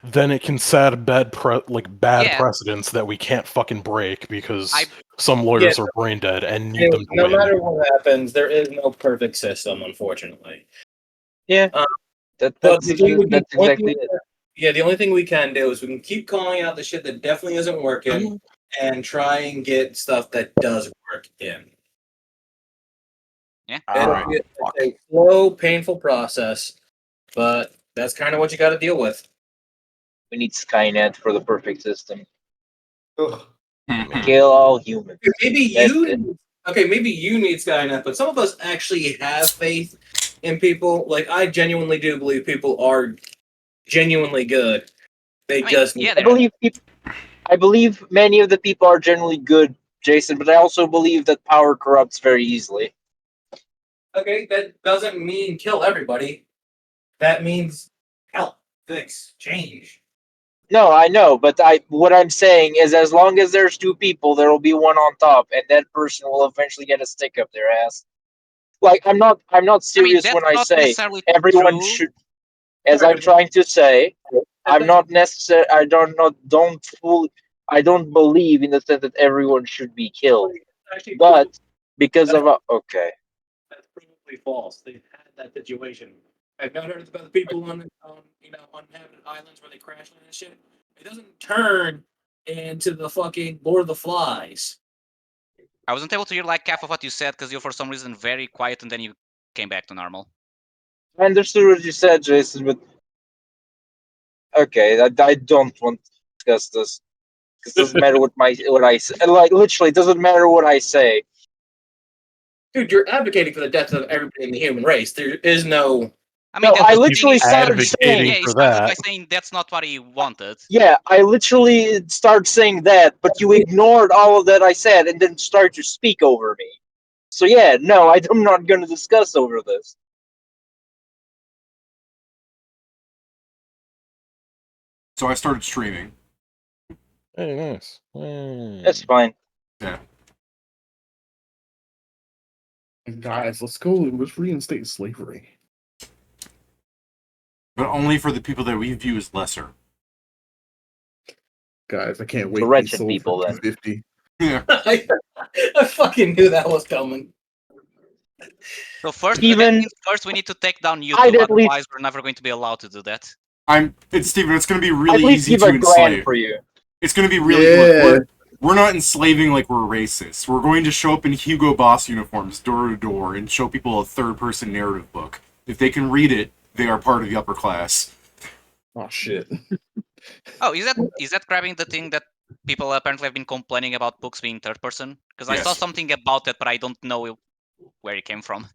then it can set bad precedents that we can't fucking break because some lawyers are brain dead and need them to win. No matter what happens, there is no perfect system, unfortunately. Yeah, that's exactly it. Yeah, the only thing we can do is we can keep calling out the shit that definitely isn't working and try and get stuff that does work in. Yeah. It's a slow, painful process, but that's kind of what you got to deal with. We need Skynet for the perfect system. Kill all humans. Maybe you need Skynet, but some of us actually have faith in people. Like, I genuinely do believe people are genuinely good. I believe many of the people are generally good, Jason, but I also believe that power corrupts very easily. Okay, that doesn't mean kill everybody. That means help, fix, change. No, I know, but what I'm saying is as long as there's two people, there will be one on top, and that person will eventually get a stick up their ass. Like, I'm not serious when I say everyone should, as I'm trying to say, I'm not necessarily, I don't believe in the sense that everyone should be killed. But because of okay. That's probably false. They've had that situation. I've not heard about the people on uninhabited islands where they crash land and shit. It doesn't turn into the fucking Lord of the Flies. I wasn't able to hear like half of what you said because you're for some reason very quiet and then you came back to normal. I understood what you said, Jason, but okay, I don't want to discuss this. It doesn't matter what I say. Like, literally, it doesn't matter what I say. Dude, you're advocating for the death of everybody in the human race. There is no... I mean, I literally started saying... Yeah, he started by saying that's not what he wanted. Yeah, I literally started saying that, but you ignored all of that I said and then started to speak over me. So yeah, no, I'm not going to discuss over this. So I started streaming. Hey, nice. That's fine. Yeah. Guys, let's reinstate slavery. But only for the people that we view as lesser. Guys, I can't wait to wretched people then. 50. Yeah. I fucking knew that was coming. So first we need to take down YouTube, otherwise we're never going to be allowed to do that. Steven, it's going to be really easy to enslave. For you. It's going to be really... We're not enslaving like we're racist. We're going to show up in Hugo Boss uniforms, door to door, and show people a third-person narrative book. If they can read it, they are part of the upper class. Oh, shit. Oh, is that grabbing the thing that people apparently have been complaining about books being third-person? Because I saw something about it, but I don't know where it came from.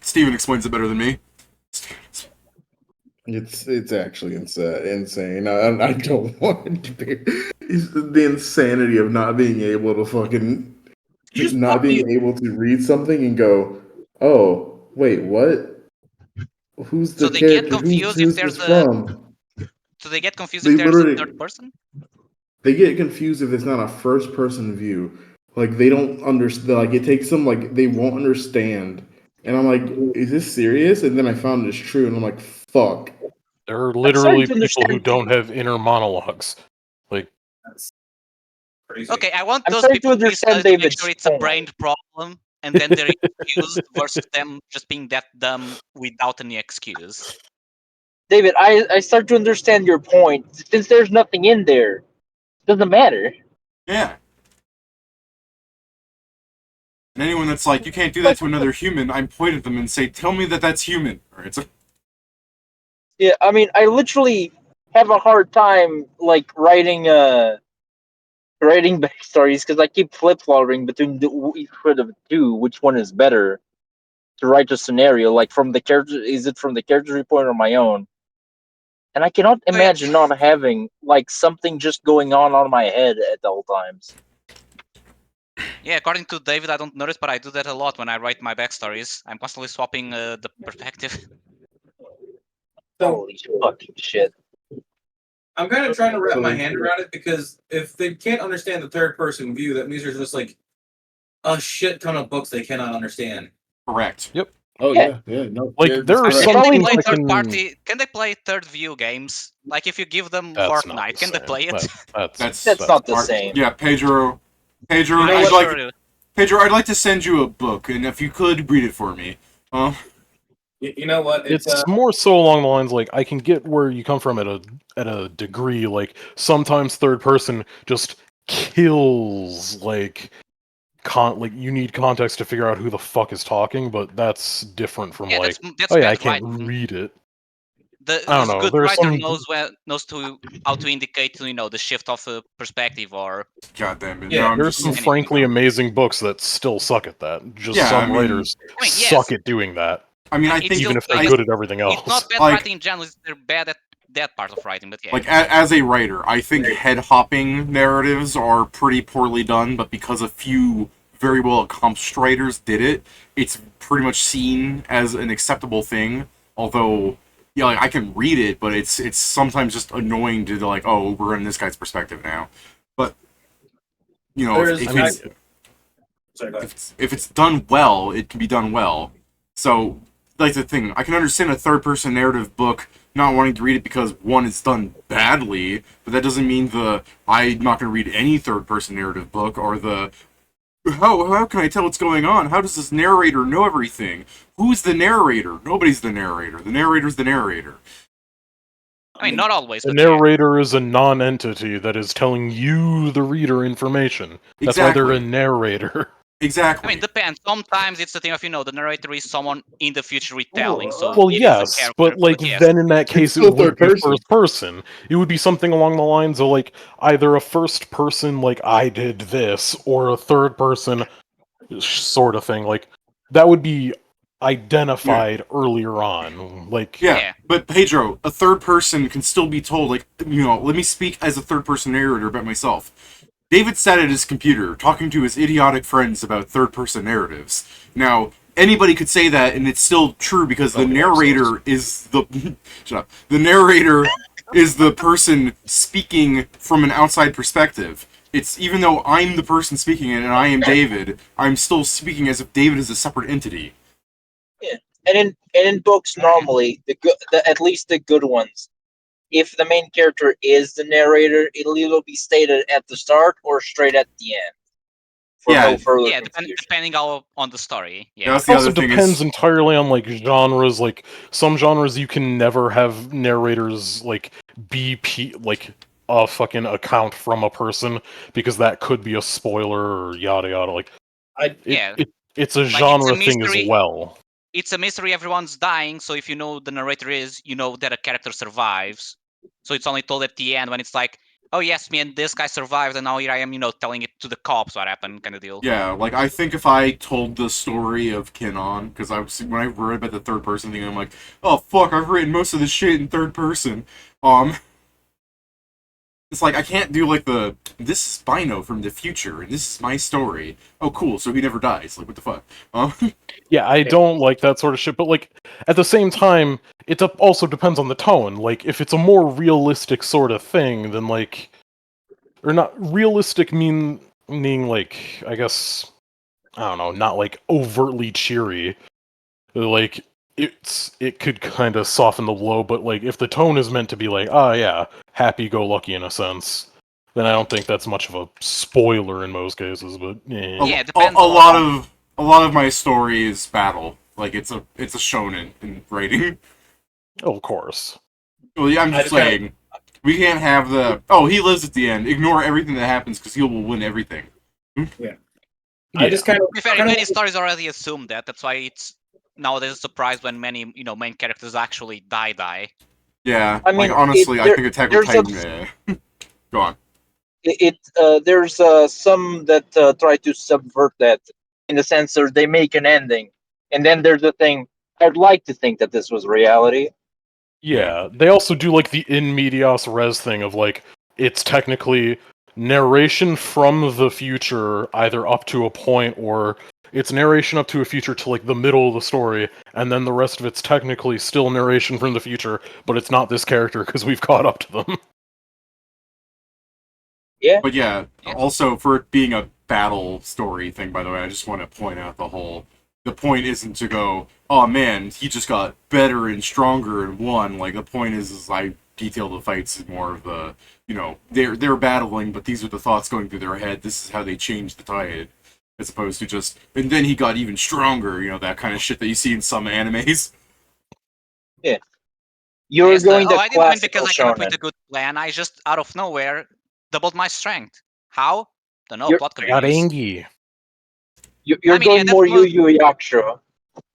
Steven explains it better than me. It's actually insane. I don't want to be... It's the insanity of not being able to fucking... not being able to read something and go, oh, wait, what? Who's the character? Who's this from? So they get confused if there's a third person? They get confused if it's not a first-person view. Like, they don't understand. Like, it takes them, like, they won't understand. And I'm like, is this serious? And then I found it's true, and I'm like, fuck. There are literally people who don't have inner monologues. Like, that's crazy. Okay, I want those people to make sure it's a brain problem, and then they're excused versus them just being that dumb without any excuse. David, I start to understand your point. Since there's nothing in there, it doesn't matter. Yeah. And anyone that's like, you can't do that to another human, I'm point at them and say, tell me that that's human. Or it's a... Yeah, I mean, I literally have a hard time, like, writing backstories because I keep flip-flopping between the two, which one is better to write a scenario, like, from the character, is it from the character viewpoint or my own? And I cannot imagine not having, like, something just going on my head at all times. Yeah, according to David, I don't notice, but I do that a lot when I write my backstories. I'm constantly swapping the perspective. Holy fucking shit. I'm kind of trying to wrap my hand around it, because if they can't understand the third-person view, that means there's just, like, a shit ton of books they cannot understand. Correct. Yep. Oh yeah, no. Like yeah, there are that's some Can they things play that third can. party? Can they play third view games? Like if you give them That's not Fortnite, the can they same. play it? That's not the same. Yeah, Pedro, You know what? Pedro, I'd like to send you a book, and if you could read it for me. You know what? It's more so along the lines like I can get where you come from at a degree. Like sometimes third person just kills like like you need context to figure out who the fuck is talking, but that's different from Yeah, like that's oh yeah, I bad can't writing. read it. The I don't know. good There's writer some knows how to indicate the shift of perspective or. God damn it! Yeah, No, I'm there's just some frankly amazing books that still suck at that. Just Yeah, some I mean- writers I mean, suck yes. at doing that. I mean, I It's think even if they're like, good at everything else. It's not bad Like- writing in general. They're bad at that part of writing, but yeah. like as a writer, I think head hopping narratives are pretty poorly done, but because a few very well accomplished writers did it, it's pretty much seen as an acceptable thing. Although, yeah, like I can read it, but it's sometimes just annoying to like, oh, we're in this guy's perspective now. But you know, if it's done well, it can be done well. So, like the thing, I can understand a third-person narrative book not wanting to read it because one, it's done badly, but that doesn't mean I'm not going to read any third-person narrative book or how can I tell what's going on? How does this narrator know everything? Who's the narrator? Nobody's the narrator. The narrator's the narrator. I mean, not always. The narrator is a non-entity that is telling you, the reader, information. That's why they're a narrator. Exactly. I mean, depends. Sometimes it's the thing of the narrator is someone in the future retelling. So well, yes, but like yes. then in that case it wouldn't be first person. It would be something along the lines of like either a first person like I did this, or a third person sort of thing. Like that would be identified earlier on. Like yeah, but Pedro, a third person can still be told like let me speak as a third person narrator about myself. David sat at his computer talking to his idiotic friends about third-person narratives. Now, anybody could say that, and it's still true because the narrator is the shut up. The narrator is the person speaking from an outside perspective. It's even though I'm the person speaking and I am David, I'm still speaking as if David is a separate entity. Yeah, and in books normally at least the good ones. If the main character is the narrator, it'll either be stated at the start or straight at the end. No further depending on the story. Yeah, it also depends entirely on like genres. Like some genres, you can never have narrators like like a fucking account from a person because that could be a spoiler or yada yada. Like, it's a genre thing as well. It's a mystery. Everyone's dying, so if you know the narrator is, you know that a character survives. So it's only told at the end when it's like, oh yes, me and this guy survived, and now here I am, telling it to the cops what happened, kind of deal. Yeah, like I think if I told the story of Kinon, because when I read about the third person thing, I'm like, oh fuck, I've written most of this shit in third person. It's like I can't do like this is Bino from the future, and this is my story. Oh cool, so he never dies. Like what the fuck? Yeah, I don't like that sort of shit, but like at the same time, it also depends on the tone. Like if it's a more realistic sort of thing, then like, or not realistic meaning like I guess I don't know, not like overtly cheery. Like it could kind of soften the blow, but like if the tone is meant to be like, oh yeah, happy-go-lucky in a sense, then I don't think that's much of a spoiler in most cases. But yeah, it depends. A lot of my story is battle. Like it's a shonen in writing. Oh, of course. Well, yeah, I'm just saying we can't have he lives at the end. Ignore everything that happens because he will win everything. Yeah. I just kind of. Many stories already assume that. That's why it's nowadays a surprise when many main characters actually die. Yeah, I mean, honestly, I think Attack on Titan. Go on. There's some that try to subvert that in the sense that they make an ending, and then there's the thing. I'd like to think that this was reality. Yeah, they also do like the in medias res thing of like it's technically narration from the future either up to a point or it's narration up to a future to like the middle of the story, and then the rest of it's technically still narration from the future, but it's not this character because we've caught up to them. Yeah. But yeah, also for it being a battle story thing, by the way, I just want to point out the whole The point isn't to go, oh man, he just got better and stronger and won. Like, the point is I detail the fights is more of the, they're battling, but these are the thoughts going through their head. This is how they change the tide. As opposed to just, and then he got even stronger, that kind of shit that you see in some animes. Yeah. You're Yes, going to I didn't win because classical I came up with shonen. a good plan. I just, out of nowhere, doubled my strength. How? Don't know. You're- Plot I got convenience. Angie. You're going that's more the most- Yu Yu Yakusho.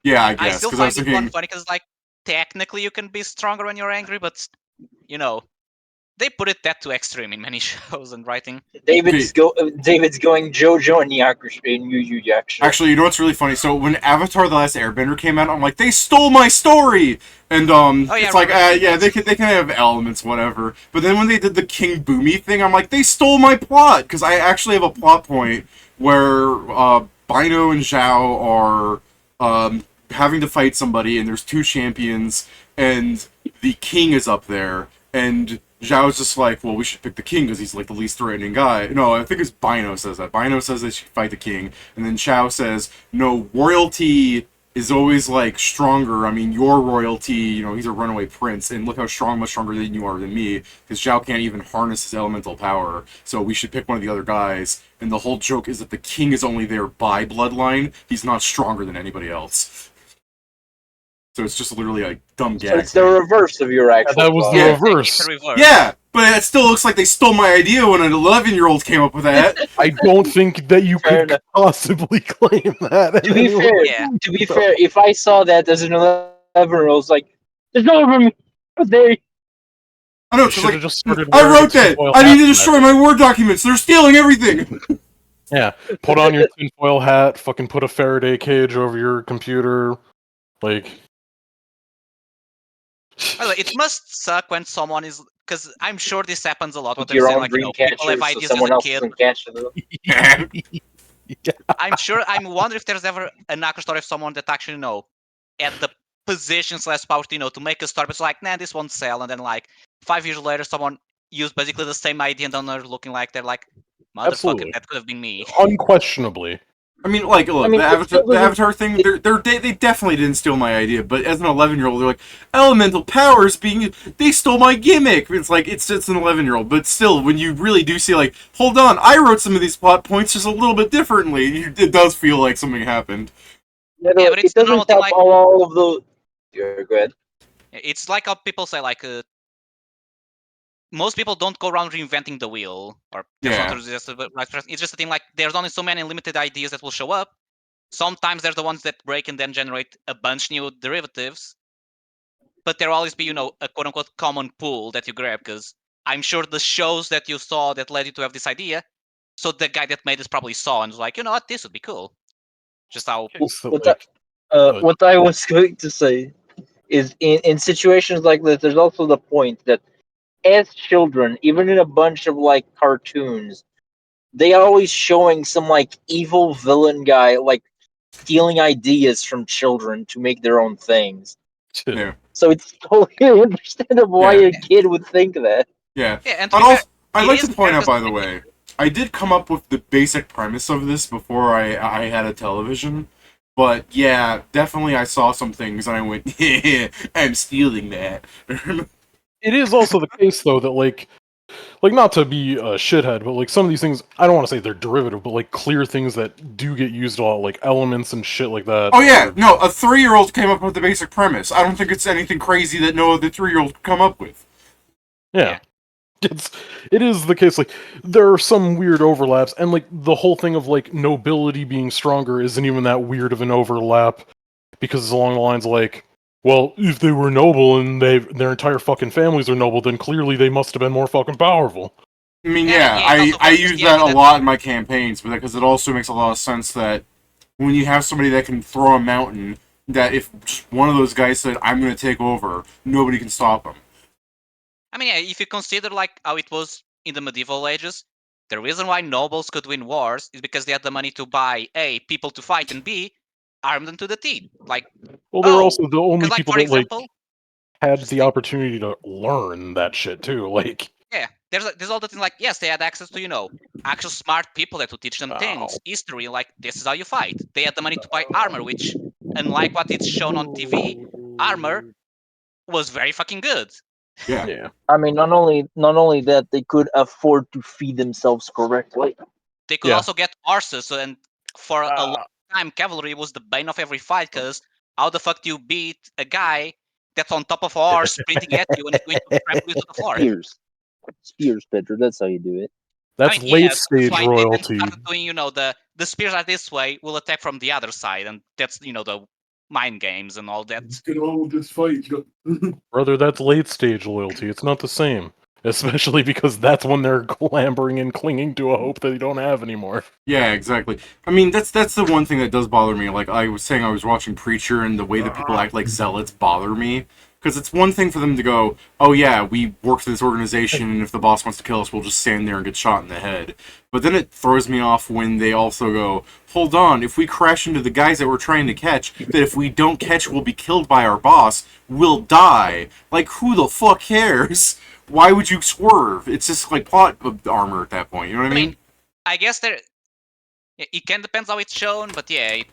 Yeah, I I guess, still because I was find this one thinking, funny because, like, technically you can be stronger when you're angry, but, they put it that too extreme in many shows and writing. David's going JoJo and Yakusho in Yu Yu Yakusho. actually, you know what's really funny? So when Avatar: The Last Airbender came out, I'm like, they stole my story, and it's like, they can have elements, whatever. But then when they did the King Boomy thing, I'm like, they stole my plot because I actually have a plot point where Bino and Zhao are having to fight somebody, and there's two champions, and the king is up there, and Zhao's just like, well, we should pick the king because he's like the least threatening guy. No, I think it's Bino says that. Bino says they should fight the king, and then Zhao says, no, royalty is always like stronger. I mean, your royalty, he's a runaway prince, and look how much stronger than you are than me, because Zhao can't even harness his elemental power, so we should pick one of the other guys. And the whole joke is that the king is only there by bloodline. He's not stronger than anybody else. So it's just literally a dumb gag. So it's the reverse of your actual That was plot. the reverse. Yeah, but it still looks like they stole my idea when an 11-year-old came up with that. I don't think that you could possibly claim that. To be fair, if I saw that as an 11-year-old, I was like, there's no room there. I know, You should have just started I wearing wrote a that! tinfoil I hat need to for destroy that. my Word documents! They're stealing everything! Yeah, put on your tinfoil hat, fucking put a Faraday cage over your computer, like... By the way, it must suck when someone is, because I'm sure this happens a lot. What Put they're your saying, own like, dream people have catcher so ideas as someone a else kid. doesn't catch them. I'm wondering if there's ever a Naka story of someone that actually, at the position / power, to make a story, but it's like, nah, this won't sell. And then, like, 5 years later, someone used basically the same idea and then they're looking like, they're like, motherfucker, Absolutely. that could have been me. Unquestionably. I mean, like, look, the Avatar thing, they definitely didn't steal my idea, but as an 11-year-old, they're like, elemental powers they stole my gimmick! It's like, it's an 11-year-old, but still, when you really do see, like, hold on, I wrote some of these plot points just a little bit differently, it does feel like something happened. Yeah, but it's it doesn't help all of the... Yeah, go ahead. It's like how people say, like, most people don't go around reinventing the wheel, or it's just a thing like there's only so many limited ideas that will show up. Sometimes there's the ones that break and then generate a bunch new derivatives, but there'll always be, a quote unquote common pool that you grab, because I'm sure the shows that you saw that led you to have this idea, so the guy that made this probably saw and was like, you know what, this would be cool. Just how what I was going to say is in situations like this, there's also the point that as children, even in a bunch of like cartoons, they are always showing some like evil villain guy like stealing ideas from children to make their own things. Yeah. So it's totally understandable why a kid would think that. Yeah. and I'd like to point out, by the way, I did come up with the basic premise of this before I had a television. But yeah, definitely I saw some things and I went, yeah, I'm stealing that. It is also the case, though, that, like, not to be a shithead, but, like, some of these things, I don't want to say they're derivative, but, like, clear things that do get used a lot, like elements and shit like that. Oh yeah, no, a 3-year-old came up with the basic premise. I don't think it's anything crazy that no other 3-year-old could come up with. Yeah. It is the case, like, there are some weird overlaps, and, like, the whole thing of, like, nobility being stronger isn't even that weird of an overlap, because it's along the lines like, well, if they were noble and their entire fucking families are noble, then clearly they must have been more fucking powerful. I mean, I use that a lot in my campaigns, because it also makes a lot of sense that when you have somebody that can throw a mountain, that if just one of those guys said, I'm going to take over, nobody can stop them. I mean, if you consider like how it was in the medieval ages, the reason why nobles could win wars is because they had the money to buy A, people to fight, and B, arm them to the teeth. Like, well, they're also the only people for that example, had the opportunity to learn that shit too. Like, yeah, there's all the things like, yes, they had access to actual smart people that would teach them things, history, like this is how you fight. They had the money to buy armor, which, unlike what it's shown on TV, armor was very fucking good. Yeah. I mean, not only that, they could afford to feed themselves correctly. They could also get horses, and for a long time, cavalry was the bane of every fight, because how the fuck do you beat a guy that's on top of a horse sprinting at you and is going to trample you to the floor? Spears, Pedro. That's how you do it. That's late stage that's why royalty. They started doing, the spears are this way, will attack from the other side, and that's the mind games and all that. Get on with this fight. Brother, that's late stage loyalty. It's not the same. Especially because that's when they're clambering and clinging to a hope that they don't have anymore. Yeah, exactly. I mean, that's the one thing that does bother me. Like I was saying, I was watching Preacher, and the way that people act like zealots bother me. Because it's one thing for them to go, oh yeah, we work for this organization, and if the boss wants to kill us, we'll just stand there and get shot in the head. But then it throws me off when they also go, hold on, if we crash into the guys that we're trying to catch, that if we don't catch, we'll be killed by our boss, we'll die. Like, who the fuck cares? Why would you swerve? It's just like plot armor at that point, you know what I mean? I guess it can depend how it's shown, but yeah,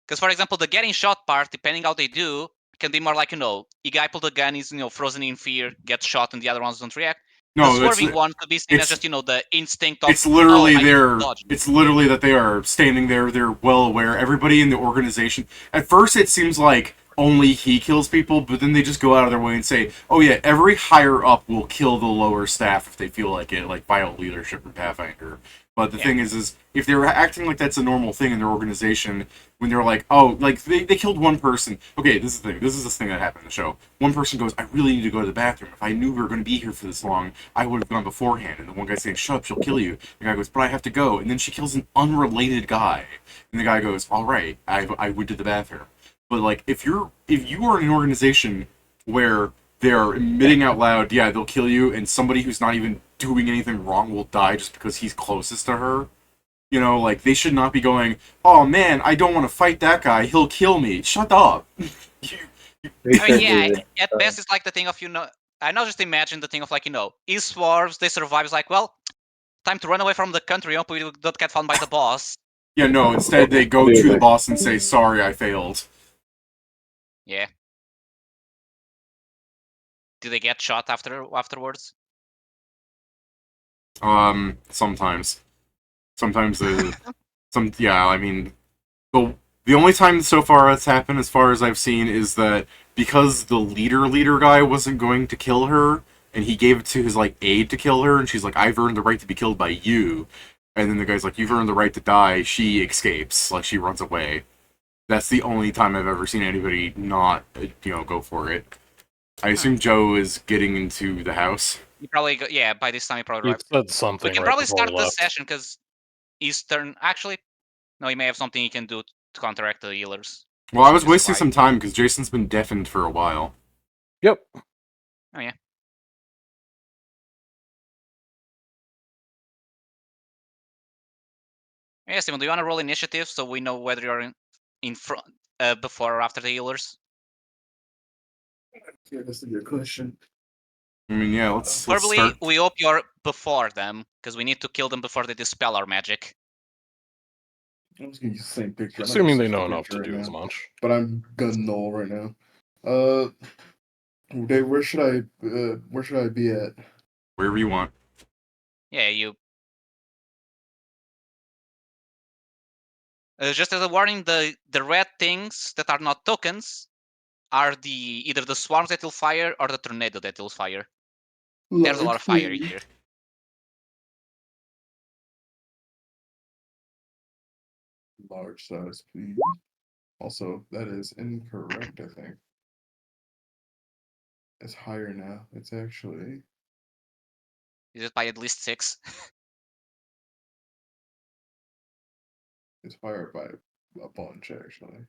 because for example, the getting shot part, depending how they do, can be more like, a guy pulled a gun, is frozen in fear, gets shot, and the other ones don't react. No, the swerving one could be seen as just the instinct of. It's literally dodge. It's literally that they are standing there. They're well aware. Everybody in the organization. At first, it seems like only he kills people, but then they just go out of their way and say, "Oh yeah, every higher up will kill the lower staff if they feel like it, like Vital Leadership or Pathfinder." But the thing is if they're acting like that's a normal thing in their organization, when they're like, oh, like, they killed one person. Okay, this is the thing. This is the thing that happened in the show. One person goes, I really need to go to the bathroom. If I knew we were going to be here for this long, I would have gone beforehand. And the one guy's saying, shut up, she'll kill you. The guy goes, but I have to go. And then she kills an unrelated guy. And the guy goes, all right, I went to the bathroom. But, like, if you are in an organization where they're admitting out loud, yeah, they'll kill you, and somebody who's not even doing anything wrong will die just because he's closest to her. Like, they should not be going, oh man, I don't want to fight that guy, he'll kill me. Shut up. At best it's like the thing of, I now just imagine the thing of, like, he swerves, they survive, it's like, well, time to run away from the country, hope we don't get found by the boss. Yeah, no, instead they go to the boss and say, sorry, I failed. Yeah. Do they get shot afterwards? Sometimes. Sometimes I mean, the only time so far that's happened, as far as I've seen, is that because the leader guy wasn't going to kill her, and he gave it to his, like, aide to kill her, and she's like, I've earned the right to be killed by you. And then the guy's like, you've earned the right to die. She escapes. Like, she runs away. That's the only time I've ever seen anybody not, go for it. I assume Joe is getting into the house. He probably, by this time he probably... He said something. We can probably start the session, because his turn... Actually, no, he may have something he can do to counteract the healers. Well, I was wasting some time, because Jason's been deafened for a while. Yep. Oh, yeah. Yeah, Steven, do you want to roll initiative so we know whether you're in front, before or after the healers? Yeah, that's a good question. I mean, yeah, let's start. We hope you're before them, because we need to kill them before they dispel our magic. I'm just gonna use the same picture. Assuming they know enough to do as much. But I'm gonna null right now. Dave, where should I be at? Wherever you want. Yeah, you. Just as a warning, the red things that are not tokens are either the swarms that will fire or the tornado that will fire. There's a lot of fire here. Large size, please. Also, that is incorrect, I think. It's higher now. It's actually... Is it by at least 6? It's higher by a bunch, actually.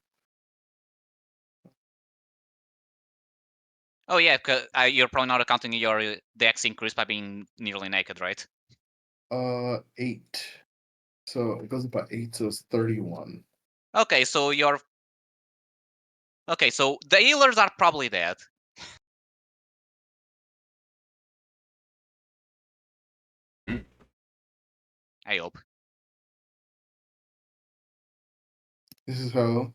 Oh yeah, because you're probably not accounting your dex increase by being nearly naked, right? 8. So it goes up by 8, so it's 31. Okay, so you're... Okay, so the healers are probably dead. I hope. This is how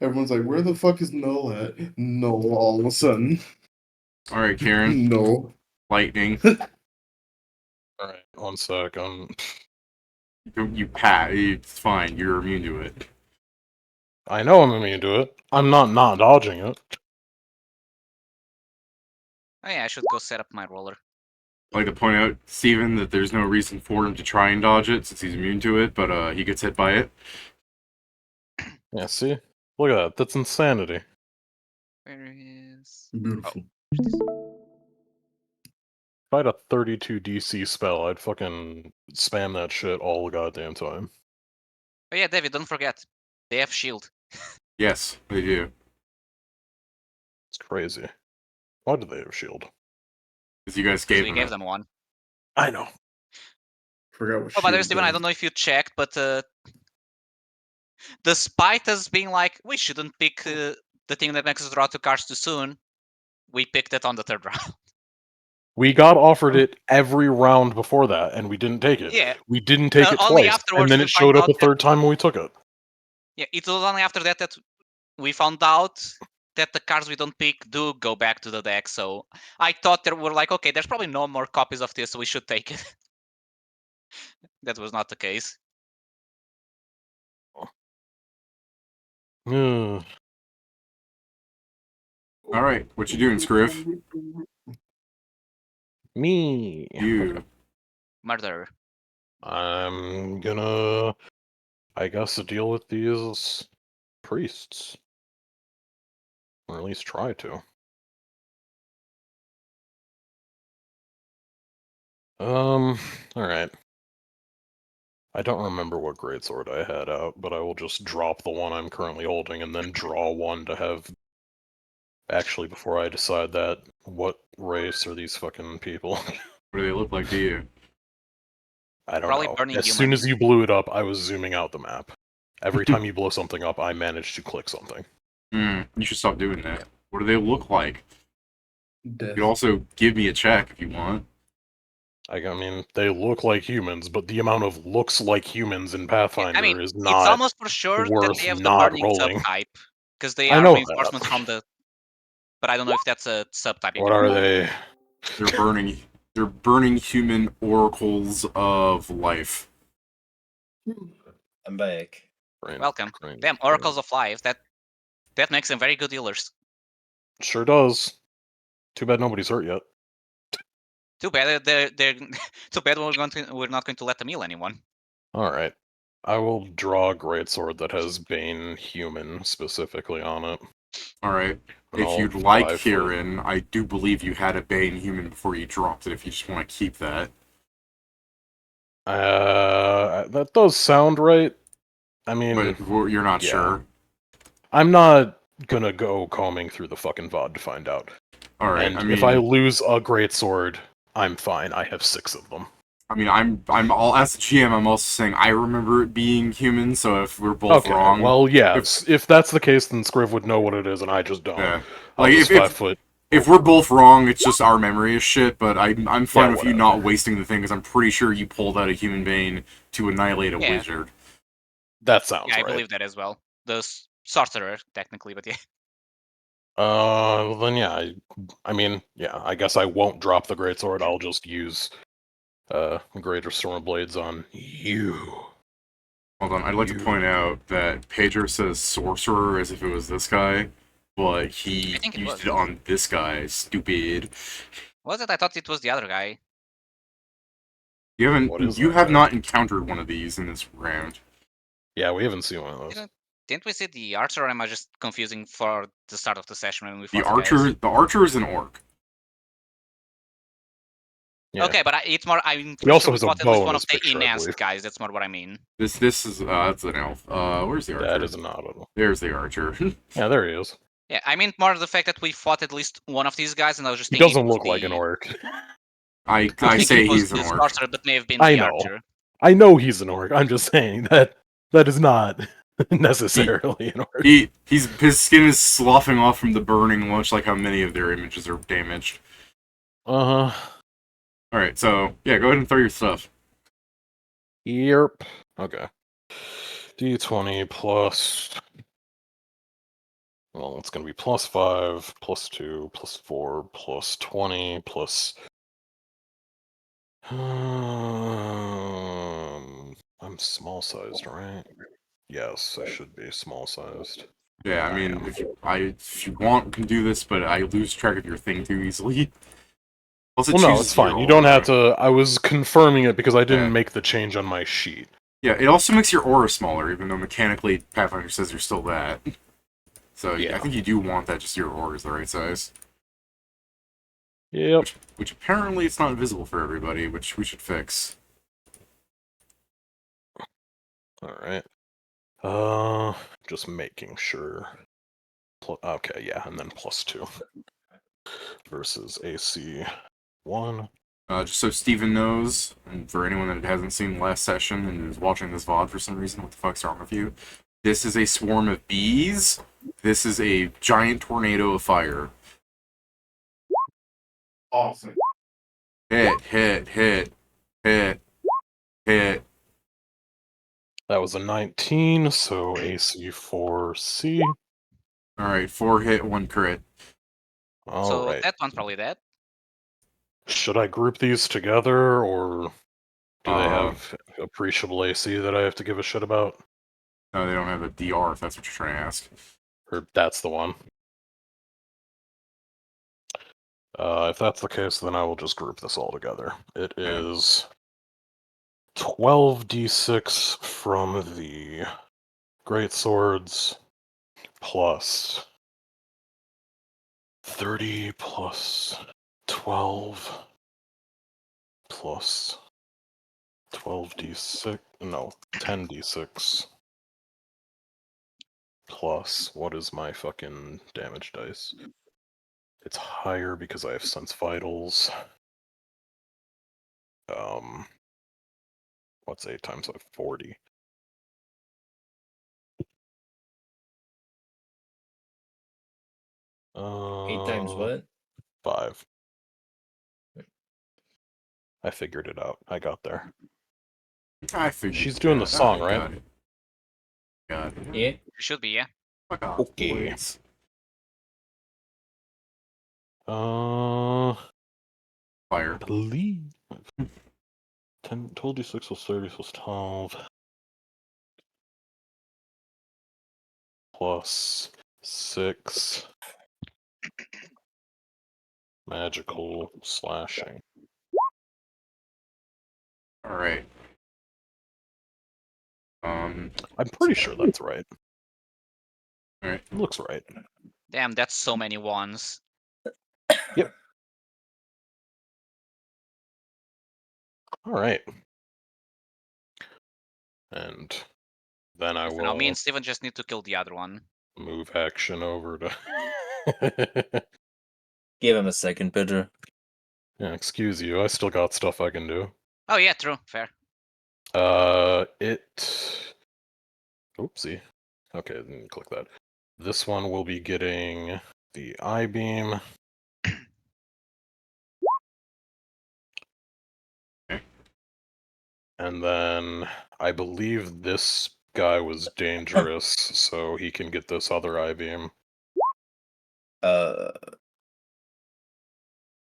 everyone's like, where the fuck is Null at? Null all of a sudden. All right, Karen. No. Lightning. Alright, 1 sec. You pat. It's fine. You're immune to it. I know I'm immune to it. I'm not dodging it. Oh yeah, I should go set up my roller. I'd like to point out, Steven, that there's no reason for him to try and dodge it since he's immune to it, but he gets hit by it. Yeah, see? Look at that. That's insanity. Where is... Beautiful. If I had a 32 DC spell, I'd fucking spam that shit all the goddamn time. Oh yeah, David, don't forget. They have shield. Yes, they do. It's crazy. Why do they have shield? Because you guys Because gave we him gave it. them one. I know. Forgot what Oh, by the way, shit Steven, I does. don't know if you checked, but despite us being like, we shouldn't pick the thing that makes us draw 2 cards too soon, we picked it on the 3rd round. We got offered it every round before that, and we didn't take it. Yeah. We didn't take it Only twice, afterwards and then we it showed find up out a third time when we took it. Yeah, it was only after that that we found out that the cards we don't pick do go back to the deck, so I thought there were like, okay, there's probably no more copies of this, so we should take it. That was not the case. Ugh. All right, what you doing, Scriv? Me. You. Murder. I'm gonna, I guess, deal with these priests. Or at least try to. Alright. I don't remember what greatsword I had out, but I will just drop the one I'm currently holding and then draw one to have... Actually, before I decide that, what race are these fucking people? What do they look like to you? I don't Probably know. burning As human. soon as you blew it up, I was zooming out the map. Every time you blow something up, I managed to click something. You should stop doing that. What do they look like? Death. You could also give me a check if you want. I mean, they look like humans, but the amount of looks like humans in Pathfinder I mean, is it's not almost for sure that worth they have the not burning rolling. subtype, because they I are know reinforcements that. from the... But I don't know if that's a subtype you What can are roll. they? They're burning. They're burning human oracles of life. I'm back. Welcome. Damn, Oracles of Life. That makes them very good healers. Sure does. Too bad nobody's hurt yet. Too bad they're too bad we're not going to let them heal anyone. Alright. I will draw a greatsword that has Bane Human specifically on it. Alright. And If I'll you'd like, 5 foot. Kieran, I do believe you had a Bane human before you dropped it, if you just want to keep that. That does sound right. I mean, But you're not yeah. sure. I'm not gonna go combing through the fucking VOD to find out. Alright, And I mean, if I lose a greatsword, I'm fine. I have 6 of them. I mean, I'm all as the GM. I'm also saying I remember it being human. So if we're both wrong, well, yeah. If that's the case, then Scriv would know what it is, and I just don't. yeah. I'll Like just 5 foot. if we're both wrong, it's just our memory is shit. But I'm fine Yeah, with you whatever. not wasting the thing because I'm pretty sure you pulled out a human Bane to annihilate a Yeah. wizard. That sounds Yeah, I right. believe that as well. The sorcerer, technically, but yeah. Well then yeah, I mean, yeah, I guess I won't drop the greatsword. I'll just use Greater Storm Blades on you. Hold on, I'd like to point out that Pedro says sorcerer as if it was this guy, but he used it on this guy. Stupid. Was it? I thought it was the other guy. You haven't. What is You that have guy? not encountered one of these in this round. Yeah, we haven't seen one of those. Didn't we see the archer, or am I just confusing for the start of the session when we The fought guys? archer is an orc. Yeah. Okay, but it's more. I'm He pretty also sure we has a fought at bow least in one his of the picture, I enhanced believe. guys. That's more what I mean. This is that's an elf. Where's the archer? That is not a... There's the archer. Yeah, there he is. Yeah, I mean more the fact that we fought at least one of these guys, and I was just He thinking doesn't it was look like an orc. I thinking say it was he's an the orc. sorcerer, but may have been I the know. archer. I know he's an orc. I'm just saying that is not necessarily an orc. His skin is sloughing off from the burning, much like how many of their images are damaged. Uh-huh. Alright, so yeah, go ahead and throw your stuff. Yep. Okay. D20 plus. Well, it's going to be plus 5, plus 2, plus 4, plus 20, plus. I'm small sized, right? Yes, I should be small sized. Yeah, I mean, if you want, you can do this, but I lose track of your thing too easily. Also, Well, no, it's fine. You don't have to. I was confirming it because I didn't make the change on my sheet. Yeah, it also makes your aura smaller, even though mechanically Pathfinder says you're still that. So yeah. I think you do want that, just your aura is the right size. Yep. Which apparently it's not visible for everybody, which we should fix. Alright. Just making sure. Okay, yeah, and then plus 2. Versus AC 1. Just so Steven knows, and for anyone that hasn't seen the last session and is watching this VOD for some reason, what the fuck's wrong with you? This is a swarm of bees. This is a giant tornado of fire. Awesome. Hit, hit, hit, hit, hit. That was a 19, so AC 4C. Alright, 4 hit, 1 crit. So that one's probably dead. Should I group these together, or do they have appreciable AC that I have to give a shit about? No, they don't have a DR, if that's what you're trying to ask. Or that's the one. If that's the case, then I will just group this all together. It is 12d6 from the Great Swords, plus 30 plus 12 plus 12d6, no, 10d6 plus, what is my fucking damage dice? It's higher because I have Sense Vitals. What's 8 times 40? Eight times what? 5. I figured it out. I got there. I figured She's doing the song, right? Got it. Yeah. It should be, yeah. Fuck off, Okay. boys. Fire. I believe 10, 12d6 plus 30 plus 12 plus 6 magical slashing. Alright. I'm pretty sure that's right. Alright. Looks right. Damn, that's so many ones. Yep. Alright. And then I will. Now me and Steven just need to kill the other one. Move action over to. Give him a second, Pedro. Yeah, excuse you. I still got stuff I can do. Oh yeah, true. Fair. Oopsie. Okay, didn't click that. This one will be getting the I-beam. Okay. And then I believe this guy was dangerous, so he can get this other I-beam.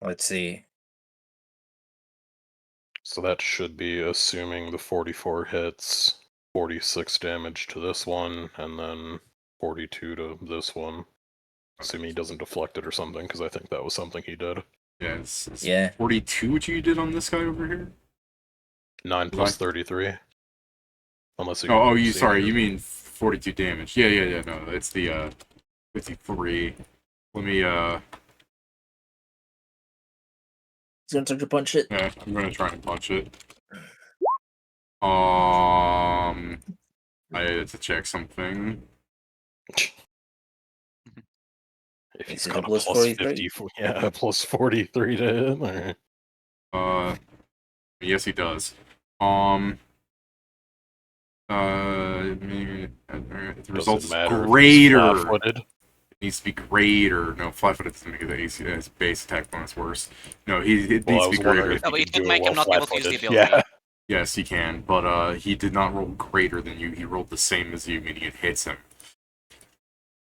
Let's see. So that should be assuming the 44 hits, 46 damage to this one, and then 42 to this one. Assuming he doesn't deflect it or something, because I think that was something he did. Yeah, it's Yeah. 42 what you did on this guy over here? 9 plus 33. Unless you mean 42 damage. Yeah, no, it's the 53. Let me He's gonna start to punch it. yeah, I'm gonna try and punch it. I had to check something. If he's Is it got a plus plus 43? 50, yeah, plus 43 to hit. Or... Yes, he does. The results greater. It needs to be greater. No, flat-footed doesn't make his base attack bonus worse. No, it needs to be greater. No, but it could make him not able to use the ability. Yeah. Yes, he can, but he did not roll greater than you. He rolled the same as you, meaning it hits him.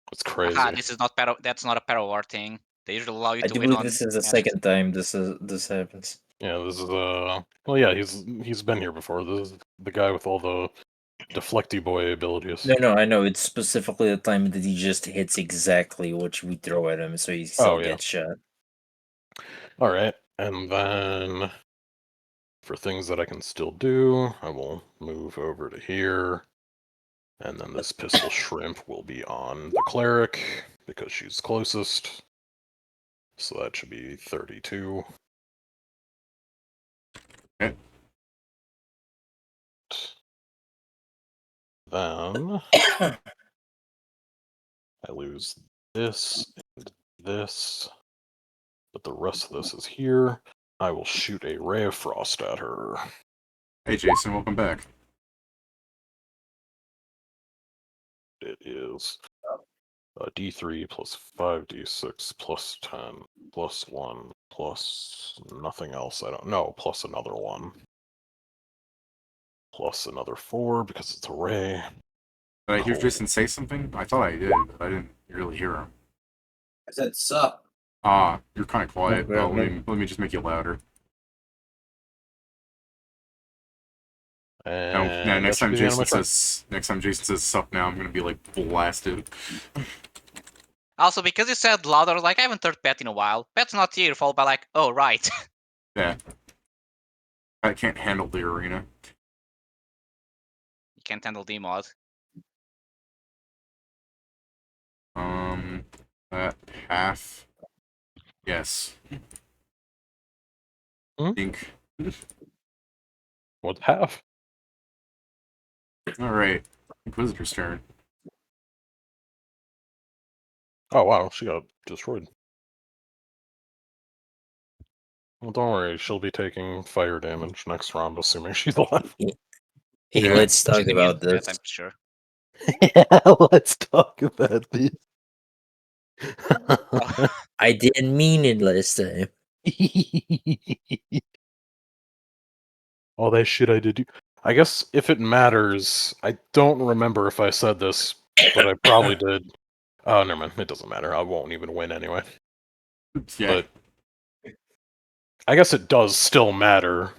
It's crazy. This is not that's not a Peril War thing. They usually allow you I to do win believe on this is the magic. second time this happens. Yeah, this is well, yeah, he's been here before. This is the guy with all the deflecty boy abilities. No, I know. It's specifically the time that he just hits exactly what we throw at him, so he still gets shot. All right, and then for things that I can still do, I will move over to here, and then this pistol shrimp will be on the cleric because she's closest. So that should be 32. Okay. Then I lose this and this, but the rest of this is here. I will shoot a ray of frost at her. Hey, Jason, welcome back. It is a d3 plus 5d6 plus 10 plus 1 plus nothing else. I don't know. Plus another 1. Plus another 4 because it's a ray. Did I hear Jason say something? I thought I did, but I didn't really hear him. I said sup. Ah, you're kind of quiet. No, Let me just make you louder. And Now, next time Jason turn. says sup now, I'm gonna be like blasted. Also, because you said louder, like I haven't heard Pet in a while. Pet's not here, followed by like, oh right. Yeah. I can't handle the arena. You can't handle D mod. That half. Yes. Think. What half? Alright. Inquisitor's turn. Oh wow, she got destroyed. Well, don't worry, she'll be taking fire damage next round, assuming she's alive. Hey, Yeah. let's talk She's immune about to that, this. I'm sure. Yeah, let's talk about this. I didn't mean it last time. All that shit I did. I guess if it matters, I don't remember if I said this, but I probably did. Oh, never mind. It doesn't matter. I won't even win anyway. Yeah. But I guess it does still matter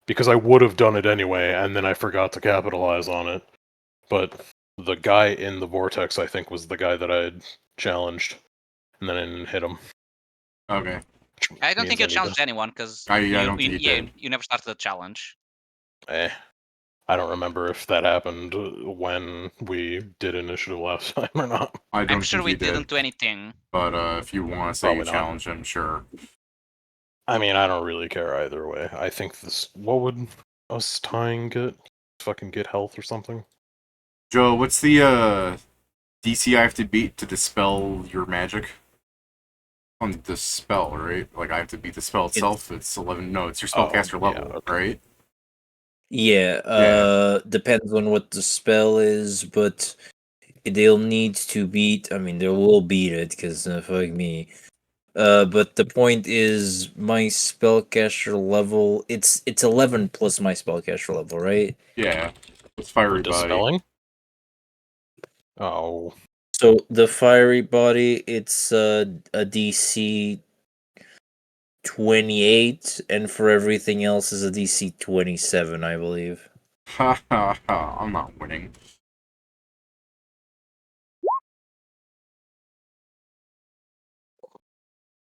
because I would have done it anyway, and then I forgot to capitalize on it. But the guy in the vortex, I think, was the guy that I had challenged, and then I didn't hit him. Okay. I don't think you challenged anyone because I don't think you did. You never started the challenge. I don't remember if that happened when we did initiative last time or not. I'm sure we didn't do anything. But if you want to say you challenge him, sure. I mean, I don't really care either way. I think this. What would us tying get? Fucking get health or something? Joe, what's the DC I have to beat to dispel your magic? On the spell, right? Like I have to beat the spell itself. It's 11. No, it's your spellcaster level, right? Yeah, depends on what the spell is, but they'll need to beat. I mean, they will beat it because fuck me. But the point is, my spellcaster level. It's 11 plus my spellcaster level, right? Yeah, it's fiery body. Dispelling? Oh. So the fiery body, it's a DC 28, and for everything else is a DC 27, I believe. Ha ha ha! I'm not winning.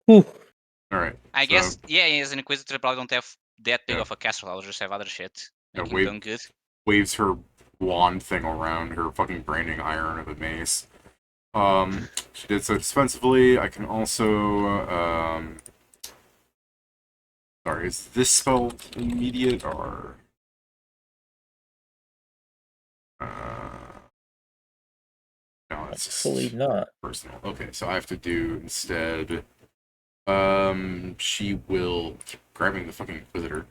Whew. All right. I guess as an Inquisitor, probably don't have that big of a caster level. Just have other shit. Good. Waves her wand thing around, her fucking branding iron of a mace. She did so defensively. I can also sorry, is this spell immediate or no, it's actually not personal. Okay, so I have to do instead. She will keep grabbing the fucking Inquisitor.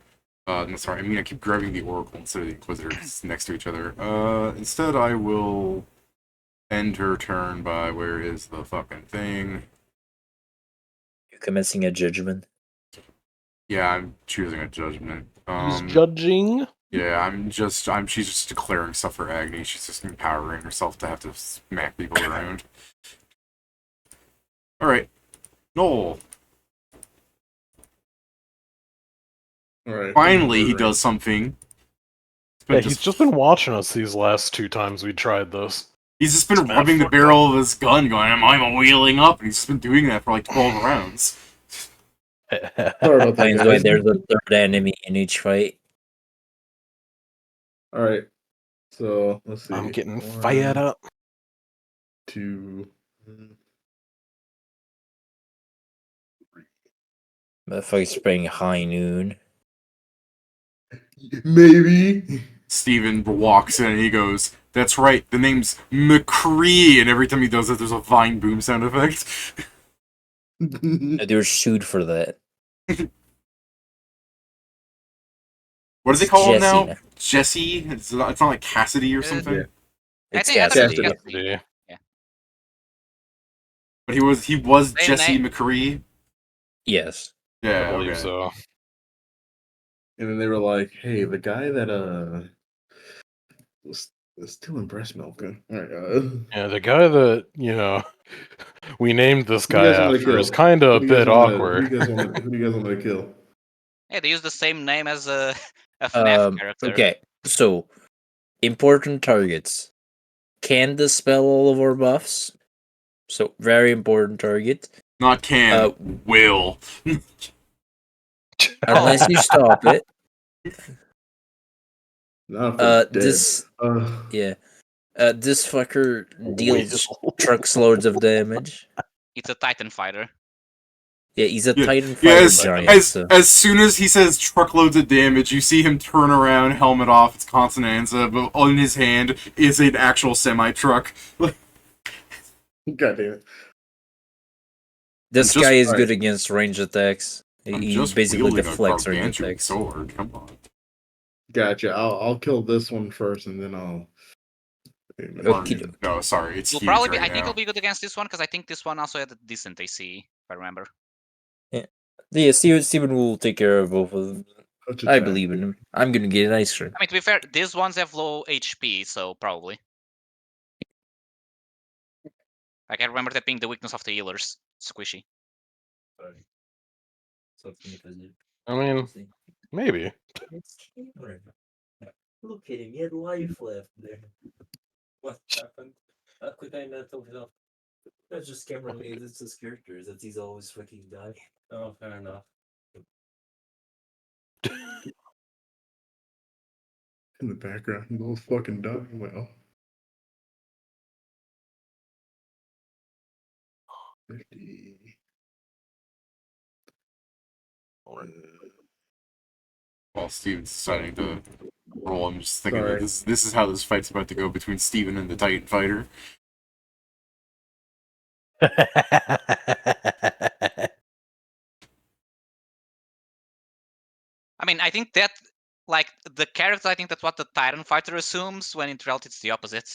No, sorry, I mean I keep grabbing the Oracle instead of the Inquisitor next to each other. Instead I will end her turn by where is the fucking thing? You're commencing a judgment. Yeah, I'm choosing a judgment. He's judging. Yeah, she's just declaring stuff for Agni. She's just empowering herself to have to smack people around. Alright. Noel. Alright. Finally, he does something. Yeah, he's just been watching us these last 2 times we tried this. He's just been rubbing the barrel of his gun, going, I'm wheeling up, and he's just been doing that for like 12 rounds. Sorry about that, That's why there's a third enemy in each fight. Alright. So, let's see. I'm getting fired up. 2... The fight's spraying high noon. Maybe. Steven walks in and he goes, that's right, the name's McCree, and every time he does it, there's a Vine boom sound effect. They were sued for that. What do they call him Jesse now? Jesse? It's not like Cassidy or something? Yeah. It's I think Cassidy. it's Cassidy. Yeah. But he was Same Jesse name. McCree? Yes. Yeah, I believe okay. so. And then they were like, hey, the guy that was stealing breast milk. Alright, Yeah, the guy that, we named this Who do guy you guys want to after is kill? kind of a Who do you guys bit wanna- awkward. Who do you guys want me to kill? Yeah, they use the same name as a FNAF character. Okay, so important targets. Can dispel all of our buffs. So very important target. Not can, will. Unless you stop it. Not if it's dead. This this fucker deals truckloads of damage. It's a Titan fighter. Yeah, he's a Titan Yeah, fighter giant. as soon as he says truckloads of damage, you see him turn around, helmet off, it's Constanza, but on his hand is an actual semi-truck. God damn it. This guy is good against range attacks. I'm He just basically wielding a deflects range gargantuan attacks. sword. Come on. Gotcha. I'll kill this one first, and then I'll. No, sorry, it's Will huge probably be. right I think now. it'll be good against this one because I think this one also had a decent AC, if I remember. Yeah, Steven will take care of both of them. I believe in him. I'm gonna get an ice cream. I mean, to be fair, these ones have low HP, so probably. Like I remember that being the weakness of the healers. Squishy. I mean, maybe. Look at him, he had life left there. What happened? That's just Cameron made this his character, that he's always fucking dying. Oh, fair enough. In the background, both fucking dying. Well. 50. While Steven's deciding to roll, I'm just thinking that this is how this fight's about to go between Steven and the Titan fighter. I mean, I think that, like, the character, I think that's what the Titan fighter assumes, when in reality it's the opposite.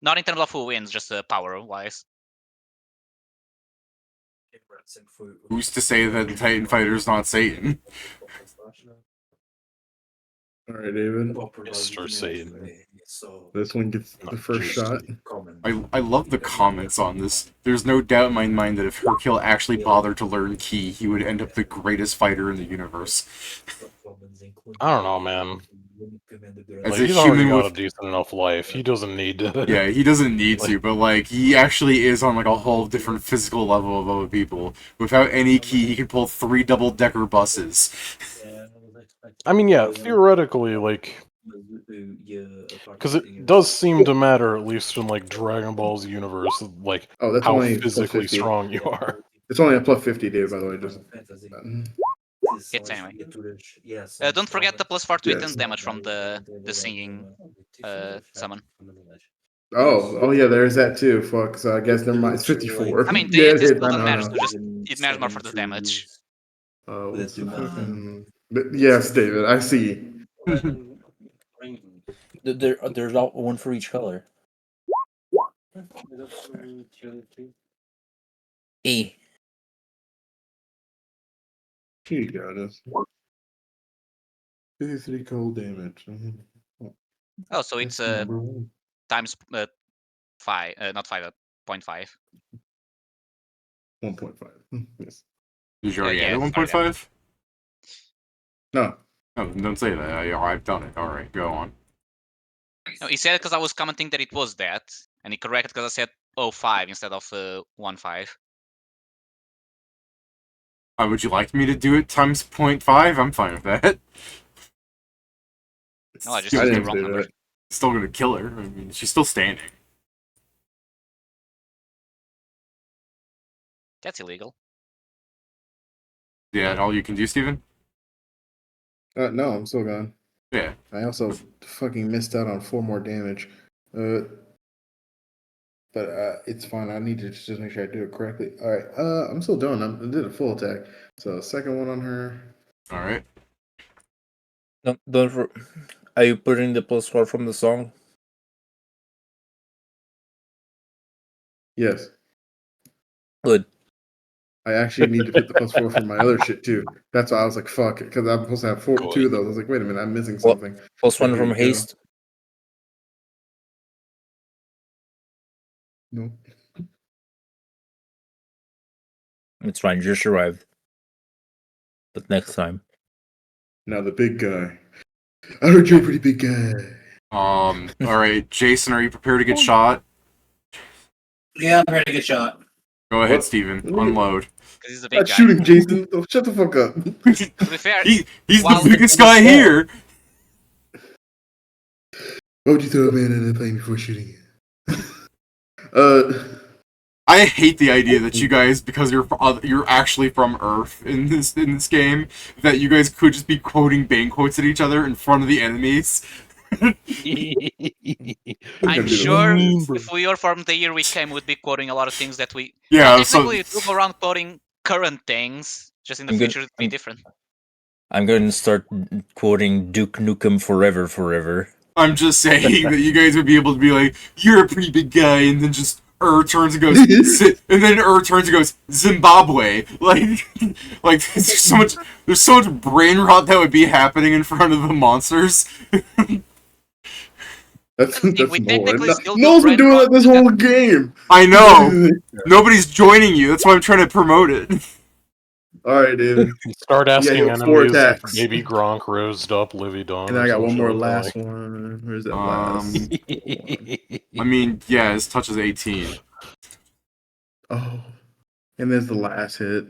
Not in terms of who wins, just power-wise. Who's to say that the Titan fighter's not Satan? Alright, David. Mr. Satan. This one gets the first shot. I love the comments on this. There's no doubt in my mind that if Hercule actually bothered to learn Ki, he would end up the greatest fighter in the universe. I don't know, man. As Like, a he's already human got with... a decent enough life. He doesn't need to. Yeah, he doesn't need to, but like, he actually is on like a whole different physical level of other people. Without any Ki, he can pull 3 double-decker buses. I mean, yeah, theoretically, like, because it does seem to matter, at least in like Dragon Ball's universe, like that's how only physically +50. strong you are. It's only a +50, Dave, by the way. Just Hits anyway. Don't forget the +4 to hit damage from the singing summon. Oh yeah, there's that too. Fuck. So I guess never mind. It's 54. I mean, yeah, it still I doesn't matter. know. It matters more for the damage. What's the fucking... Yes, David, I see. There's one for each color. E. You got us. 53 cold damage. Oh, so it's Number one. times 5, not 5, 0.5. 1.5. Yes. Did you already add yeah, a sorry, 1.5? No. Oh, don't say that. I've done it. All right, go on. No, he said it because I was commenting that it was that, and he corrected because I said 0.5 instead of 1.5. Would you like me to do it times 0.5? I'm fine with that. No, I just I used the didn't wrong say number. that. Still gonna kill her. I mean, she's still standing. That's illegal. Yeah, all you can do, Steven? No, I'm still gone. Yeah. I also fucking missed out on 4 more damage. But it's fine. I need to just make sure I do it correctly. All right. I'm still doing. I did a full attack. So second one on her. All right. Are you putting the +4 from the song? Yes. Good. I actually need to put the +4 for my other shit too. That's why I was like, fuck it, because I'm supposed to have two of those. I was like, wait a minute, I'm missing something. +1 Here from you go. haste. No. It's fine. You just arrived. But next time. Now the big guy. I heard you're a pretty big guy. All right, Jason, are you prepared to get shot? Yeah, I'm ready to get shot. Go ahead, What? Steven. What do you mean? Unload. Because he's a big Not guy. shooting, Jason. Oh, shut the fuck up. To be fair, He's while the biggest the guy small- here. Why would you throw a man in a plane before shooting it? I hate the idea that you guys, because you're actually from Earth in this game, that you guys could just be quoting bang quotes at each other in front of the enemies. I'm sure if we were from the year we came, we'd be quoting a lot of things that we. Yeah, Well, so technically, we go around quoting current things. Just in the future, it'd be different. I'm going to start quoting Duke Nukem forever. I'm just saying that you guys would be able to be like, "You're a pretty big guy," and then just turns and goes, and then turns and goes, "Zimbabwe." Like there's so much brain rot that would be happening in front of the monsters. That's we more. technically still do No one's been brain doing rot that this whole game. I know. Nobody's joining you. That's why I'm trying to promote it. All right, David. Start asking you have 4 enemies if attacks. maybe Gronk rosed up Livy Dawn. And then I got some one more shit last like. one. Where's that last? I mean, yeah, his touch is 18. Oh, and there's the last hit.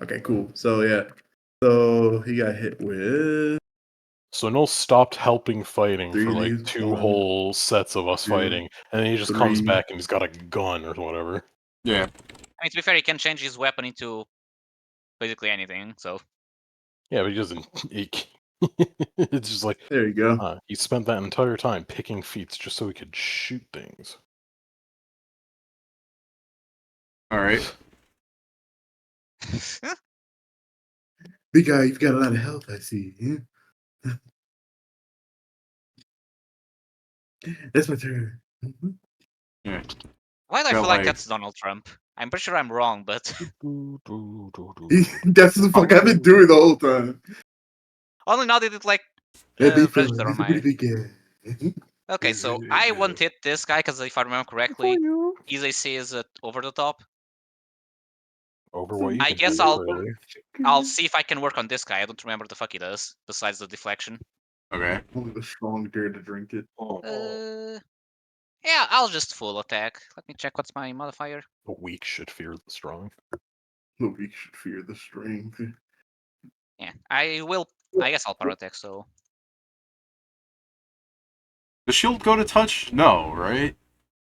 Okay, cool. So yeah, so he got hit with. So Noel stopped helping fighting for like These, 2 1, whole sets of us 2, fighting, and then he just comes 3. back and he's got a gun or whatever. Yeah. I mean, to be fair, he can change his weapon into basically anything. So Yeah, but he doesn't. It's just like There you go. he spent that entire time picking feats just so he could shoot things. All right. Big guy, you've got a lot of health. I see. Yeah? That's my turn. Yeah. why do I Go feel like away. that's Donald Trump? I'm pretty sure I'm wrong, but That's the fuck I've been doing the whole time. only now did it like Hey, big fella, register on he's a pretty my. big guy. Okay, so I won't hit this guy because if I remember correctly, his AC is over the top. Over what you I can guess do, really. I'll see if I can work on this guy. I don't remember the fuck he does besides the deflection. Okay. Only the strong dare to drink it. Yeah, I'll just full attack. Let me check what's my modifier. The weak should fear the strong. The weak should fear the strength. Yeah, I guess I'll power attack. So Does shield go to touch? No, right?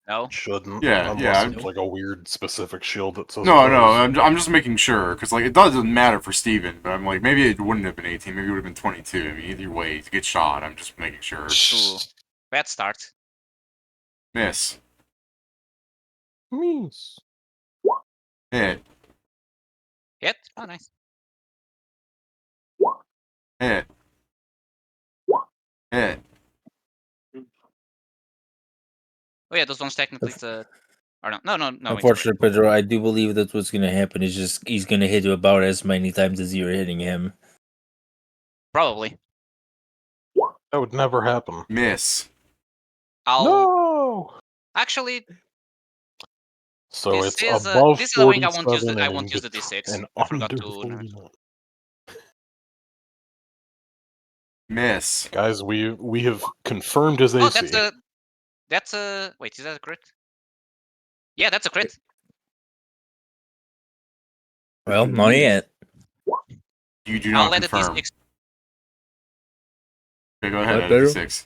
no. Shouldn't. Yeah, Unless yeah. it's like a weird specific shield that says. No, it no. does. I'm just making sure because like it doesn't matter for Steven, but I'm like maybe it wouldn't have been 18. Maybe it would have been 22. I mean, either way, to get shot, I'm just making sure. Ooh, bad start. Miss. Miss. Hit. Hit. Oh, nice. Hit. Hit. Oh yeah, those ones technically to. Or no. Unfortunately, Pedro, I do believe that's what's going to happen. It's just he's going to hit you about as many times as you're hitting him. Probably. That would never happen. Miss. No. Actually, So this it's is above this is a wing I won't use. 47 I won't use and the D6. and I forgot under to. 49. Miss. Guys, we have confirmed his AC. Oh, that's a. Wait, is that a crit? Yeah, that's a crit. Well, not yet. You do I'll not let the confirm. D6. Okay, go ahead. What, Add a Pedro? D6.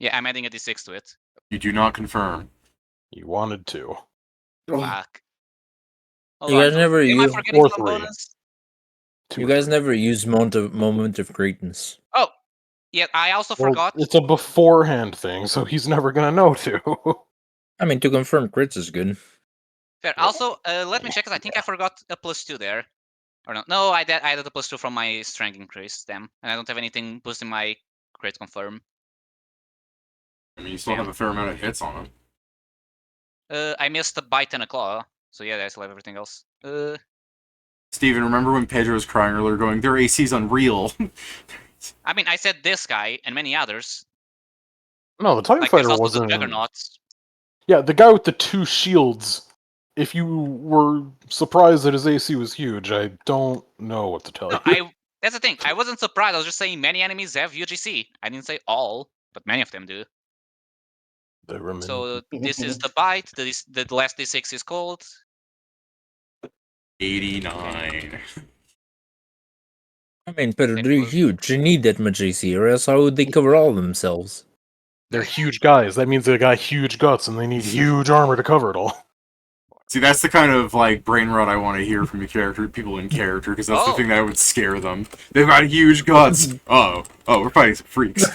Yeah, I'm adding a D6 to it. You do not confirm. You wanted to. Oh, Fuck. Hold You on. guys never Am I use. forgetting Or some 3. bonus? 2 You or guys 3. never use moment of greatness. Oh, yeah. I also Well, forgot. it's a beforehand thing, so he's never gonna know to. I mean, to confirm crits is good. Fair. Also, let me check, because I think I forgot a +2 there. Or no? No, I added a +2 from my strength increase. Damn, and I don't have anything boosting my crit confirm. I mean, you still Damn. have a fair amount of hits on him. I missed a bite and a claw, so yeah, I still have everything else. Steven, remember when Pedro was crying earlier, going, "Their AC's unreal." I mean, I said this guy and many others. No, the TIE Like there's fighter also wasn't. the Juggernauts. Yeah, the guy with the 2 shields. If you were surprised that his AC was huge, I don't know what to tell No, you. that's the thing. I wasn't surprised. I was just saying many enemies have UGC. I didn't say all, but many of them do. So this is the bite. The last D6 is called. 89. I mean, but they're huge. You need that much AC, or else how would they cover all themselves? They're huge guys. That means they got huge guts, and they need huge armor to cover it all. See, that's the kind of like brain rot I want to hear from your character, people in character, because that's the thing that would scare them. They've got huge guts. Oh, we're fighting some freaks.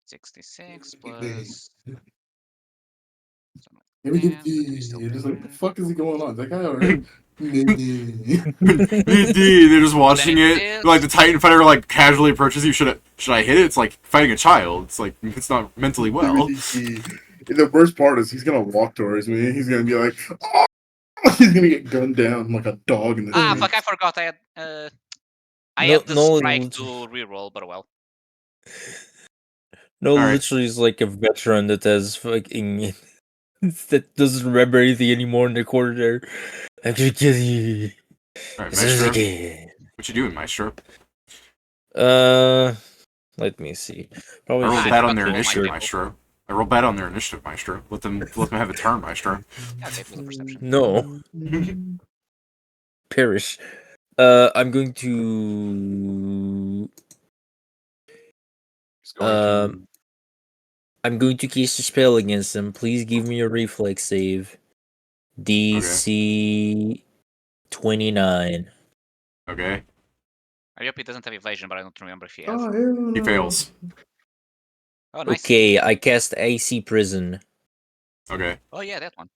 66 plus. Just like, what the fuck is he going on? Is that guy alright? They're just watching it. Like the Titan fighter, like casually approaches you. Should I hit it? It's like fighting a child. It's like it's not mentally well. The worst part is he's gonna walk towards me. And he's gonna be like, oh! He's gonna get gunned down like a dog in the street. Fuck! I forgot. I No, had the no, strike to reroll, but well. No, All right. literally is like a veteran that has fucking that doesn't remember anything anymore in the corner there. I'm gonna kill you. All right, As soon as I Maestro. can. What you doing, Maestro? Let me see. I Probably rolled I bad on forgot their to roll my initiative, table. Maestro. I rolled bad on their initiative, Maestro. Let them have a turn, Maestro. Yeah, take with a perception. No. Perish. I'm going to. I'm going to cast a spell against them. Please give me a reflex save. DC 29. Okay. I hope he doesn't have evasion, but I don't remember if he has. He fails. Oh, nice. Okay, I cast AC Prison. Okay. Oh yeah, that one.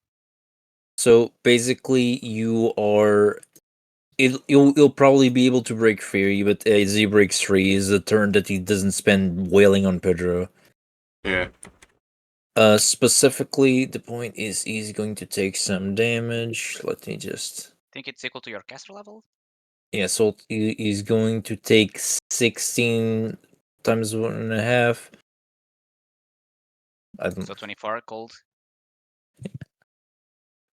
So basically, you are. You'll probably be able to break free, but as he breaks free, is a turn that he doesn't spend wailing on Pedro. Yeah. Specifically, the point is he's going to take some damage. Let me just. Think it's equal to your caster level? Yeah, so he's going to take 16 times 1.5. So 24 cold.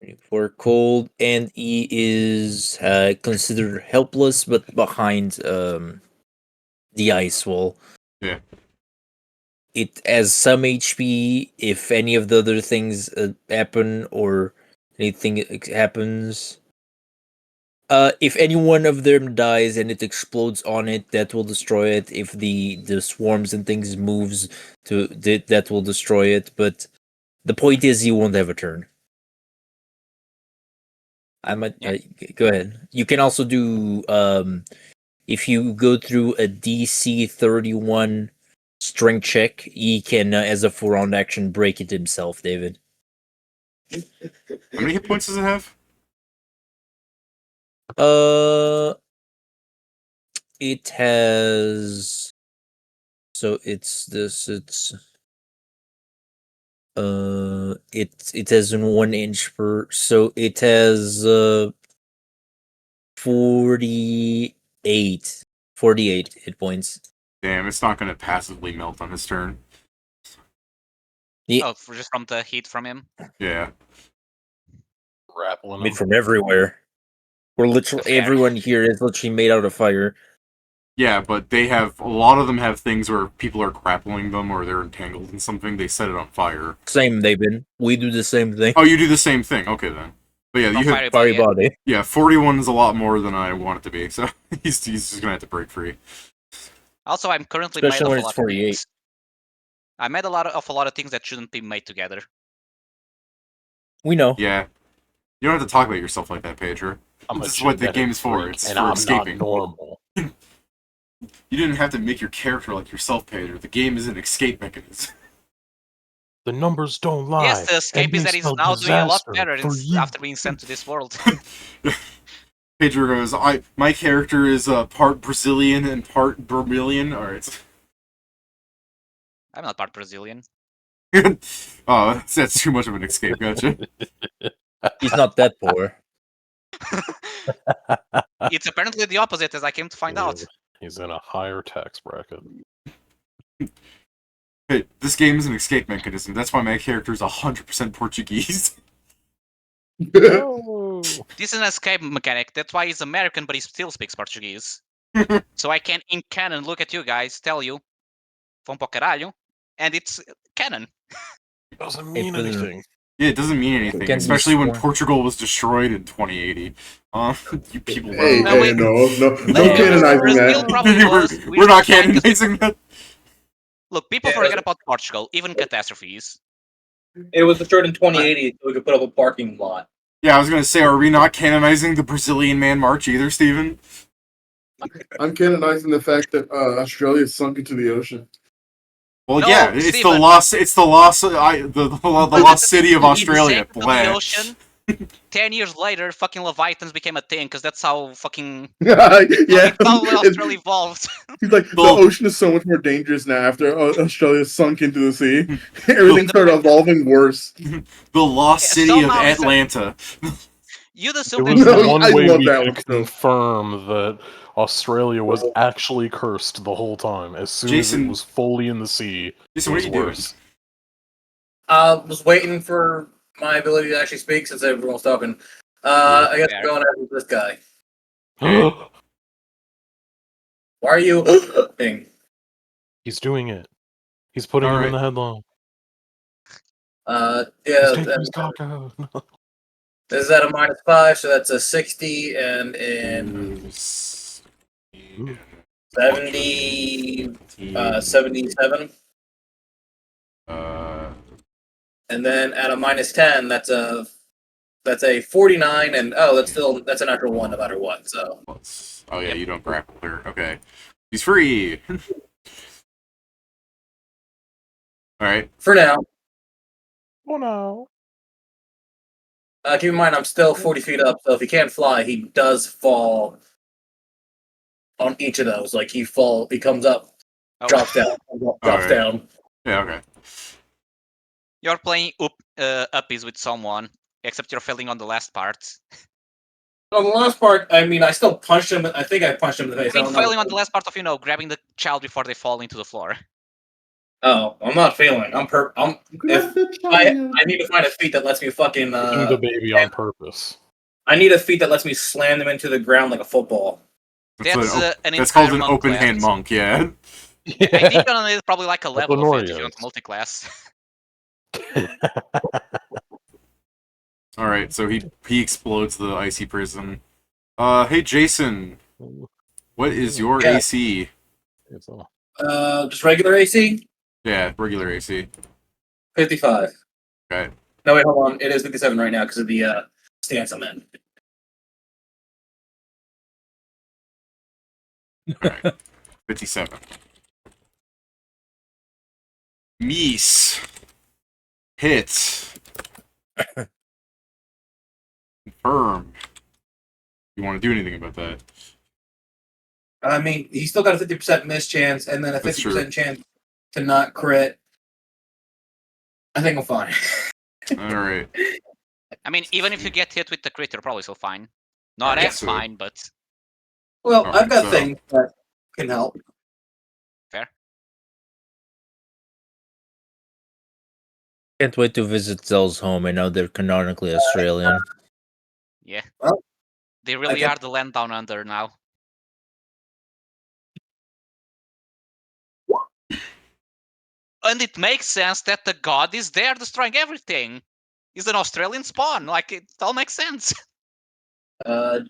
24 cold, and he is considered helpless, but behind the ice wall. Yeah. It has some HP if any of the other things happen or anything happens. If any one of them dies and it explodes on it, that will destroy it. If the swarms and things moves that will destroy it. But the point is, you won't have a turn. I might go ahead. You can also do if you go through a DC 31 strength check, he can as a 4-round action break it himself, David. How many hit points does it have? It has. So it's this. It has 1 inch per. So it has 48 hit points. Damn, it's not gonna passively melt on his turn. Yeah. Oh, just from the heat from him. Yeah. Grappling Made him. from everywhere. We're literally Fair. everyone here is literally made out of fire. Yeah, but they have a lot of them have things where people are grappling them or they're entangled in something. They set it on fire. Same, David. We do the same thing. Oh, you do the same thing. Okay then. But yeah, From you have fiery Fiery body. body. yeah 41 is a lot more than I want it to be. So he's just gonna have to break free. Also, I'm currently Especially made when of a it's lot of 48. things. I made a lot of things that shouldn't be made together. We know. Yeah. You don't have to talk about yourself like that, Pedro. I'm This a is what the genetic game is for. freak, It's and for I'm escaping. not normal. You didn't have to make your character like yourself, Pedro. The game is an escape mechanism. The numbers don't lie. Yes, the escape and is they that he's spell now doing a lot disaster better for you. after being sent to this world. Pedro goes, my character is part Brazilian and part Vermilion. Alright. I'm not part Brazilian. Oh, that's too much of an escape, gotcha. He's not that poor. It's apparently the opposite, as I came to find out. He's in a higher tax bracket. Hey, this game is an escape mechanism. That's why my character is 100% Portuguese. Oh. This is an escape mechanic. That's why he's American, but he still speaks Portuguese. So I can, in canon, look at you guys, tell you, vão pro caralho, and it's canon. Doesn't mean anything. Yeah, it doesn't mean anything, Can be especially when sworn. Portugal was destroyed in 2080. You people Hey, were. No, wait. no No. canonizing Brazil that. probably was. We're not canonizing that. Look, people forget about Portugal, even catastrophes. It was destroyed in 2080, so we could put up a parking lot. Yeah, I was gonna say, are we not canonizing the Brazilian Man March either, Steven? I'm canonizing the fact that Australia sunk into the ocean. Well, No, yeah, it's Steven. the lost. It's the lost. The lost city of He Australia. sank into the Blah. ocean. 10 years later, fucking Leviathans became a thing, because that's how fucking... Yeah, That's how Australia evolved. he's like, the ocean is so much more dangerous now after Australia sunk into the sea. Everything started evolving worse. The lost Yeah, city of somehow it's a- Atlanta. You'd It assume was that the No, one I way love we that could one still. confirm that Australia was actually cursed the whole time. As soon as Jason- it was fully in the sea, Jason, it what was are you doing? worse. I was waiting for my ability to actually speak since everyone's talking. I guess Fair. I'm going after this guy. Oh. Why are you thing? He's doing it. He's putting him in the headlock. He's Yeah, taking his cock out. this is at a -5, so that's a 60 and in 70, 77. And then at a -10, that's a 49, and that's a natural one no matter what. So Oh yeah, you don't grapple her. Okay, he's free. All right. for now, Oh no. keep in mind I'm still 40 feet up. So if he can't fly, he does fall on each of those. Like he comes up, Oh, drops down, drops Alright. down. Yeah. Okay. you're playing uppies with someone, except you're failing on the last part. On the last part, I mean, I still punched him. I think I punched him in the face. I mean, don't know. failing on the last part of, grabbing the child before they fall into the floor. Oh, I'm not failing. I need to find a feat that lets me fucking. Hitting the baby on purpose. I need a feat that lets me slam them into the ground like a football. That's That's called an open hand monk. Yeah. I think on it is probably like a level of it if you want Honorius. multi-class. All right. So he explodes the icy prison. Hey Jason, what is your Yeah. AC? It's all- Just regular AC, Yeah, regular AC. 55. Okay. No, wait, hold on. It is 57 right now because of the stance I'm in. All right. 57. Meese. Hit. Confirm. You want to do anything about that? I mean, he's still got a 50% miss chance and then a That's 50% chance to not crit. I think I'm fine. All right. I mean, even if you get hit with the crit, you're probably still fine. Not Alright, as so- fine, but Well, Alright, I've got so- things that can help. fair. Can't wait to visit Zell's home, and now they're canonically Australian. Yeah. Well, They really can- are the land down under now. And it makes sense that the god is there destroying everything. He's an Australian spawn. Like, it all makes sense.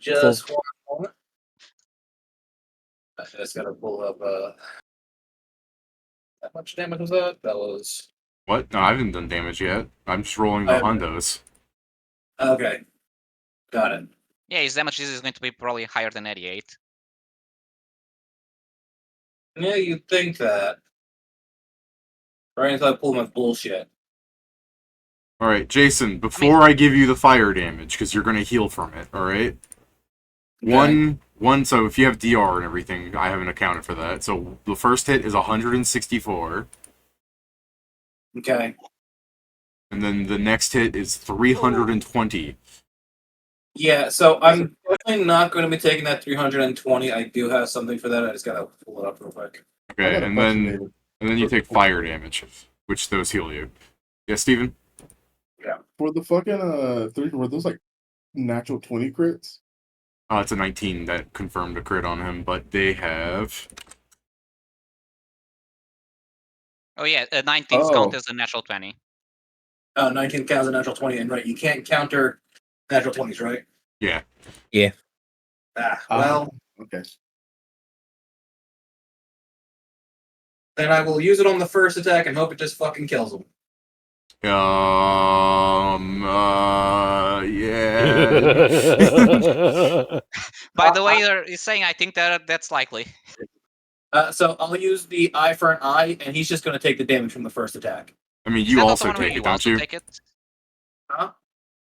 Just one moment. I just gotta pull up. How much damage was that? That was What? No, I haven't done damage yet. I'm just rolling the I haven't. hundos. okay. Got it. Yeah, his damage is going to be probably higher than 88. Yeah, you'd think that. Right until I pull my bullshit. Alright, Jason, before I give you the fire damage, because you're going to heal from it, alright? Okay. So if you have DR and everything, I haven't accounted for that. So the first hit is 164, Okay. and then the next hit is 320. Yeah, so I'm definitely not going to be taking that 320. I do have something for that. I just gotta pull it up real quick. I Okay, got a and question, then David. you take fire damage, which those heal you. Yeah, Steven? For the fucking were those like natural 20 crits? It's a 19 that confirmed a crit on him, but they have... Oh yeah, 19s Oh. count as a natural 20. 19 counts a natural 20, and right, you can't counter natural 20s, right? Yeah. Well, Okay. then I will use it on the first attack and hope it just fucking kills him. Yeah. By the way, you're saying I think that's likely. So I'll use the eye for an eye, and he's just going to take the damage from the first attack. I mean, Is you that not the also one where take you it, don't also you? take it? Huh?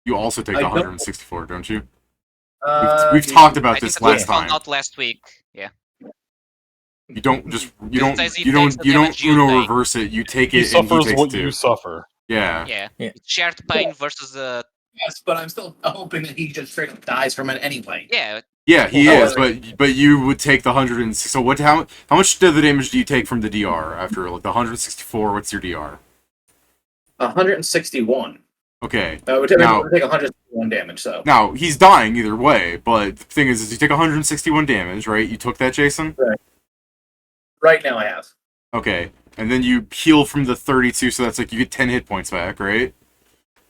You also take I the don't. 164, don't you? Uh, We've talked I about think this that was last found time. out last week. Yeah. You don't just It says he takes the damage you Uno take. reverse it. You take He it and he suffers takes what two. you suffer. Yeah. Yeah. Yeah. It's shared pain versus Yes, but I'm still hoping that he just straight up dies from it anyway. yeah. Yeah, he Oh, is, but you would take the 100. So what? How much of the damage do you take from the DR after like the 164? What's your DR? 161. Okay. I would take Now- 161 damage. So Now he's dying either way, but the thing is you take 161 damage, right? You took that, Jason? right now I have. Okay, and then you heal from the 32, so that's like you get 10 hit points back, right?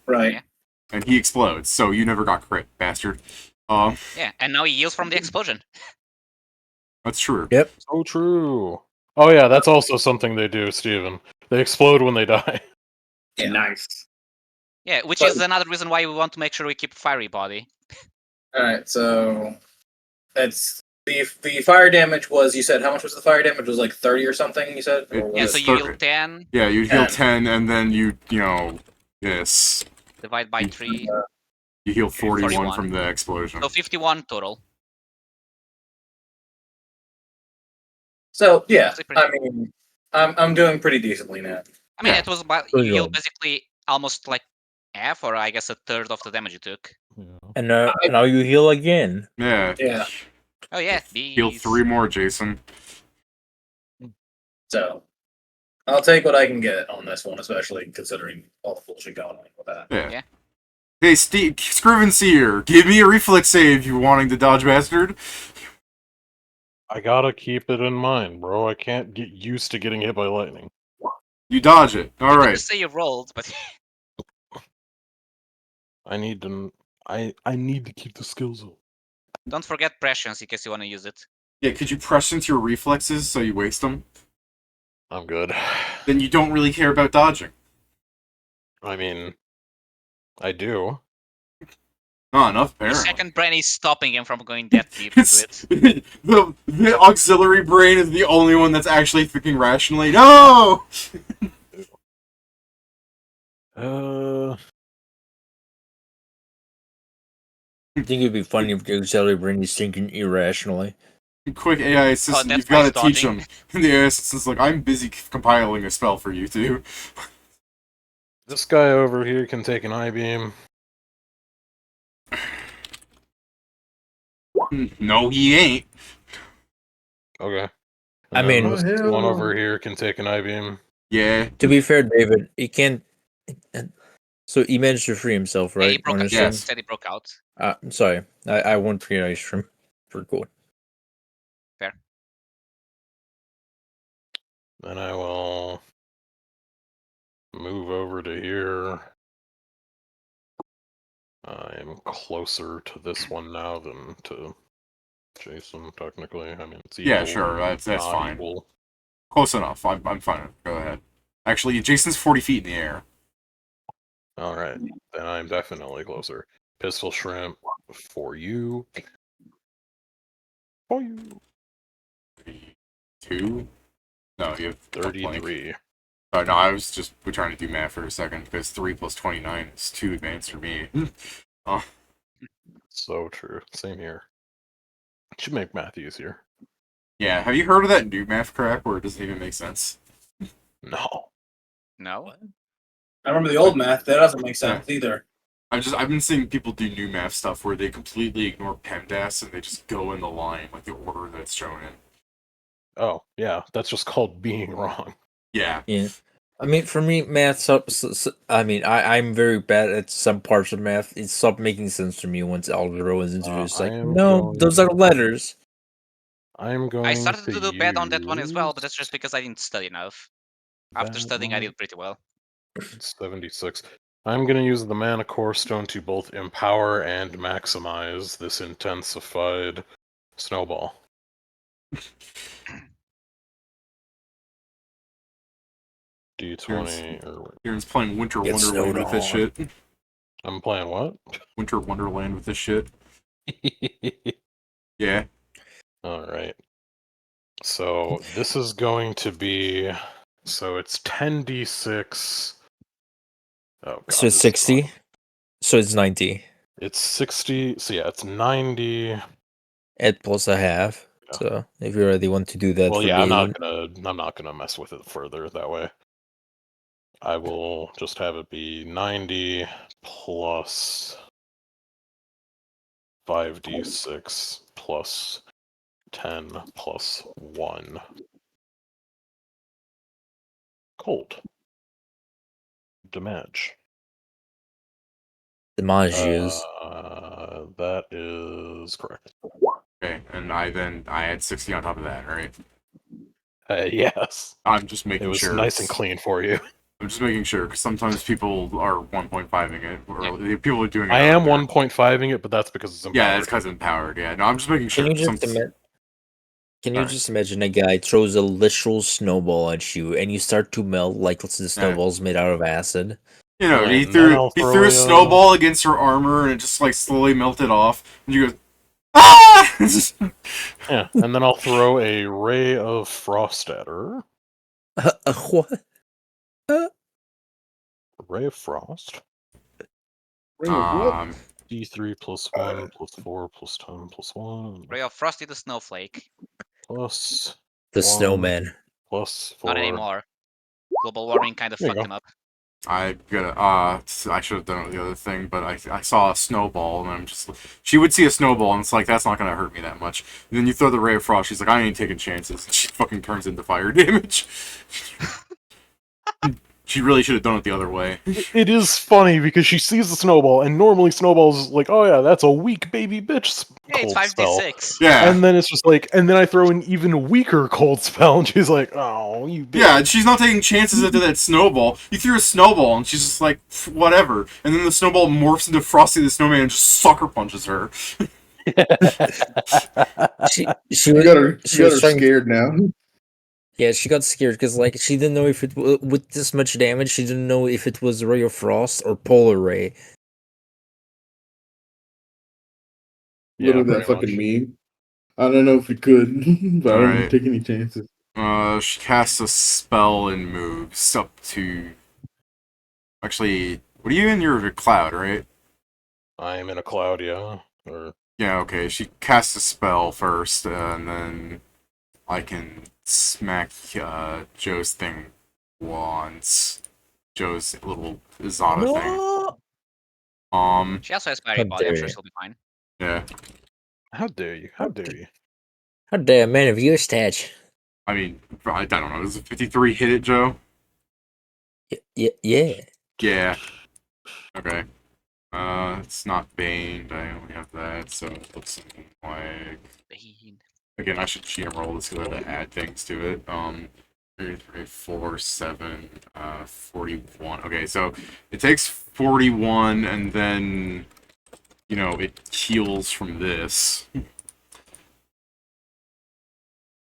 Right. Yeah. And he explodes, so you never got crit, bastard. Yeah, and now he heals from the explosion. That's true. Yep. So true. Oh yeah, that's also something they do, Steven. They explode when they die. Yeah. Nice. Yeah, which But- is another reason why we want to make sure we keep fiery body. All right. So that's the fire damage was. You said how much was the fire damage? It was like 30 or something. You said. Or It- Yeah, was so it- you thir- heal 10, Yeah, you'd heal 10. 10, and then you know, this. divide by 3, You heal 41 41. from the explosion. so 51 total. So yeah, That's pretty I mean, I'm doing pretty decently now. I mean, Yeah. it was about Good you healed job. basically almost like half, or I guess a third of the damage you took. And now you heal again. Yeah. Yeah. Oh yeah, Heal bees. 3 more, Jason. So I'll take what I can get on this one, especially considering all the bullshit going on with that. Yeah. Yeah. Hey, Steve, Scrivenseer, give me a reflex save you wanting to dodge bastard. I gotta keep it in mind, bro. I can't get used to getting hit by lightning. You dodge it. You Alright. say you rolled, but I need to. I need to keep the skills up. don't forget prescience in case you want to use it. Yeah, could you press into your reflexes so you waste them? I'm good. Then you don't really care about dodging. I mean, I do. Not enough, Your apparently. second brain is stopping him from going that deep into It's, it. the auxiliary brain is the only one that's actually thinking rationally. No! I think it'd be funny if the auxiliary brain is thinking irrationally. Quick AI assistant, that's you've got to why teach him. And the AI assistant's like, I'm busy compiling a spell for you two. This guy over here can take an eye beam. No, he ain't. Okay. I mean, this one over here can take an I-beam. Yeah. To be fair, David, he can't. So he managed to free himself, right? He broke out. Yes. Said he broke out. I'm sorry. I won't free ice from for gold. Fair. Then I will move over to here. I'm closer to this one now than to Jason, technically. I mean, it's equal. Yeah, sure. That's not fine. Equal. Close enough. I'm fine. Go ahead. Actually, Jason's 40 feet in the air. Alright, then I'm definitely closer. Pistol Shrimp for you. For you. 32? No, you have 33. Oh, no, I was just trying to do math for a second, because 3 plus 29 is too advanced for me. Oh. So true. Same here. Should make math easier. Yeah, have you heard of that new math crap where it doesn't even make sense? No. No. I remember the old math. That doesn't make sense either. I've been seeing people do new math stuff where they completely ignore PEMDAS and they just go in the line, like the order that's shown in. Oh, yeah. That's just called being wrong. Yeah. Yeah. I mean, for me, math. I mean, I'm very bad at some parts of math. It stopped making sense to me once algebra was introduced. Like, no, those are letters. I'm going. I started to do bad on use that one as well, but that's just because I didn't study enough. After studying, I did pretty well. 76. I'm going to use the Mana Core Stone to both empower and maximize this intensified snowball. D20 or Aaron's playing Winter Wonderland with this shit. I'm playing what? Winter Wonderland with this shit. Yeah. Alright. So this is going to be... So it's 10d6... Oh, God, So it's 60. So it's 90. It's 60. So yeah, it's 90. At plus a half. Yeah. So if you already want to do that, Well, for yeah, I'm David. not gonna mess with it further that way. I will just have it be 90 plus 5d6 plus 10 plus 1. Cold. Damage. Damages. That is correct. Okay, and I add 60 on top of that, right? Yes. I'm just making sure. It was nice and clean for you. I'm just making sure, because sometimes people are 1.5ing it, or people are doing it. I am 1.5ing it, but that's because it's empowered. Yeah, it's because it's empowered, yeah. No, I'm just making sure. Can you just imagine a guy throws a literal snowball at you, and you start to melt like the snowball's made out of acid? You know, he threw a snowball against her armor, and it just, like, slowly melted off, and you go, ah! Yeah, and then I'll throw a ray of frost at her. What? Ray of frost? Ray of what? D3 plus 1 plus 4 plus 10 plus 1. Ray of Frosty the Snowflake. Plus the 1 snowman. plus 4. Not anymore. Global warming kind of fucked him up. I should have done it with the other thing, but I saw a snowball, and I'm just... She would see a snowball, and it's like, that's not gonna hurt me that much. And then you throw the Ray of Frost, she's like, I ain't taking chances. And she fucking turns into fire damage. She really should have done it the other way. It is funny, because she sees the snowball, and normally snowball's like, oh yeah, that's a weak baby bitch Hey, it's cold spell. 5d6. Yeah. And then it's just like, and then I throw an even weaker cold spell, and she's like, oh, you bitch. Yeah, she's not taking chances into that snowball. You threw a snowball, and she's just like, whatever. And then the snowball morphs into Frosty the Snowman and just sucker punches her. she got her trying scared now. Yeah, she got scared because, like, she didn't know if it with this much damage. She didn't know if it was Ray of Frost or Polar Ray. Literally that fucking meme. I don't know if it could, but I don't take any chances. She casts a spell and moves up to... Actually, what are you in? You're a cloud, right? I'm in a cloud, yeah. Yeah, okay. She casts a spell first, and then I can smack Joe's thing once. Joe's little Zada thing. She also has Fairy Body, I'm sure she'll be fine. Yeah. How dare you? How dare you? How dare a man of your stature? I mean, I don't know. Does a 53 hit it, Joe? Yeah. Yeah. Okay. It's not Bane. I only have that, so it looks like... Bane. Again, I should cheat and roll this because I have to add things to it. 3, 4, 7, 41. Okay, so it takes 41 and then, you know, it heals from this.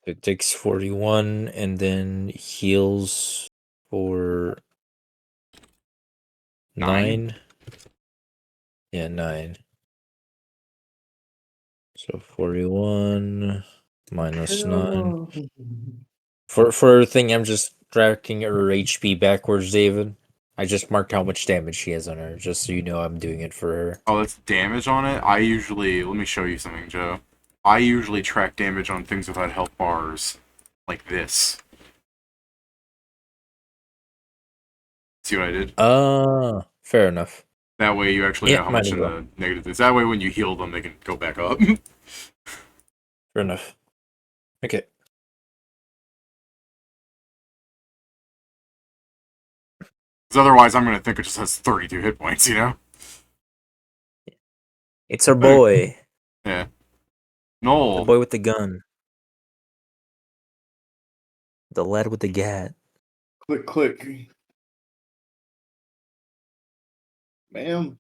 It takes 41 and then heals for 9. Yeah, 9. So 41 minus 9. For a thing, I'm just tracking her HP backwards, David. I just marked how much damage she has on her, just so you know I'm doing it for her. Oh, that's damage on it? I usually... Let me show you something, Joe. I usually track damage on things without health bars. Like this. See what I did? Fair enough. That way you actually know how much in the negative is. That way when you heal them, they can go back up. Fair enough. Okay. Because otherwise I'm going to think it just has 32 hit points, you know? It's our boy. Yeah. The Noel. boy with the gun. The lad with the gat. Click. Ma'am.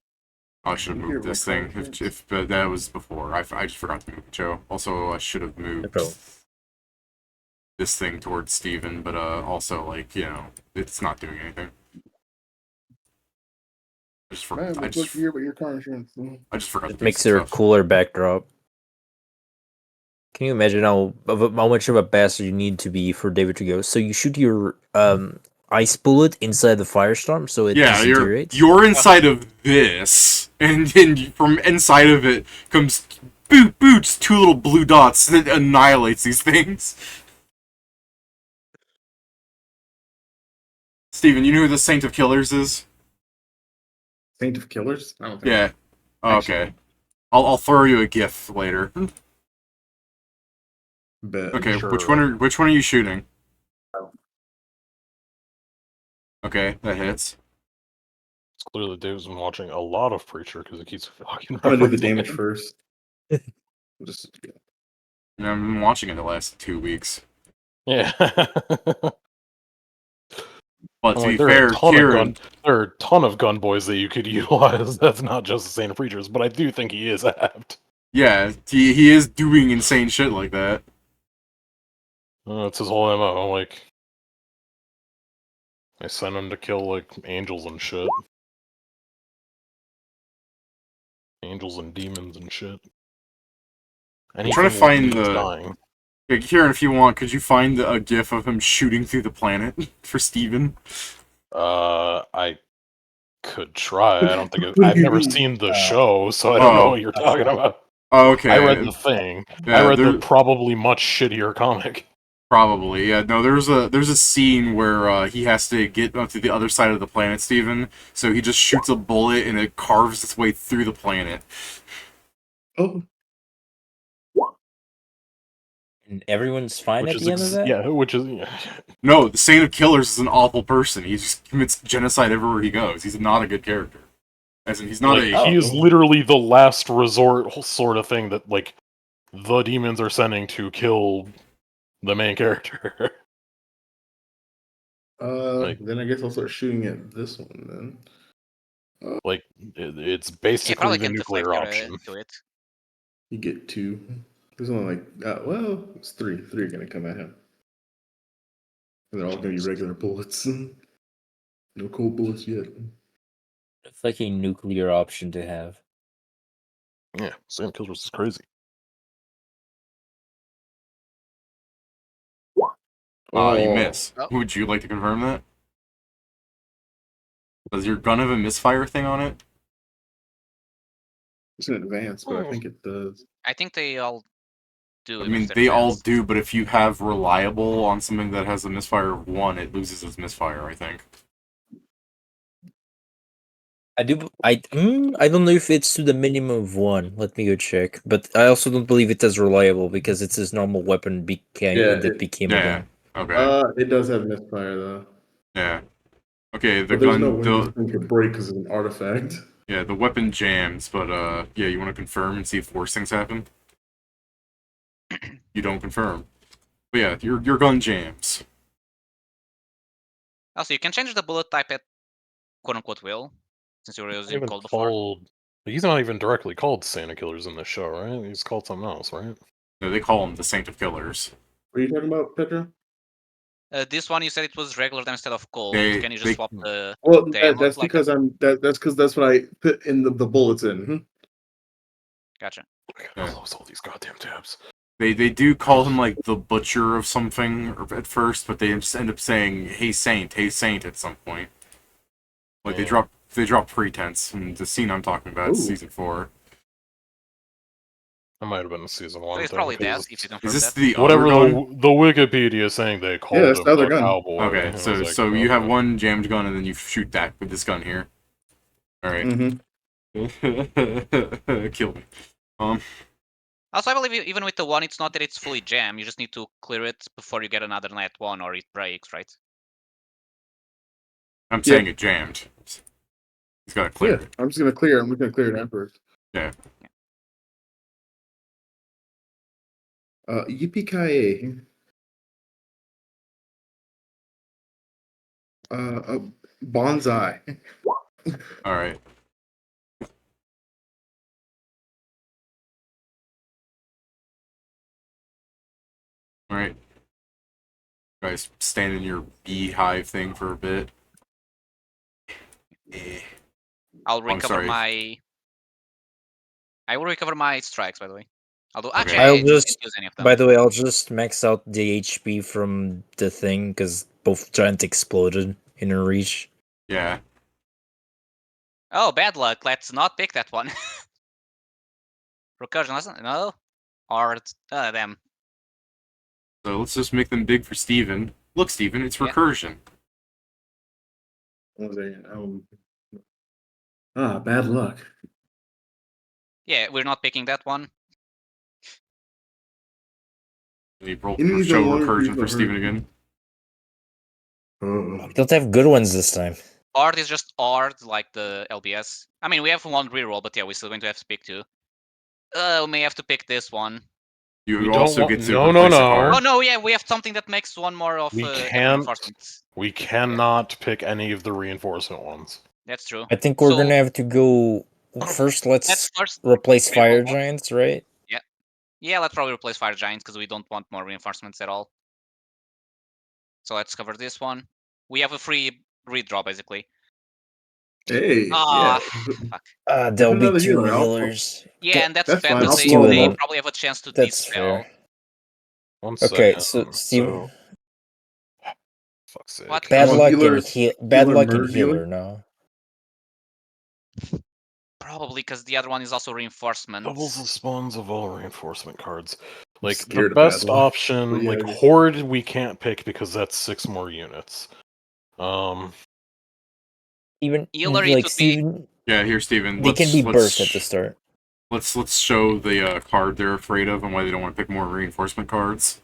I should have moved this thing. If that was before. I just forgot to move it, Joe. Also, I should have moved this thing towards Steven, but also, like, you know, it's not doing anything. I just forgot. Man, look here about your car insurance. I just forgot. It makes it a cooler backdrop. Can you imagine how much of a bastard you need to be for David to go? So you shoot your ice bullet inside the firestorm, so it disintegrates? You're inside of this, and then from inside of it comes boots, 2 little blue dots that annihilates these things. Steven, you know who the Saint of Killers is? Saint of Killers? I don't think. Yeah. Oh, okay. I'll throw you a GIF later. Bet. Okay, Sure. which one are you shooting? Okay, that hits. It's clearly Dave's been watching a lot of Preacher because it keeps fucking. I'm gonna do the damage first. Just And I've been watching it the last 2 weeks. Yeah. But to be there fair, Kieran... there are a ton of gun boys that you could utilize. That's not just the Saint of Preachers, but I do think he is apt. Yeah, he is doing insane shit like that. That's his whole MO, like... I sent him to kill, like, angels and shit. Angels and demons and shit. I'm trying to find the... dying. Yeah, Kieran, if you want, could you find a GIF of him shooting through the planet for Steven? I could try. I don't think I've never seen the show, so I don't know what you're talking about. Oh, okay. I read the thing. Yeah, I read the probably much shittier comic. Probably, yeah. No, there's a scene where he has to get to the other side of the planet, Steven. So he just shoots a bullet and it carves its way through the planet. Oh. And everyone's fine at the end of that? Yeah, which is... No, the Saint of Killers is an awful person. He just commits genocide everywhere he goes. He's not a good character. As in, he's not He is literally the last resort sort of thing that, like, the demons are sending to kill the main character. Then I guess I'll start shooting at this one, then. Like, it's basically the nuclear option. You get 2. There's only like, well, it's 3. 3 are gonna come at him. And they're all gonna be regular bullets. No cold bullets yet. It's like a nuclear option to have. Yeah, Sam Killers is crazy. You miss. Would you like to confirm that? Does your gun have a misfire thing on it? It's in advance, but I think it does. I think they all do. I mean, they all do, but if you have reliable on something that has a misfire of 1, it loses its misfire, I think. I don't know if it's to the minimum of 1. Let me go check. But I also don't believe it's as reliable because it's his normal weapon became a Yeah. gun. Okay. It does have misfire though. Yeah. Okay. The But there's no gun. way this thing could break because of an artifact. Yeah. The weapon jams, but yeah. You want to confirm and see if worse things happen? You don't confirm. But yeah, your gun jams. Also, you can change the bullet type at quote unquote will, since you were using Even cold before. He's not even directly called Santa Killers in this show, right? He's called something else, right? No, they call them the Saint of Killers. What are you talking about, Pedro? This one you said it was regular instead of cold. Can you just they- swap the? Well, the ammo that's like because that's what I put in the bullets in. Gotcha. I gotta Yeah. close all these goddamn tabs. They do call him like the butcher of something at first, but they just end up saying hey Saint" at some point. Like they drop pretense, and the scene I'm talking about is Ooh. season 4. That might have been a season 1 He's thing. probably dead 'cause if you confirm Is this that. the whatever other gun? the Wikipedia is saying they called that's him the other gun. cowboy. Okay, and I so was like, so you have okay. one jammed gun, and then you shoot that with this gun here. All right. Mm-hmm. Kill me. Also, I believe even with the one, it's not that it's fully jammed. You just need to clear it before you get another net one, or it breaks, right? I'm saying it jammed. He's got to clear it. I'm just gonna clear. I'm gonna clear it out first. Yeah. Yippee-ki-yay. Bonsai. All right. All right. Guys, stand in your beehive thing for a bit. I'll I'm recover sorry. I will recover my strikes, by the way. Okay. Actually, I'll I didn't just. use any of them. By the way, I'll just max out the HP from the thing because both giants exploded in her reach. Yeah. Oh, bad luck. Let's not pick that one. Recursion, wasn't it? No? Or them. So let's just make them big for Steven. Look, Steven, it's Yeah. recursion. Bad luck. Yeah, we're not picking that one. We roll Enemies show no longer recursion use for the Steven hurt. again. We don't have good ones this time. Art is just art, like the LBS. I mean, we have one reroll, but yeah, we're still going to have to pick 2. We may have to pick this one. You We also don't get want- to no, replace no, a no. card. Oh no, yeah, we have something that makes one more of We every can't. reinforcement. We cannot pick any of the reinforcement ones. That's true. I think we're So- gonna have to go first. Let's Let's first replace reroll fire one. giants, right? Yeah, let's probably replace fire giants because we don't want more reinforcements at all. So let's cover this one. We have a free redraw basically. Hey, Ah, yeah. fuck. There'll be another 2 healer. healers. Yeah, and that's That's bad fine, because I'll they slow him up. probably have a chance to That's dispel. fair. One Okay, second. so Steve, Fuck's sake. What? bad Well, luck healer- bad healer luck and murder healer, healer? no. Probably because the other one is also reinforcement. Doubles the spawns of all reinforcement cards. Like, the scared of bad best luck. option, But yeah, like, I just- Horde we can't pick because that's 6 more units. Even Healer, it like would be- Steven, Yeah, here, Steven. they can be burst at the start. Let's show the card they're afraid of and why they don't want to pick more reinforcement cards.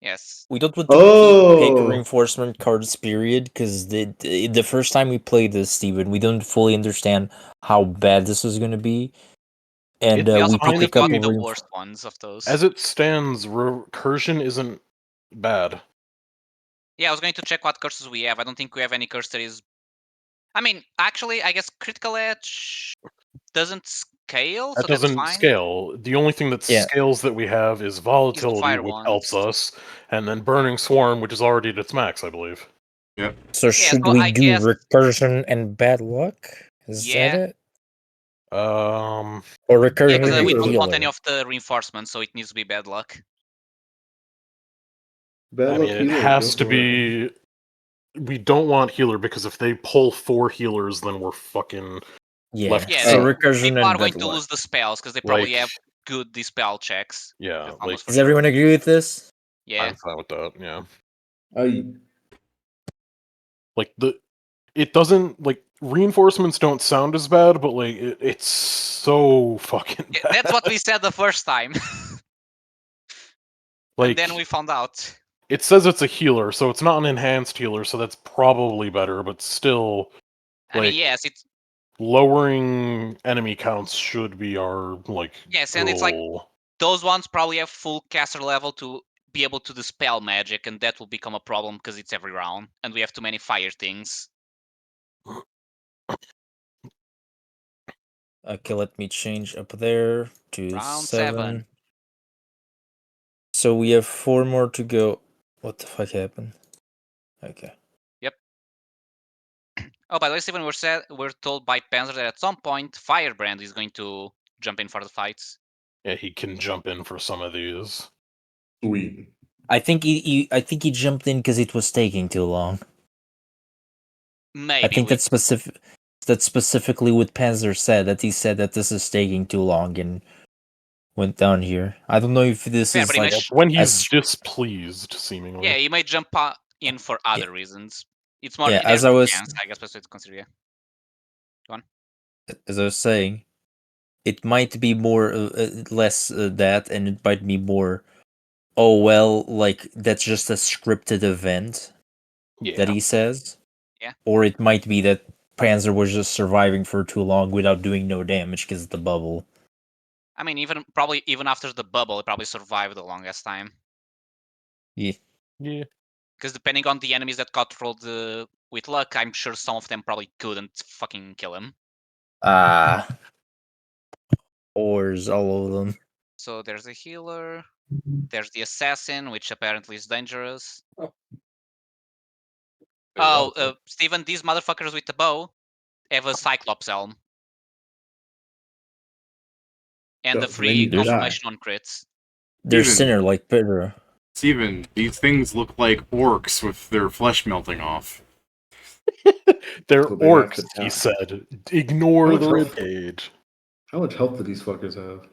Yes. We don't want to pick reinforcement cards, period, because the first time we played this, Steven, we don't fully understand how bad this is going to be. And We also we probably pick a got couple the worst ones of those. As it stands, recursion isn't bad. Yeah, I was going to check what curses we have. I don't think we have any curse that is... I mean, actually, I guess critical edge doesn't scale, so That that's doesn't fine. scale. The only thing that Yeah. scales that we have is volatility, fire which ones. helps us, and then burning swarm, which is already at its max, I believe. Yep. So should so we I do guess- recursion and bad luck? Is Yeah. that it? Um, Or Yeah, recursion because and we don't healer? want any of the reinforcements, so it needs to be bad luck. Bad I luck mean, it healer, has go to for it. be. We don't want healer because if they pull 4 healers, then we're fucking. Yeah. Left Yeah, so Oh. recursion People and are going bad to luck. lose the spells because they probably Like- have good dispel checks. Yeah, That's like almost for Does sure. everyone agree with this? Yeah. I'm fine with that. Yeah, I like it doesn't like reinforcements don't sound as bad, but like it's so fucking bad. Yeah, that's what we said the first time. Like, and then we found out. It says it's a healer, so it's not an enhanced healer, so that's probably better, but still, I mean, yes, it's lowering enemy counts should be our, like, yes, goal. and it's like those ones probably have full caster level to be able to dispel magic, and that will become a problem because it's every round, and we have too many fire things. Okay, let me change up there to Round 7. So we have 4 more to go. What the fuck happened? Okay. Yep. Oh, by the way, Steven, we're told by Panzer that at some point Firebrand is going to jump in for the fights. Yeah, he can jump in for some of these. Sweet. I think he jumped in because it was taking too long. Maybe. I think that's specifically what Panzer said, that he said that this is taking too long and went down here. I don't know if this Fair, is but he like may when he's displeased, seemingly. Yeah, he might jump in for other reasons. It's more Yeah, there's as I no was chance, I guess, but to consider. Yeah. Go on. as I was saying, it might be more less that, and it might be more. Oh well, like that's just a scripted event that he says. Yeah. Or it might be that Panzer was just surviving for too long without doing no damage because of the bubble. I mean, even after the bubble, it probably survived the longest time. Yeah. Yeah. Because depending on the enemies that got rolled with luck, I'm sure some of them probably couldn't fucking kill him. Ors, all of them. So there's a healer. There's the assassin, which apparently is dangerous. Oh, Steven, these motherfuckers with the bow have a Cyclops helm. And the free confirmation on crits. They're sinner like Pedro. Steven, these things look like orcs with their flesh melting off. They're orcs, he said. Ignore the ribcage. How much health do these fuckers have?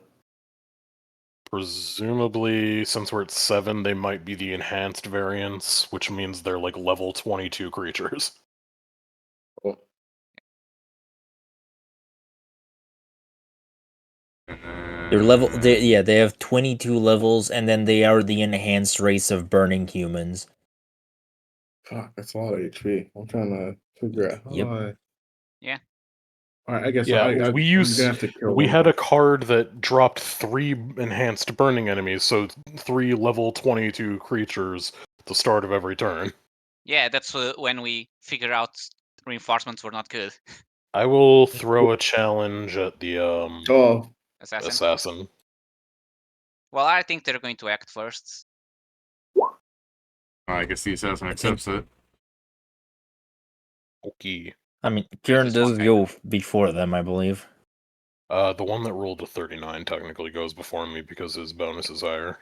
Presumably, since we're at 7, they might be the enhanced variants, which means they're like level 22 creatures. Oh. They're level. They have 22 levels, and then they are the enhanced race of burning humans. Fuck, that's a lot of HP. I'm trying to figure out how Yeah. Alright, I guess Yeah, I'm gonna have to kill we them. had a card that dropped 3 enhanced burning enemies, so 3 level 22 creatures at the start of every turn. Yeah, that's when we figure out reinforcements were not good. I will throw a challenge at the assassin. Well, I think they're going to act first. I guess the assassin accepts it. Okay. I mean, Kieran does go before them, I believe. The one that rolled a 39 technically goes before me because his bonus is higher.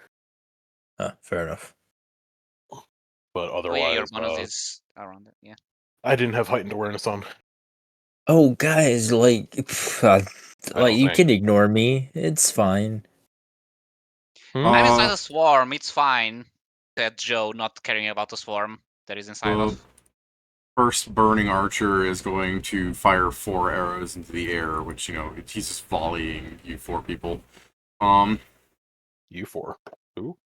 Fair enough. But otherwise, yeah, your bonus is around it, yeah. I didn't have heightened awareness on. Oh, guys, like you can ignore me. It's fine. I'm inside the swarm. It's fine. Said Joe, not caring about the swarm that is inside of. First burning archer is going to fire 4 arrows into the air, which, he's just volleying you 4 people. You 4. Who?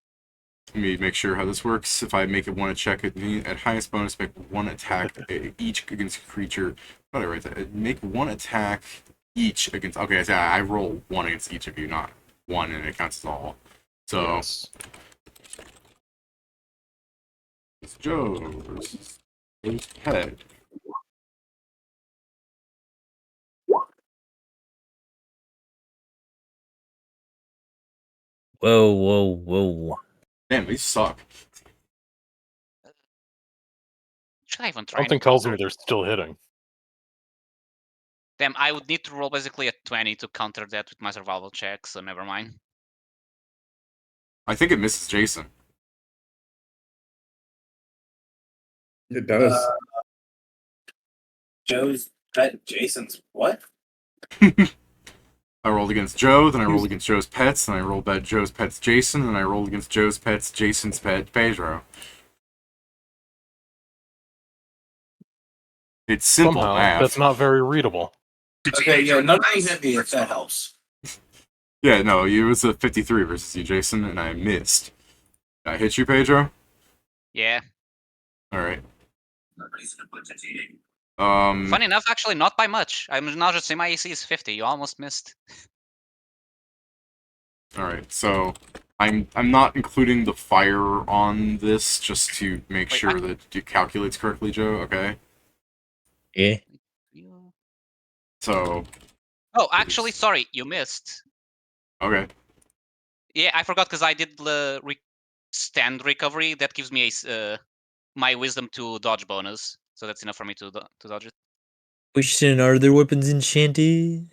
Let me make sure how this works. If I make it 1 check at highest bonus, make 1 attack each against a creature. How do I write that? Make 1 attack each against. Okay, so I roll 1 against each of you, not 1, and it counts as all. So yes. It's Joe versus his head. Whoa. Damn, these suck. Should I even try? Something tells me they're still hitting. Damn, I would need to roll basically a 20 to counter that with my survival check, so never mind. I think it misses Jason. It does. Joe's pet Jason's what? I rolled against Joe, then I rolled against Joe's pets, then I rolled Joe's pet's Jason, and I rolled against Joe's pet's Jason's pet Pedro. It's simple Somehow, math. that's not very readable. Okay, yeah, none of you hit me if that helps. Yeah, no, it was a 53 versus you, Jason, and I missed. Did I hit you, Pedro? Yeah. Alright. Funny enough, actually, not by much. I'm now just saying my AC is 50. You almost missed. Alright, so I'm not including the fire on this just to make sure that it calculates correctly, Joe, okay? Yeah. So... Oh, actually, sorry, you missed. Okay. Yeah, I forgot because I did the stand recovery. That gives me my wisdom to dodge bonus. So that's enough for me to dodge it. Question, are their weapons enchanted?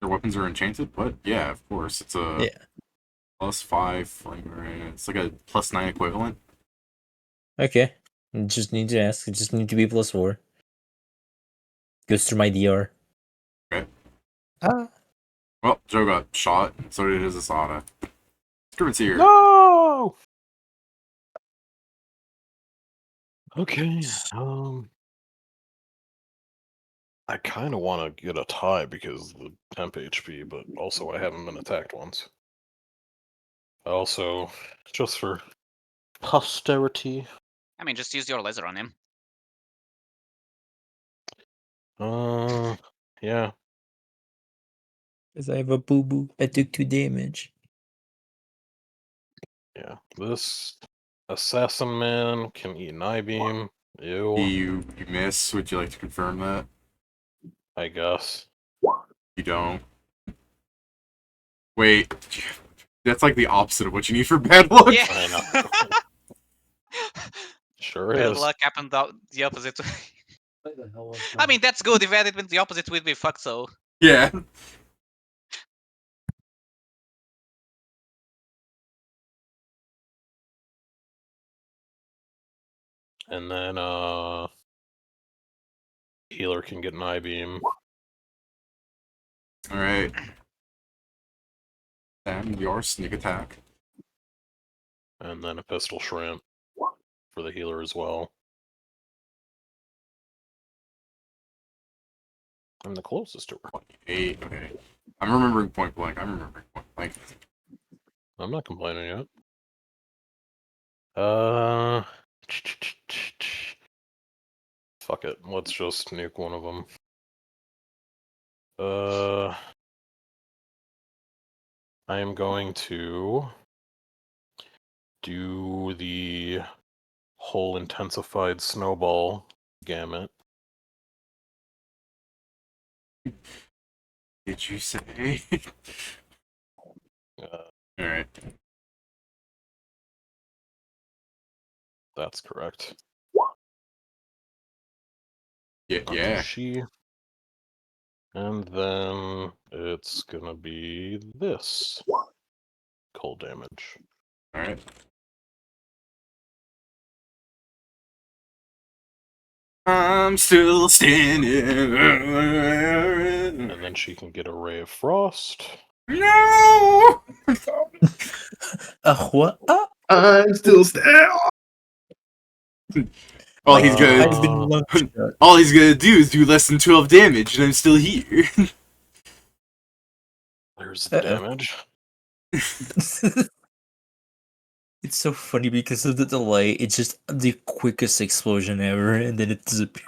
Their weapons are enchanted? What? Yeah, of course. It's a +5 flamer. It's like a +9 equivalent. Okay. Just need to ask. It just need to be +4. Goes through my DR. Okay. Ah. Well, Joe got shot, and so did his Asada. Scriven's here. No! Okay, I kind of want to get a tie because of the temp HP, but also I haven't been attacked once. Also, just for posterity. I mean, just use your laser on him. Yeah. Because I have a boo-boo. I took 2 damage. Yeah, this assassin man can eat an I-beam. Ew. You miss. Would you like to confirm that? I guess. You don't. Wait. That's like the opposite of what you need for bad luck. Yeah. I know. Sure Bad is. luck happened the opposite way. I mean, that's good. If it went the opposite, we'd be fucked, so... Yeah. And then, healer can get an I-beam. Alright. And your sneak attack. And then a pistol shrimp for the healer as well. I'm the closest to her. 8, okay. I'm remembering point blank. I'm remembering point blank. I'm not complaining yet. Fuck it. Let's just nuke one of them. I am going to do the whole intensified snowball gamut. Did you say? Alright. That's correct. Yeah. She. And then it's gonna be this. Cold damage. Alright. I'm still standing. And then she can get a ray of frost. No! What? I'm still All he's gonna do is do less than 12 damage, and I'm still here. There's the damage. It's so funny because of the delay. It's just the quickest explosion ever, and then it disappears.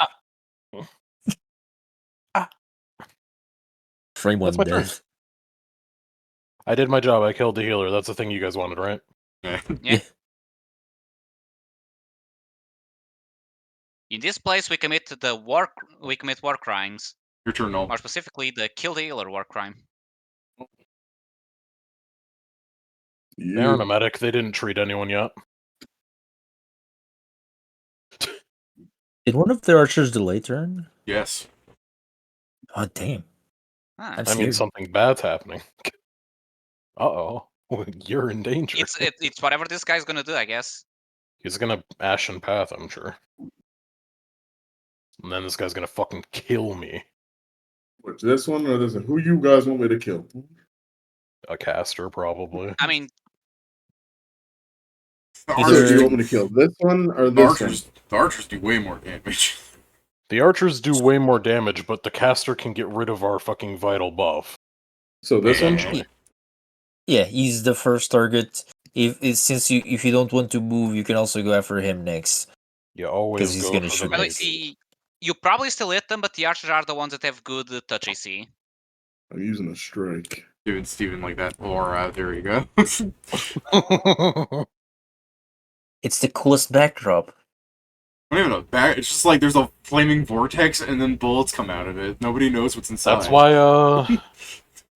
Frame one That's my death. turn. I did my job. I killed the healer. That's the thing you guys wanted, right? Yeah. In this place, we commit war crimes. Your turn, Noel. More specifically, the kill the healer war crime. They aren't a medic. They didn't treat anyone yet. Did one of their archers delay turn? Yes. Oh, damn. Ah. I'm I mean, something bad's happening. Uh-oh. You're in danger. It's whatever this guy's gonna do, I guess. He's gonna Ashen Path, I'm sure. And then this guy's gonna fucking kill me. Which, this one or this one? Who you guys want me to kill? A caster, probably. I mean... The So do archers, you do, want me to kill this one or the this one? archers do way more damage. The archers do way more damage, but the caster can get rid of our fucking vital buff. So this one? Essentially. Yeah, he's the first target. If you don't want to move, you can also go after him next. You always 'Cause he's go gonna for shoot the me. main. You probably still hit them, but the archers are the ones that have good touch AC. I'm using a strike. Giving Steven like that aura. There you go. It's the coolest backdrop. Not even a back. It's just like there's a flaming vortex and then bullets come out of it. Nobody knows what's inside.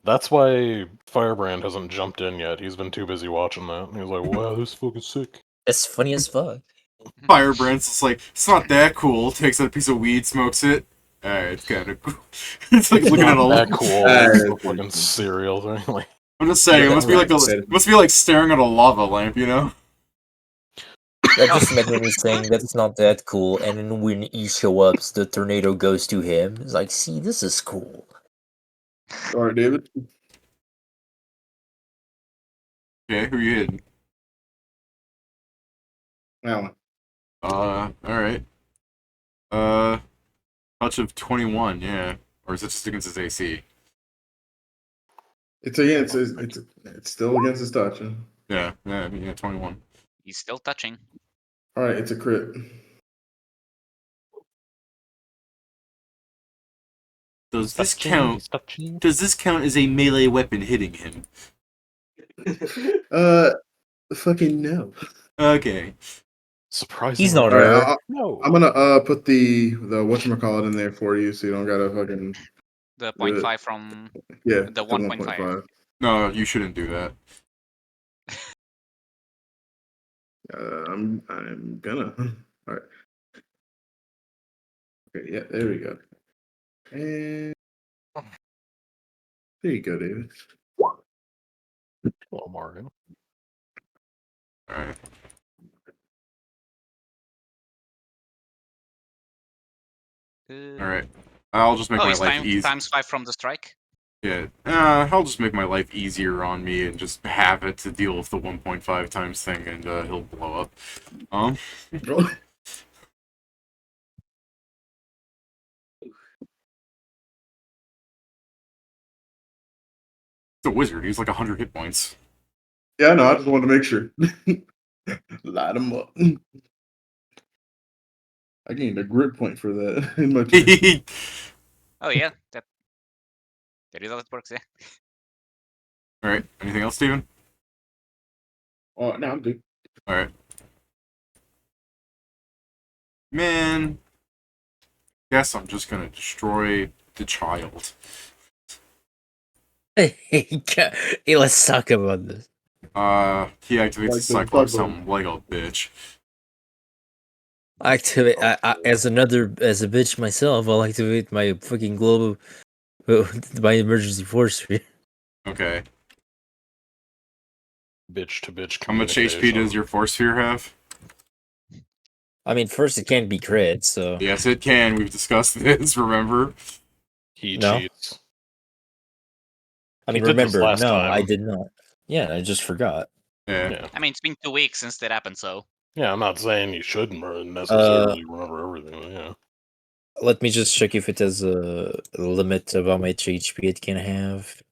That's why Firebrand hasn't jumped in yet. He's been too busy watching that. He's like, wow, this is fucking sick. That's funny as fuck. Firebrand's just like, it's not that cool. Takes out a piece of weed, smokes it. It's kind of cool. It's like looking at a That cool. It's a fucking cereal thing. Like, I'm just saying, it must be like staring at a lava lamp, you know? That just imagine me saying that's not that cool, and then when he show up, the tornado goes to him. It's like, see, this is cool. All right, David. Okay, who you hitting? Alan. Alright. Touch of 21, yeah. Or is it just against his AC? It's still against his touch. Huh? Yeah, 21. He's still touching. All right, it's a crit. Does this count? Does this count as a melee weapon hitting him? Fucking no. Okay. surprisingly. He's not All her. right, No. I'm gonna put the whatchamacallit in there for you, so you don't gotta fucking The 0.5 from the the 1.5. No, you shouldn't do that. I'm gonna. All right. Okay, yeah, there we go. And there you go, David. Hello, Morgan. Alright. Alright. I'll just make my life easy. Times 5 from the strike. Yeah. I'll just make my life easier on me and just have it to deal with the 1.5 times thing, and he'll blow up. It's a wizard. He's like 100 hit points. Yeah, no, I just wanted to make sure. Light him up. I gained a grit point for that in my turn. Oh yeah, that is how it works. Yeah. All right. Anything else, Steven? Oh, no, I'm good. All right. Man, guess I'm just gonna destroy the child. Hey, let's talk about this. He activates Like the the Cyclops bug helm like a bitch. I activate as a bitch myself. I'll activate my fucking global, my emergency force field. Okay. Bitch to bitch. How much HP does your force sphere have? I mean, first it can't be crit, so Yes, it can. We've discussed this. Remember? He No. cheats. I mean, He did this remember? last No, time. I did not. Yeah, I just forgot. Yeah. I mean, it's been 2 weeks since that happened, so. Yeah, I'm not saying you shouldn't necessarily remember everything. But yeah. Let me just check if it has a limit of how much HP it can have.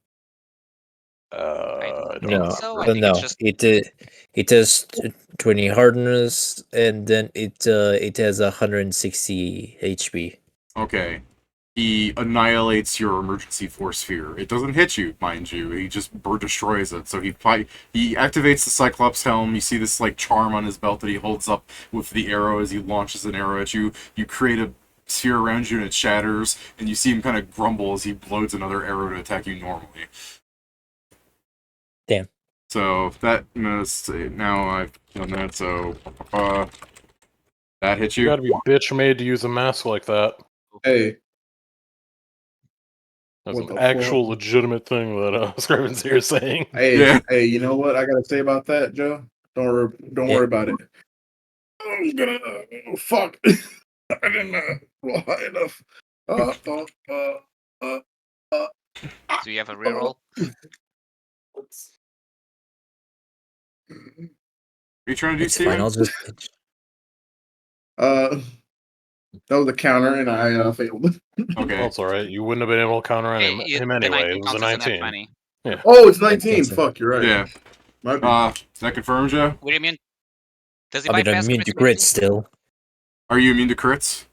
I don't No, know. so. I think no, it's just it has 20 hardness, and then it has 160 HP. Okay. He annihilates your emergency force sphere. It doesn't hit you, mind you. He just destroys it. So he activates the Cyclops helm. You see this like charm on his belt that he holds up with the arrow as he launches an arrow at you. You create a sphere around you and it shatters, and you see him kind of grumble as he loads another arrow to attack you normally. Damn. So that now I've done that. So that hits you. You gotta be bitch made to use a mask like that. Hey. That's What an the actual fuck? legitimate thing that Scriven's here is saying. Hey, Yeah. hey, you know what I gotta say about that, Joe? Don't worry about it. I'm gonna fuck. I didn't roll high enough. Do you have a reroll? Are you trying to do, It's fine. Steven? I'll just pitch. That was a counter, and I failed. Okay. That's all right. You wouldn't have been able to counter him The anyway. 19 It was a counts as a net 19. 20. Yeah. Oh, it's 19. Yes, sir. Fuck, you're right. Yeah. Might be. Is that confirmed, Joe? What do you mean? Does he I mean, I'm bypass immune to crit crits still. Are you immune to crits?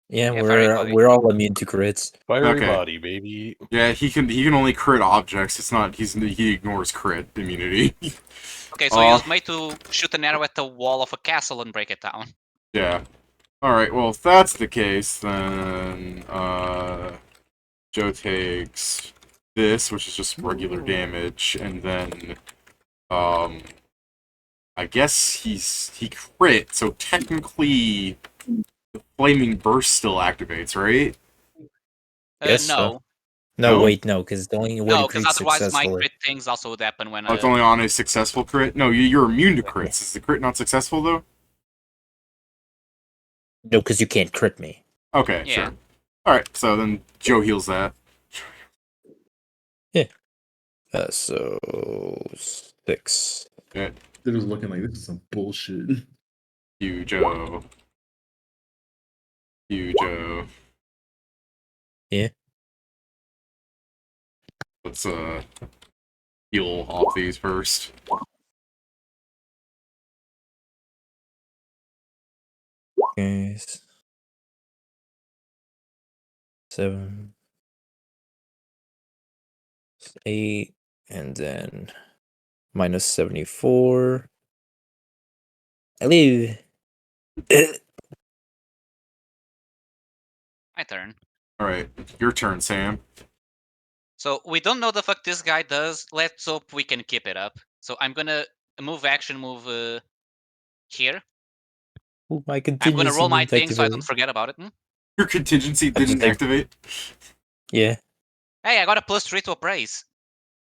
Yeah, Yeah, fiery body. we're all immune to crits. Fiery Okay. body, baby. Yeah, he can only crit objects. It's not he ignores crit immunity. Okay, so use May to shoot an arrow at the wall of a castle and break it down. Yeah. Alright, well if that's the case, then Joe takes this, which is just regular damage, and then I guess he crit, so technically the flaming burst still activates, right? Yes, No. No, No? wait, no, because the only way No, to because crit otherwise my successfully. crit things also would happen when Oh, it's only on a successful crit? No, you're immune to crits. Is the crit not successful, though? No, because you can't crit me. Okay, Yeah. sure. Alright, so then Joe heals that. So 6. They're just looking like this is some bullshit. You, Joe. You, Joe. Yeah. Let's, heal off these first. Okay. 7, 8, and then minus 74. I leave. My turn. Alright, your turn, Sam. So we don't know the fuck this guy does. Let's hope we can keep it up. So I'm gonna move here. Ooh, my I'm contingency gonna roll my didn't thing so I activate. don't forget about it. Your contingency I just didn't think- activate? Yeah. Hey, I got a +3 to appraise.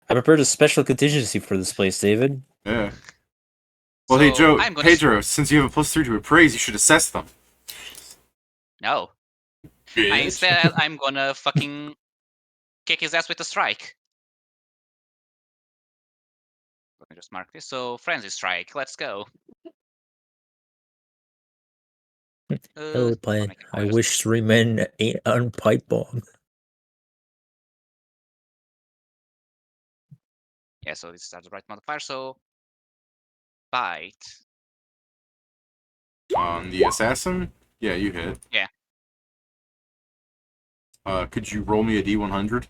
I prepared a special contingency for this place, David. Yeah. Well, hey, So Joe, I'm gonna Pedro, since you have a +3 to appraise, you should assess them. No. Bitch. Instead, I'm gonna fucking kick his ass with a strike. Let me just mark this. So, frenzy strike. Let's go. Hello, plan. make it I clear. wish 3 men on pipe bomb. Yeah, so this is the right modifier. So, bite. On the assassin? Yeah, you hit. Yeah. Could you roll me a D100?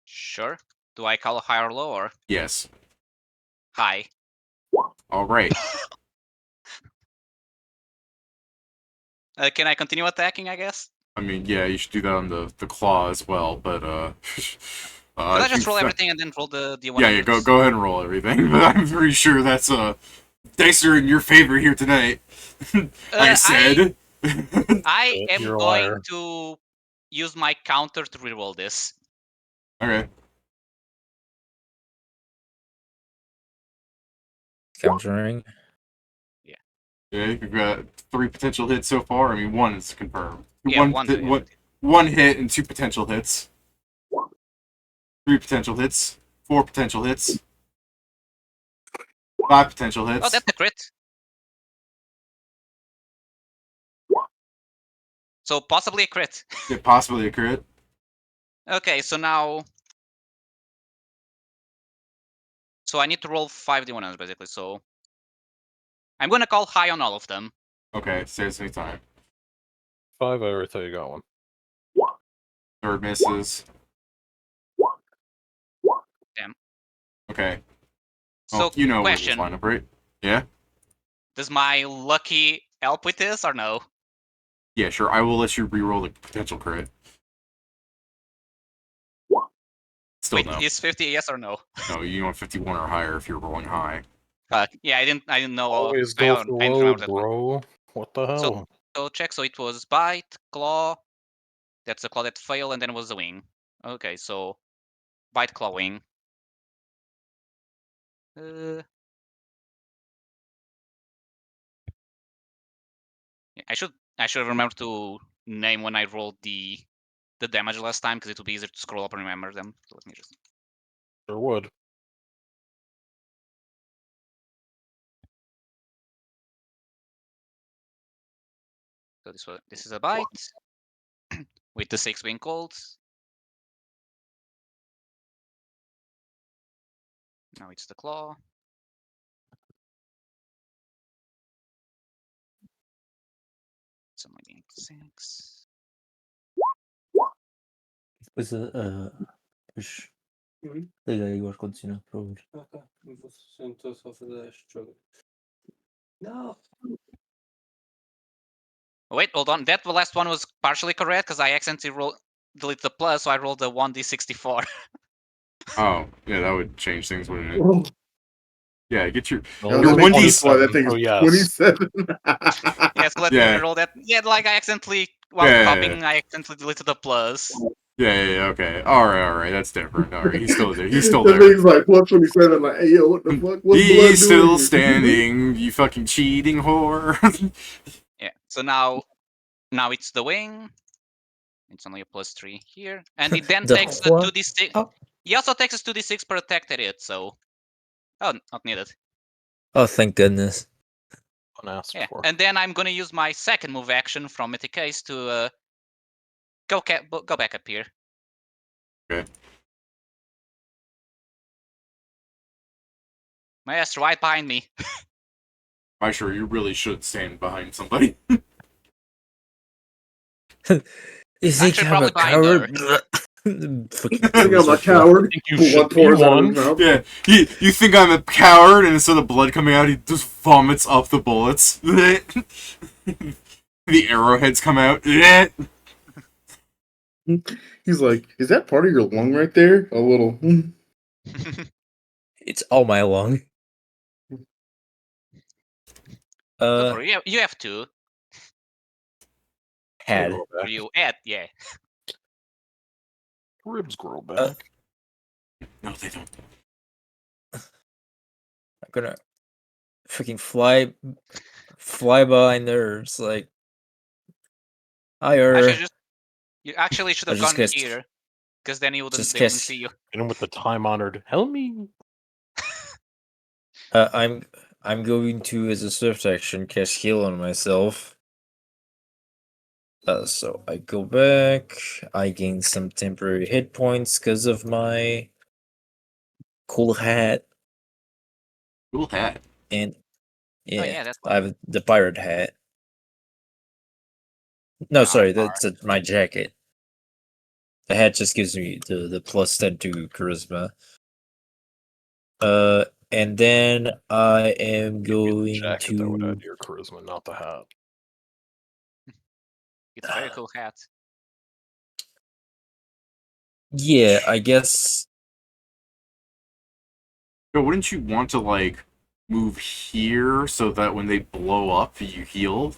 Sure. Do I call a high or low or Yes. high? Alright. Can I continue attacking? I guess. I mean, yeah, you should do that on the claw as well, but, Should I just roll everything and then roll the D100? Yeah, go ahead and roll everything, but I'm pretty sure that's, dice are in your favor here tonight. I said. I am You're a going liar. to use my counter to reroll this. Okay. Countering. Yeah, you've got 3 potential hits so far. I mean, 1 is confirmed. Yeah, one's a hit. One hit and 2 potential hits. 3 potential hits. 4 potential hits. 5 potential hits. Oh, that's a crit. So possibly a crit. Yeah, possibly a crit. Okay, so now... So I need to roll 5d100 basically, so... I'm gonna call high on all of them. Okay, saves me time. 5, I already thought you got one. Third misses. Damn. Okay. So, Oh, you know question. where this lineup, right? Yeah? Does my lucky help with this or no? Yeah, sure. I will let you re-roll the potential crit. Still Wait, no. is 50 a yes or no? No, you want 51 or higher if you're rolling high. Yeah, I didn't know. Always I go don't- for I didn't low, remember that one. bro. What the hell? So check, so it was bite, claw. That's a claw that failed, and then it was the wing. Okay, so bite, claw, wing. Yeah, I should remember to name when I rolled the damage last time because it would be easier to scroll up and remember them. So let me just. Sure would. So this is a bite with the 6 wing colds. Now it's the claw. So my game 6. Pois pois liga aí, agora continua, por favor. Ok, estou só a fazer este jogo. Não! Wait, hold on. That last one was partially correct because I accidentally delete the plus, so I rolled a 1d64. Oh, yeah, that would change things, wouldn't it? Yeah, get your. No, Your that makes 1d. sense why that thing is yes. 27. Yeah, so let me roll that. Yeah, like I accidentally, while copying, I accidentally deleted the plus. Yeah, okay. Alright, that's different. Alright, he's still there. He's still That there. thing's like plus 27. Like, hey, yo, what the fuck? What's He's blood still doing here? standing, you fucking cheating whore. Yeah, so now it's the wing. It's only a +3 here. And it then takes a 2d6. Oh. He also takes a 2d6 per attack that hit, so. Oh, not needed. Oh, thank goodness. Unasked Yeah, for. and then I'm gonna use my second move action from Mythic Case to go back up here. Okay. My ass right behind me. I'm sure you really should stand behind somebody. You think Actually, I'm a probably behind her. coward? I think I'm a coward. think you Blood should be pours out of one. his mouth. Yeah, you think I'm a coward, and instead of blood coming out, he just vomits up the bullets. The arrowheads come out. He's like, is that part of your lung right there? A little. It's all my lung. You have to. Had. Grow back. You add, yeah. Ribs grow back. No, they don't. I'm gonna freaking fly behind her. It's like, You actually should have I just gone guessed- here, because then they wouldn't guess- see you. And with the time-honored Helmy. I'm going to, as a swift action, cast heal on myself. So I go back. I gain some temporary hit points because of my cool hat. Cool hat. And yeah, that's I have the pirate hat. No, sorry, that's my jacket. The hat just gives me the +10 to charisma. And then I am going Jacket that would to. add your charisma, not the hat. It's a very cool hat. Yeah, I guess. But wouldn't you want to, like, move here so that when they blow up, you heal?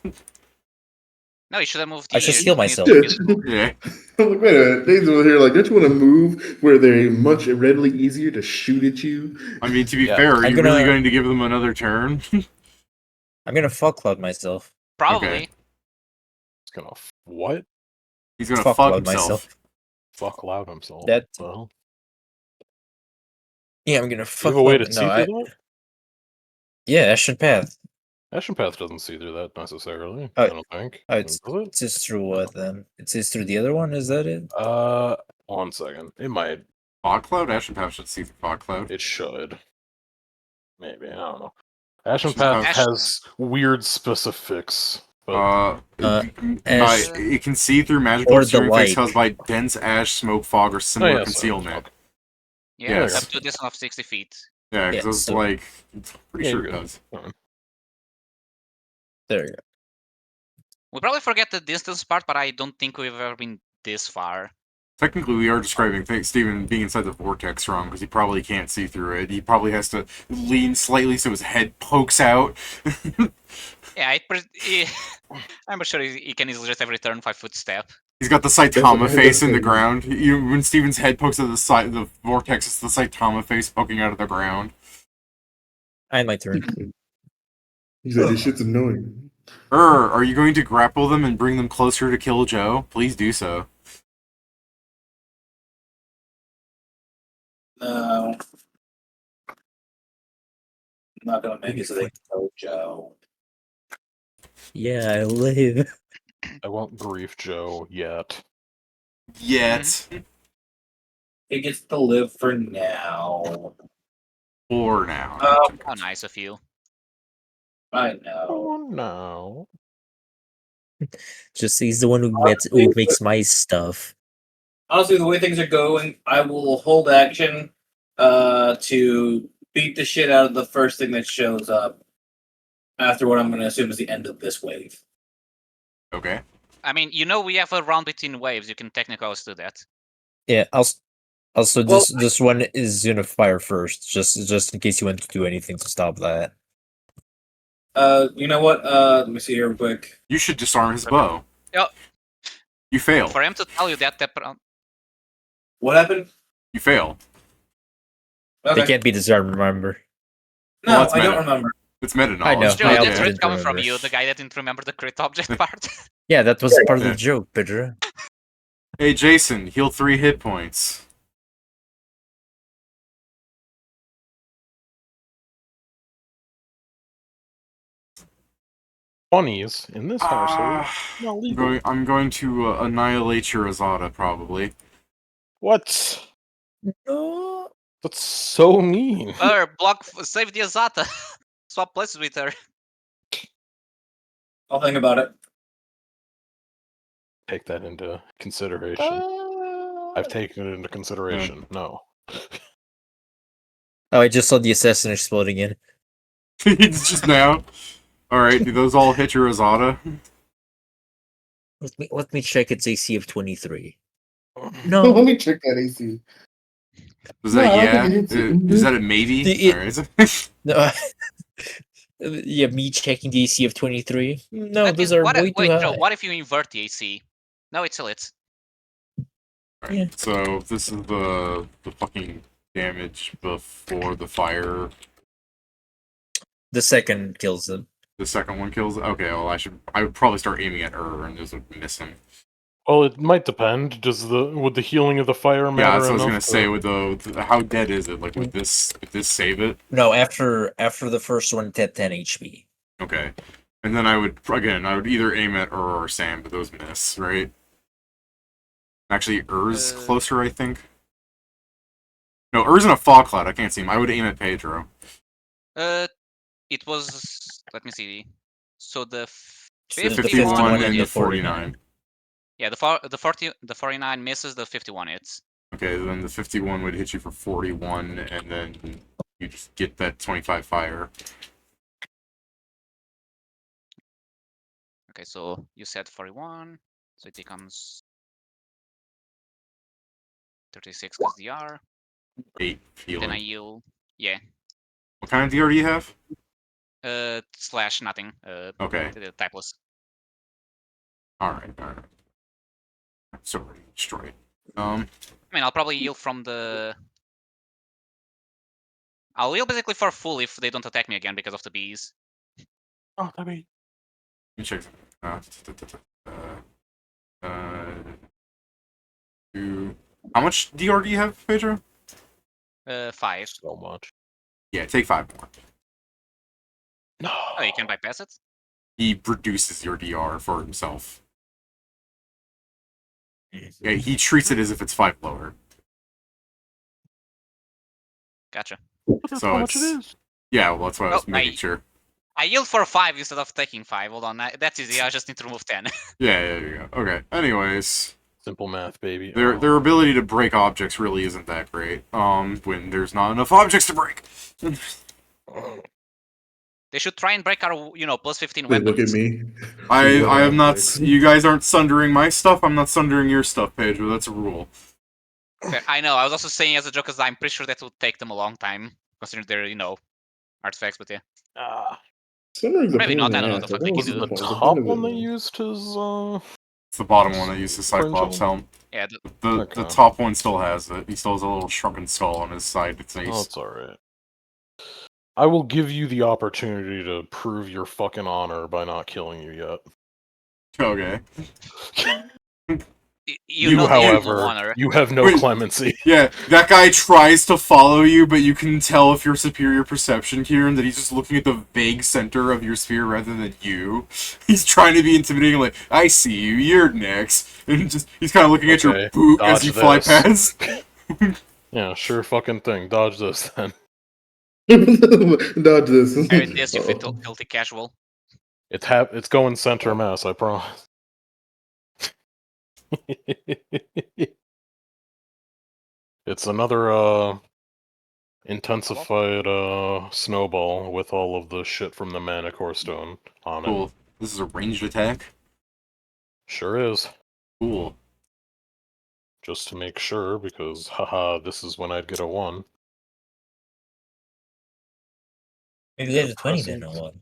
No, you should have moved I here. should heal when myself. it's- Yeah. I'm like, wait a minute, things over here. Like, don't you want to move where they're much readily easier to shoot at you? I mean, to be Yeah. fair, are I'm you really gonna- going to give them another turn? I'm gonna fuck cloud myself. Probably. Okay. It's gonna what? He's going to Fuck fuck loud himself. Fuck loud himself. That- Well, Yeah, I'm gonna do you fuck. have a way to no, see I, through that? yeah, Ashen Path. Ashen Path doesn't see through that necessarily. Oh, I don't think. it's Does it? It's just through what then? It's just through the other one. Is that it? 1 second. It might. Fog Cloud? Ashen Path should see through Fog Cloud. It should. Maybe. I don't know. Ashen Ashen Path Path- has weird specifics. But Ash- it can see through magical or the obscuring effects light. caused by dense ash, smoke, fog, or similar yeah, so- concealment. Yeah, Yes. up to a distance of 60 feet. Yeah, because Yeah, it's so- like, pretty Yeah, sure you're it good. does. There you go. We probably forget the distance part, but I don't think we've ever been this far. Technically, we are describing Steven being inside the vortex wrong, because he probably can't see through it. He probably has to lean slightly so his head pokes out. Yeah, I'm sure he can easily just every turn 5-foot step. He's got the Saitama face in the ground. When Steven's head pokes out of the side of the vortex, it's the Saitama face poking out of the ground. I had my turn. He said, this shit's annoying. Are you going to grapple them and bring them closer to kill Joe? Please do so. No. I'm not gonna make it so they can kill Joe. Yeah, I live. I won't grief Joe yet. Yet. It gets to live for now. For now. How nice of you. I know. Oh no. Just he's the one who makes my stuff. Honestly, the way things are going, I will hold action to beat the shit out of the first thing that shows up after what I'm going to assume is the end of this wave. Okay. I mean, we have a round between waves. You can technically always do that. Yeah. Also, this one is gonna fire first, just in case you want to do anything to stop that. You know what? Let me see here real quick. You should disarm his bow. Yep. You fail. For him to tell you that What happened? You fail. Okay. They can't be disarmed, remember? No, Well, that's I don't meta. remember. It's meta knowledge. I know. Joe, I that's also right didn't coming from remember. you, the guy that didn't remember the crit object part. Yeah, that was part of Yeah. the joke, Pedro. Hey, Jason, heal 3 hit points. Funnies in this household. Not legal. I'm going to annihilate your Azada, probably. What? No. That's so mean. Save the Azata. Swap places with her. I'll think about it. Take that into consideration. I've taken it into consideration. No. Oh, I just saw the assassin exploding in. It's just now. Alright, do those all hit your Azada? Let me check its AC of 23. Let No. me check that AC. Is No, that I don't yeah? think it's- Is that a maybe? Alright. No. Yeah, me checking the AC of 23. No, That those is- are what, way too wait, high. Joe, what if you invert the AC? No, it still hits. Yeah. So this is the fucking damage before the fire. The second kills them. The second one kills. Okay, well I would probably start aiming at her and just would miss him. Well, it might depend. Would the healing of the fire matter? Yeah, that's what I was enough gonna say. With the how dead is it? Like would this save it? No, after the first one, it had 10 HP. Okay, and then I would either aim at or Sam, but those miss, right? Actually, Ur's closer, I think. No, Ur's in a fog cloud. I can't see him. I would aim at Pedro. It was. Let me see. So the The 51 and the the 49. Yeah, the 49 misses, the 51 hits. Okay, then the 51 would hit you for 41, and then you just get that 25 fire. Okay, so you said 41, so it becomes 36 because DR. 8 Then I healing. heal. Yeah. What kind of DR do you have? Slash nothing. Okay. Typeless. Alright. So already destroyed. I mean, I'll probably heal from the. I'll heal basically for full if they don't attack me again because of the bees. Oh, I mean, Let me check. How much DR do you have, Pedro? 5. so much. Yeah, take 5 more. No. Oh, you can bypass it? He reduces your DR for himself. Yeah, he treats it as if it's 5 lower. Gotcha. That's So how much it is. Yeah, well, that's why I was making sure. I healed for 5 instead of taking 5. Hold on, that's easy. I just need to remove 10. Yeah, there you go. Okay. Anyways, Simple math, baby. their ability to break objects really isn't that great. When there's not enough objects to break. They should try and break our, plus 15 Wait, weapons. look at me. I am not. You guys aren't sundering my stuff. I'm not sundering your stuff, Pedro. That's a rule. Fair. I know. I was also saying as a joke, because I'm pretty sure that would take them a long time, considering they're, artifacts. But yeah. Maybe not. I don't know what the fuck they can do. The top one they used his. It's the bottom one that uses Cyclops helm. Yeah. The top one still has it. He still has a little shrunken skull on his side. It's nice. Oh, it's alright. I will give you the opportunity to prove your fucking honor by not killing you yet. Okay. You know the however, honor. you have no Wait. clemency. Yeah, that guy tries to follow you, but you can tell if your superior perception, Kieran, that he's just looking at the vague center of your sphere rather than you. He's trying to be intimidating, like, I see you, you're next. And he's kind of looking at your Okay, boot as dodge you fly this. past. Yeah, sure fucking thing. Dodge this then. Dodge this. There it is, you Uh-oh. filthy casual. It's going center mass, I promise. It's another intensified snowball with all of the shit from the mana core stone on it. Cool. This is a ranged attack? Sure is. Cool. Just to make sure, because haha, this is when I'd get a 1. Maybe get a 20 then or what?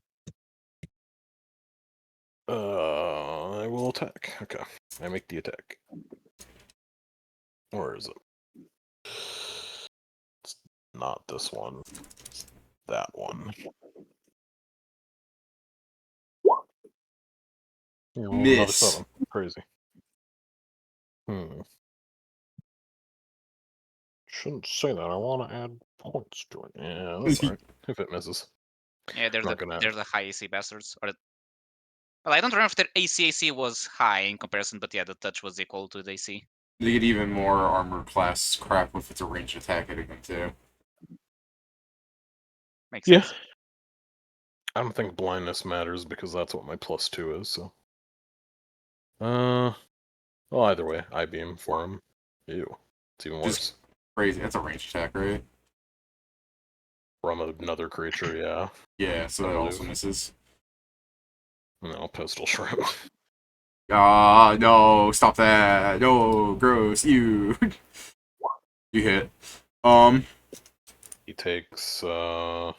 I will attack. Okay. I make the attack. Where is it? It's not this one. It's that one. You rolled another Miss. 7. Crazy. Shouldn't say that. I want to add points to it. Yeah, that's alright. If it misses. Yeah, there's Not gonna- the high AC bastards. Well, I don't remember if their AC was high in comparison, but yeah, the touch was equal to the AC. They get even more armor class crap if it's a ranged attack hitting them too. Makes sense. I don't think blindness matters because that's what my +2 is, so. Well, either way, I beam for him. Ew. It's even worse. Just crazy. That's a ranged attack, right? From another creature, yeah. Yeah, so that also misses. And then I'll pistol shrimp. Ah, no, stop that. No, gross. You. You hit. He takes 35.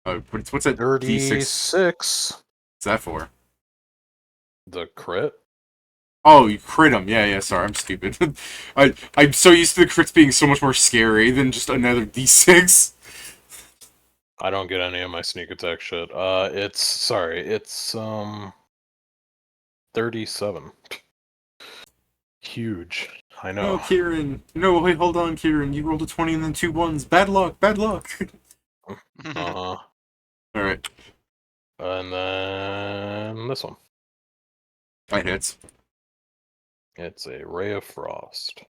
What's that? D6? 36. What's that for? The crit? Oh, you crit him. Yeah, sorry, I'm stupid. I'm so used to the crits being so much more scary than just another D6. I don't get any of my sneak attack shit. It's 37. Huge. I know. No, Kieran. No, wait, hold on, Kieran. You rolled a 20 and then 2 1s. Bad luck, bad luck. Alright. And then this one. That hits. It's a Ray of Frost.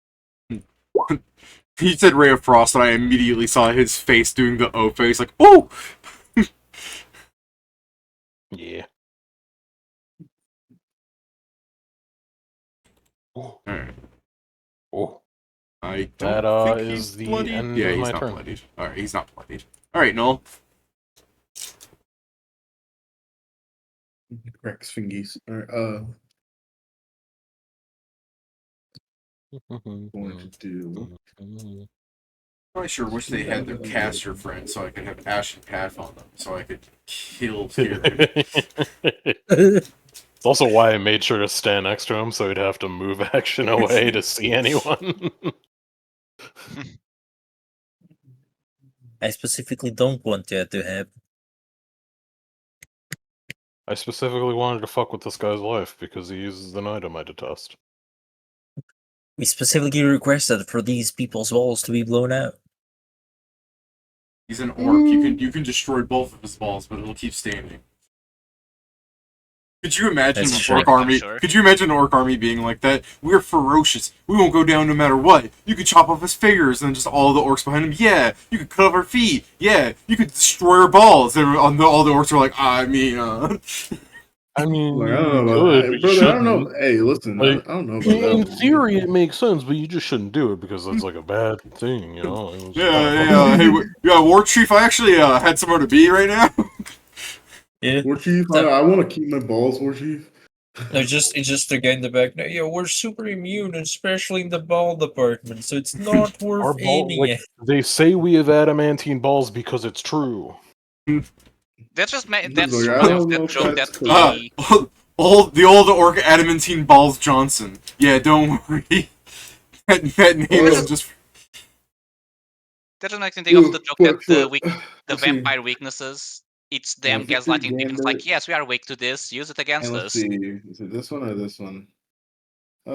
He said Ray of Frost, and I immediately saw his face doing the O face, like, oh! Yeah. Alright. Oh. I don't That think is he's the bloodied. end Yeah, of he's my not turn. bloodied. Alright, he's not bloodied. Alright, Noel. Rex fingies. Alright, going to do. I sure wish they had their caster friend so I could have Ashen Path on them, so I could kill Kieran. It's also why I made sure to stand next to him so he'd have to move action away to see anyone. I specifically don't want that to happen. I specifically wanted to fuck with this guy's life because he uses an item I detest. We specifically requested for these people's walls to be blown out. He's an orc. You can destroy both of his balls, but it'll keep standing. Could you imagine That's an true. orc army? Sure. Could you imagine an orc army being like that? We're ferocious. We won't go down no matter what. You could chop off his fingers, and then just all the orcs behind him. Yeah, you could cut off our feet. Yeah, you could destroy our balls. And all the orcs are like, I mean, Like, I don't know you about could, that. but you Brother, I don't know. shouldn't. Hey, listen, Like, I don't know about that. In one. theory, it makes sense, but you just shouldn't do it because that's like a bad thing, you know? It was yeah. Hey, War Chief, I actually had somewhere to be right now. Yeah. War Chief, I want to keep my balls, War Chief. No, it's just the guy in the back. No, yeah, we're super immune, especially in the ball department, so it's not Our worth ball, aiming like, at. they say we have adamantine balls because it's true. That's just Like, that's I one don't of know the if joke that's that cool. The old orc adamantine balls Johnson. Yeah, don't worry. that name is just. that just makes me think of the joke that But, the let's see. vampire weaknesses it's them Victory gaslighting people. It's Gambit. like, yes, we are weak to this. Use it against And let's us. see, is it this one or this one? I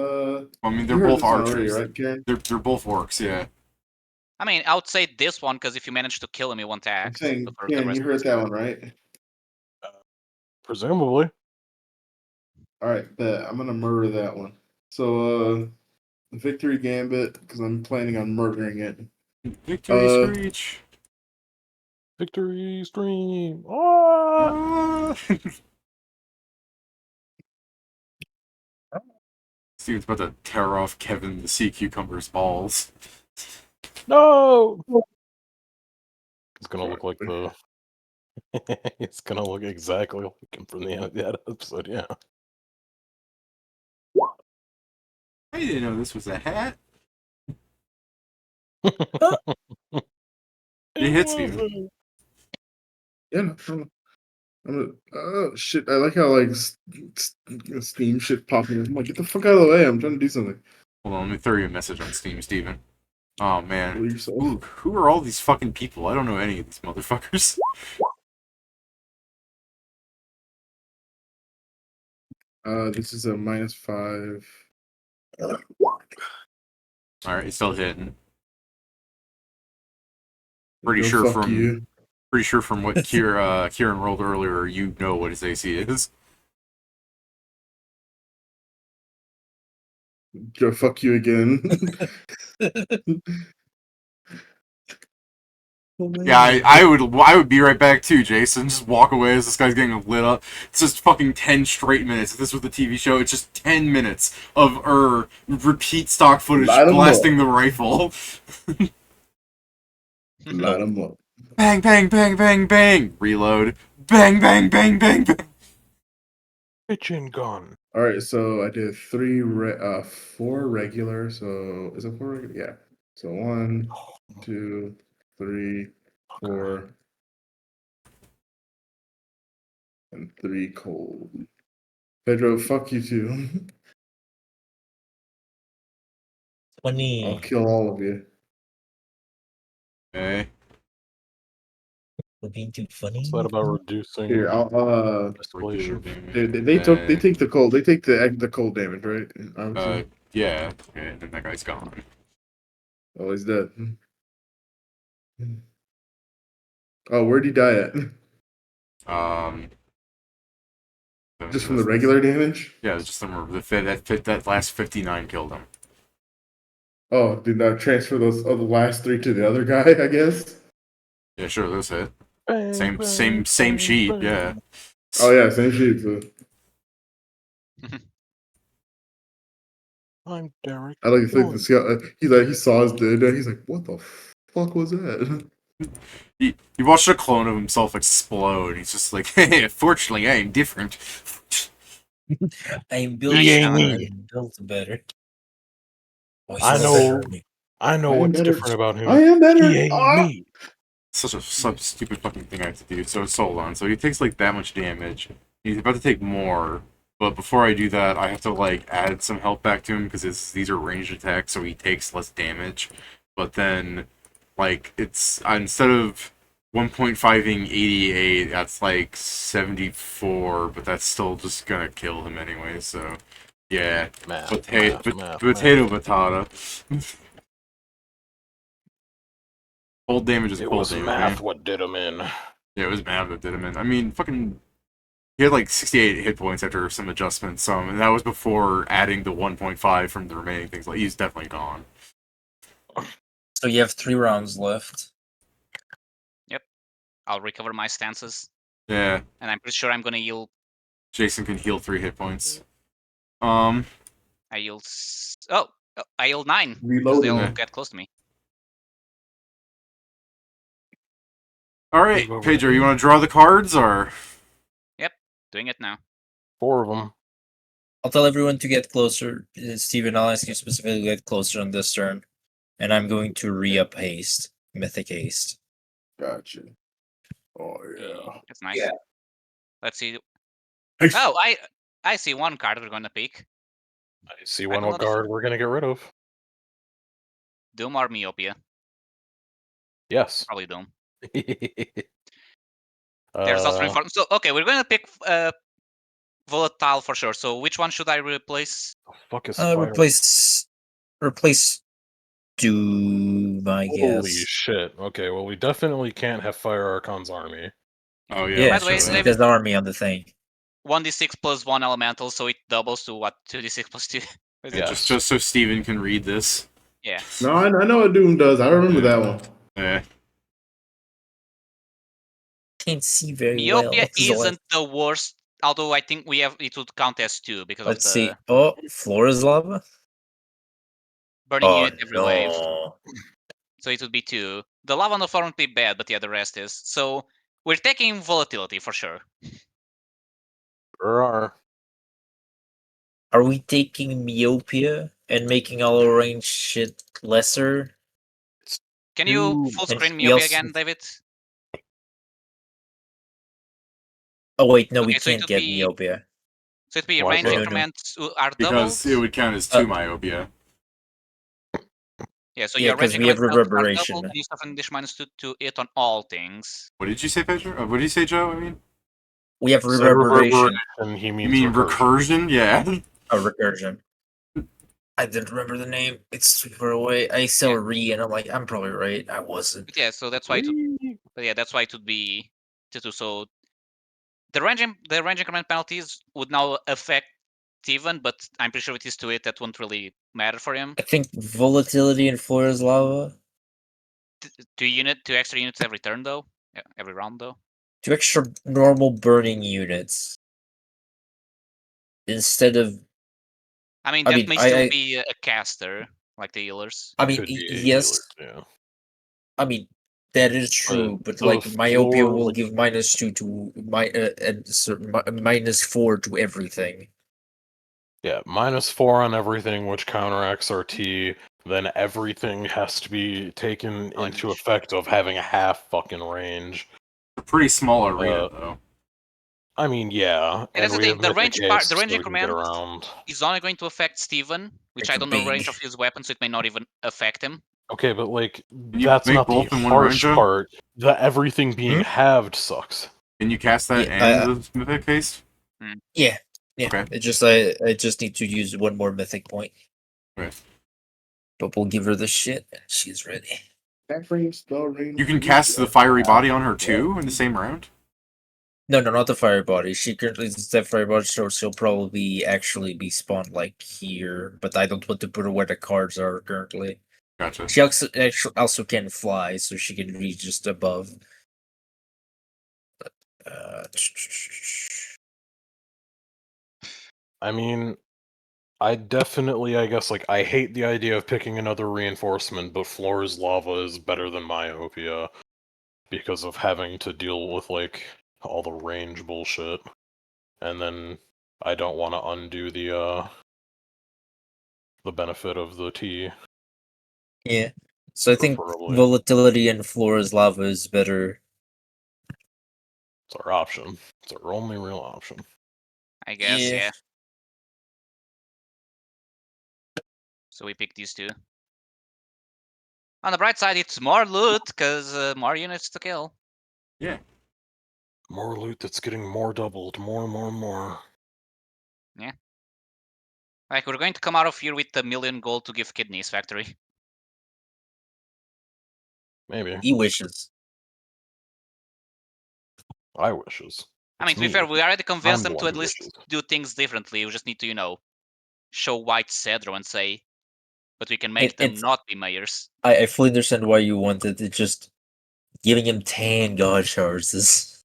mean, you they're heard both this one already, archers. right, Karen? They're both orcs, yeah. I mean, I would say this one because if you manage to kill him, he won't I'm act. saying, But for the Karen, rest you of heard us, that one, right? Presumably. All right, bet I'm gonna murder that one. So, Victory Gambit, because I'm planning on murdering it. Victory Screech. Victory stream. Ah! Steven's about to tear off Kevin the Sea Cucumber's balls. No! It's gonna look like the... It's gonna look exactly like him from the end of that episode, yeah. I didn't know this was a hat. It hits you. Yeah, no, oh shit! I like how like Steam shit popping. I'm like, get the fuck out of the way! I'm trying to do something. Hold on, let me throw you a message on Steam, Steven. Oh man, Kill yourself. ooh, who are all these fucking people? I don't know any of these motherfuckers. This is a -5. All right, it's still hitting. Pretty Go sure fuck you. from what Kieran rolled earlier, you know what his AC is. Go fuck you again. Yeah, I would be right back too, Jason. Just walk away as this guy's getting lit up. It's just fucking 10 straight minutes. If this was the TV show, it's just 10 minutes of repeat stock footage blasting the rifle. Light 'em up. Bang, bang, bang, bang, bang. Reload. Bang, bang, bang, bang, bang. Kitchen gun. All right, so I did 4 regular. So is it 4 regular? Yeah. So 1, 2, 3, 4, and 3 cold. Pedro, fuck you too. 20. I'll kill all of you. Okay. We're being too funny. What's that about reducing Here, I'll escalation? they take the cold. They take the cold damage, right? Obviously. Yeah. Okay, then that guy's gone. Oh, he's dead. Oh, where'd he die at? Just from the regular damage? Yeah, it's just that last 59 killed him. Oh, did not transfer those the last 3 to the other guy, I guess? Yeah, sure, those hit. Bang, Same sheet, bang. yeah. Oh yeah, same sheet. So. I'm Derek. I like to think this guy. He saw his dead. He's like, "What the fuck was that?" He watched a clone of himself explode. He's just like, hey, fortunately, I am different. I'm built better. Oh, I know what's different about him. I am better. He ain't me. Such a stupid fucking thing I have to do. So hold on. So he takes like that much damage. He's about to take more. But before I do that, I have to like add some health back to him because these are ranged attacks, so he takes less damage. But then, like, it's instead of 1.5ing 88, that's like 74, but that's still just gonna kill him anyway. So, yeah, potato batata. Cold damage is cold damage. It was math what did him in. Yeah, it was math that did him in. I mean, fucking. He had like 68 hit points after some adjustments, and that was before adding the 1.5 from the remaining things. Like, he's definitely gone. So you have 3 rounds left. Yep. I'll recover my stances. Yeah. And I'm pretty sure I'm gonna heal. Jason can heal 3 hit points. I healed. I healed 9. Because they'll get close to me. All right, Pedro, you want to draw the cards, or? Yep, doing it now. 4 of them. I'll tell everyone to get closer. Steven, I'll ask you specifically to get closer on this turn. And I'm going to re-up haste. Mythic haste. Gotcha. Oh, yeah. That's nice. Yeah. Let's see. Oh, I see one card we're going to pick. I see one card we're going to get rid of. Doom or Myopia? Yes. Probably Doom. There's also reinforcement. So okay, we're going to pick volatile for sure. So which one should I replace? The fuck is fire? Replace Doom, I Holy guess. shit. Okay, well, we definitely can't have Fire Archon's army. Oh Yeah, yeah. By the way, sure. it has the army on the thing. 1d6 plus 1 elemental, so it doubles to what? 2d6 plus 2? Is Yeah, it? Yes. just so Steven can read this. Yeah. No, I know what Doom does. I remember Yeah. that one. Yeah. Can't see very Myopia well. isn't the worst, although I think it would count as 2 because Let's of see. the Oh, floor is lava. burning Oh unit every wave. no! So it would be 2. The lava on the floor won't be bad, but yeah, the rest is. So we're taking volatility for sure. Sure. Are we taking myopia and making all our range shit lesser? Can you Dude. full And screen we myopia also- again, David? Oh wait, no, Okay, we so it can't would get be- myopia. So it'd be Why range not? No, no. increments are doubled. Because it would count as 2 myopia. Yeah, so Yeah, your range 'cause we have increments are reverberation. doubled, and you suffer an additional -2 to it on all things. What did you say, Pedro? What did you say, Joe? I mean, We have So reverberation. He you means mean recursion. recursion? Yeah. Recursion. I didn't remember the name. It's super away. I saw re, and I'm like, I'm probably right. I wasn't. But yeah, so that's why. That's why it would be 2-2. So the range increment penalties would now affect Steven, but I'm pretty sure it is to it that won't really matter for him. I think volatility and floor is lava. 2 extra units every turn though. Yeah, every round though. 2 extra normal burning units instead of. I mean, I that mean, may still be a caster, like the healers. I mean, Could be a yes. healer, yeah. I mean, that is true, but the like myopia floor, will like- give -2 to and -4 to everything. Yeah, -4 on everything, which counteracts RT. Then everything has to be taken Oh, into and- effect of having a half fucking range. A pretty small arena, though. I mean, yeah. And that's the we thing, have the range mythic part, haste, the range so we can get increment around. is only going to affect Steven, which It's I don't know the range big. of his weapon, so it may not even affect him. Okay, but like you that's make not the both in one harsh range, part. The everything being halved sucks. Can you cast that Yeah, and the mythic haste? Yeah. Okay. It just I just need to use one more mythic point. Okay. But we'll give her the shit, and she's ready. You can cast the fiery body on her too in the same round? No, not the fire body. She currently is that fire body, so she'll probably actually be spawned like here. But I don't want to put her where the cards are currently. Gotcha. She also can fly, so she can reach just above. I mean, I definitely, I guess, like, I hate the idea of picking another reinforcement, but Floor's Lava is better than Myopia because of having to deal with, like, all the range bullshit. And then I don't want to undo the benefit of the T. Yeah. So I think Preferably. volatility and Flora's lava is better. It's our option. It's our only real option. I guess, Yeah. yeah. So we pick these two. On the bright side, it's more loot, because more units to kill. Yeah. More loot that's getting more doubled. More. Yeah. Like, we're going to come out of here with $1 million gold to give Kidneys Factory. Maybe. He wishes. I wishes. I mean, It's to be me. fair, we already convinced I'm them the to one at who least wishes. do things differently. We just need to, show white Cedro and say, but we can make them not be mayors. I fully understand why you wanted it. Just giving him 10 god shards is.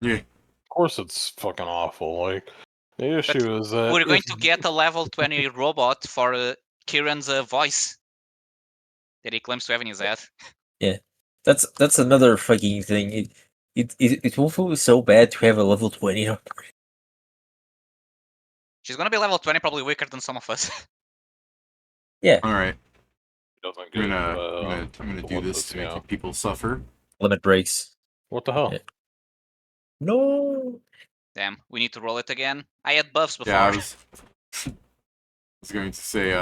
Yeah. Of course, it's fucking awful. Like, the issue is that we're going to get a level 20 robot for Kieran's voice that he claims to have in his head. Yeah, that's another fucking thing. It will feel so bad to have a level 20. She's gonna be level 20, probably weaker than some of us. Yeah. All right. doesn't I'm get, gonna do this to make people suffer. Limit breaks. What the hell? Yeah. No. Damn, we need to roll it again. I had buffs before. Yeah, I was going to say,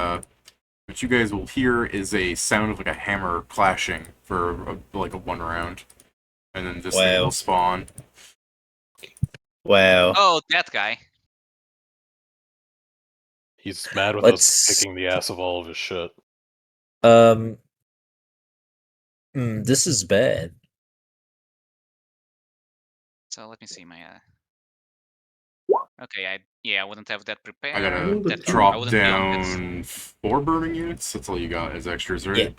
what you guys will hear is a sound of like a hammer clashing for like a 1 round, and then this thing will spawn. Wow. Oh, that guy. He's mad with Let's- us kicking the ass of all of his shit. This is bad. So let me see my. Okay, I wouldn't have that prepared. I gotta that, I drop wouldn't be on this. down 4 burning units. That's all you got as extras, right?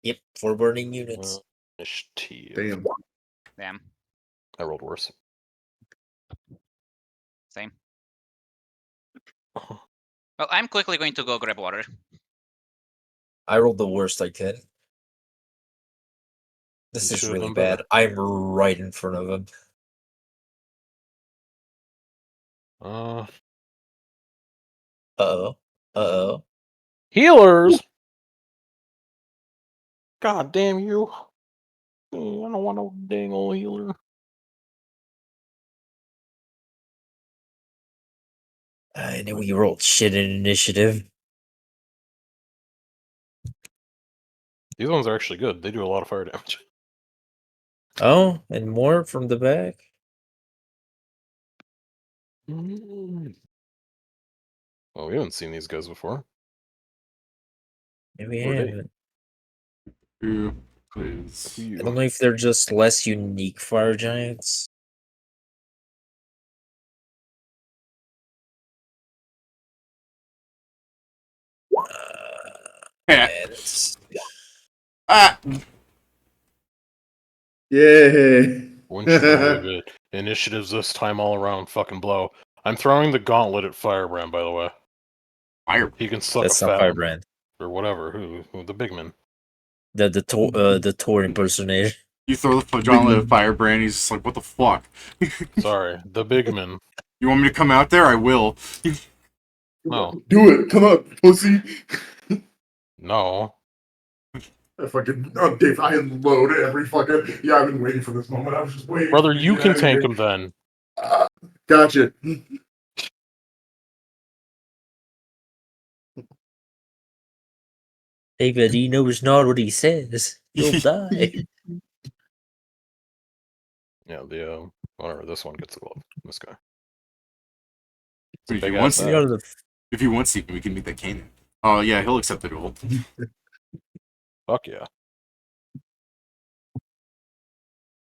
Yep, 4 burning units. Initiative. Damn. I rolled worse. Same. Well, I'm quickly going to go grab water. I rolled the worst I could. This You is should've really done bad. better. I'm right in front of him. Uh-oh. Healers! God damn you. I don't want no dang old healer. I knew we rolled shit in initiative. These ones are actually good. They do a lot of fire damage. Oh, and more from the back? Well, we haven't seen these guys before. Maybe Who are they? haven't. Who is? I don't know if they're just less unique fire giants. Ah! Yeah. Wouldn't you believe it? Initiatives this time all around fucking blow. I'm throwing the gauntlet at Firebrand, by the way. Fire. He can suck That's a not fat Firebrand. or whatever. Who the big man? The Tor impersonator. You throw the gauntlet at Firebrand, he's just like, what the fuck? Sorry, the big man. You want me to come out there? I will. No. Do it. Come on, pussy. No. Dave, I unload every fucking. Yeah, I've been waiting for this moment. I was just waiting. Brother, you can tank him then. Gotcha. David, he knows not what he says. He'll die. Yeah, whatever. This one gets a glove. This guy. But if Big he ass wants, ass. if he wants, we can meet that cannon. Oh yeah, he'll accept the duel. Fuck yeah.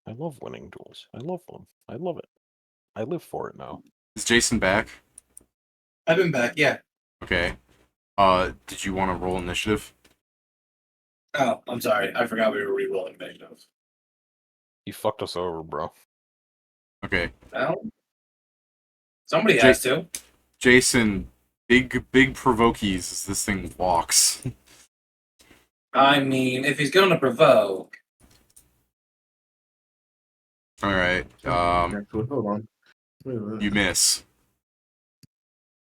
I love winning duels. I love them. I love it. I live for it now. Is Jason back? I've been back, yeah. Okay. Did you want to roll initiative? Oh, I'm sorry. I forgot we were re-rolling initiatives. He fucked us over, bro. Okay. Well, somebody has to. Jason, big provokies as this thing walks. I mean, if he's going to provoke. All right. Hold on. You miss.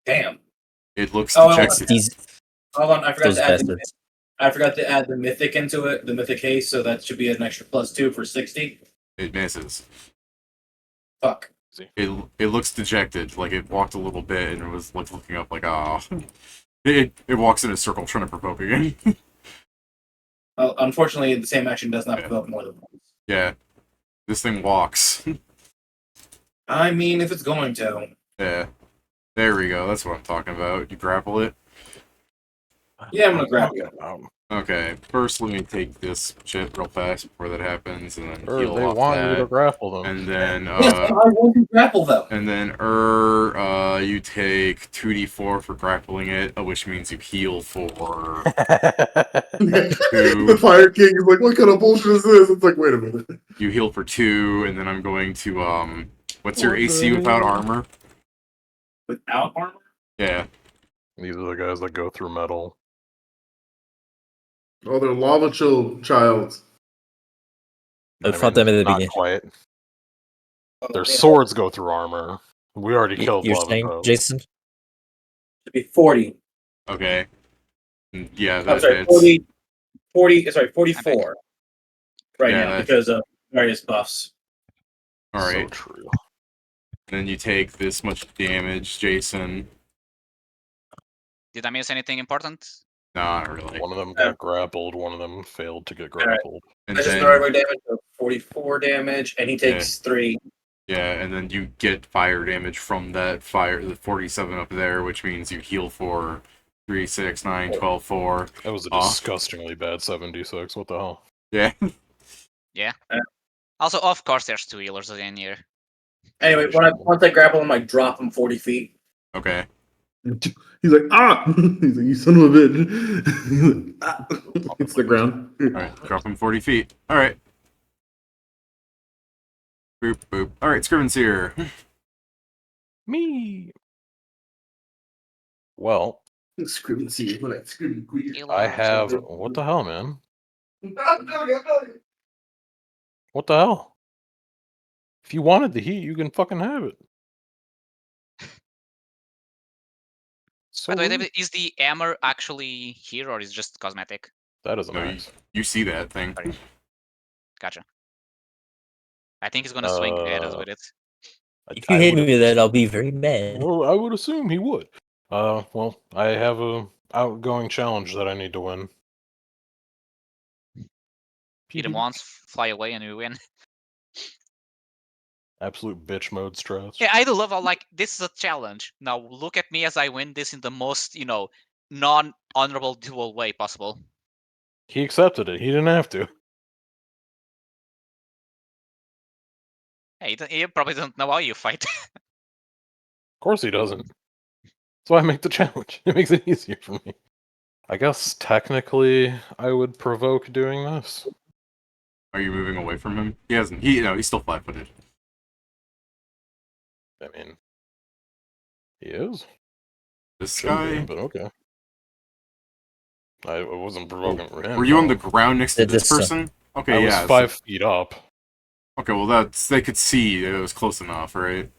Damn. It looks Oh, dejected. Hold on, I forgot Those to add. bastards. I forgot to add the mythic into it, the mythic haste, so that should be an extra +2 for 60. It misses. Fuck. It looks dejected, like it walked a little bit and it was like looking up like It walks in a circle trying to provoke again. Well, unfortunately, the same action does not provoke more than once. Yeah. This thing walks. I mean, if it's going to. Yeah. There we go. That's what I'm talking about. You grapple it. Yeah, I'm gonna grab it. Okay. First, let me take this shit real fast before that happens, and then heal They off want that. you to grapple them. And then, Yes, I want to grapple though. and then, you take 2d4 for grappling it, which means you heal for The Fire King is like, what kind of bullshit is this? It's like, wait a minute. You heal for 2, and then I'm going to, what's your AC without armor? Without armor? Yeah. These are the guys that go through metal. Oh, they're lava childs. I fought them at the not beginning. quite. Their swords go through armor. We already killed You're Lava saying, Child. Jason? Should be 40. Okay. Yeah, I'm that sorry, hits. 44. Right Yeah, now, that- because of various buffs. Alright. So true. Then you take this much damage, Jason. Did I miss anything important? No, not really. One of them got grappled, one of them failed to get grappled. And That's just then, the regular damage, so 44 damage, and he takes 3. Yeah, and then you get fire damage from that fire, the 47 up there, which means you heal for 3, 6, 9, 12, 4. That was a disgustingly bad 7d6. What the hell? Yeah. Yeah. Also, of course, there's 2 healers in here. Anyway, once I grapple him, I drop him 40 feet. Okay. He's like, ah! He's like, you son of a bitch. He's like, ah! It's the ground. Alright, drop him 40 feet. Alright. Boop, boop. Alright, Scriven's here. Me. Well, Scriven see what I Scriven queer. I have. What the hell, man? What the hell? If you wanted the heat, you can fucking have it. So By the way, rude. David, is the hammer actually here or is it just cosmetic? That is a No, nice. you see that thing. Sorry. Gotcha. I think he's gonna swing at us with it. If you hit me with that, I'll be very mad. Well, I would assume he would. Well, I have a outgoing challenge that I need to win. Hit him once, fly away, and we win. Absolute bitch mode stress. Yeah, I do love how, like, this is a challenge. Now, look at me as I win this in the most, non-honorable dual way possible. He accepted it. He didn't have to. Of Hey, he probably doesn't know how you fight. course he doesn't. That's why I make the challenge. It makes it easier for me. I guess technically I would provoke doing this. Are you moving away from him? He hasn't. He's still flat-footed. I mean, he is. This Shouldn't guy. be, but okay. I wasn't provoking for him. Were you on the no. ground next to this This, person? Okay, I yeah. was 5 feet up. Okay, well they could see it was close enough, right?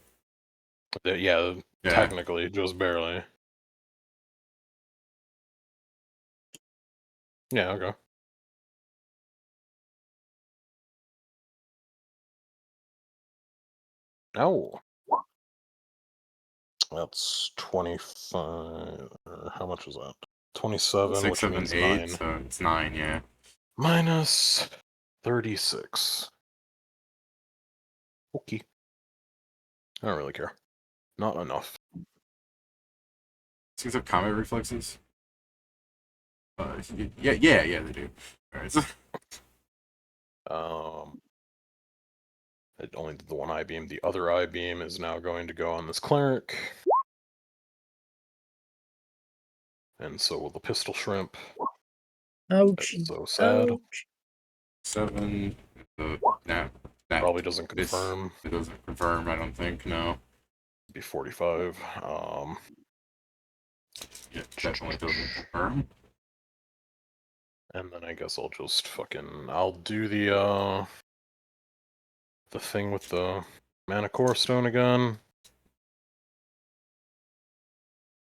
Yeah, Yeah. technically, just barely. Yeah, okay. Oh. That's 25. Or how much is that? 27, 6, which 7, means 8, 9. so it's 9, yeah. Minus 36. Okay. I don't really care. Not enough. These have combat reflexes? Yeah, they do. Alright, so It only did the one I-beam. The other I-beam is now going to go on this cleric. And so will the pistol shrimp. Ouch. That's so sad. Ouch. 7. Nah, Probably doesn't confirm. It doesn't confirm, I don't think, no. Be 45. Yeah, definitely doesn't confirm. And then I guess I'll just I'll do the thing with the mana core stone again.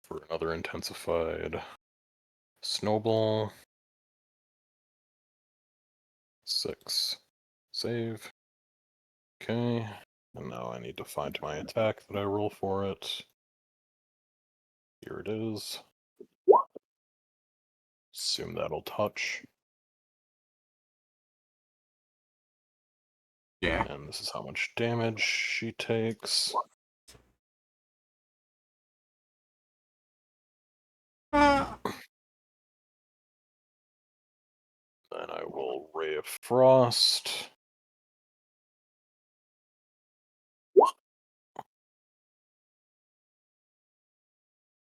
For another intensified snowball. 6. Save. Okay. And now I need to find my attack that I roll for it. Here it is. Assume that'll touch. Yeah. And this is how much damage she takes. Then I will Ray of Frost.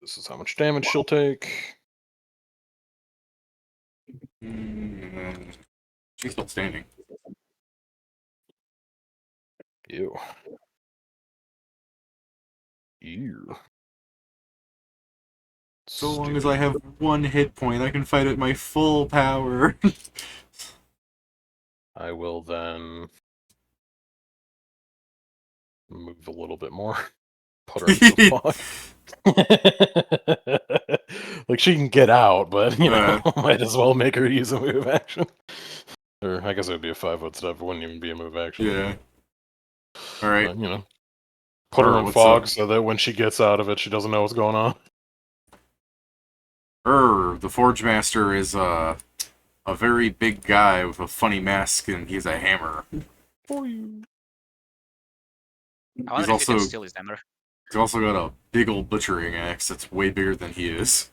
This is how much damage she'll take. She's still standing. Ew. Ew. So long as I have 1 hit point, I can fight at my full power. I will then move a little bit more. Put her in the fog. Like, she can get out, but, might as well make her use a move action. Or, I guess it would be a 5-foot step. It wouldn't even be a move action. Yeah. Alright. But, put her in fog so that when she gets out of it, she doesn't know what's going on. The Forge Master is a very big guy with a funny mask, and he's a hammer. For you. I wonder if you can steal his hammer. He's also got a big old butchering axe that's way bigger than he is.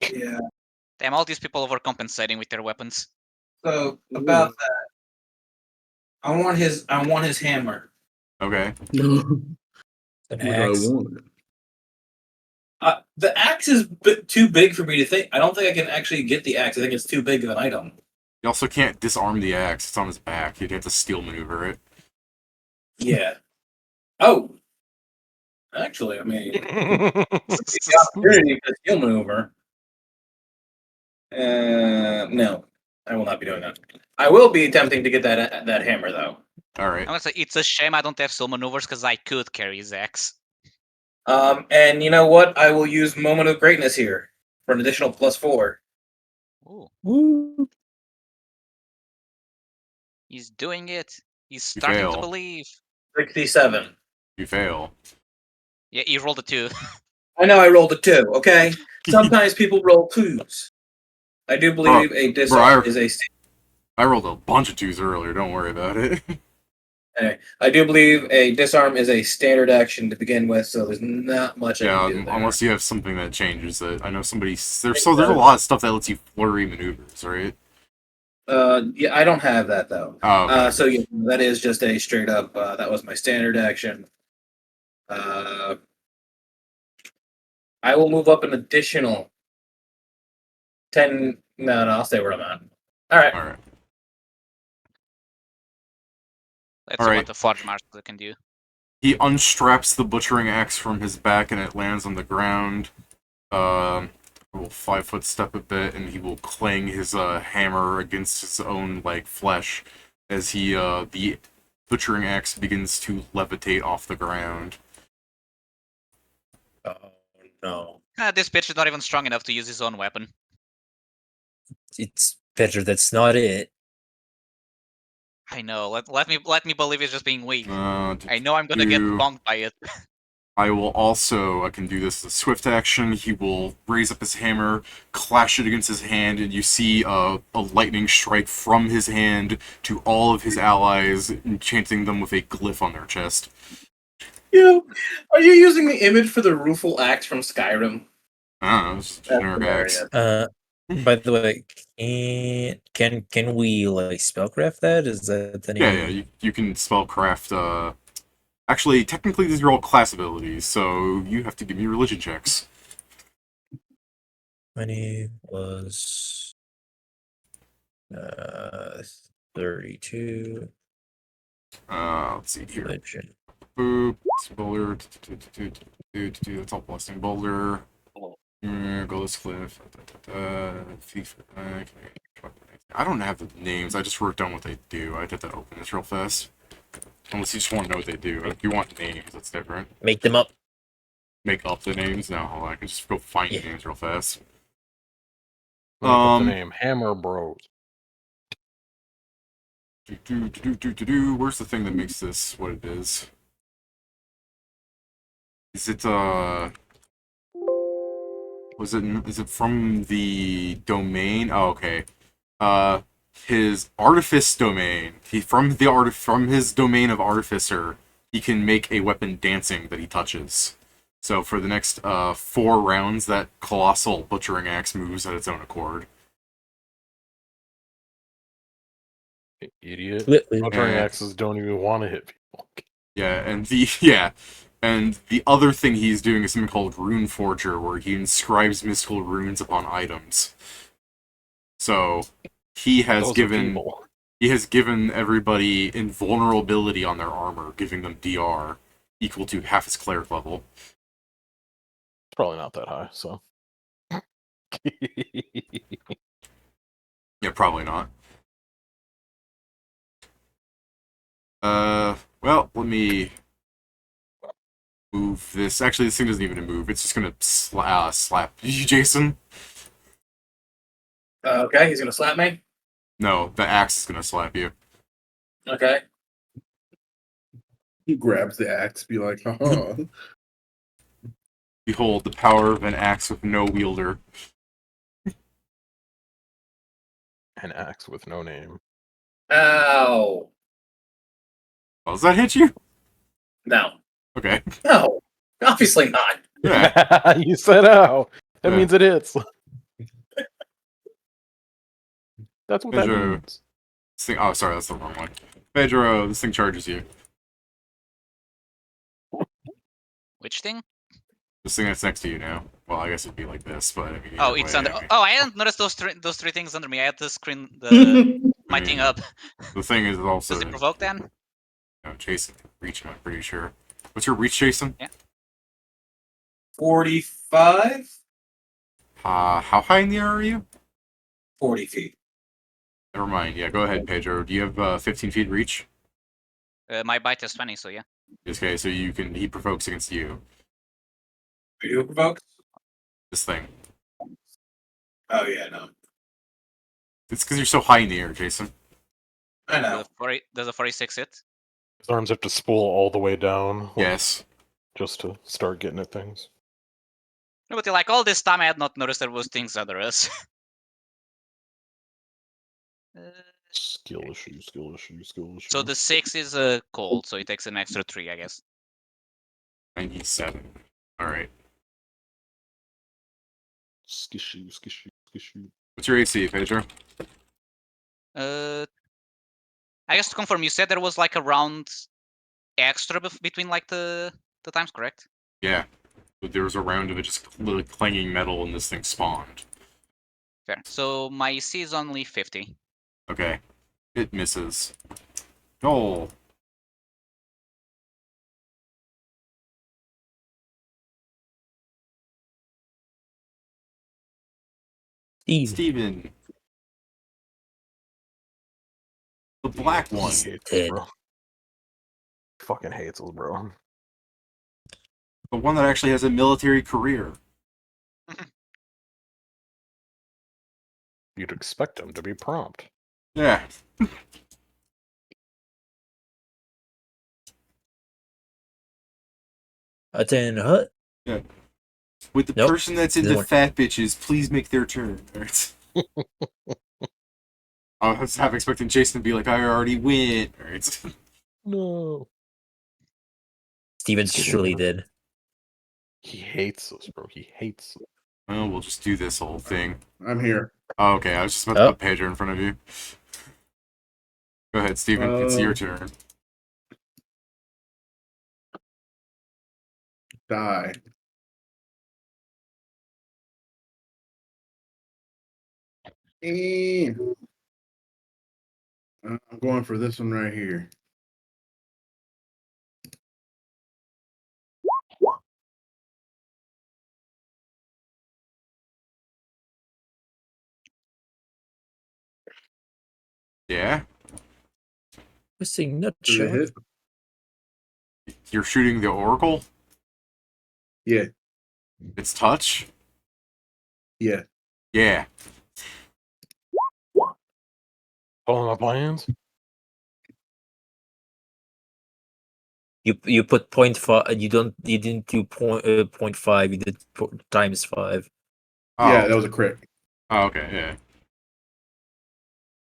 Yeah. Damn, all these people overcompensating with their weapons. So about that, I want his hammer. Okay. An What do I axe. want? The axe is too big for me to think. I don't think I can actually get the axe. I think it's too big of an item. You also can't disarm the axe. It's on his back. You'd have to steel maneuver it. Yeah. Oh. Actually, I mean, the opportunity to steel maneuver. No, I will not be doing that. I will be attempting to get that hammer though. All right. I'm gonna say it's a shame I don't have steel maneuvers because I could carry his axe. And you know what? I will use Moment of Greatness here for an additional +4. Ooh. Woo. He's doing it. He's starting to fail. believe. 67. You fail. Yeah, he rolled a 2. I know I rolled a 2, okay? Sometimes people roll 2s. I do believe a disarm is a... I rolled a bunch of 2s earlier, don't worry about it. Anyway, I do believe a disarm is a standard action to begin with, so there's not much I can do there. Unless you have something that changes it. I know there's a lot of stuff that lets you flurry maneuvers, right? Yeah, I don't have that though. Oh, okay. So yeah, that is just a straight up. That was my standard action. I will move up an additional 10. No, I'll stay where I'm at. All right. All right. Let's see what the Forge Master can do. He unstraps the butchering axe from his back and it lands on the ground. He will 5-foot step a bit and he will clang his hammer against his own flesh as the butchering axe begins to levitate off the ground. Oh no! This bitch is not even strong enough to use his own weapon. It's better. That's not it. I know. Let me believe he's just being weak. I know I'm gonna get bonked by it. I can do this as a swift action. He will raise up his hammer, clash it against his hand, and you see a lightning strike from his hand to all of his allies, enchanting them with a glyph on their chest. Yeah. Are you using the image for the rueful axe from Skyrim? I don't know, it's generic axe. By the way, can we spellcraft that? Is that any? Yeah, you can spellcraft. Actually, technically, these are all class abilities, so you have to give me religion checks. 20 was 32. Let's see here. Religion. Boop, boulder. That's all blessing boulder. Go this cliff. I don't have the names. I just wrote down what they do. I did that open this real fast. Unless you just want to know what they do. If you want names, that's different. Make them up. Make up the names? No, hold on. I can just go find names real fast. Make up the name Hammer Bros. Where's the thing that makes this what it is? Is it is it from the domain? Oh, okay. His artifice domain. From his domain of artificer, he can make a weapon dancing that he touches. So for the next 4 rounds, that colossal butchering axe moves at its own accord. Idiot. Butchering axes don't even want to hit people. Yeah, and the other thing he's doing is something called Rune Forger, where he inscribes mystical runes upon items. So he has given everybody invulnerability on their armor, giving them DR equal to half his cleric level. It's probably not that high, so. Yeah, probably not. Well, let me move this. Actually, this thing doesn't even move. It's just gonna slap you, Jason. Okay, he's gonna slap me? No, the axe is gonna slap you. Okay. He grabs the axe, be like, haha. Behold the power of an axe with no wielder. An axe with no name. Ow. Oh, does that hit you? No. Okay. No. Obviously not. Yeah. You said ow. That Yeah. means it hits. That's what that Pedro. means. This thing, oh, sorry, that's the wrong one. Pedro, this thing charges you. Which thing? This thing that's next to you now. Well, I guess it'd be like this, but I mean, Oh, either it's way, under. anyway. Oh, I hadn't noticed those three things under me. I had the screen, my I thing mean, up. The thing is also. Does it provoke then? No, Jason can reach him, I'm pretty sure. What's your reach, Jason? Yeah. 45? How high in the air are you? 40 feet. Never mind. Yeah, go ahead, Pedro. Do you have 15 feet reach? My bite is 20, so yeah. Okay, so you can. He provokes against you. Video provoke? This thing. Oh, yeah, no. It's because you're so high in the air, Jason. I know. Does a 46 hit? His arms have to spool all the way down. like, Yes. Just to start getting at things. No, but like all this time, I had not noticed there was things under us. Skill issue, skill issue, skill issue. So the 6 is cold, so it takes an extra 3, I guess. 97. Alright. Skishu, skishu, skishu. What's your AC, Pedro? I guess to confirm, you said there was like a round extra between like the times, correct? Yeah. But there was a round of it just literally clanging metal and this thing spawned. Fair. So my AC is only 50. Okay. It misses. Oh. Steven. The black one. He hates us, Dead. bro. Fucking hates us, bro. The one that actually has a military career. You'd expect him to be prompt. Yeah. Attend hut. Yeah. With the Nope. person that's into Didn't work. fat bitches, please make their turn. Alright. I was half expecting Jason to be like, I already win. Alright. No. Steven's surely dead. He hates us, bro. He hates us. Well, we'll just do this whole thing. I'm here. Oh, okay, I was just about to Oh. put Pedro in front of you. Go ahead, Steven. It's your turn. Die. I'm going for this one right here. Yeah? Missing nut Did it shot. hit? You're shooting the Oracle? Yeah. It's touch? Yeah. Yeah. Following my plans? You put 0.5. You didn't do 0.5. You did times 5. Oh. Yeah, that was a crit. Oh, okay, yeah.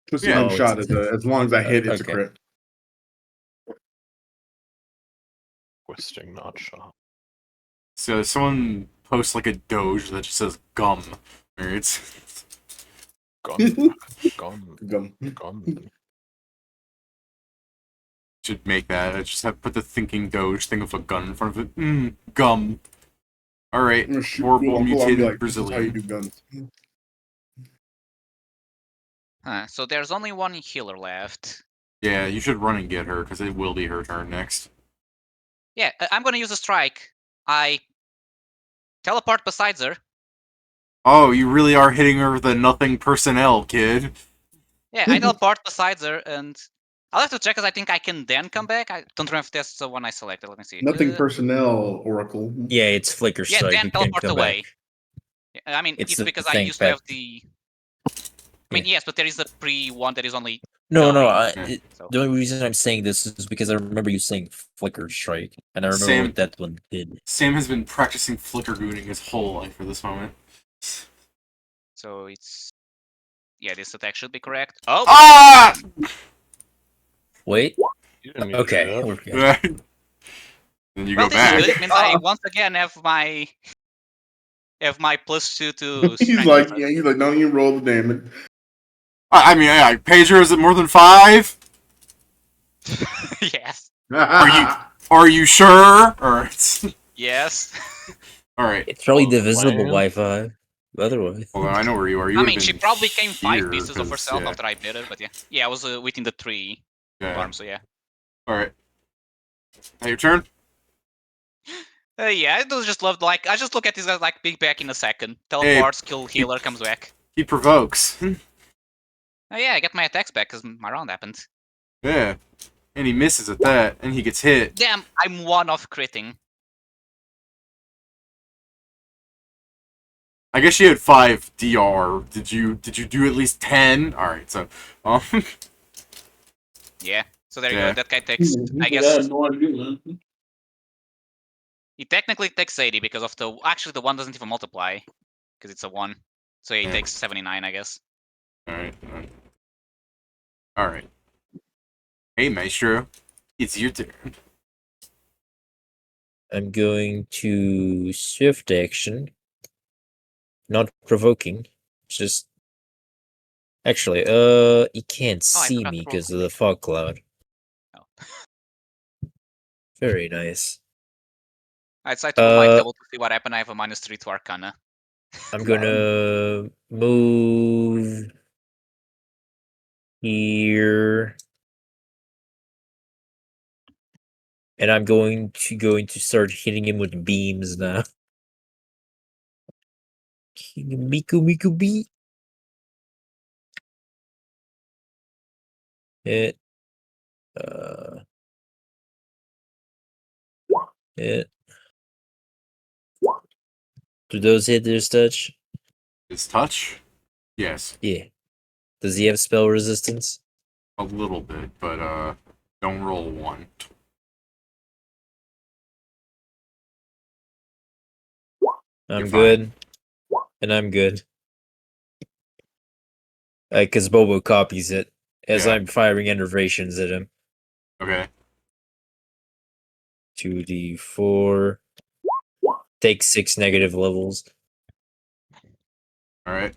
Twisting Yeah. shot is as long as I hit, it's okay. a crit. Twisting, not shot. So someone posts like a doge that just says gum. Alright. Gun. Gun. Gum. Gun. Should make that. I just have put the thinking doge thing with a gun in front of it. Gum. Alright. I'm gonna shoot Horrible Uncle, I'll be mutated like, this is how you Brazilian. do guns. So there's only one healer left. Yeah, you should run and get her, because it will be her turn next. Yeah, I'm gonna use a strike. I teleport beside her. Oh, you really are hitting her with a nothing personnel, kid. Yeah, I teleport beside her, and I'll have to check because I think I can then come back. I don't remember if that's the one I selected. Let me see. Nothing personnel, Oracle. Yeah, it's flicker Yeah, strike. then You can teleport come away. back. Yeah, I mean, It's it's the because I thing used to have pack. the. I mean, yes, but there is a pre one that is only. No, going, so. The only reason I'm saying this is because I remember you saying flicker strike, and I remember what that one did. Sam has been practicing flicker gooning his whole life for this moment. So it's. Yeah, this attack should be correct. Oh! Ah! Wait. You didn't need to do Okay. that. we're good. Then you Well, go this is back. good. It means I once again have my +2 to He's strength. like, yeah, he's like, don't even roll the damage. I mean, yeah, Pedro, is it more than 5? Yes. Are you sure? Or Yes. all right. It's probably Oh, divisible man. by 5. Otherwise. Well, I know where you are. You I would've mean, she been probably came 5 here, pieces of 'cause, herself yeah. after I did it, but yeah. Yeah, I was within the 3 Yeah. farm, so yeah. All right. Now your turn. Yeah, I just loved, like, I just look at these guys like big back in a second. Hey, Teleports, kill healer, comes back. He provokes. Oh yeah, I get my attacks back because my round happened. Yeah. And he misses at that, and he gets hit. Damn, I'm 1 off critting. I guess you had 5 DR. Did you do at least 10? All right, so Yeah, so there you Yeah. go. That guy takes, I guess, he technically takes 80 because of the, actually the 1 doesn't even multiply because it's a 1. So he Yeah. takes 79, I guess. All right. All right. Hey, Maestro, it's your turn. I'm going to swift action. Not provoking. Just actually, he can't Oh, I see forgot me to because of provoke. the fog cloud. Oh. Very nice. I decided to roll my double to see what happened. I have a -3 to Arcana. I'm gonna move here, and I'm going to start hitting him with beams now. Miku Miku beat. Hit. Hit. Do those hit his touch? His touch? Yes, Yeah. Does he have spell resistance? a little bit, but don't roll 1. I'm You're good. And I'm good. Because Bobo copies it as Yeah. I'm firing enervations at him. Okay. 2d4. Take 6 negative levels. All right.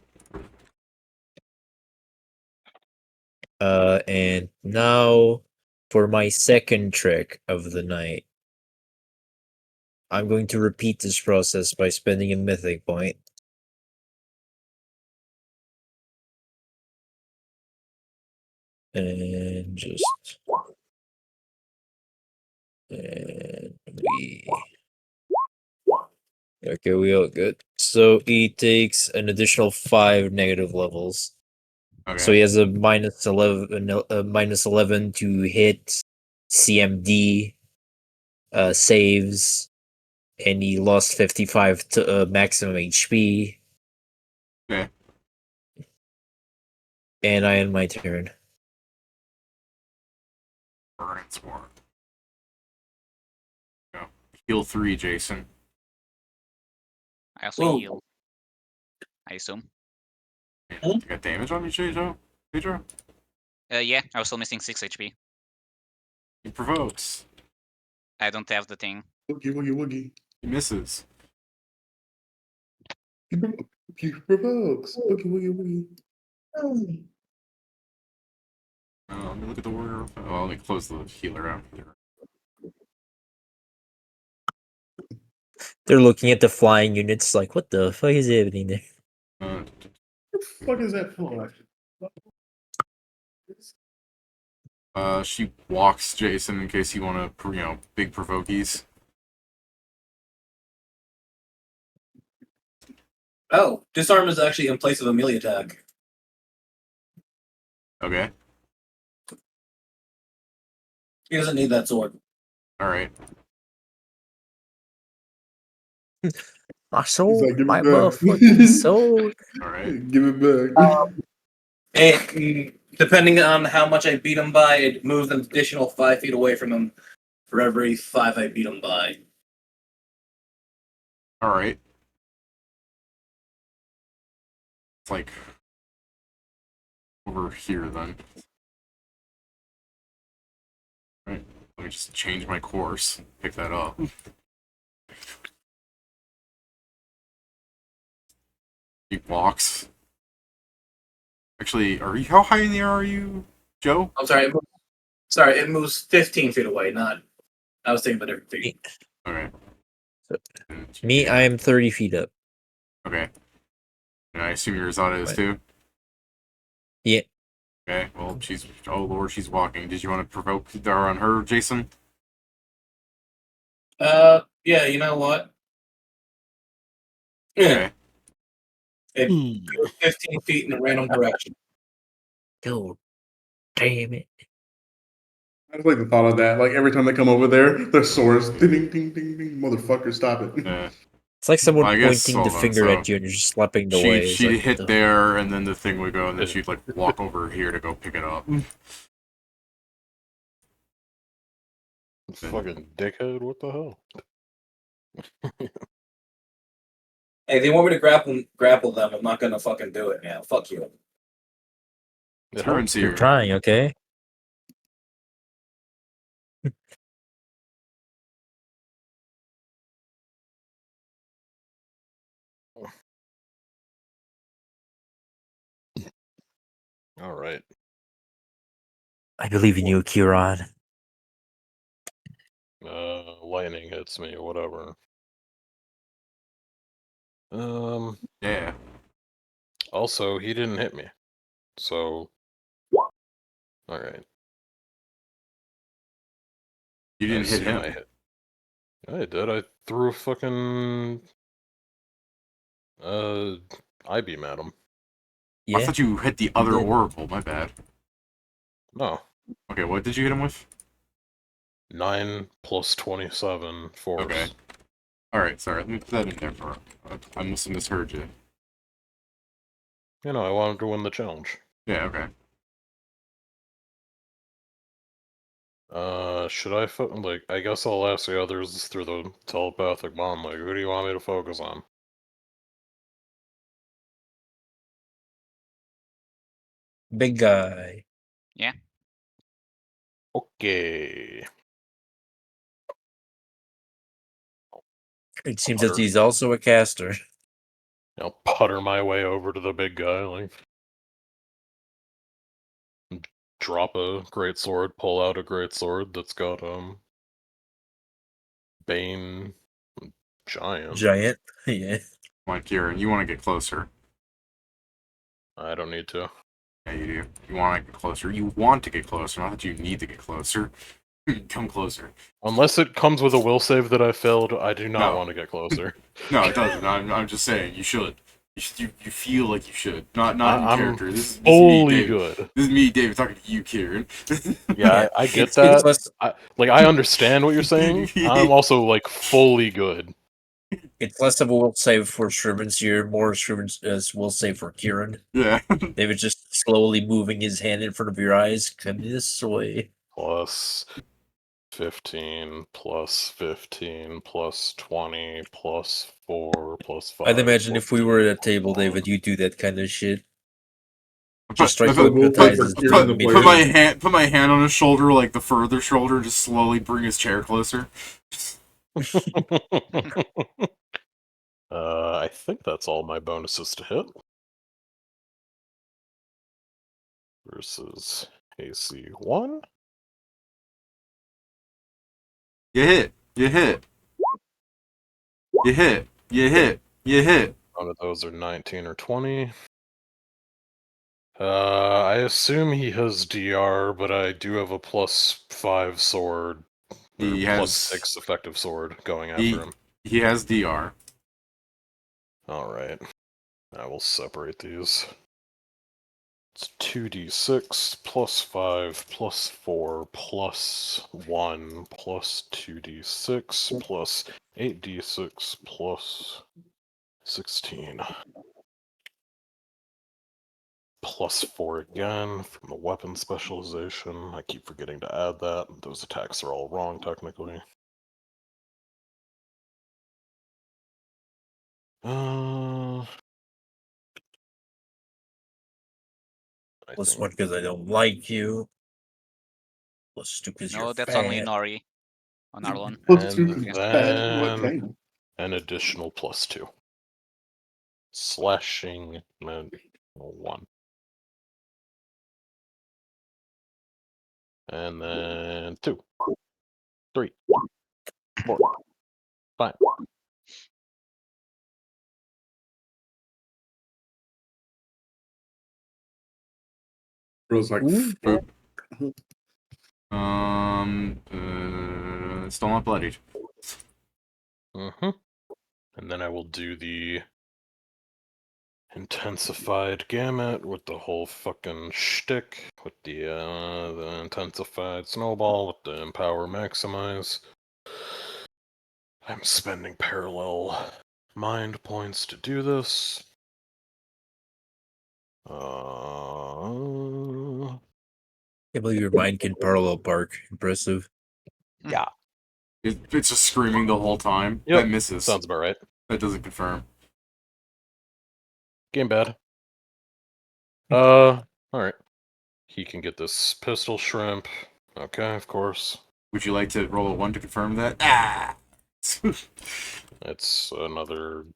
And now for my second trick of the night. I'm going to repeat this process by spending a mythic point. And just... And we... Okay, we all good. So he takes an additional 5 negative levels. Okay. So he has a -11 to hit, CMD, saves, and he lost 55 to maximum HP. Okay. And I end my turn. Burn and Swarm. Go. Heal 3, Jason. I also heal. I assume. You got damage on you, Pedro? Yeah, I was still missing 6 HP. He provokes. I don't have the thing. Woogie, woogie, woogie. He misses. He provokes. Woogie, woogie, woogie. Let me look at the warrior. Well, let me close the healer out here. They're looking at the flying units like, what the fuck is happening there? What the fuck is that for? She walks Jason in case you want to, big provokies. Oh, disarm is actually in place of a melee attack. Okay. He doesn't need that sword. All right. My soul, like, give it my back. motherfucking soul. All right. Give it back. Depending on how much I beat him by, it moves an additional 5 feet away from him for every 5 I beat him by. All right. It's like over here then. Right. Let me just change my course. Pick that up. He walks. Actually, how high in the air are you, Joe? I'm sorry. It moves 15 feet away. Not. I was thinking of a different feet. Okay. Me, I am 30 feet up. Okay. And I assume your Zada is too? Yeah. Okay, well, oh lord, she's walking. Did you want to provoke her on her, Jason? Yeah, you know what? Okay. It goes 15 feet in a random direction. God damn it. I just like the thought of that. Like every time they come over there, their swords ding ding ding ding ding. Motherfucker, stop it. Yeah. It's like someone Well, I guess, pointing the hold on, finger so at you and you're just slapping the way. She'd Like, hit there, and then the thing would go, and then she'd like walk over here to go pick it up. Fucking dickhead, what the hell? Hey, they want me to grapple them. I'm not gonna fucking do it, man. Fuck you. Turns here. You're trying, okay? All right. I believe in you, Kieran. Lightning hits me, whatever. Yeah. Also, he didn't hit me. So. Alright. You didn't hit him. I did. I threw a fucking. I-beam at him. Yeah. I thought you hit the other Oracle, my bad. No. Okay, what did you hit him with? 9 plus 27 force. Okay. Alright, sorry, let me put that in there for I must have misheard you. You know, I wanted to win the challenge. Yeah, okay. Should I I guess I'll ask the others through the telepathic bond, like, who do you want me to focus on? Big guy. Yeah. Okay. It seems that he's also a caster. I'll putter my way over to the big guy, like, drop a great sword, pull out a great sword that's got, Bane Giant. Giant? Yeah. Come on, Kieran, you want to get closer. I don't need to. Yeah, you do. You want to get closer. You want to get closer, not that you need to get closer. Come closer. Unless it comes with a will save that I failed, I do not No. want to get closer. No, it doesn't. I'm just saying, you should. You feel like you should. Not in I'm character. This is me, fully David. good. This is me, David, talking to you, Kieran. Yeah, I get that. I understand what you're saying. I'm also, like, fully good. It's less of a will save for Sherman's here, more Sherman's will save for Kieran. Yeah. David just slowly moving his hand in front of your eyes. Come this way. Plus 15, plus 15, plus 20, plus 4, plus 5. I'd imagine plus if we were at a 2, table, plus 1. David, you do that kind of shit. Put Just try to hypnotize his put my hand on his shoulder, like the further shoulder, just slowly bring his chair closer. I think that's all my bonuses to hit. Versus AC 1. You hit. You hit. You hit. You hit. You hit. None of those are 19 or 20. I assume he has DR, but I do have a plus 5 sword. He plus has 6 effective sword going after him. He has DR. Alright. I will separate these. It's 2d6 plus 5 plus 4 plus 1 plus 2d6 plus 8d6 plus 16. Plus 4 again from the weapon specialization. I keep forgetting to add that. Those attacks are all wrong, technically. Plus one because I don't like you. +2 because No, you're that's fat. only Nori on Arlon. And then an additional +2. Slashing 1. And then 2, 3, 4, 5. Bro's like, still not bloodied. And then I will do the intensified gamut with the whole fucking shtick, with the intensified snowball, with the empower maximize. I'm spending parallel mind points to do this. I can't believe your mind can parallel park. Impressive. Yeah. It's just screaming the whole time. Yep, That misses. sounds about right. That doesn't confirm. Game bad. Alright. He can get this pistol shrimp. Okay, of course. Would you like to roll a 1 to confirm that? Ah! It's another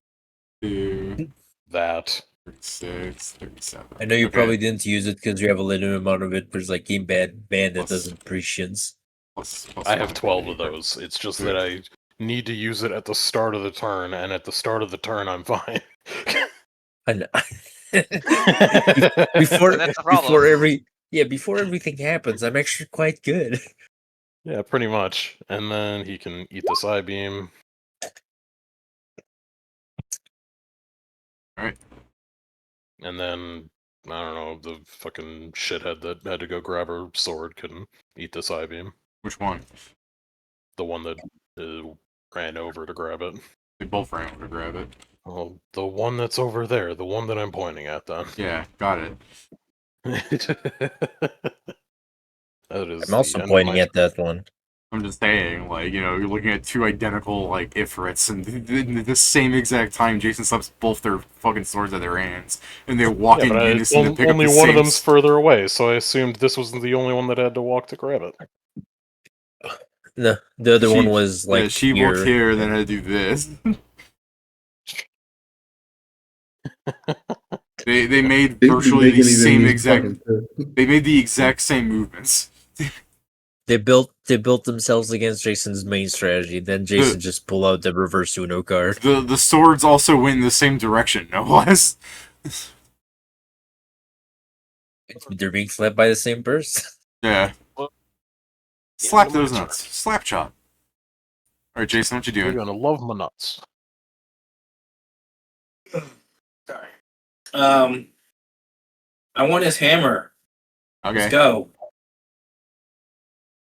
2, that. 36, 37. I know you Okay. probably didn't use it because you have a limited amount of it, but it's like game band that Plus- doesn't prescience. Plus I have 1, 12 of okay. those. It's just that I need to use it at the start of the turn, and at the start of the turn, I'm fine. I know. So that's the problem. before everything happens, I'm actually quite good. Yeah, pretty much. And then he can eat the side beam. Alright. And then, I don't know, the fucking shithead that had to go grab her sword can eat the side beam. Which one? The one that ran over to grab it. They both ran over to grab it. Well, the one that's over there, the one that I'm pointing at, then. Yeah, got it. That is I'm also the end of pointing my at that one. I'm just saying, like, you know, you're looking at 2 identical, like, Ifrits, and at the same exact time, Jason slaps both their fucking swords at their hands, and they walk in unison to pick only up the one of same them's further away, so I assumed this was the only one that had to walk to grab it. The other one was like yeah, she here. walked here, then had to do this. they made virtually the same exact. They made the exact same movements. They built themselves against Jason's main strategy. Then Jason just pulled out the reverse Uno card. The swords also went in the same direction, no less. They're being slapped by the same person. Yeah. Slap those nuts. Slap chop. Alright, Jason, what you doing? You're gonna love my nuts. Sorry. I want his hammer. Okay. Let's go.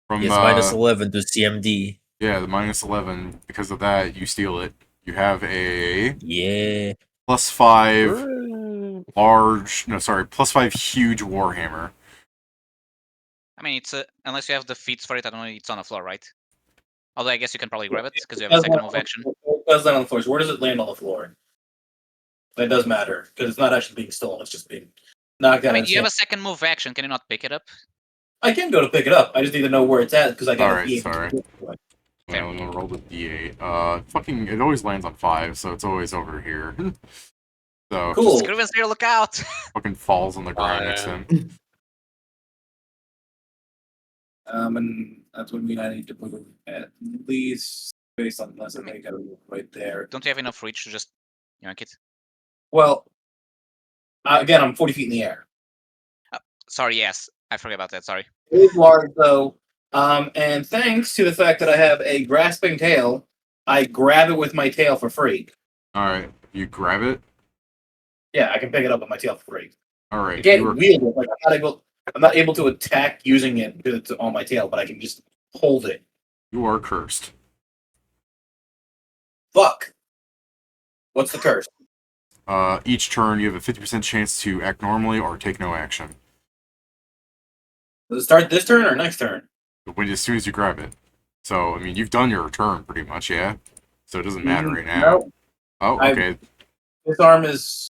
From, It's -11 to CMD. Yeah, the -11. Because of that, you steal it. You have a +5 large. No, sorry, +5 huge warhammer. I mean, it's unless you have the feats for it. I don't know. It's on the floor, right? Although I guess you can probably grab it because you have a second move action. It does land on the floor. So where does it land on the floor? That does matter because it's not actually being stolen. It's just being knocked out. I mean, you have a second move action. Can you not pick it up? I can go to pick it up. I just need to know where it's at because I got. Alright, sorry. Yeah, I'm gonna roll the d8. Fucking, it always lands on 5, so it's always over here. So cool. Scriven's here, look out! Fucking falls on the ground next to him. And that's what mean I need to put it at least based on unless I make it right there. Don't you have enough reach to just yank it? Well, again, I'm 40 feet in the air. Sorry, yes, I forgot about that. Sorry. It is large though, and thanks to the fact that I have a grasping tail, I grab it with my tail for free. All right, you grab it. Yeah, I can pick it up with my tail for free. All right, I can't wield it. Like I'm not able to attack using it because it's on my tail, but I can just hold it. You are cursed. Fuck. What's the curse? Each turn you have a 50% chance to act normally or take no action. Does it start this turn or next turn? As soon as you grab it. So, I mean, you've done your turn pretty much, yeah? So it doesn't matter right now. No. Oh, okay. This arm is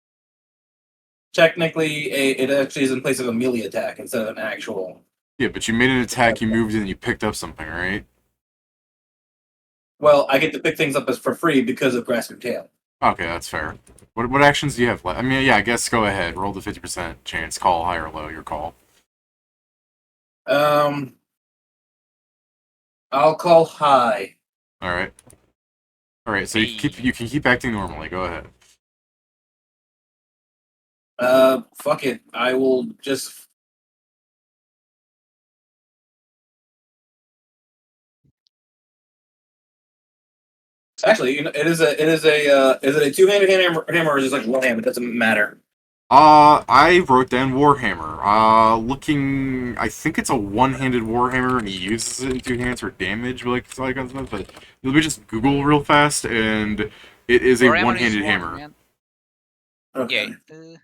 technically it actually is in place of a melee attack instead of an actual. Yeah, but you made an attack, you moved and you picked up something, right? Well, I get to pick things up as for free because of Grasping Tail. Okay, that's fair. What actions do you have left? I mean, yeah, I guess go ahead. Roll the 50% chance. Call high or low. Your call. I'll call high. All right. All right. So you can keep acting normally. Go ahead. Fuck it. I will just. Actually, you know, is it a two-handed hammer or is it like one hand? It doesn't matter. I wrote down Warhammer. I think it's a one-handed Warhammer, and he uses it in two hands for damage, like something. But let me just Google real fast, and it is a one-handed hammer. Okay. Yeah.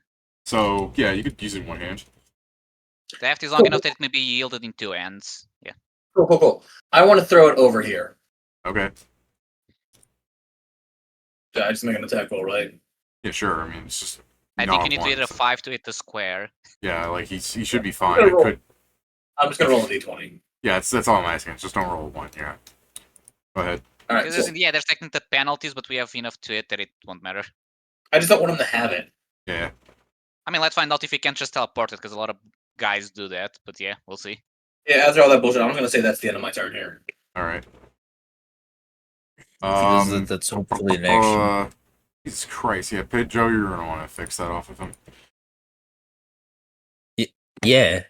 So yeah, you could use it in one hand. The heft is long enough that it may be yielded in two ends. Yeah. Cool. I want to throw it over here. Okay. Yeah, I just make an attack roll, right? Yeah, sure. I mean, it's just. I think you need to hit a 5 to hit the square. Yeah, like he should be fine. I'm just gonna roll a d20. Yeah, that's all I'm asking. Just don't roll a 1. Yeah. Go ahead. All right. Cool. Yeah, there's technical penalties, but we have enough to it that it won't matter. I just don't want him to have it. Yeah. I mean, let's find out if he can just teleport it, because a lot of guys do that. But yeah, we'll see. Yeah, after all that bullshit, I'm gonna say that's the end of my turn here. All right. That's hopefully an action. Jesus Christ! Yeah, Joe, you're gonna want to fix that off of him. Yeah.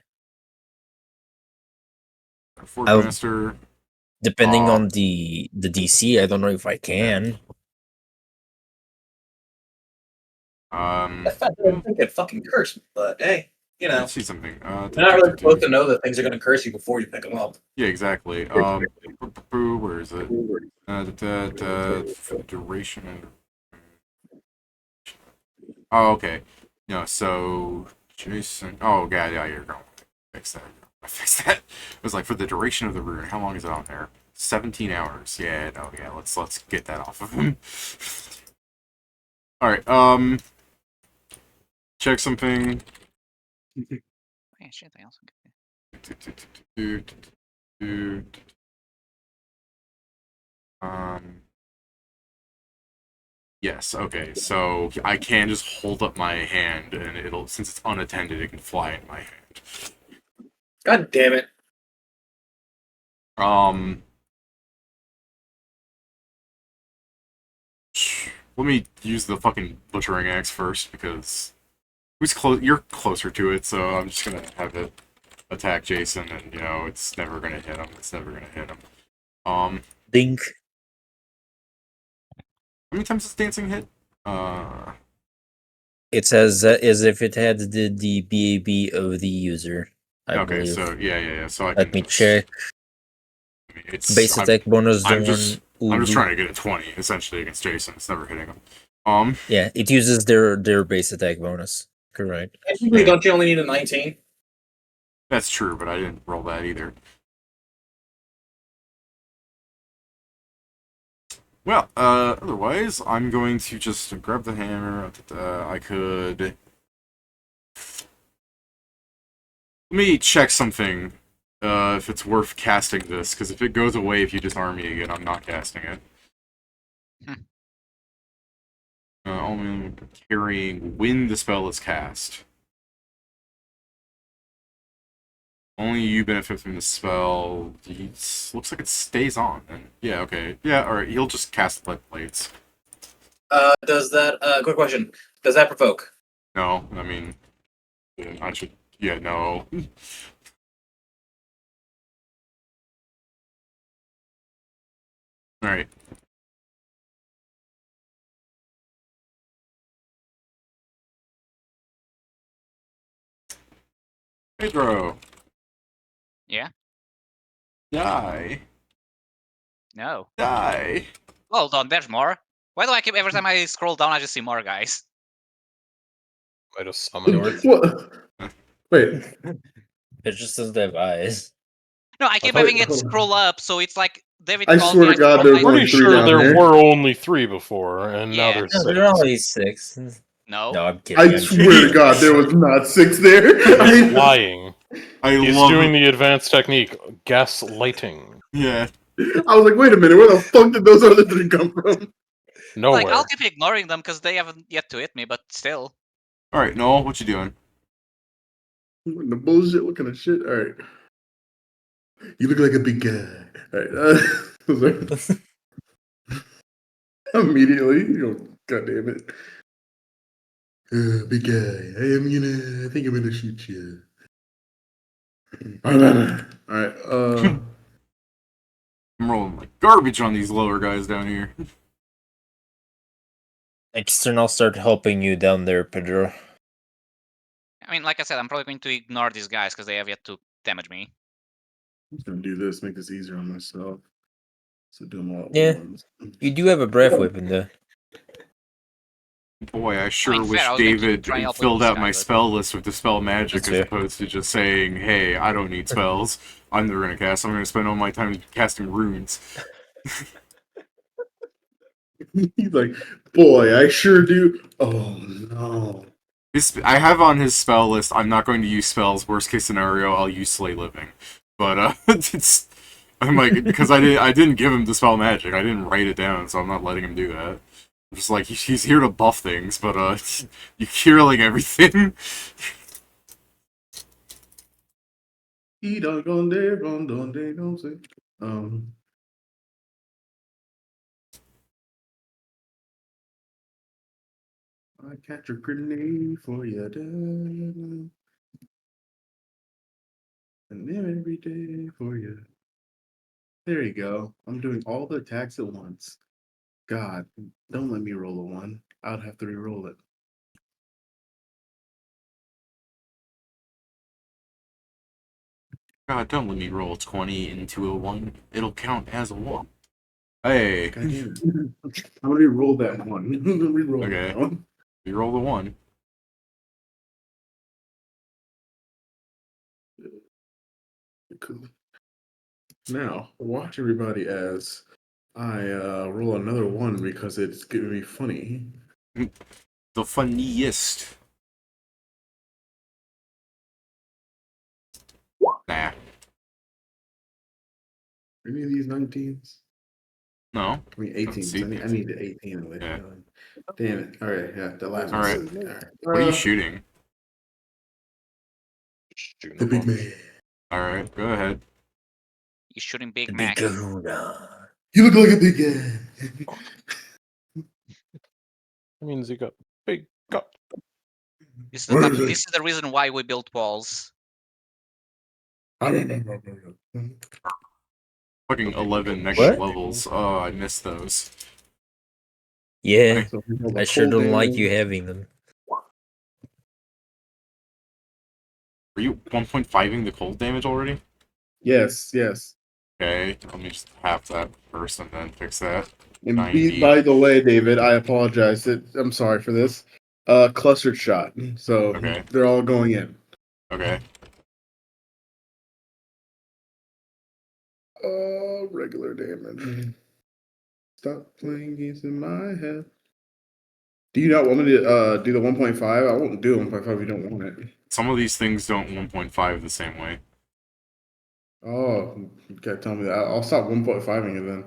Master. Depending on the DC, I don't know if I can. I don't get fucking cursed, but hey, you know. Let's see something. You're not really supposed to know that things are gonna curse you before you pick them up. Yeah, exactly. Where is it? For the duration and. Oh, okay. No, so Jason. Oh, God, yeah, you're going to fix that. Fix that. It was like for the duration of the rune. How long is it on there? 17 hours. Yeah, no, yeah. Let's get that off of him. All right. Check something. Yeah, shit, I also Yes, okay, so I can just hold up my hand, and since it's unattended, it can fly in my hand. God damn it. Let me use the fucking butchering axe first, because you're closer to it, so I'm just gonna have it attack Jason, and, it's never gonna hit him. Dink. How many times does dancing hit? It says as if it had the BAB of the user. I believe. So yeah. So Let me check. I mean, Base attack bonus. I'm just trying to get a 20 essentially against Jason. It's never hitting him. Yeah, it uses their base attack bonus. Correct. Technically, don't you only need a 19? That's true, but I didn't roll that either. Well, otherwise, I'm going to just grab the hammer. I could. Let me check something. If it's worth casting this, because if it goes away if you disarm me again, I'm not casting it. Only carrying when the spell is cast. Only you benefit from the spell. Looks like it stays on. Yeah, okay. Yeah, alright, he'll just cast Lead Blades. Does that, quick question. Does that provoke? No, I mean, I should, yeah, no. Alright. Pedro. Yeah? Die. No. Die. Hold on, there's more. Why do I keep, every time I scroll down, I just see more guys? I just summon words. Wait. It just doesn't have eyes. No, I keep having it scroll up, so it's like David I called swear me, to God, there's I'm only pretty three sure down there there. were only 3 before, and now Yeah. there's No, 6. there are only 6. No. No, I'm kidding. I swear to God, there was not 6 there. He's lying. He's love doing the advanced technique, gaslighting. Yeah. I was like, wait a minute, where the fuck did those other three come from? Nowhere. Like, I'll keep ignoring them because they haven't yet to hit me, but still. Alright, Noel, what you doing? The bullshit, what kind of shit? All right. You look like a big guy. All right. Immediately, God damn it. Big guy, I think I'm gonna shoot you. All right. I'm rolling like garbage on these lower guys down here. Next turn, I'll start helping you down there, Pedro. I mean, like I said, I'm probably going to ignore these guys because they have yet to damage me. I'm just gonna do this, make this easier on myself. So do them all at Yeah. once. You do have a breath weapon, though. Boy, I sure fair, wish I was going to David try and help with filled this out guy, my but- spell list with Dispel Magic That's as fair. opposed to just saying, hey, I don't need spells. I'm never gonna cast. I'm gonna spend all my time casting runes. He's like, boy, I sure do. Oh no. I have on his spell list, I'm not going to use spells. Worst case scenario, I'll use Slay Living. But I'm like, because I didn't give him Dispel Magic. I didn't write it down, so I'm not letting him do that. I'm just like, he's here to buff things, but you're killing everything. He done gone there, don't say. I catch a grenade for you, and then every day for you. There you go. I'm doing all the attacks at once. God, don't let me roll a one. I'd have to re-roll it. God, don't let me roll 20 into a 1. It'll count as a 1. Hey. God damn it. I'm gonna re-roll that one. Re-roll Okay. that one. You roll the 1. Cool. Now, watch everybody as I roll another one because it's gonna be funny. The funniest. Nah. Any of these 19s? No. I mean 18s. see I need the 18 of it. Yeah. Damn it. All right, yeah, the last one. Alright. All right. What are you shooting? The big man. Alright, go ahead. He's shooting Big The Mac. big kahuna. You look like a big guy. That means you got big gut. This is the reason why we built walls. Fucking 11 What? negative levels. Oh, I missed those. Yeah, So we roll the I sure cold don't like damage. you having them. Are you 1.5ing the cold damage already? Yes. Okay, let me just half that first and then fix that. And 90. by the way, David, I apologize. I'm sorry for this. Clustered shot. So Okay. they're all going in. Okay. Regular damage. Stop playing games in my head. Do you not want me to do the 1.5? I won't do 1.5 if you don't want it. Some of these things don't 1.5 the same way. Oh, you gotta tell me that. I'll stop 1.5ing it then.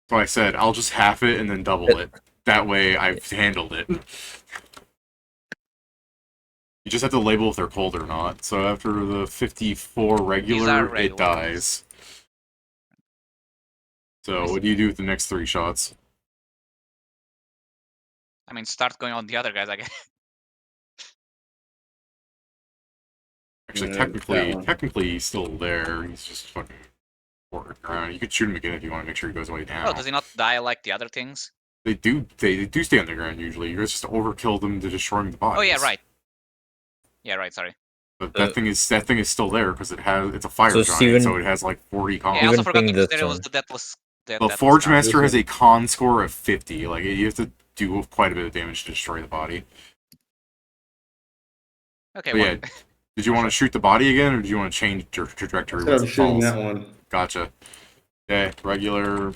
So I said, I'll just half it and then double it. That way I've handled it. You just have to label if they're cold or not. So after the 54 regular, regular it dies. So what do you do with the next 3 shots? I mean, start going on the other guys, I guess. Actually, Yeah, that one. technically he's still there. He's just fucking working around. You could shoot him again if you want to make sure he goes way down. Oh, does he not die like the other things? They do stay on the ground usually. You guys just overkill them to destroying the bodies. Oh yeah, right. Yeah, right. Sorry. But that thing is still there because it's a fire So giant, Steven- so it has like 40 cons. Yeah, I also Even forgot thing that that, there was the deathless. The Forge Master has a con score of 50. Like you have to do quite a bit of damage to destroy the body. Okay. But yeah, did you want to shoot the body again, or do you want to change your trajectory Instead once of it shooting falls? that one. Gotcha. Okay, regular,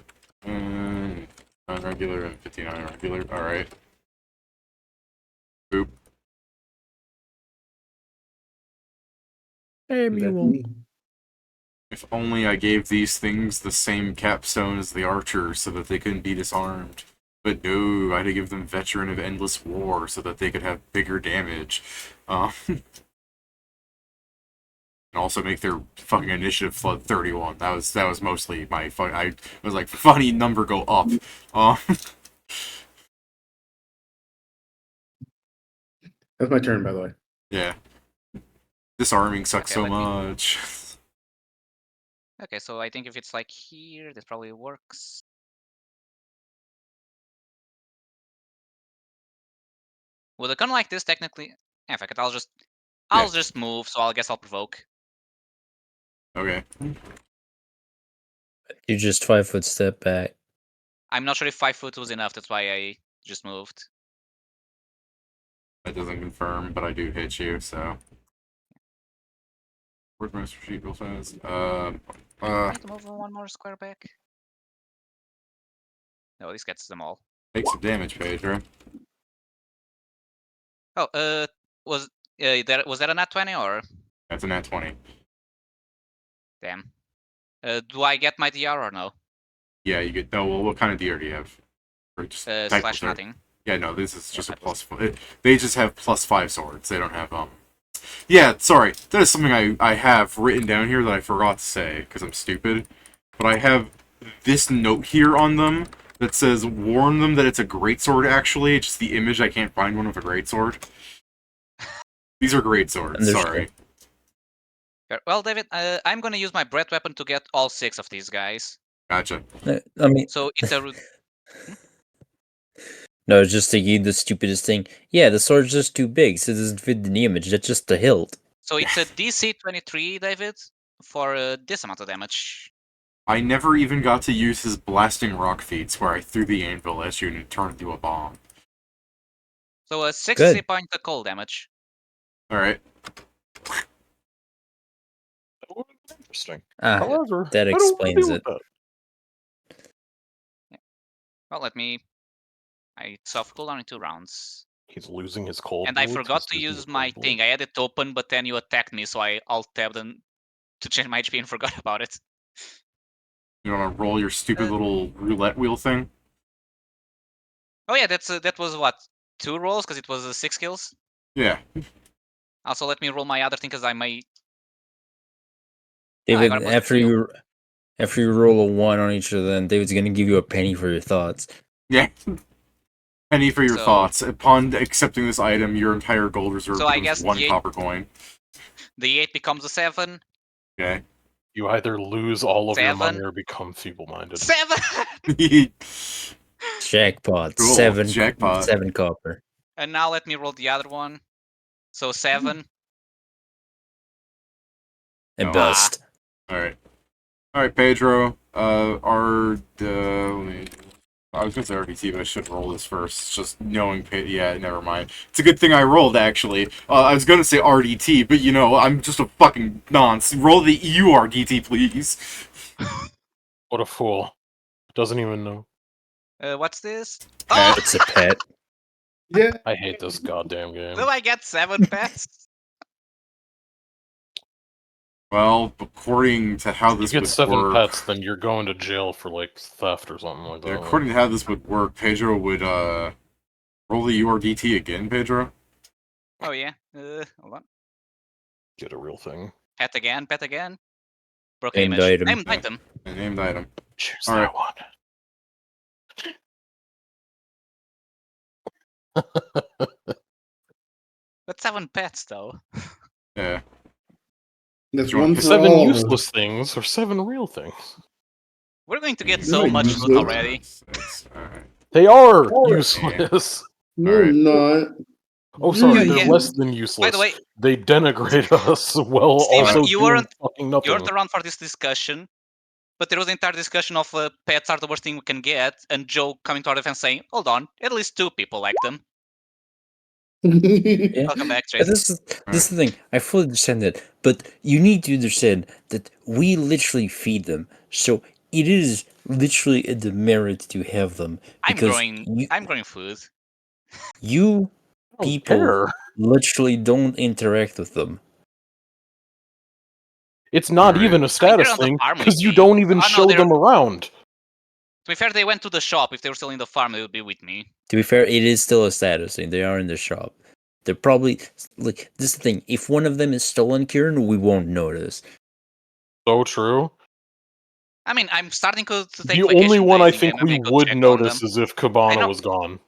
non-regular, and 59 regular. All right. Boop. Maybe you won't. If only I gave these things the same capstone as the archer so that they couldn't be disarmed. But no, I had to give them Veteran of Endless War so that they could have bigger damage. And also make their fucking initiative flood 31. That was mostly my fun. I was like, funny number go up. That's my turn, by the way. Yeah. Disarming sucks Okay, so much. Okay, so I think if it's like here, this probably works. With a gun like this, technically, yeah, fuck it, I'll just move. So I guess I'll provoke. Okay. You just 5 foot step back. I'm not sure if 5 foot was enough. That's why I just moved. That doesn't confirm, but I do hit you, so. Where's my sheet real fast? I need to move one more square back. No, this gets them all. Take some damage, Pedro. Oh, was that a nat 20 or? That's a nat 20. Damn. Do I get my DR or no? Yeah, you get. No, well, what kind of DR do you have? Or just Slash nothing. Yeah, no, this is just a plus. They just have +5 swords. They don't have Yeah, sorry. That is something I have written down here that I forgot to say because I'm stupid. But I have this note here on them that says, "Warn them that it's a greatsword." Actually, it's just the image. I can't find one with a greatsword. These are greatswords. Sorry. Well, David, I'm gonna use my breath weapon to get all 6 of these guys. Gotcha. I mean, so it's a. No, it's just thinking the stupidest thing. Yeah, the sword's just too big, so it doesn't fit in the image. That's just the hilt. So it's a DC 23, David, for this amount of damage. I never even got to use his blasting rock feats where I threw the anvil at you and it turned into a bomb. So 60 points of cold damage. Alright. That would have been interesting. However, that explains it. Yeah. Well, I self cooldown in 2 rounds. He's losing his cold. And I forgot to use my thing. I had it open, but then you attacked me, so I alt-tabbed to change my HP and forgot about it. You want to roll your stupid little roulette wheel thing? Oh yeah, that was what, 2 rolls because it was 6 kills. Yeah. Also, let me roll my other thing because I might. David, after you roll a 1 on each of them, David's gonna give you a penny for your thoughts. Yeah. Penny for your thoughts. Upon accepting this item, your entire gold reserve becomes 1 copper coin. The 8 becomes a 7. Okay. You either lose all of 7. your money or become feeble-minded. 7! Jackpot. Cool. 7 Jackpot. 7 copper. And now let me roll the other one. So 7. And bust. Alright. Alright, Pedro. I was gonna say RDT, but I should roll this first. Just knowing, yeah, never mind. It's a good thing I rolled, actually. I was gonna say RDT, but you know, I'm just a fucking nonce. Roll the EU RDT, please. What a fool. Doesn't even know. What's this? Oh! It's a pet. Yeah. I hate this goddamn game. Do I get 7 pets? Well, according to how this you get would 7 work, pets, then you're going to jail for like theft or something like that. According to how this would work, Pedro would roll the URDT again, Pedro. Oh yeah. Hold on. Get a real thing. Pet again. Broken Named image. item. Named item. Named item. Choose All that right. one. But 7 pets though. Yeah. That's one for 7 all. useless things or 7 real things. We're going to get They're so not much useless. loot already. Alright. They are useless. No, Alright. not. Oh, sorry, Yeah, they're yeah. less than useless. By the way, They denigrate us while Steven, also you doing weren't fucking nothing. you weren't around for this discussion, but there was an entire discussion of pets are the worst thing we can get, and Joe coming to our defense saying, "Hold on, at least 2 people like them." Yeah. Welcome back, Tracy. This is the thing. I fully understand that, but you need to understand that we literally feed them, so it is literally a demerit to have them. I'm Because growing food. You I don't people care. literally don't interact with them. It's not Alright. even a status on the thing farm with because you me. don't even Oh, no, show they're- them around. To be fair, they went to the shop. If they were still in the farm, they would be with me. To be fair, it is still a status thing. They are in the shop. They're probably like this is the thing. If one of them is stolen, Kieran, we won't notice. So true. I mean, I'm starting to take The vacation only one I days think again. we Maybe go would check on notice them. is if I Cabana know. was gone.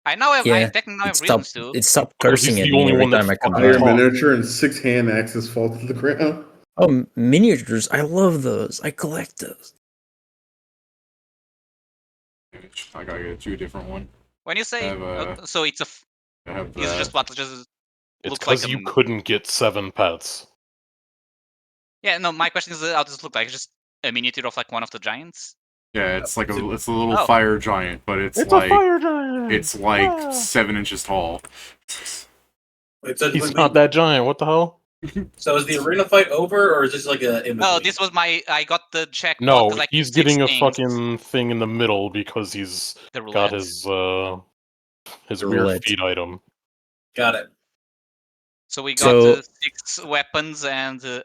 I know. I Yeah, technically have It reasons stopped. to. It stopped Because he's cursing at the me only every one that time I come fucking Fire by. talks. miniature and 6 hand axes fall to the ground. Oh, miniatures! I love those. I collect those. I gotta get you a different one. When you say so, it's a. I have It's just that. what just It's looks like because you couldn't get 7 pets. Yeah, no. My question is, how does it look like? Just a miniature of like one of the giants? Yeah, it's like it's a little Oh. fire giant, but it's a like fire giant! it's like Ah. 7 inches tall. He's not that giant, what the hell? So is the arena fight over, or is this like a? No, this was my. I got the checkpoint No, because I he's keep 6 getting a things. fucking thing in the middle because he's The got roulette. his The weird roulette. feat item. Got it. So we got So- 6 weapons and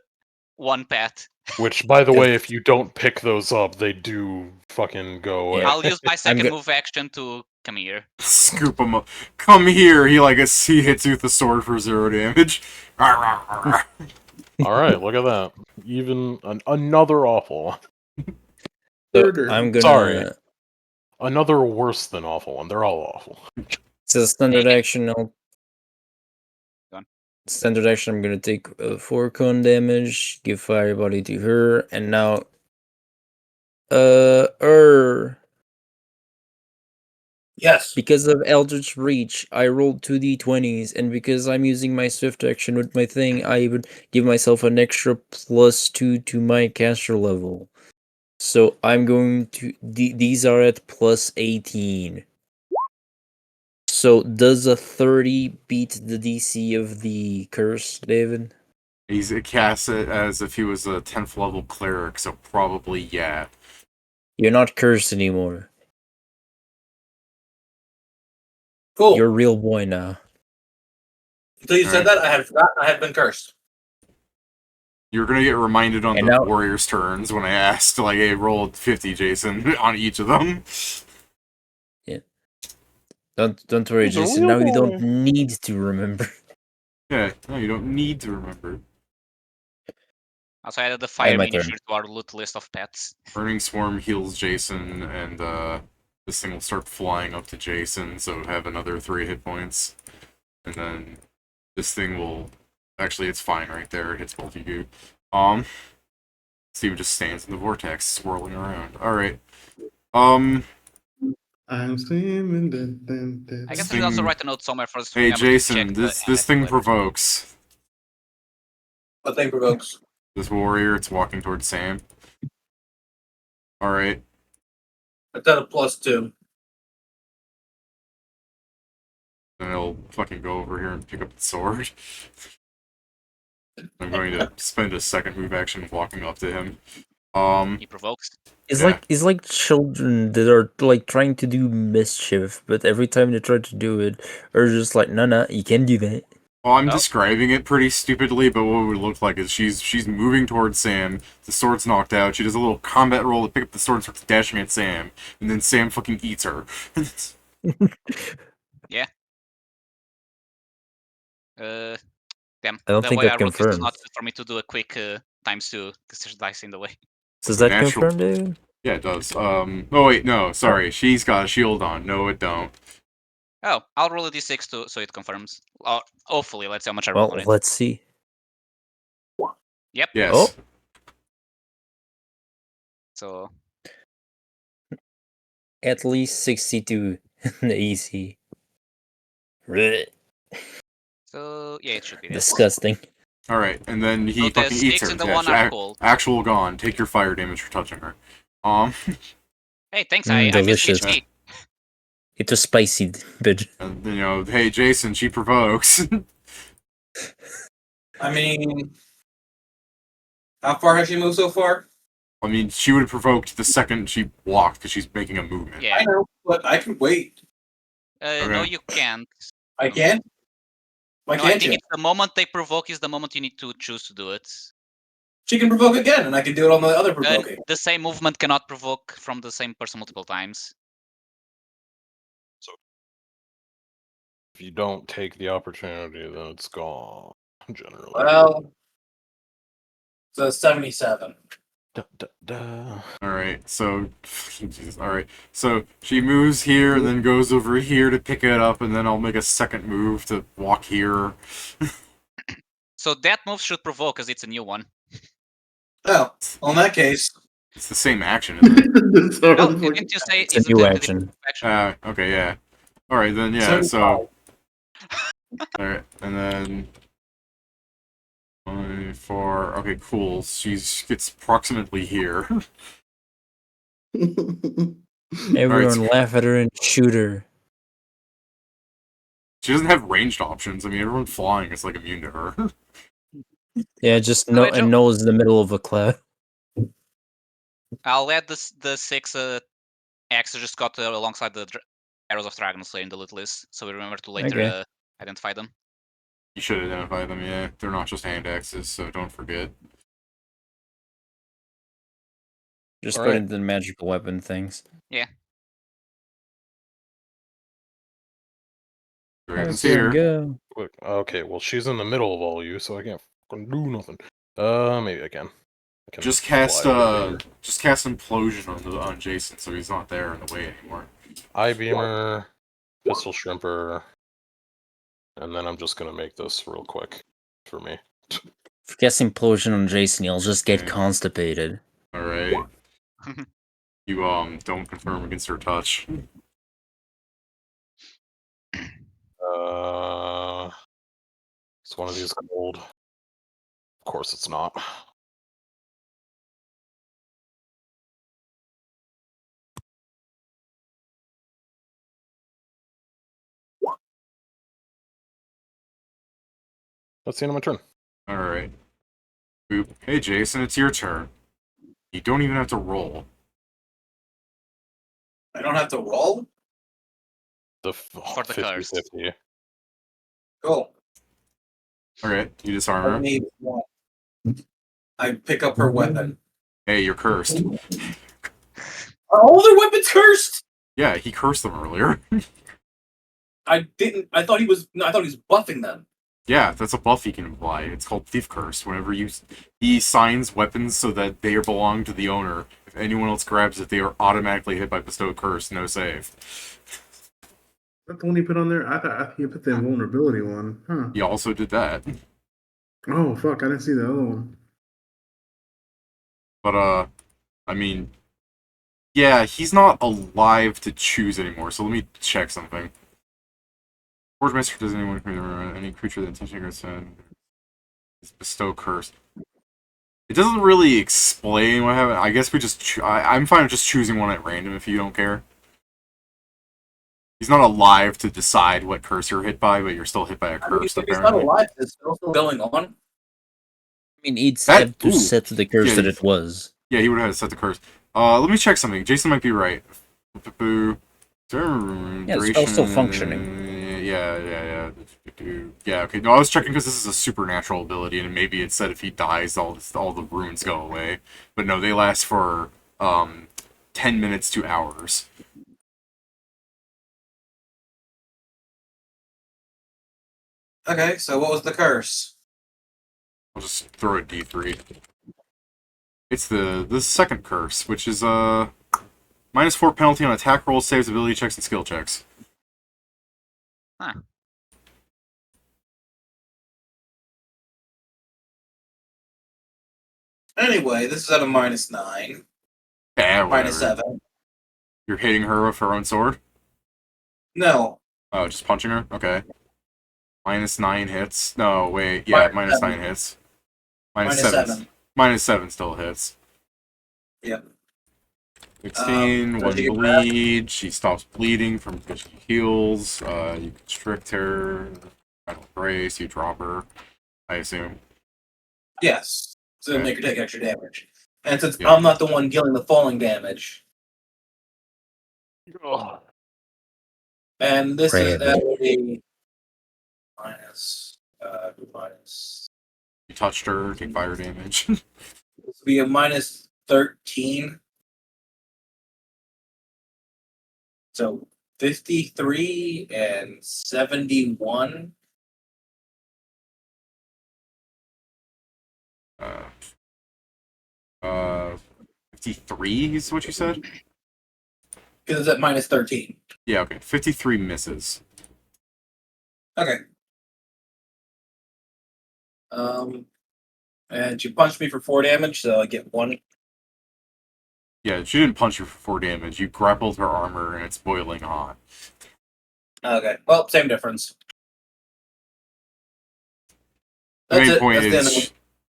1 pet. Which, by the Yes. way, if you don't pick those up, they do fucking go away. Yeah. I'll use my second go- move action to come here. Scoop him up. Come here. He hits you with the sword for 0 damage. Alright, look at that. Even another awful one. So Murder. I'm gonna. Sorry. Another worse than awful one. They're all awful. So standard Hey. action. Go on. Standard action. I'm gonna take 4 cone damage. Give fire body to her, and now. Yes. Because of Eldritch Reach, I rolled 2d20s, and because I'm using my swift action with my thing, I would give myself an extra +2 to my caster level. So I'm going to. These are at +18. So does a 30 beat the DC of the curse, David? He's casts it as if he was a 10th level cleric, so probably yeah. You're not cursed anymore. Cool. You're a real boy now. Until you said that, I had forgotten I had been cursed. You're gonna get reminded on And the now- warrior's turns when I asked, like, hey, rolled 50, Jason, on each of them. Don't worry, He's a Jason. real Now you boy. don't need to remember. Yeah, no, you don't need to remember. Also added the fire my turn. miniature to our loot list of pets. Burning Swarm heals Jason, and this thing will start flying up to Jason, so have another 3 hit points. And then this thing will... Actually, it's fine right there. It hits both of you. Steven just stands in the vortex, swirling around. Alright. I'm swimming. I guess I Thing- should also write a note somewhere for us to Hey, remember to Jason, check this the thing letters. provokes. What thing provokes? This warrior, it's walking towards Sam. Alright. It's at a +2. Then it'll fucking go over here and pick up the sword. I'm going to spend a second move action walking up to him. He provokes. It's like children that are like trying to do mischief, but every time they try to do it, are just like, no, you can't do that. Well, I'm Oh. describing it pretty stupidly, but what it would look like is she's moving towards Sam, the sword's knocked out, she does a little combat roll to pick up the sword and starts dashing at Sam, and then Sam fucking eats her. Damn. I don't the think way that I wrote this is confirms. not good for me to do a quick ×2 because there's dice in the way. Does that Natural- confirm, David? Yeah, it does. Oh wait, no, sorry, she's got a shield on. No, it don't. Oh, I'll roll a d6 so it confirms. Hopefully, let's see how much I roll Well, on it. let's see. Yep. Yes. Oh. So At least 62 easy. Blech. So yeah, it should be this. Disgusting. Alright, and then he So the fucking eats 6 her. and the Yeah, 1 are cool. actual gone. Take your fire damage for touching her. Hey, thanks. I missed delicious. HP. It was spicy, but And, you know, hey Jason, she provokes. I mean, how far has she moved so far? I mean, she would have provoked the second she walked because she's making a movement. Yeah. I know, but I can wait. No, Okay. you can't. I can. Why No, I can't think you? it's the moment they provoke is the moment you need to choose to do it. she can provoke again, and I can do it on the other provoking. The same movement cannot provoke from the same person multiple times. So if you don't take the opportunity, then it's gone. Generally. Well, so 77. All right, so Jesus, all right, so she moves here and then goes over here to pick it up, and then I'll make a second move to walk here. So that move should provoke, because it's a new one. Oh, well, in that case, it's the same action, isn't it? No, didn't you say it's a new action? Okay, yeah. All right, then yeah. So, all right, and then 4. Okay, cool. It's approximately here. Everyone laugh at her and shoot her. She doesn't have ranged options. I mean, everyone flying is like immune to her. Yeah, just nose in the middle of a cloud. I'll add the 6 X just got alongside the arrows of Dragon Slayer in the loot list, so we remember to later identify them. You should identify them, yeah. They're not just hand axes, so don't forget. Just put into the magical weapon things. Yeah. Dragon's here. Go. Okay, well, she's in the middle of all you, so I can't fucking do nothing. Maybe I can. Just cast implosion on Jason, so he's not there in the way anymore. Eye Beamer, Pistol Shrimper, and then I'm just gonna make this real quick for me. For casting implosion on Jason, you'll just get constipated. Alright. You don't confirm against her touch. It's one of these gold. Of course it's not. That's the end of my turn. Alright. Boop. Hey Jason, it's your turn. You don't even have to roll. I don't have to roll? For the curse. 50-50. Cool. Okay, you disarm her. I need one. I pick up her weapon. Hey, you're cursed. Are all their weapons cursed? Yeah, he cursed them earlier. I thought he was buffing them. Yeah, that's a buff he can apply. It's called Thief Curse. Whenever he signs weapons so that they belong to the owner, if anyone else grabs it, they are automatically hit by Bestowed Curse, no save. That's the one you put on there? I thought you put the invulnerability one. Huh. He also did that. Oh, fuck, I didn't see the other one. But, I mean, yeah, he's not alive to choose anymore, so let me check something. Forge Master does anyone any creature that intentionally is bestow curse. It doesn't really explain what happened. I guess we just I'm fine with just choosing one at random if you don't care. He's not alive to decide what curse you're hit by, but you're still hit by a curse. He's not alive. It's still going on. I mean, he'd have to set the curse that it was. Yeah, he would have had to set the curse. Let me check something. Jason might be right. Yeah, the spell's still functioning. Yeah, okay. No, I was checking because this is a supernatural ability, and maybe it said if he dies, all the runes go away. But no, they last for 10 minutes to hours. Okay, so what was the curse? I'll just throw a D3. It's the second curse, which is -4 penalty on attack rolls, saves, ability checks, and skill checks. Huh. Anyway, this is at a -9. Yeah, -7. You're hitting her with her own sword? No. Oh, just punching her? Okay. -9 hits. No, wait. Yeah, -9 hits. -7. -7 still hits. Yep. 16, one bleed. She stops bleeding from because she heals. You constrict her. Final brace. You drop her. I assume. Yes. So make her take extra damage. And since I'm not the one dealing the falling damage. Ugh. And this is at a minus You touched her, take fire damage. This will be a minus 13. So 53 and 71. 53 is what you said? Because it's at minus 13. Yeah, okay. 53 misses. Okay. And you punched me for 4 damage, so I get 1. Yeah, she didn't punch you for 4 damage. You grappled her armor and it's boiling hot. Okay. Well, same difference. The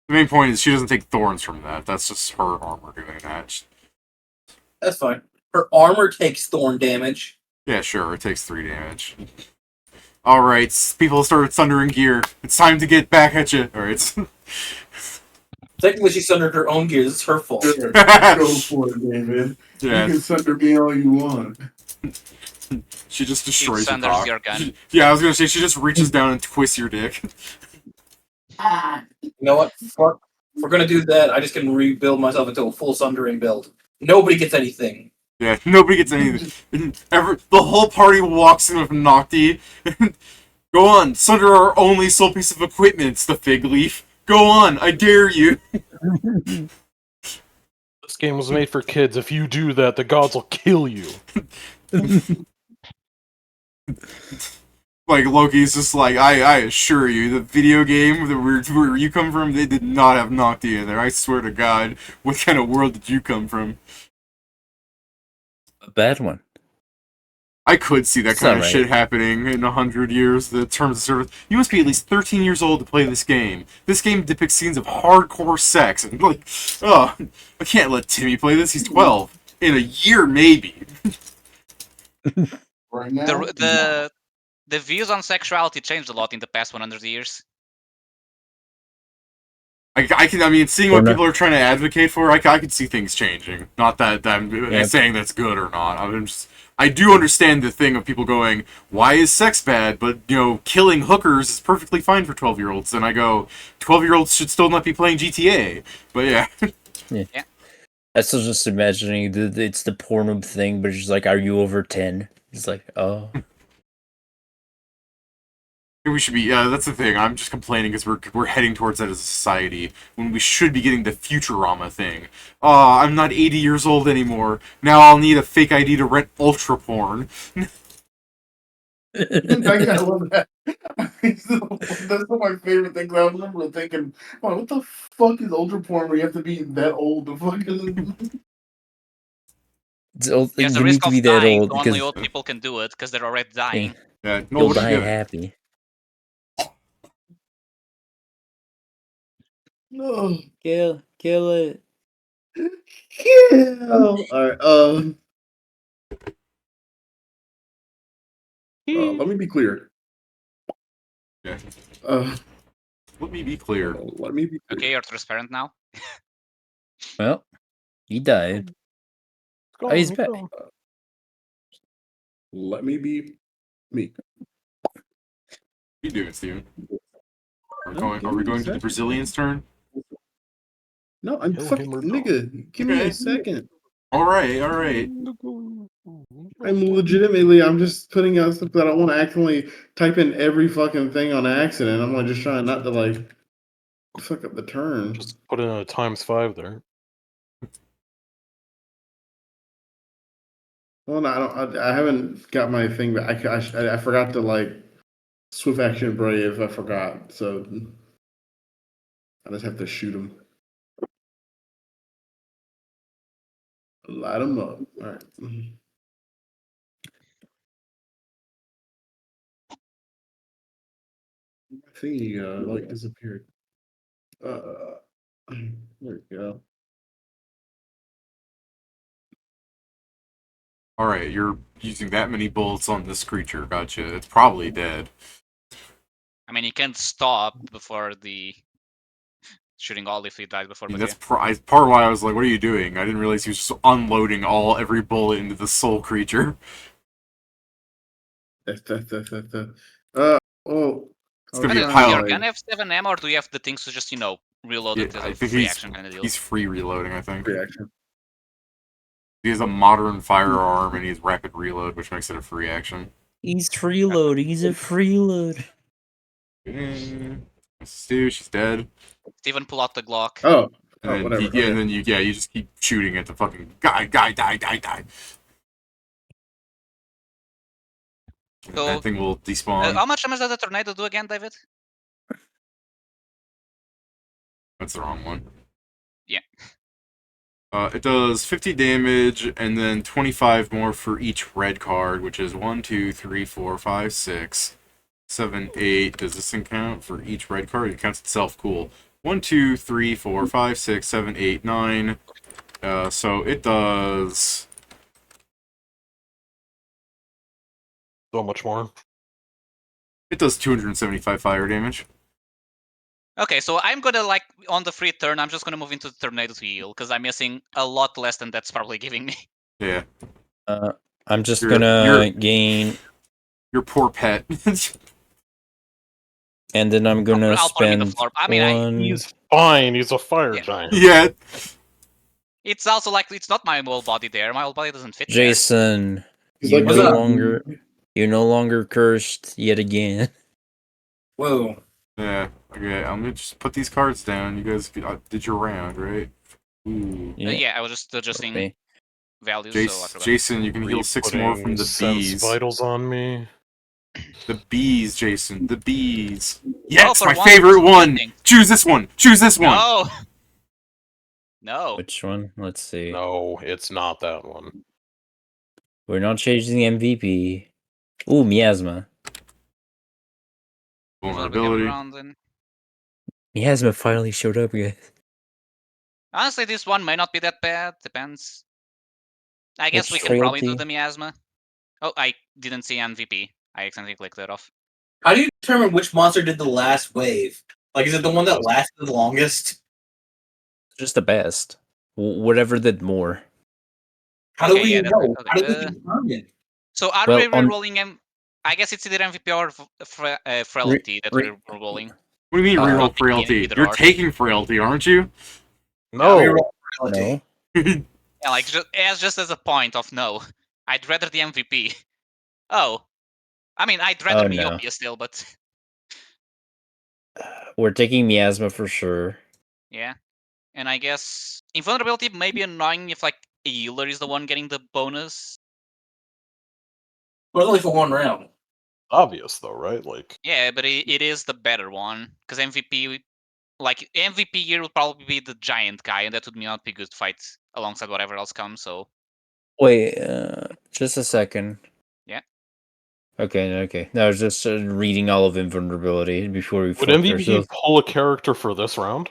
main point is she doesn't take thorns from that. That's just her armor doing that. That's fine. Her armor takes thorn damage. Yeah, sure. It takes 3 damage. Alright, people started thundering gear. It's time to get back at you. Alright. Technically, she sundered her own gears. It's her fault. Sure. Go for it, David. Yeah. You can sunder me all you want. She just destroys your Sanders cock. your gun. Yeah, I was gonna say, she just reaches down and twists your dick. You know what? Fuck. If we're gonna do that, I just can rebuild myself into a full sundering build. Nobody gets anything. Yeah, nobody gets anything. The whole party walks in with Nocti. Go on, sunder our only sole piece of equipment, the fig leaf. Go on, I dare you. This game was made for kids. If you do that, the gods will kill you. Like, Loki's just like, I assure you, the video game where you come from, they did not have Nocti in there. I swear to God. What kind of world did you come from? A bad one. I could see that It's kind of alright. shit happening in 100 years, the terms of service. You must be at least 13 years old to play this game. This game depicts scenes of hardcore sex, and like, oh, I can't let Timmy play this, he's 12. In a year, maybe. Right now, The views on sexuality changed a lot in the past 100 years. I mean, seeing what people are trying to advocate for, I could see things changing. Not that I'm saying that's good or not. I do understand the thing of people going, why is sex bad? But, you know, killing hookers is perfectly fine for 12-year-olds. And I go, 12-year-olds should still not be playing GTA. But yeah. Yeah. I still just imagining it's the porno thing, but it's just like, are you over 10? It's like, oh. We should be, that's the thing. I'm just complaining because we're heading towards that as a society when we should be getting the Futurama thing. I'm not 80 years old anymore. Now I'll need a fake ID to rent ultra porn. I love that. That's one of my favorite things. I remember thinking, wow, what the fuck is ultra porn where you have to be that old to fucking... It's old, There's you a need risk to of be that dying, old so only because old people can do it because they're already dying. Yeah, no, you'll what die do you get? happy. No. Kill it. Kill! Alright, let me be clear. Yeah. Let me be clear. Let me be clear. Okay, you're transparent now. Well, he died. Go Oh, he's on, back. go on. Let me be me. What you doing, Steven? Are No, we going to the second. Brazilians' turn? No, I'm Kill fucking him or not. nigga. Give me a second. Alright. I'm legitimately, I'm just putting out stuff that I want to accidentally type in every fucking thing on accident. I'm like just trying not to like fuck up the turn. Just put in a ×5 there. Well, no, I haven't got my thing back. I forgot to like swift action brave. I forgot, so I just have to shoot him. Light him up. All right. I think he like disappeared. There we go. Alright, you're using that many bullets on this creature. Gotcha. It's probably dead. I mean, you can't stop before the shooting all if he dies before. I mean, But that's part of why I was like, what are you doing? I didn't realize he was just unloading every bullet into the soul creature. Oh, It's gonna But be a you're pile. gonna have 7 ammo, or do you have the things to just, reload Yeah, it as I a think free action kind of deal? he's free reloading. I think Reaction. he has a modern firearm and he has rapid reload, which makes it a free action. He's freeloading. He's a freeload. Stu, she's dead. Steven, pull out the Glock. Oh, And then whatever. yeah, and then you just keep shooting at the fucking guy, die. And So, that thing will despawn. how much damage does the tornado do again, David? That's the wrong one. Yeah. It does 50 damage and then 25 more for each red card, which is 1, 2, 3, 4, 5, 6, 7, 8. Does this thing count for each red card? It counts itself. Cool. 1, 2, 3, 4, 5, 6, 7, 8, 9. So it does So much more. It does 275 fire damage. Okay, so I'm gonna, on the free turn, I'm just gonna move into the tornado to heal, because I'm missing a lot less than that's probably giving me. Yeah. I'm just gonna gain... Your poor pet. And then I'm gonna I'll put him in the spend floor. I mean, one... He's fine. He's a fire Yeah. giant. Yeah. It's also it's not my whole body there. My whole body doesn't fit Jason, He's you're like, no "What's up?" longer... You're no longer cursed yet again. Whoa. Yeah. Okay, I'm gonna just put these cards down. You guys did your round, right? Ooh. there. Yeah, I was just adjusting Okay. values. So I forgot. Jason, you can heal 6 more from the Sense bees. vitals on me. The bees, Jason. The bees. Yes, for my once, favorite one. thing. Choose this one. Choose this one. No! No. Which one? Let's see. No, it's not that one. We're not changing the MVP. Ooh, miasma. Vulnerability. Miasma finally showed up, guys. Honestly, this one may not be that bad. Depends. I guess we can probably do the miasma. Oh, I didn't see MVP. I accidentally clicked that off. How do you determine which monster did the last wave? Like, is it the one that lasted the longest? Just the best. Whatever did more. How do Okay, we yeah, know? okay. How do we determine? So are Well, we re-rolling him? I guess it's either MVP or frailty that we're rolling. What do you mean reroll not taking frailty? either You're or. taking frailty, aren't you? No. Reality. No. Yeah, just as a point of no. I'd rather the MVP. Oh. I mean, I'd rather no. Myopia still, but... We're taking miasma for sure. Yeah. And I guess invulnerability may be annoying if, a healer is the one getting the bonus. But only for one round. Obvious, though, right? Yeah, but it is the better one. Because MVP... MVP here would probably be the giant guy, and that would not be good to fight alongside whatever else comes, so... Wait, just a second. Yeah. Okay. No, I was just reading all of invulnerability before we Would fucked MVP ourselves. pull a character for this round?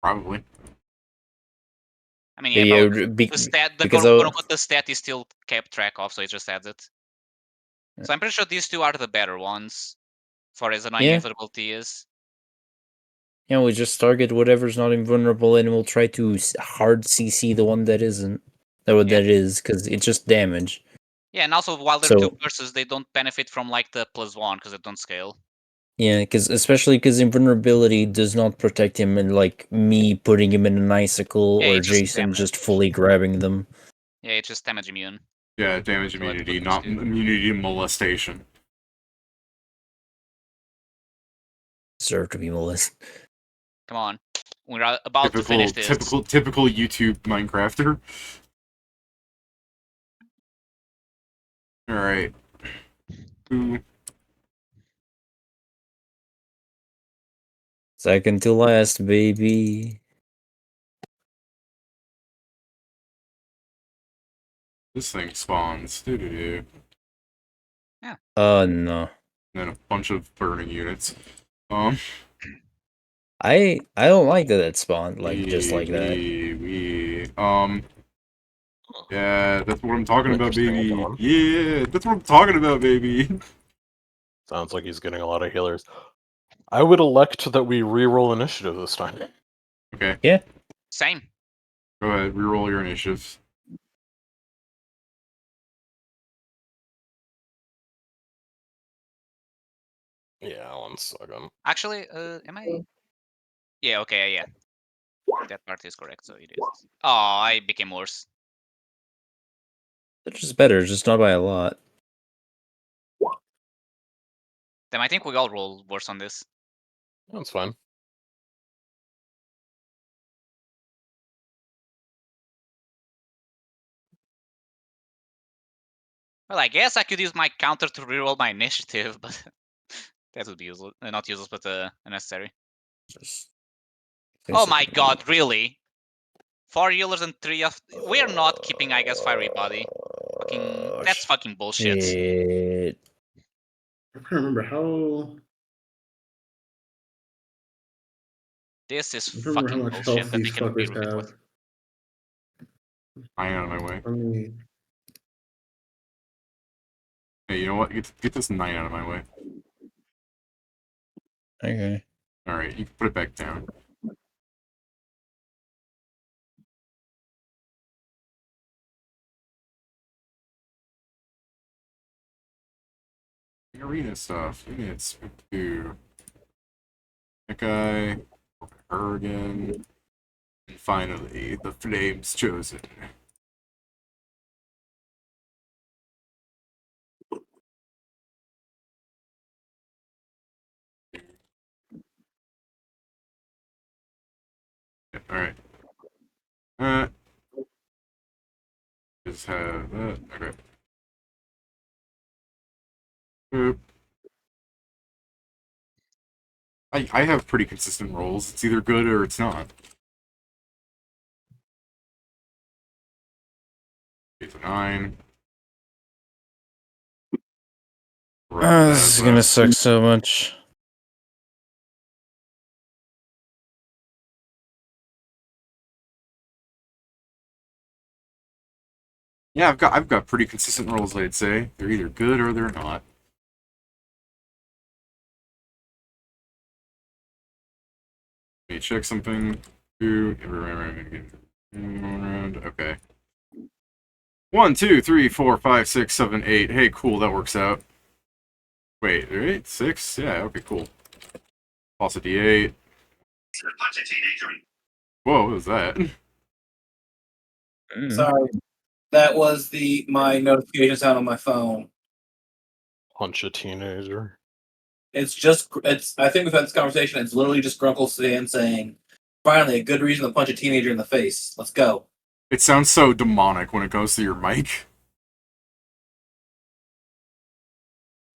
Probably. I mean, yeah, but the stat, because the stat is still kept track of, so it just adds it. So I'm pretty sure these two are the better ones, for as annoying invulnerability is. Yeah, we just target whatever's not invulnerable, and we'll try to hard CC the one that isn't. That is, because it's just damage. Yeah, and also while they're two curses, they don't benefit from the +1 because they don't scale. Yeah, especially because invulnerability does not protect him, and me putting him in an icicle or Jason just fully grabbing them. Yeah, it's just damage immune. Yeah, damage immunity, not immunity to molestation. Deserve to be molested. Come on, we're about to finish this. Typical YouTube Minecrafter. All right. Ooh. Second to last, baby. This thing spawns. Doo-doo-doo. Yeah. No. And then a bunch of burning units. I don't like that it spawned just like that. Yeah, that's what I'm talking about, baby. Yeah, that's what I'm talking about, baby. Sounds like he's getting a lot of healers. I would elect that we reroll initiative this time. Okay. Yeah. Same. Go ahead, reroll your initiative. Yeah, 1 second. Actually, am I? Yeah, okay, yeah. That part is correct, so it is. Oh, I became worse. They're just better, just not by a lot. Damn, I think we all roll worse on this. That's fine. Well, I guess I could use my counter to reroll my initiative, but that would be useless. Not useless, but unnecessary. Just Oh my god, really? 4 healers and 3 of... We are not keeping, I guess, Fiery Body. Fucking... That's fucking bullshit. Shit. I can't remember how. This is I can't remember how fucking much bullshit health that we these can be fuckers repeat with. have. I out of my way. I mean, Hey, you know what? Get this 9 out of my way. Okay. Alright, you can put it back down. Arena stuff. Units. Two. That guy. Her again. And finally, the flames chosen. Alright. Just have that. Okay. Boop. I have pretty consistent rolls. It's either good or it's not. It's a 9. This is gonna suck so much. Yeah, I've got pretty consistent rolls, I'd say. They're either good or they're not. Let me check something. Okay. 1, 2, 3, 4, 5, 6, 7, 8. Hey, cool, that works out. Wait, 8, 6? Yeah, okay, cool. Toss a D8. Whoa, what was that? Sorry, that was my notification sound on my phone. Punch a teenager. I think we've had this conversation. It's literally just Grunkle Stan saying, "Finally, a good reason to punch a teenager in the face. Let's go." It sounds so demonic when it goes through your mic.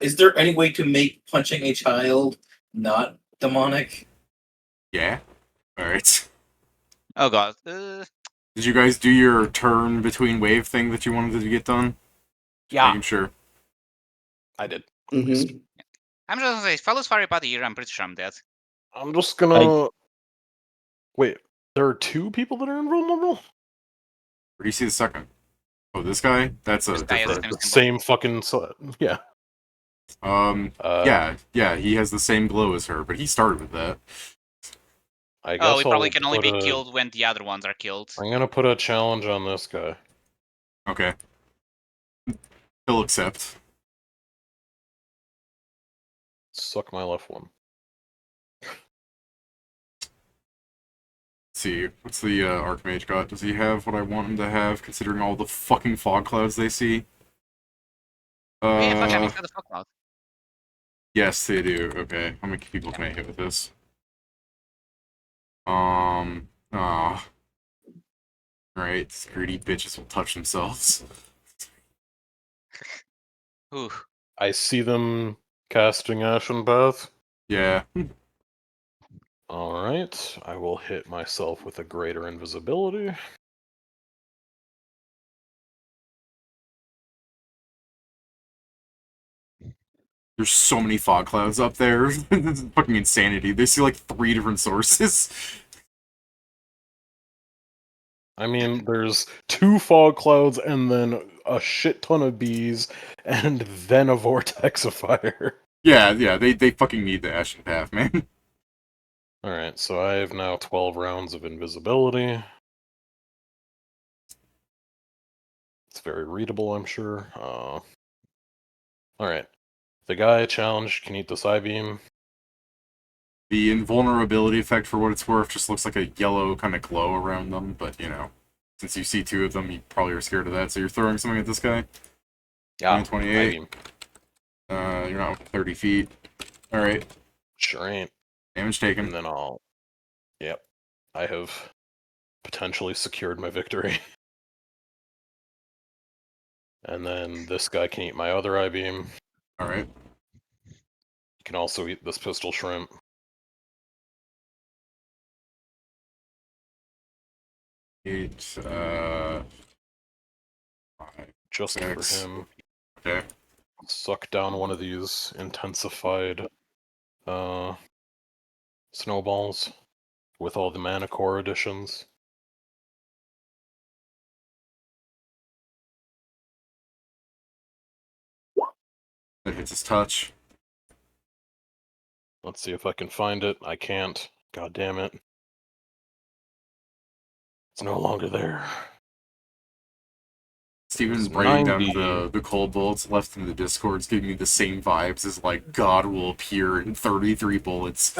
Is there any way to make punching a child not demonic? Yeah. Alright. Oh god. Did you guys do your turn between wave thing that you wanted to get done? Yeah. Making sure. I did. mm-hmm. I'm just gonna say, if I lose Fiery Body here, I'm pretty sure I'm dead. I'm just gonna... Wait, there are 2 people that are invulnerable? Where do you see the second? Oh, this guy? That's a This guy has different... the Same fucking... Yeah. Yeah, he has the same glow as her, but he started with that. I guess we probably I'll can only put be killed when the other ones are killed. I'm gonna put a challenge on this guy. Okay. He'll accept. Suck my left one. Let's see, what's the Archmage got? Does he have what I want him to have, considering all the fucking fog clouds they see? Yeah, fuck, I'm inside the fog cloud. Yes, they do. Okay, how many people can I hit with this? Right, these greedy bitches will touch themselves. Ooh. I see them casting Ashen Path. Yeah. Alright, I will hit myself with a greater invisibility. There's so many fog clouds up there. It's fucking insanity. They see like 3 different sources. I mean, there's 2 fog clouds and then a shit ton of bees, and then a vortex of fire. Yeah, they fucking need the Ashen Path, man. Alright, so I have now 12 rounds of invisibility. It's very readable, I'm sure. Alright. The guy challenged can eat this I-beam. The invulnerability effect, for what it's worth, just looks like a yellow kind of glow around them, but, you know, since you see two of them, you probably are scared of that, so you're throwing something at this guy? Yeah, 28. I-beam. You're not 30 feet. Alright. Sure ain't. Damage taken. And then I'll... Yep. I have potentially secured my victory. And then this guy can eat my other I-beam. Alright. He can also eat this pistol shrimp. Five, Just 6. for him. Okay. Suck down one of these intensified snowballs with all the mana core additions. That hits his touch. Let's see if I can find it. I can't. God damn it. It's no longer there. Steven's It's writing 90. down the cold bullets left in the Discord's giving me the same vibes as, like, God will appear in 33 bullets.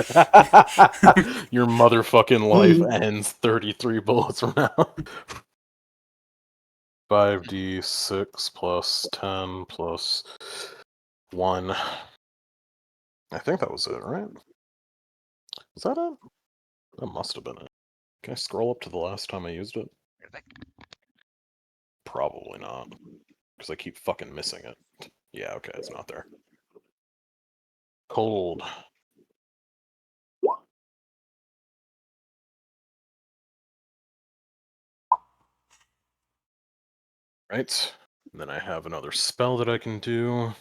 Your motherfucking life ends 33 bullets from now. 5d6 plus 10 plus 1. I think that was it, right? Is that it? That must have been it. Can I scroll up to the last time I used it? Probably not. Because I keep fucking missing it. Yeah, okay, it's not there. Cold. Right. And then I have another spell that I can do.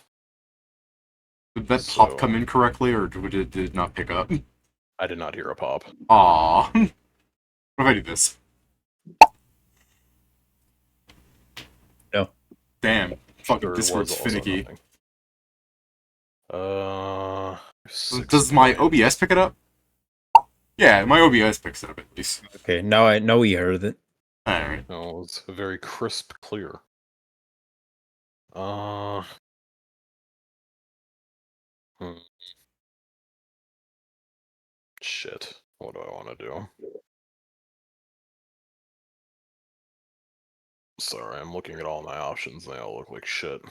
Did that pop come in correctly, or did it not pick up? I did not hear a pop. Aww. What if I do this? No. Damn. Fucking There Discord's was also finicky. nothing. Does my OBS pick it up? Yeah, my OBS picks it up at least. Okay, now I know we heard it. Alright. No, it's very crisp, clear. Shit. What do I want to do? Sorry, I'm looking at all my options. They all look like shit.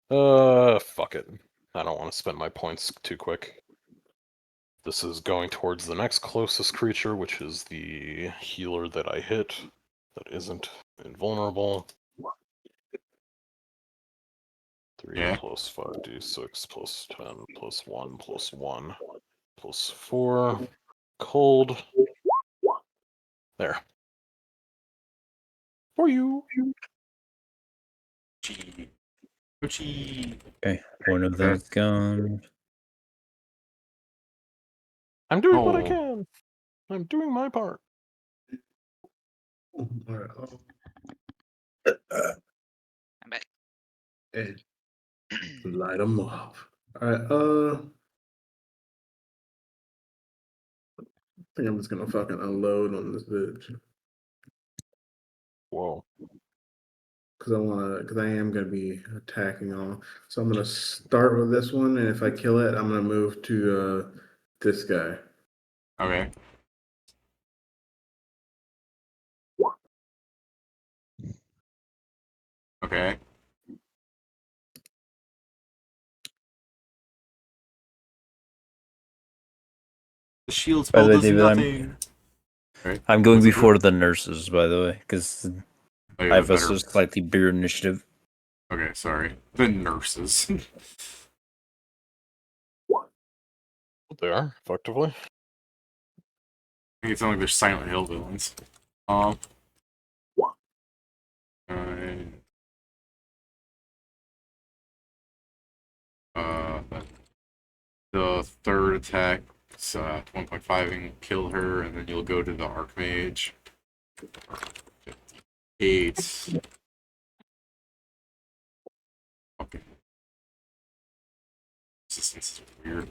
Fuck it. I don't want to spend my points too quick. This is going towards the next closest creature, which is the healer that I hit. That isn't invulnerable. 3 plus 5d6 plus 10 plus 1 plus 1 plus 4. Cold. There. For you. Okay, one of them's gone. I'm doing what I can. I'm doing my part. Alright. I'm back. Hey. Light them off. Alright, I think I'm just gonna fucking unload on this bitch. Whoa. Because I am gonna be attacking all. So I'm gonna start with this one, and if I kill it, I'm gonna move to this guy. Okay. Okay. The shield spell does nothing. I'm going before the nurses, by the way, because I have a better. slightly bigger initiative. Okay, sorry. The nurses. They are, effectively. I think it's only they're Silent Hill villains. The third attack, it's 1.5 and kill her, and then you'll go to the Archmage. 8. Okay. Resistance is weird.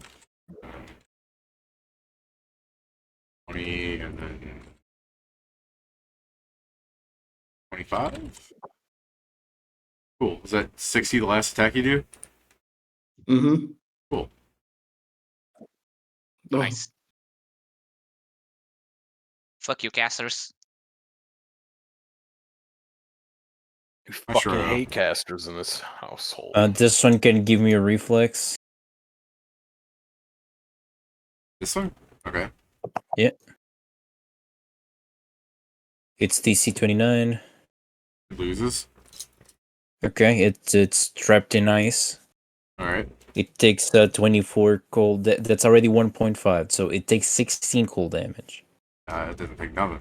20, and then 25? Cool. Was that 60 the last attack you do? Mm-hmm. Cool. Nice. Fuck you, casters. You I fucking sure hate casters in this household. This one can give me a reflex. This one? Okay. Yeah. It's DC 29. It loses. Okay, it's trapped in ice. Alright. It takes 24 cold. That's already 1.5, so it takes 16 cold damage. It didn't take nothing.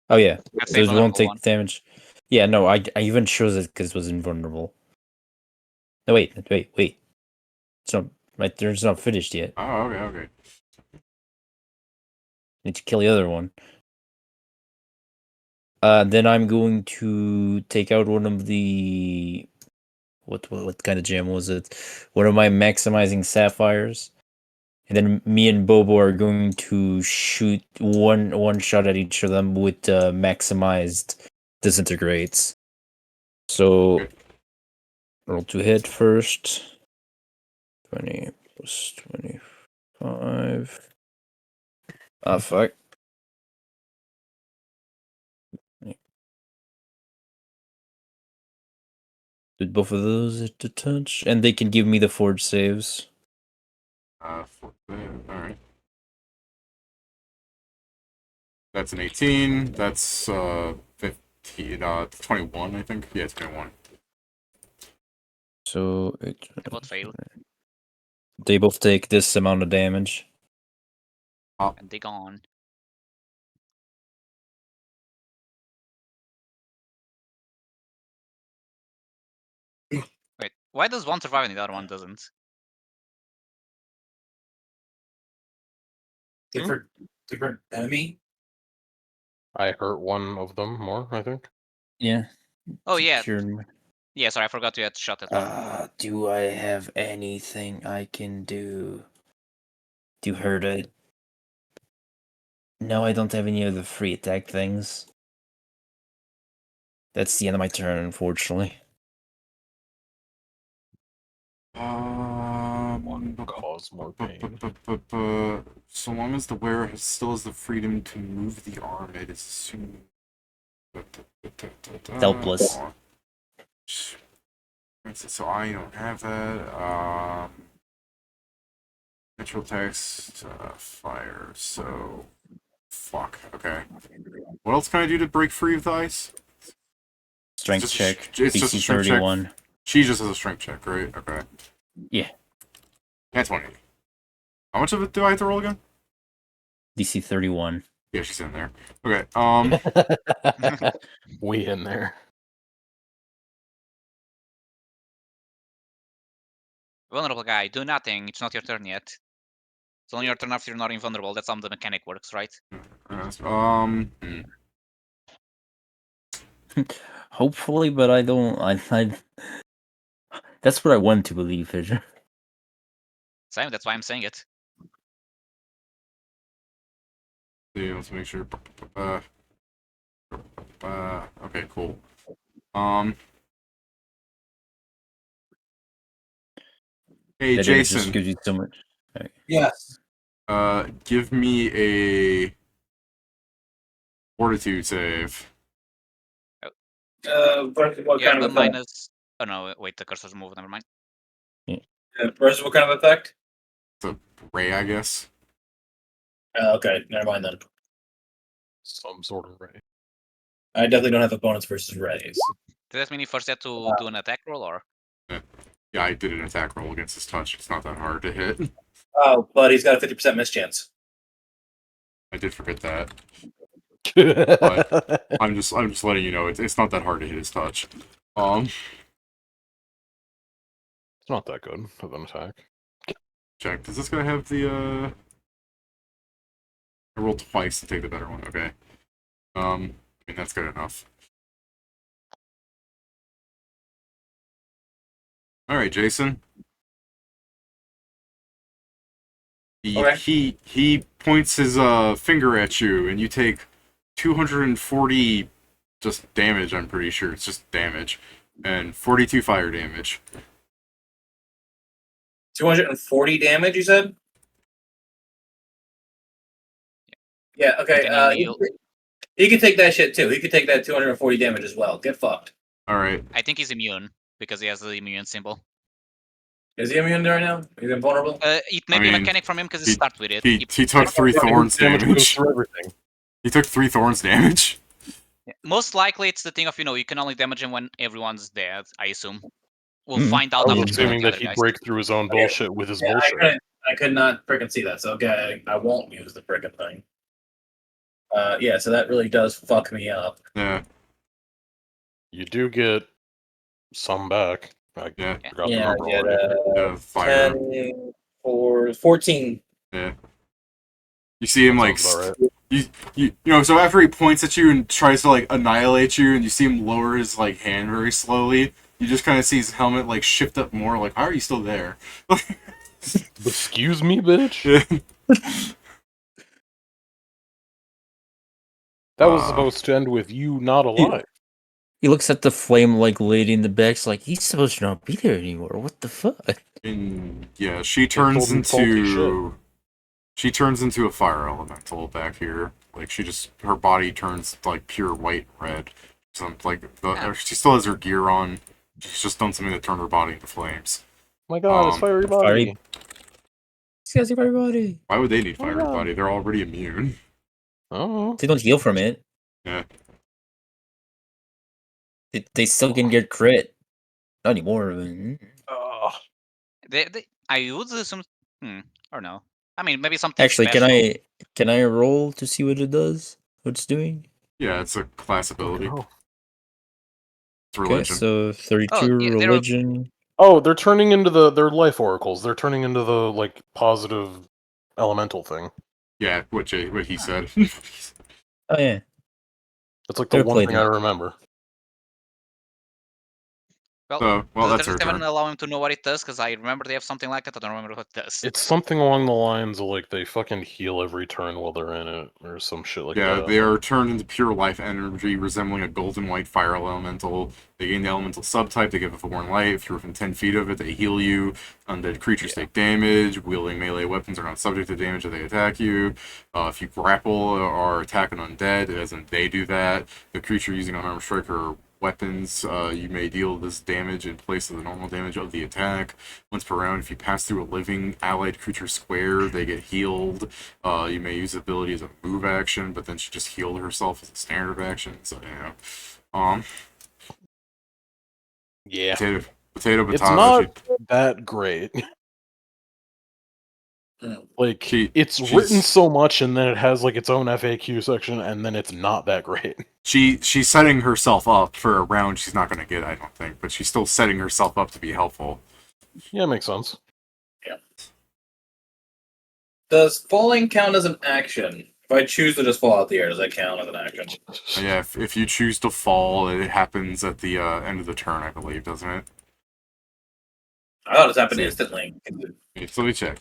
Oh yeah, That's those the won't vulnerable take one. damage. Yeah, no, I even chose it because it was invulnerable. No, wait. It's not, my turn's not finished yet. Oh, okay. Need to kill the other one. Then I'm going to take out one of the what kind of gem was it? One of my maximizing sapphires. And then me and Bobo are going to shoot one shot at each of them with maximized disintegrates. So Okay. roll to hit first. 20 plus 25. Ah, fuck. Did both of those hit to touch? And they can give me the forge saves. Alright. That's an 18. That's 15. 21, I think. Yeah, it's 21. So They both fail. they both take this amount of damage. And they gone. Wait, why does one survive and the other one doesn't? Different enemy. I hurt one of them more, I think. Yeah. Oh yeah. Sure. Yeah, sorry, I forgot to had shot that one. Do I have anything I can do to hurt it? No, I don't have any of the free attack things. That's the end of my turn, unfortunately. One cause more pain. So long as the wearer still has the freedom to move the arm, it is assumed. Helpless. So I don't have that. Natural text, fire. So fuck. Okay. What else can I do to break free of the ice? Strength Just- check. it's just a DC strength check. 31. She just has a strength check, right? Okay. Yeah. That's 180. How much of it do I have to roll again? DC 31. Yeah, she's in there. Okay. We in there. Vulnerable guy, do nothing. It's not your turn yet. It's only your turn after you're not invulnerable. That's how the mechanic works, right? Hopefully, but I don't. I That's what I want to believe, Fisher. Same, that's why I'm saying it. See, let's make sure. Okay, cool. Hey, That image just Jason. gives you so much. Okay. Yes. Give me a fortitude save. What Yeah, kind the of effect? minus. Oh no, wait, the cursor's moved. Never mind. Versus what kind of effect? It's a ray, I guess. Okay, never mind then. Some sort of ray. I definitely don't have a bonus versus rays. Does that mean you first had to do an attack roll, or? Yeah, I did an attack roll against his touch. It's not that hard to hit. Oh, but he's got a 50% miss chance. I did forget that. But I'm just letting you know it's not that hard to hit his touch. it's not that good of an attack. Check. Does this guy have the I rolled twice to take the better one, okay. I mean that's good enough. Alright, Jason. He points his finger at you and you take 240 just damage, I'm pretty sure. It's just damage. And 42 fire damage. 240 damage, you said? Yeah, okay. He can take that shit too. He could take that 240 damage as well. Get fucked. Alright. I think he's immune because he has the immune symbol. Is he immune right now? He's invulnerable? It may be a mechanic from him because he starts with it. He took 3 thorns damage. He took 3 thorns damage. Yeah. Most likely it's the thing of, you can only damage him when everyone's dead, I assume. We'll find out. I was assuming that he'd break through his own bullshit with his bullshit. I could not frickin' see that, so okay, I won't use the frickin' thing. Yeah, so that really does fuck me up. Yeah. You do get some back. I forgot the number already. 10 for 14. Yeah. You see him like right. so after he points at you and tries to like annihilate you, and you see him lower his like hand very slowly, you just kind of see his helmet like shift up more. Like, how are you still there? Excuse me, bitch. That was supposed to end with you not alive. He looks at the flame-like lady in the back. It's like, he's supposed to not be there anymore. What the fuck? And yeah, she turns into a fire elemental back here. Like her body turns like pure white and red. So like she still has her gear on. She's just done something to turn her body into flames. Oh my god, it's fiery body. It's fiery body. Why would they need fiery body? They're already immune. Oh. They don't heal from it. Yeah. They still can get crit. Not anymore. I would assume. Or no. I mean, maybe something. Actually, special. can I roll to see what it does? What it's doing? Yeah, it's a class ability. Oh. It's religion. Okay, so 32 religion. Oh, they're turning into their life oracles. They're turning into the like positive elemental thing. Yeah, what he said. Oh yeah. That's like the one thing I remember. Well, that's does her it even turn. allow him to know what it does? Because I remember they have something like it. I don't remember what it does. It's something along the lines of like they fucking heal every turn while they're in it, or some shit like that. Yeah, they are turned into pure life energy, resembling a golden white fire elemental. They gain the elemental subtype, they give a 4 light. If you're within 10 feet of it, they heal you. Undead creatures take damage. Wielding melee weapons are not subject to damage if they attack you. If you grapple or attack an undead, it doesn't they do that. The creature using unarmed strike or weapons, you may deal this damage in place of the normal damage of the attack. Once per round, if you pass through a living allied creature square, they get healed. You may use the ability as a move action, but then she just healed herself as a standard action. So yeah. Potato. It's not that great. Like it's written so much, and then it has like its own FAQ section, and then it's not that great. She's setting herself up for a round she's not going to get, I don't think, but she's still setting herself up to be helpful. Yeah, makes sense. Yeah. Does falling count as an action? If I choose to just fall out the air, does that count as an action? Yeah, if you choose to fall, it happens at the end of the turn, I believe, doesn't it? I thought it happened instantly. So let me check.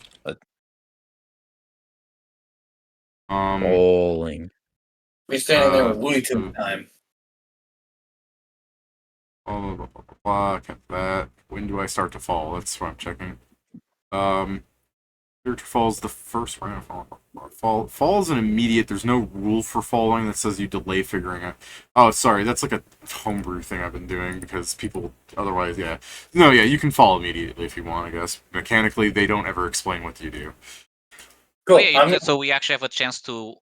Falling. We're standing there with Looney Tunes time. Kept that. When do I start to fall? That's what I'm checking. Character falls the first round. Fall is an immediate. There's no rule for falling that says you delay figuring out. Oh, sorry, that's like a homebrew thing I've been doing because people otherwise, yeah. No, yeah, you can fall immediately if you want, I guess. Mechanically, they don't ever explain what you do. Cool. So we actually have a chance to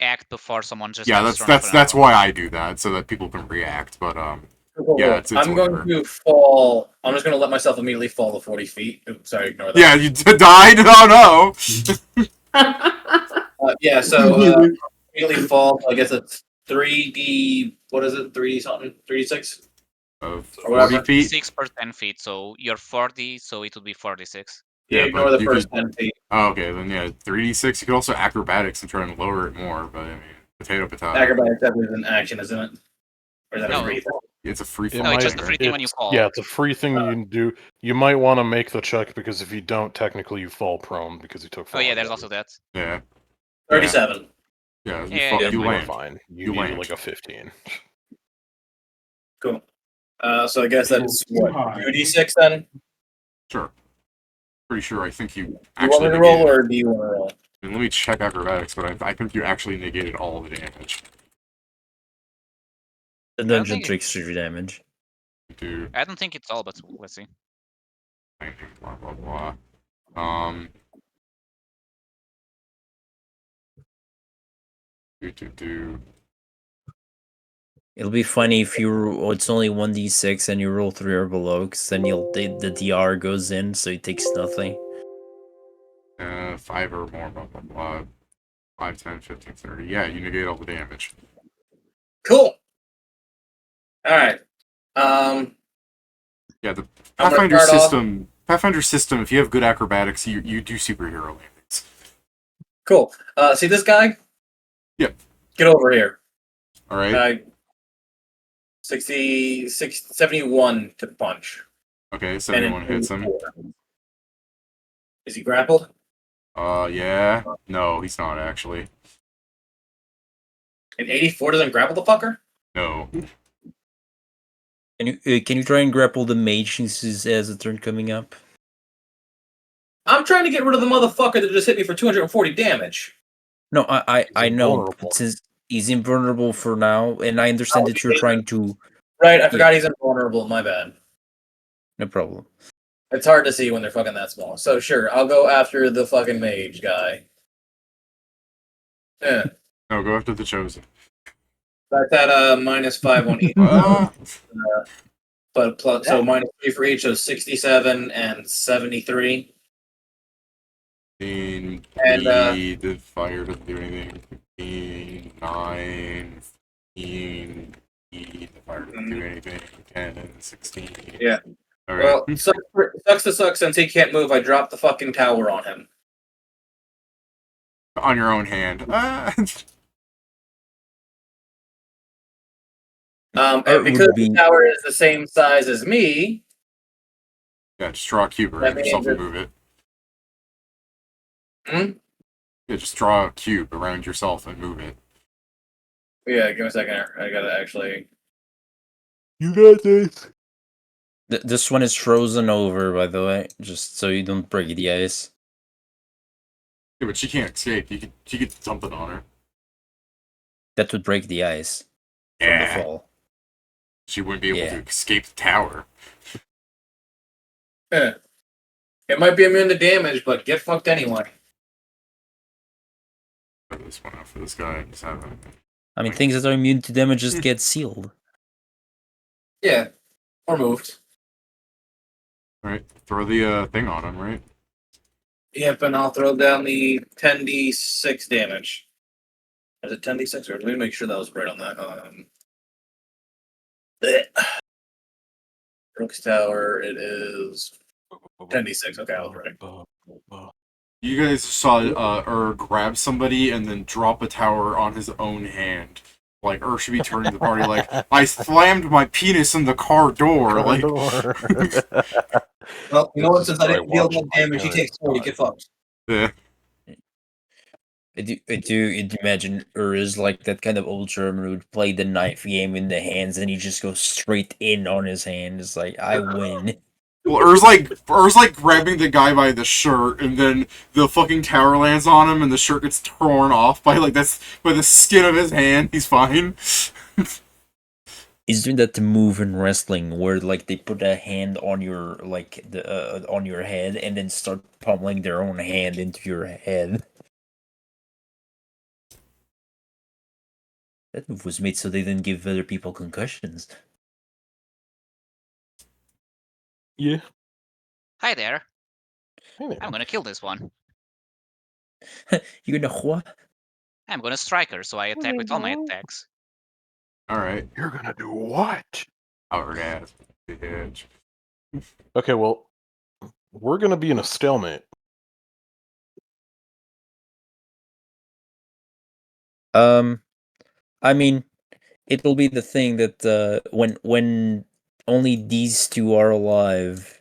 act before someone just. Yeah, that's why I do that, so that people can react. But yeah, it's I'm going to fall. I'm just going to let myself immediately fall to 40 feet. Oops, sorry, ignore that. Yeah, you died? Oh no! Yeah, so immediately fall. I guess it's 3D. What is it? 3D something? 3D6? 40 feet? 6 per 10 feet, so you're 40, so it would be 46. Yeah, ignore the first 10 feet. Oh, okay, then yeah, 3D6. You could also acrobatics and try and lower it more, but I mean, potato. Acrobatics is an action, isn't it? Or is that a free fall? It's a free fall. No, it's just a free thing when you fall. Yeah, it's a free thing you can do. You might want to make the check because if you don't, technically you fall prone because you took. Oh yeah, there's also that. Yeah. 37. Yeah, you land. Fine. You need like a 15. Cool. So I guess that's Too what, high. 2d6 then? Sure. Pretty sure I think you You want actually me to roll, negated. or do you want to roll? And let me check acrobatics, but I think you actually negated all of the damage. The dungeon takes 3 damage. Dude. I don't think it's all, but let's see. Blah blah blah. Do. It'll be funny if it's only 1d6 and you roll 3 or below, because then the DR goes in, so it takes nothing. 5 or more, blah blah blah. 5, 10, 15, 30. Yeah, you negate all the damage. Cool. Alright. Yeah, the Pathfinder system. Pathfinder system. If you have good acrobatics, you do superhero landings. Cool. See this guy? Yep. Get over here. All right. 71 to punch. Okay, 71 hits him. Is he grappled? Yeah. No, he's not actually. And 84 doesn't grapple the fucker? No. Can you try and grapple the mage since he has a turn coming up? I'm trying to get rid of the motherfucker that just hit me for 240 damage. No, I know. Since he's invulnerable for now, and I understand that you're trying to. Right, I forgot he's invulnerable. My bad. No problem. It's hard to see when they're fucking that small. So sure, I'll go after the fucking mage guy. Yeah. No, go after the chosen. That's at -5 on each. But plus, so -3 for each, so 67 and 73. And the fire doesn't do anything. 15, 9, 15, the fire doesn't do anything. 10 and 16. Yeah. All Well, right. sucks to suck since he can't move. I dropped the fucking tower on him. On your own hand. And because the tower is the same size as me. Yeah, just draw a cube around yourself and move it. Yeah, just draw a cube around yourself and move it. Yeah, give me a second here. I gotta actually. You got this. This one is frozen over, by the way, just so you don't break the ice. Yeah, but she can't escape. You could dump it on her. That would break the ice from the fall. She wouldn't be able to escape the tower. Yeah. It might be immune to damage, but get fucked anyway. Put this one out for this guy. I mean, things that are immune to damage just get sealed. Yeah. Or moved. Alright, throw the thing on him, right? Yep, and I'll throw down the 10d6 damage. Is it 10d6 or let me make sure that was right on that. Brooks Tower, it is 10d6. Okay, I was right. You guys saw grab somebody and then drop a tower on his own hand. Like, should be turning the party like, I slammed my penis in the car door. Well, you know what? Since I didn't deal no damage, he takes 40. Get fucked. Yeah. I do imagine is like that kind of old German who would play the knife game in the hands and he just goes straight in on his hand. It's like, I win. Well, Ur's like grabbing the guy by the shirt, and then the fucking tower lands on him, and the shirt gets torn off by the skin of his hand. He's fine. He's doing that move in wrestling where like they put a hand on your on your head and then start pummeling their own hand into your head. That move was made so they didn't give other people concussions. Yeah. Hi there. I'm gonna kill this one. You're gonna what? I'm gonna strike her, so I attack with all my attacks. Alright. You're gonna do what? Orgasm. Bitch. Okay, well, we're gonna be in a stalemate. I mean, it'll be the thing that when only these two are alive,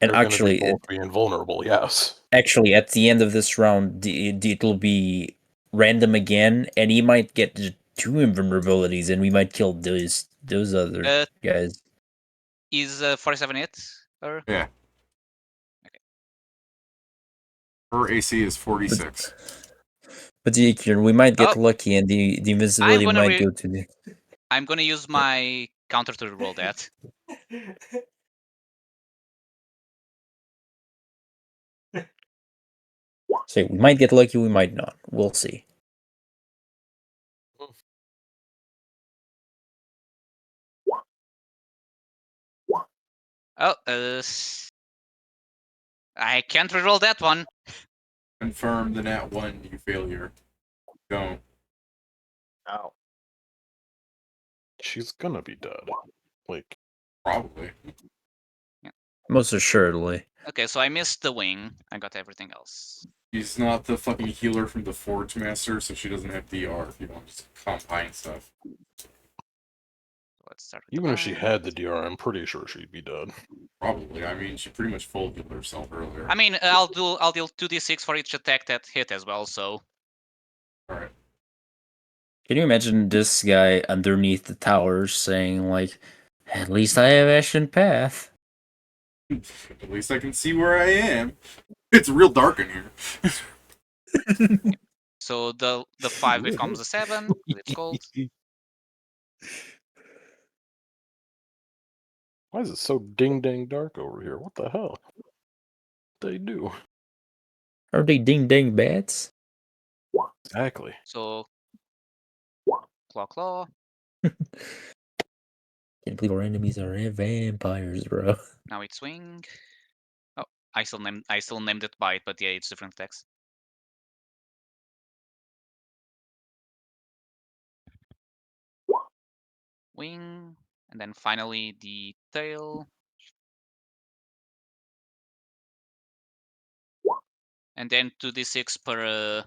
and They're actually, gonna both be invulnerable. Yes. Actually, at the end of this round, it'll be random again, and he might get 2 invulnerabilities, and we might kill those those other guys. Is 47 it? Or Yeah. Her AC is 46. But we might get lucky, and the invincibility might go to the. I'm gonna use my counter to roll that. So we might get lucky, we might not. We'll see. Oh, I can't reroll that one. Confirm the nat 1, you failure. Don't. Ow. She's gonna be dead. Like, probably. Yeah. Most assuredly. Okay, so I missed the wing. I got everything else. She's not the fucking healer from the Forge Master, so she doesn't have DR if you want to just combine stuff. Let's start with even if she had the DR, I'm pretty sure she'd be dead. Probably. I mean, she pretty much full healed herself earlier. I mean, I'll deal 2d6 for each attack that hit as well. So. Alright. Can you imagine this guy underneath the towers saying like, "At least I have Ashen Path." At least I can see where I am. It's real dark in here. So the 5 becomes a 7. It's cold. Why is it so ding dang dark over here? What the hell? What they do? Are they ding dang bats? Exactly. So claw. Can't believe our enemies are vampires, bro. Now it's swing. Oh, I still named it bite, but yeah, it's different attacks. Wing, and then finally the tail. And then 2d6 per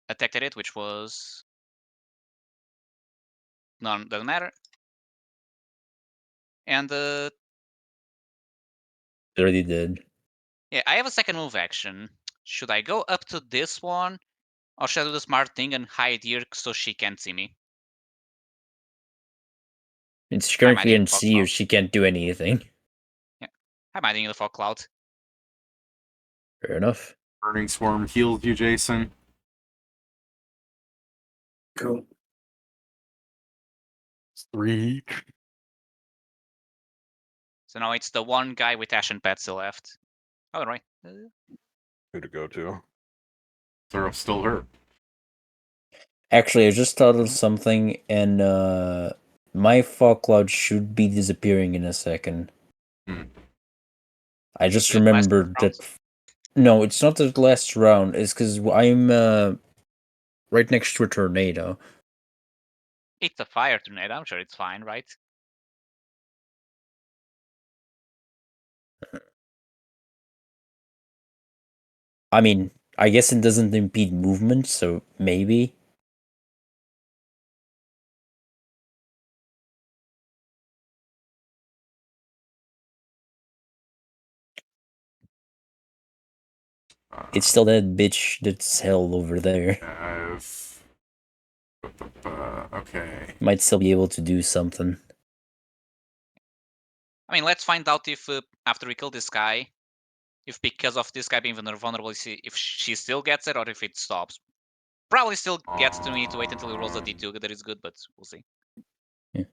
attack that hit, which was none, doesn't matter. And Already did. Yeah, I have a second move action. Should I go up to this one, or should I do the smart thing and hide here so she can't see me? It's she currently can't see you. She can't do anything. Yeah, I'm hiding in the fog cloud. Fair enough. Burning Swarm heals you, Jason. Cool. It's 3. So now it's the one guy with Ashen Pet still left. All right. Who to go to? They're still hurt. Actually, I just thought of something, and my fog cloud should be disappearing in a second. I just remembered that. No, it's not the last round. It's because I'm right next to a tornado. It's a fire tornado. I'm sure it's fine, right? I mean, I guess it doesn't impede movement, so maybe. It's still that bitch that's hell over there. Okay. Might still be able to do something. I mean, let's find out if after we kill this guy, if because of this guy being vulnerable, if she still gets it or if it stops. Probably still gets to me to wait until he rolls a d2. That is good, but we'll see. Yeah.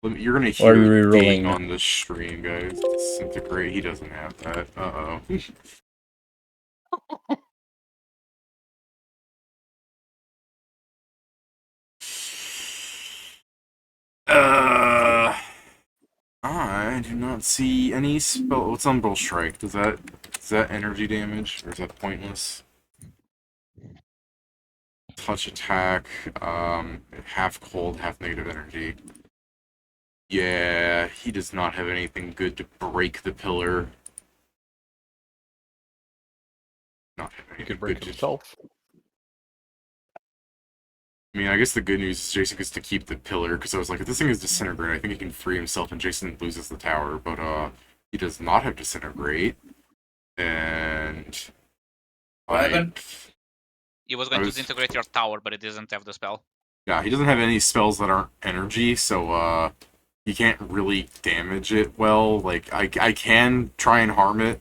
You're gonna hear ding on the stream, guys. Disintegrate. He doesn't have that. Uh oh. I do not see any spell. What's Umbral Strike? Is that energy damage or is that pointless? Touch attack. Half cold, half negative energy. Yeah, he does not have anything good to break the pillar. Not have anything he could break good himself. I mean, I guess the good news is Jason gets to keep the pillar, because I was like, if this thing is disintegrate, I think he can free himself and Jason loses the tower, but he does not have disintegrate. And What happened? He was going to disintegrate your tower, but it doesn't have the spell. Yeah, he doesn't have any spells that aren't energy, so he can't really damage it well. Like I can try and harm it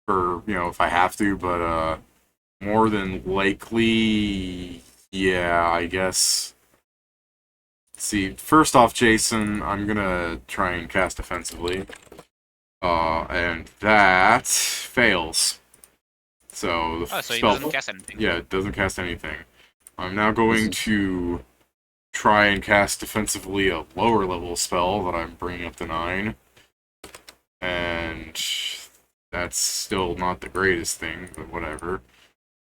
for, if I have to, but more than likely, yeah, I guess. Let's see, first off, Jason, I'm gonna try and cast defensively. And that fails. So the So he spell, doesn't cast anything. yeah, it doesn't cast anything. I'm now going to try and cast defensively a lower level spell that I'm bringing up to 9. And that's still not the greatest thing, but whatever.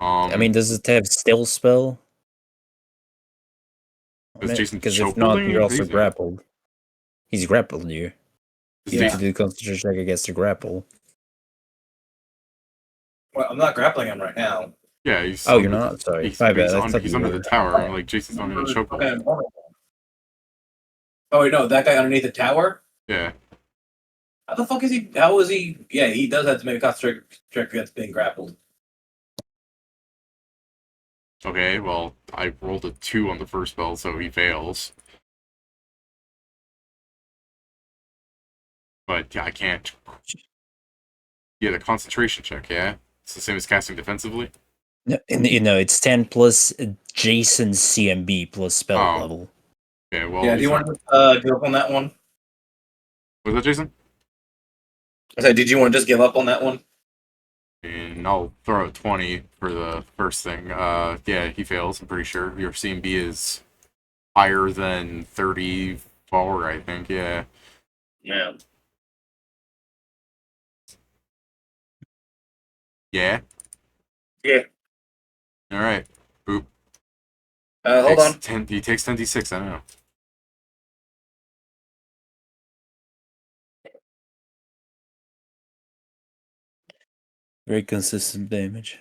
I mean, does it have still spell? Jason Because if choke not, holding you're you? also grappled. He's grappled you. Does You have to Jason- do concentration check against the grapple. Well, I'm not grappling him right now. Yeah, he's. Oh, you're not? Sorry. He's, My bad. I under, thought he's you under were. the tower. Like Jason's not even choke hold. Oh wait, no, that guy underneath the tower. Yeah. How the fuck is he? How is he? Yeah, he does have to make a concentration check against being grappled. Okay, well, I rolled a 2 on the first spell, so he fails. But yeah, I can't. Yeah, the concentration check, yeah? It's the same as casting defensively? No, it's 10 plus Jason's CMB plus spell level. Okay, well. Yeah, do you want to give up on that one? Was that Jason? I said, did you want to just give up on that one? And I'll throw out 20 for the first thing. Yeah, he fails, I'm pretty sure. Your CMB is higher than 34, I think, yeah. Yeah. Yeah? Yeah. Alright. Boop. Hold on. He takes 10d6, I don't know. Very consistent damage.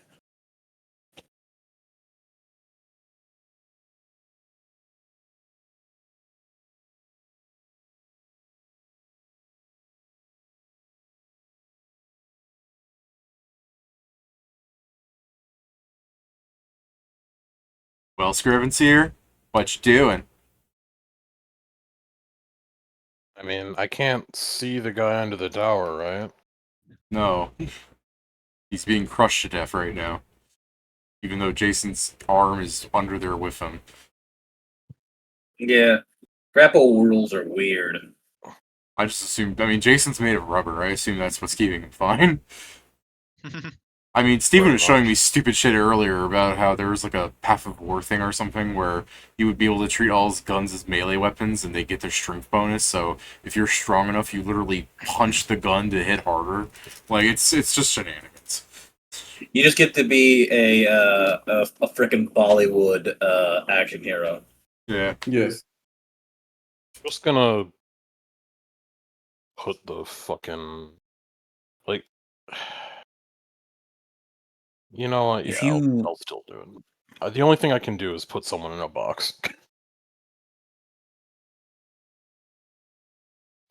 Well, Scrivenseer, what you doing? I mean, I can't see the guy under the tower, right? No. He's being crushed to death right now. Even though Jason's arm is under there with him. Yeah. Grapple rules are weird. I just assumed. I mean, Jason's made of rubber. I assume that's what's keeping him fine. I mean, Steven was showing me stupid shit earlier about how there was like a Path of War thing or something where you would be able to treat all his guns as melee weapons and they get their strength bonus. So if you're strong enough, you literally punch the gun to hit harder. Like it's just shenanigans. You just get to be a freaking Bollywood action hero. Yeah. Yes. Just gonna put the fucking like. You know what? Yeah, I'll still do it. The only thing I can do is put someone in a box.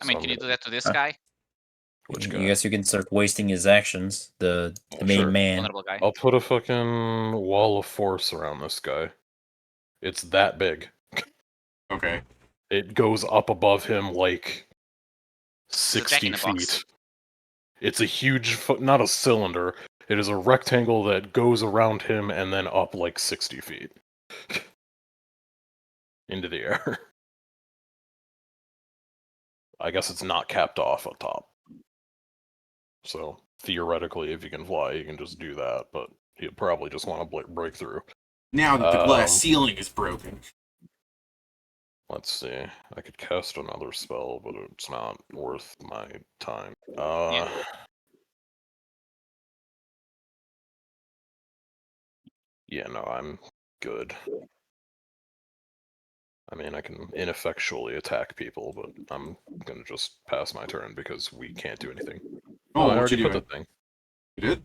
I mean, can you do that to this guy? Which guy? I guess you can start wasting his actions. The main sure. man. Vulnerable guy. I'll put a fucking wall of force around this guy. It's that big. Okay. It goes up above him like 60 Jack in the Box. feet. It's a huge, not a cylinder. It is a rectangle that goes around him and then up like 60 feet. Into the air. I guess it's not capped off on top. So, theoretically, if you can fly, you can just do that, but you'll probably just want to break through. Now that the glass ceiling is broken. Let's see. I could cast another spell, but it's not worth my time. Yeah, no, I'm good. I mean, I can ineffectually attack people, but I'm gonna just pass my turn because we can't do anything. Oh, I already put the thing. You did?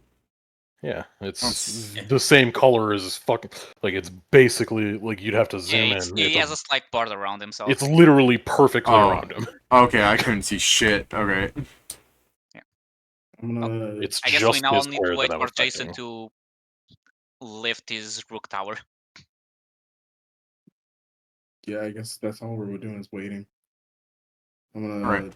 Yeah, it's the same color as fucking. Like, it's basically like you'd have to zoom in. He has a slight border around himself. It's literally perfectly around him. Okay, I couldn't see shit. Okay. Yeah. It's I guess just we now his need to square wait that I'm for Jason affecting. to lift his rook tower. Yeah, I guess that's all we're doing is waiting. I'm gonna. All right.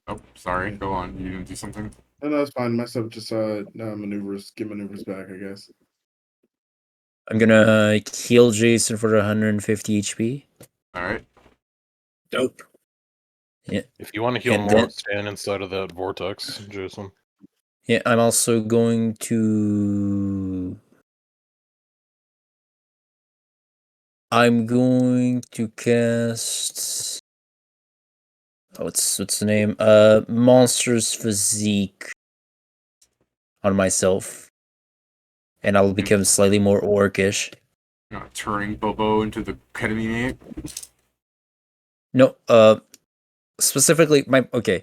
Oh, sorry. Go on. You gonna do something? No, that's fine. Myself just maneuvers, get maneuvers back, I guess. I'm gonna heal Jason for 150 HP. All right. Dope. Yeah. If you want to heal And more, then- stand inside of that vortex, Jason. Yeah, I'm also going to. I'm going to cast. Oh, what's the name? Monster's Physique on myself, and I'll become slightly more orcish. Turning Bobo into the ketamine. No, specifically my plan.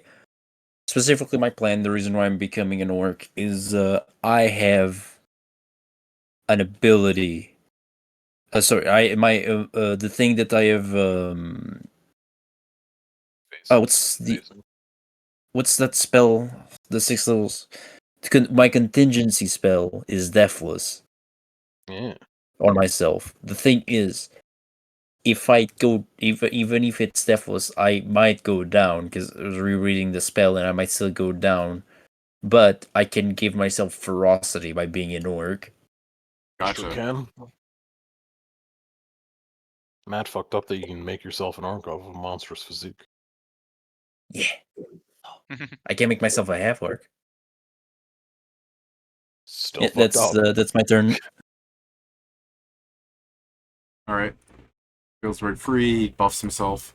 The reason why I'm becoming an orc is I have an ability. The thing that I have. What's that spell? The 6 levels. My contingency spell is Deathless Yeah. on myself. The thing is, if I go, even if it's Deathless, I might go down because I was rereading the spell and I might still go down. But I can give myself ferocity by being an orc. Gotcha. Sure can. Matt fucked up that you can make yourself an orc off of a monstrous physique. Yeah. I can't make myself a half orc. Still Yeah, fucked up. that's my turn. All right. Feels right free. Buffs himself.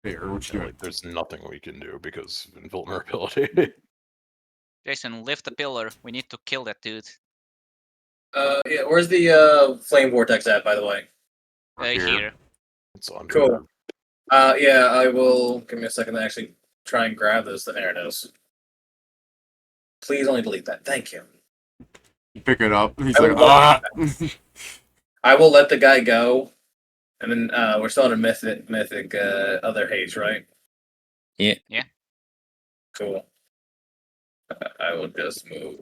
There. What you doing? Like, there's nothing we can do because of invulnerability. Jason, lift the pillar. We need to kill that dude. Yeah, where's the flame vortex at, by the way? Here. It's under. Cool. Yeah, I will. Give me a second to actually try and grab this. There it is. Please only delete that. Thank you. You pick it up. He's I like, would ah. I will let the guy go, and then we're still in a mythic other haze, right? Yeah. Yeah. Cool. I will just move.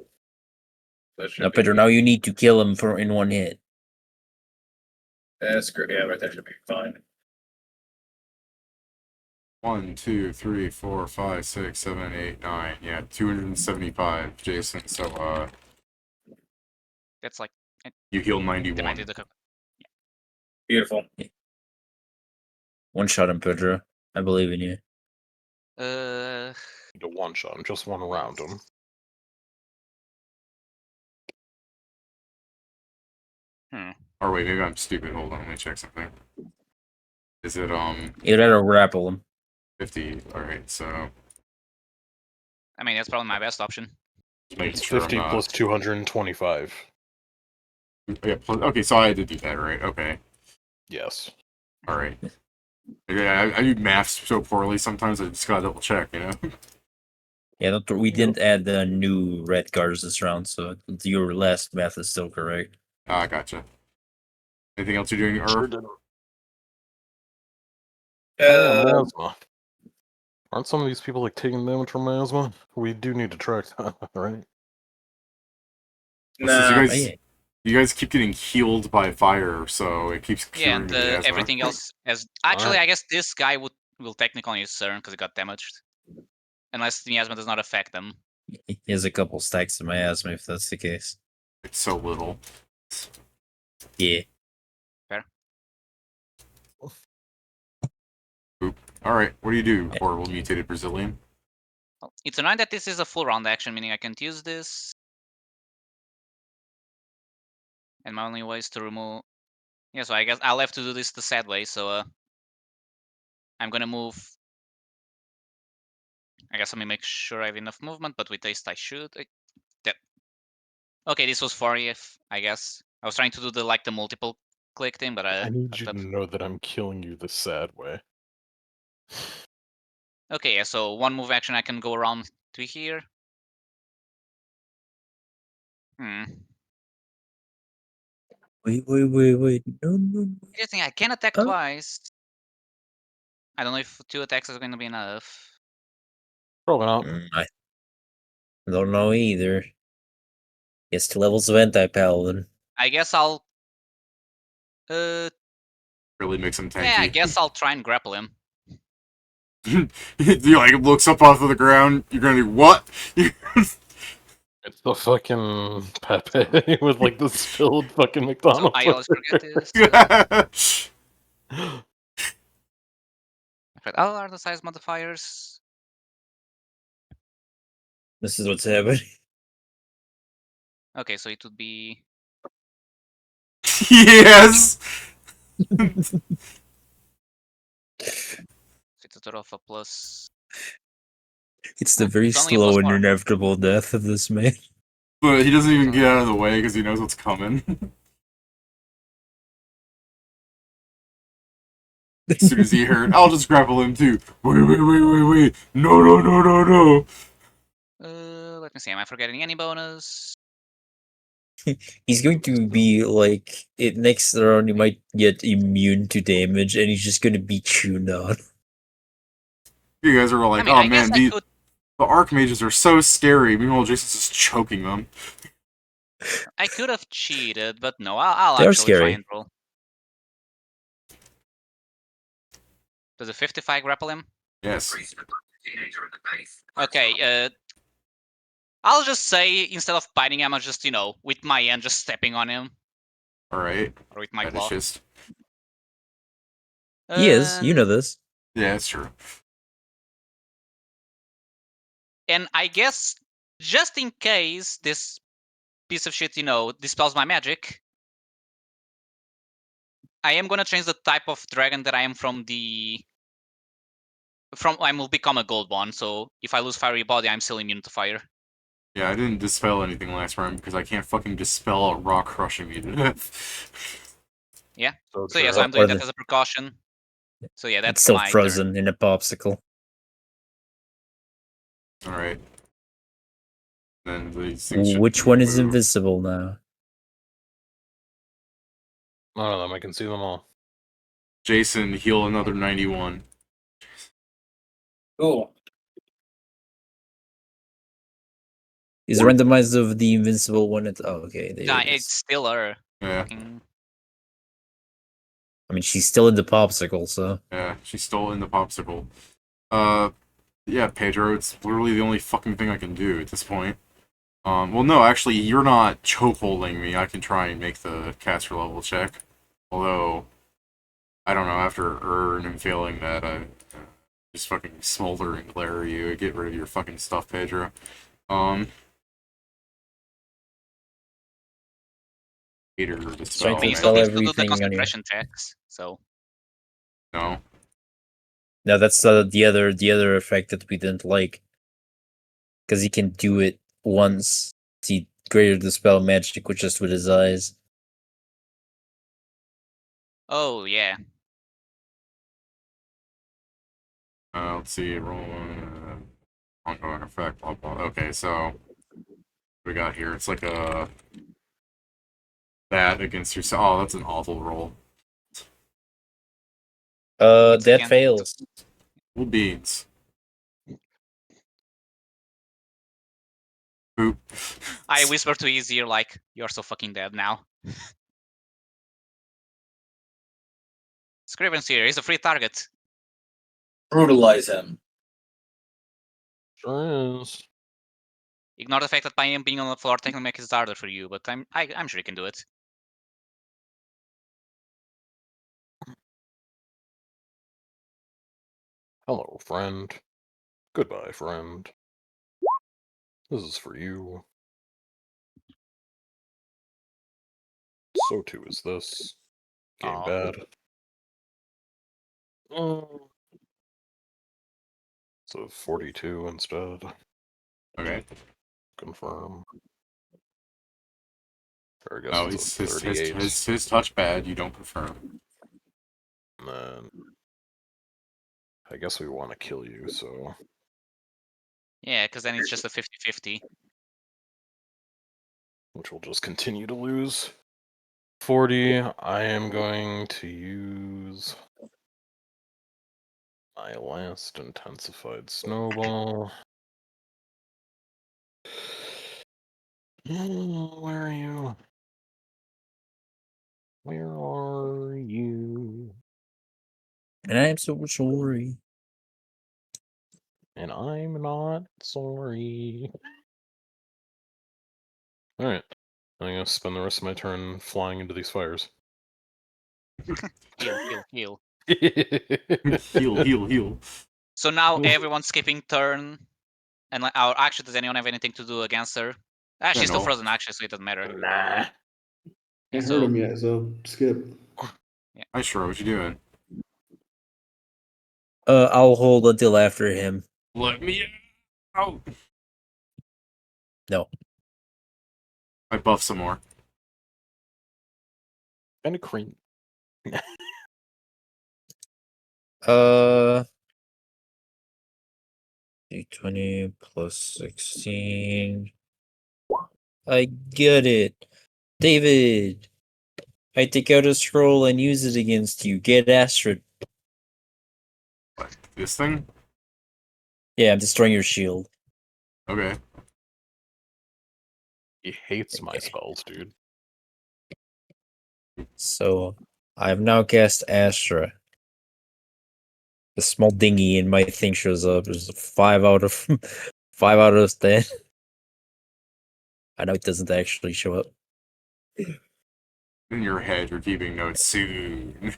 Now, Pedro, now you need to kill him in one hit. That's great. Yeah, right there should be fine. 1, 2, 3, 4, 5, 6, 7, 8, 9. Yeah, 275, Jason. So, That's like. you heal 91. Divided the. Beautiful. One shot him, Pedro. I believe in you. To one shot him, just one around him. Or wait, maybe I'm stupid. Hold on, let me check something. Is it Either that or grapple him. 50? All right, so I mean, that's probably my best option. making It's sure 50 I'm not. plus 225. Yeah, okay, so I had to do that, right? Okay, Yes. all right. Yeah, I do maths so poorly sometimes. I just gotta double check, you know. Yeah, we didn't add the new red cards this round, so your last math is still correct. Ah, gotcha. Anything else you're doing, Sure Irv? did. Miasma. Aren't some of these people like taking damage from miasma? We do need to track that, right? Nah. You guys keep getting healed by fire, so it keeps Yeah, curing and the miasma. everything else as actually, I guess this guy will technically use CERN because he got damaged, unless the miasma does not affect them. He has a couple stacks of miasma if that's the case. It's so little. Yeah. Fair. Oop. All right, what do you do, horrible mutated Brazilian? Well, it's annoying that this is a full round action, meaning I can't use this. And my only way is to remove. Yeah, so I guess I'll have to do this the sad way. So I'm gonna move. I guess let me make sure I have enough movement, but with haste I should. Okay, this was 40th, I guess. I was trying to do the multiple click thing, but I need you to know that I'm killing you the sad way. Okay, yeah, so one move action I can go around to here. Wait. No. Interesting, I can attack twice. I don't know if 2 attacks is going to be enough. Probably not. I don't know either. It's 2 levels of anti-paladin. I guess I'll Really makes him tanky. Yeah, I guess I'll try and grapple him. He like looks up off of the ground. You're gonna do what? It's the fucking Pepe with like the spilled fucking McDonald's. I always forget this. Oh, are the size modifiers? This is what's happening. Okay, so it would be Yes. it's a total of a plus. It's the very It's only a slow plus and four. inevitable death of this man. But he doesn't even get out of the way because he knows what's coming. As soon as he heard, I'll just grapple him too. Wait. No. Let me see. Am I forgetting any bonus? He's going to be like next round. He might get immune to damage, and he's just going to be chewed on. You guys are like, I mean, oh I guess man, I could. the Archmages are so scary. Meanwhile, Jason's just choking them. I could have cheated, but no, I'll They're actually try scary. and roll. Does a 55 grapple him? Yes. Okay, I'll just say instead of biting him, I'll just, with my hand, just stepping on him. Alright. Or with my That claw. is just... He is. You know this. Yeah, that's true. And I guess, just in case this piece of shit, dispels my magic, I am gonna change the type of dragon that I am from I will become a gold one, so if I lose fiery body, I'm still immune to fire. Yeah, I didn't dispel anything last round because I can't fucking dispel a rock crushing me to death. Yeah. So So yeah, true. so I'm doing that as a precaution. So yeah, It's that's still my frozen turn. in a popsicle. Alright. Then these things should Which one is move. invisible now? None of them. I can see them all. Jason, heal another 91. Cool. Is randomized of the invincible one? Okay, there Nah, it it's is. still her. Yeah. I mean, she's still in the popsicle, so. Yeah, she stole in the popsicle. Yeah, Pedro, it's literally the only fucking thing I can do at this point. Well, no, actually, you're not chokeholding me. I can try and make the caster level check. Although, I don't know, after Earn and failing that, I just fucking smolder and glare at you. Get rid of your fucking stuff, Pedro. Peter, dispel. Trying to He still spell needs to do the everything on you. concentration checks, so. No. No, that's the other effect that we didn't like. Because he can do it once. He greater the spell magic with just with his eyes. Oh, yeah. Let's see, roll ongoing effect, blah, blah. Okay, so what we got here, it's like a that against yourself. Oh, that's an awful roll. That fails. Cool beans. Boop. I whisper to his ear like, you're so fucking dead now. Scriven's here, he's a free target. Brutalize him. Sure is. Ignore the fact that by him being on the floor technically makes it harder for you, but I'm sure you can do it. Hello, friend. Goodbye, friend. This is for you. So too is this. Game Aw. bad. So 42 instead. Okay. Confirm. Or I guess No, it's his, a 38. his touch bad, you don't confirm. And then I guess we want to kill you, so Yeah, because then it's just a 50-50. which will just continue to lose. 40. I am going to use my last intensified snowball. Where are you? Where are you? And I'm so sorry. And I'm not sorry. Alright. I'm gonna spend the rest of my turn flying into these fires. Heal, heal, heal. Heal. So now everyone's skipping turn. And like, actually, does anyone have anything to do against her? She's still no. frozen, actually, so it doesn't matter. Nah. Can't So- hurt him yet, so skip. Hi, Shro, what you doing? I'll hold until after him. Let me out. No. I buff some more. Kind of cream. 20 plus 16. I get it. David, I take out a scroll and use it against you. Get Astra. What, this thing? Yeah, I'm destroying your shield. Okay. He hates my Okay. spells, dude. So, I've now cast Astra. The small dinghy in my thing shows up. There's a 5 out of 5 out of 10. I know it doesn't actually show up. In your head, you're keeping notes soon.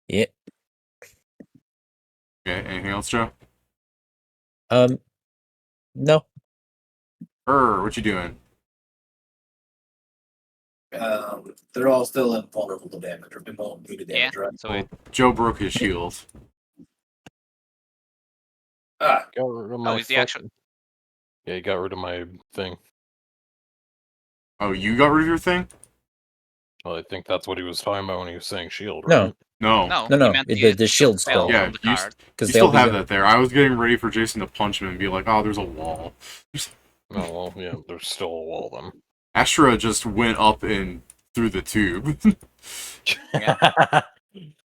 Yeah. Okay, anything else, Joe? No. What you doing? They're all still invulnerable to damage or immune to Yeah, damage, right? so it, Joe broke his shield. Ah, Got rid of my is the actual- Yeah, he got rid of my thing. Oh, you got rid of your thing? Well, I think that's what he was talking about when he was saying shield, No. right? No. no, No, he meant the shield spell. Yeah, from the you, card. you still have that there. I was getting ready for Jason to punch him and be like, oh, there's a wall. Oh, well, yeah, there's still a wall then. Astra just went up and through the tube.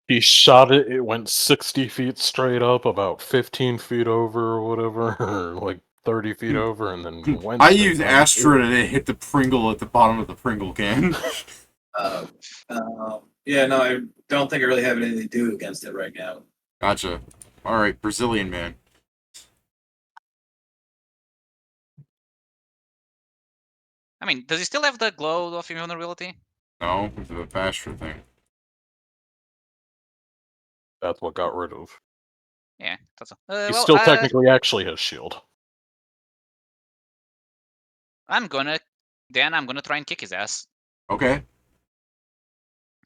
He shot it, it went 60 feet straight up, about 15 feet over or whatever, or like 30 feet over, and then went I straight used down. Astra and it hit the Pringle at the bottom of the Pringle can. yeah, no, I don't think I really have anything to do against it right now. Gotcha. Alright, Brazilian man. I mean, does he still have the glow of invulnerability? No, the Astra thing. That's what got rid of. Yeah, that's He still technically actually has shield. I'm gonna try and kick his ass Okay.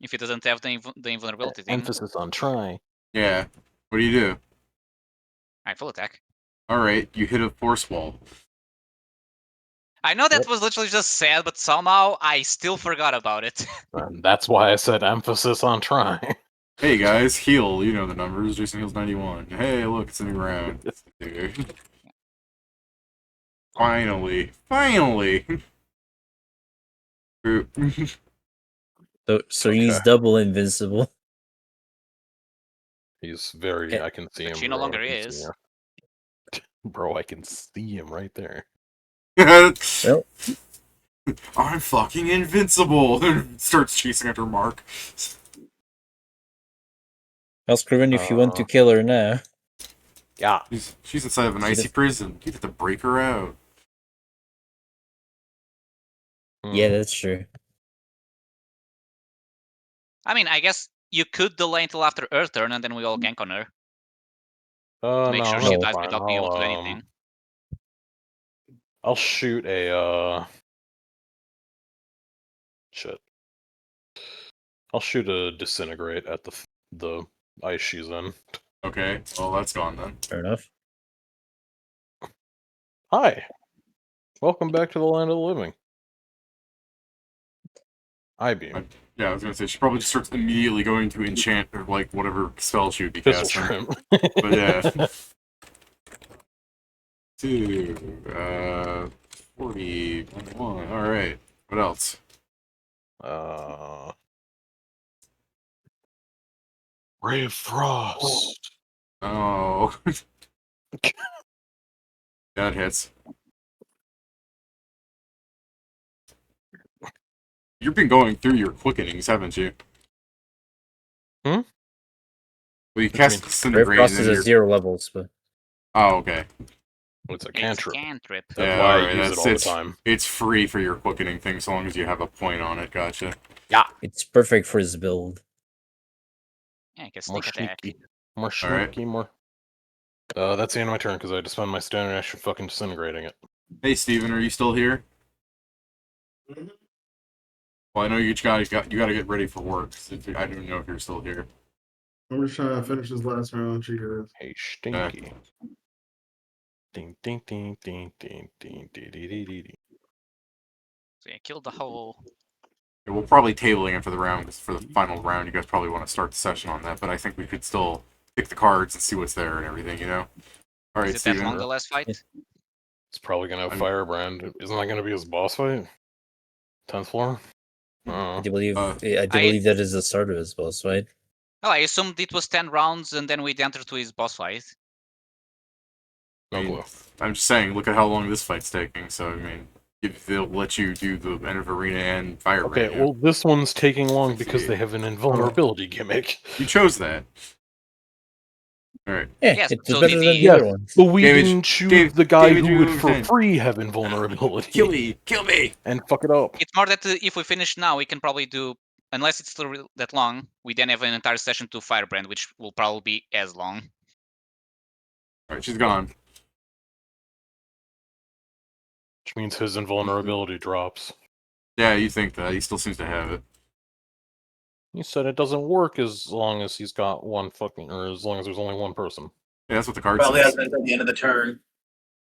if he doesn't have the invulnerability thing. Emphasis on try. Yeah. What do you do? Alright, full attack. Alright, you hit a force wall. I know that Yep. was literally just said, but somehow I still forgot about it. And that's why I said emphasis on try. Hey guys, heal. You know the numbers. Jason heals 91. Hey, look, it's a new round. Dude. Finally. So he's double invincible. He's very. Yeah. I can see Which him. he no bro. longer I can see is. him. Bro, I can see him right there. Well, I'm fucking invincible. Starts chasing after Mark. I'll Scriven if you want to kill her now. Yeah. She's inside of an icy prison. You have to break her out. Yeah, that's true. I mean, I guess you could delay until after her turn, and then we all gank on her. To make sure she no, dies fine. without being able to do anything. I'll shoot a shit. I'll shoot a disintegrate at the ice she's in. Okay, well that's gone then. Fair enough. Hi. Welcome back to the land of the living. I-beam. Yeah, I was gonna say she probably just starts immediately going to enchant or like whatever spell she would be Pistol casting. shrimp. But yeah. 40, 21. Alright. What else? Ray of Frost. Oh. That hits. You've been going through your quickenings, haven't you? Hmm? Well, you cast Brave Disintegrate, Frost and is then at you're... 0 levels, but Oh, okay. It's a It's cantrip. cantrip. That's Yeah, why I alright, use it all the time. It's free for your quickening thing, so long as you have a point on it. Gotcha. it's perfect for his build. Yeah, I guess More sneak attack. sneaky. More Alright. sneaky, more... that's the end of my turn, because I had to spend my standard action fucking disintegrating it. Hey, Steven, are you still here? Mhm. Well, I know you gotta get ready for work. So I don't know if you're still here. I'm just trying to finish this last round. She goes. Hey, stinky. Ding, ding, ding, ding, ding, ding, ding, ding, ding, ding. So yeah, kill the whole. Yeah, we'll probably tabling it for the round, because for the final round, you guys probably want to start the session on that. But I think we could still pick the cards and see what's there and everything, you know. All right, Is it that Steven. long the last fight? It's probably gonna have I'm- Firebrand. Isn't that gonna be his boss fight? 10th floor? I do believe Uh, believe that is the start of his boss fight. Oh, I assumed it was 10 rounds and then we'd enter to his boss fight. No I mean, clue. I'm just saying, look at how long this fight's taking. So I mean, if they'll let you do the end of arena and Firebrand. Okay, you know? well, this one's taking long because they have an invulnerability gimmick. You chose that. All right. Yeah, Yes, it's so better did than he- the other ones. But we Damage- didn't choose Dave- the guy damage who would over for 10. free have invulnerability. Kill me! Kill me! And fuck it up. It's more that if we finish now, we can probably do, unless it's still that long, we then have an entire session to Firebrand, which will probably be as long. All right, she's gone. Which means his invulnerability drops. Yeah, you think that. He still seems to have it. He said it doesn't work as long as he's got one fucking, or as long as there's only one person. Yeah, that's what the card Probably says. hasn't until the end of the turn.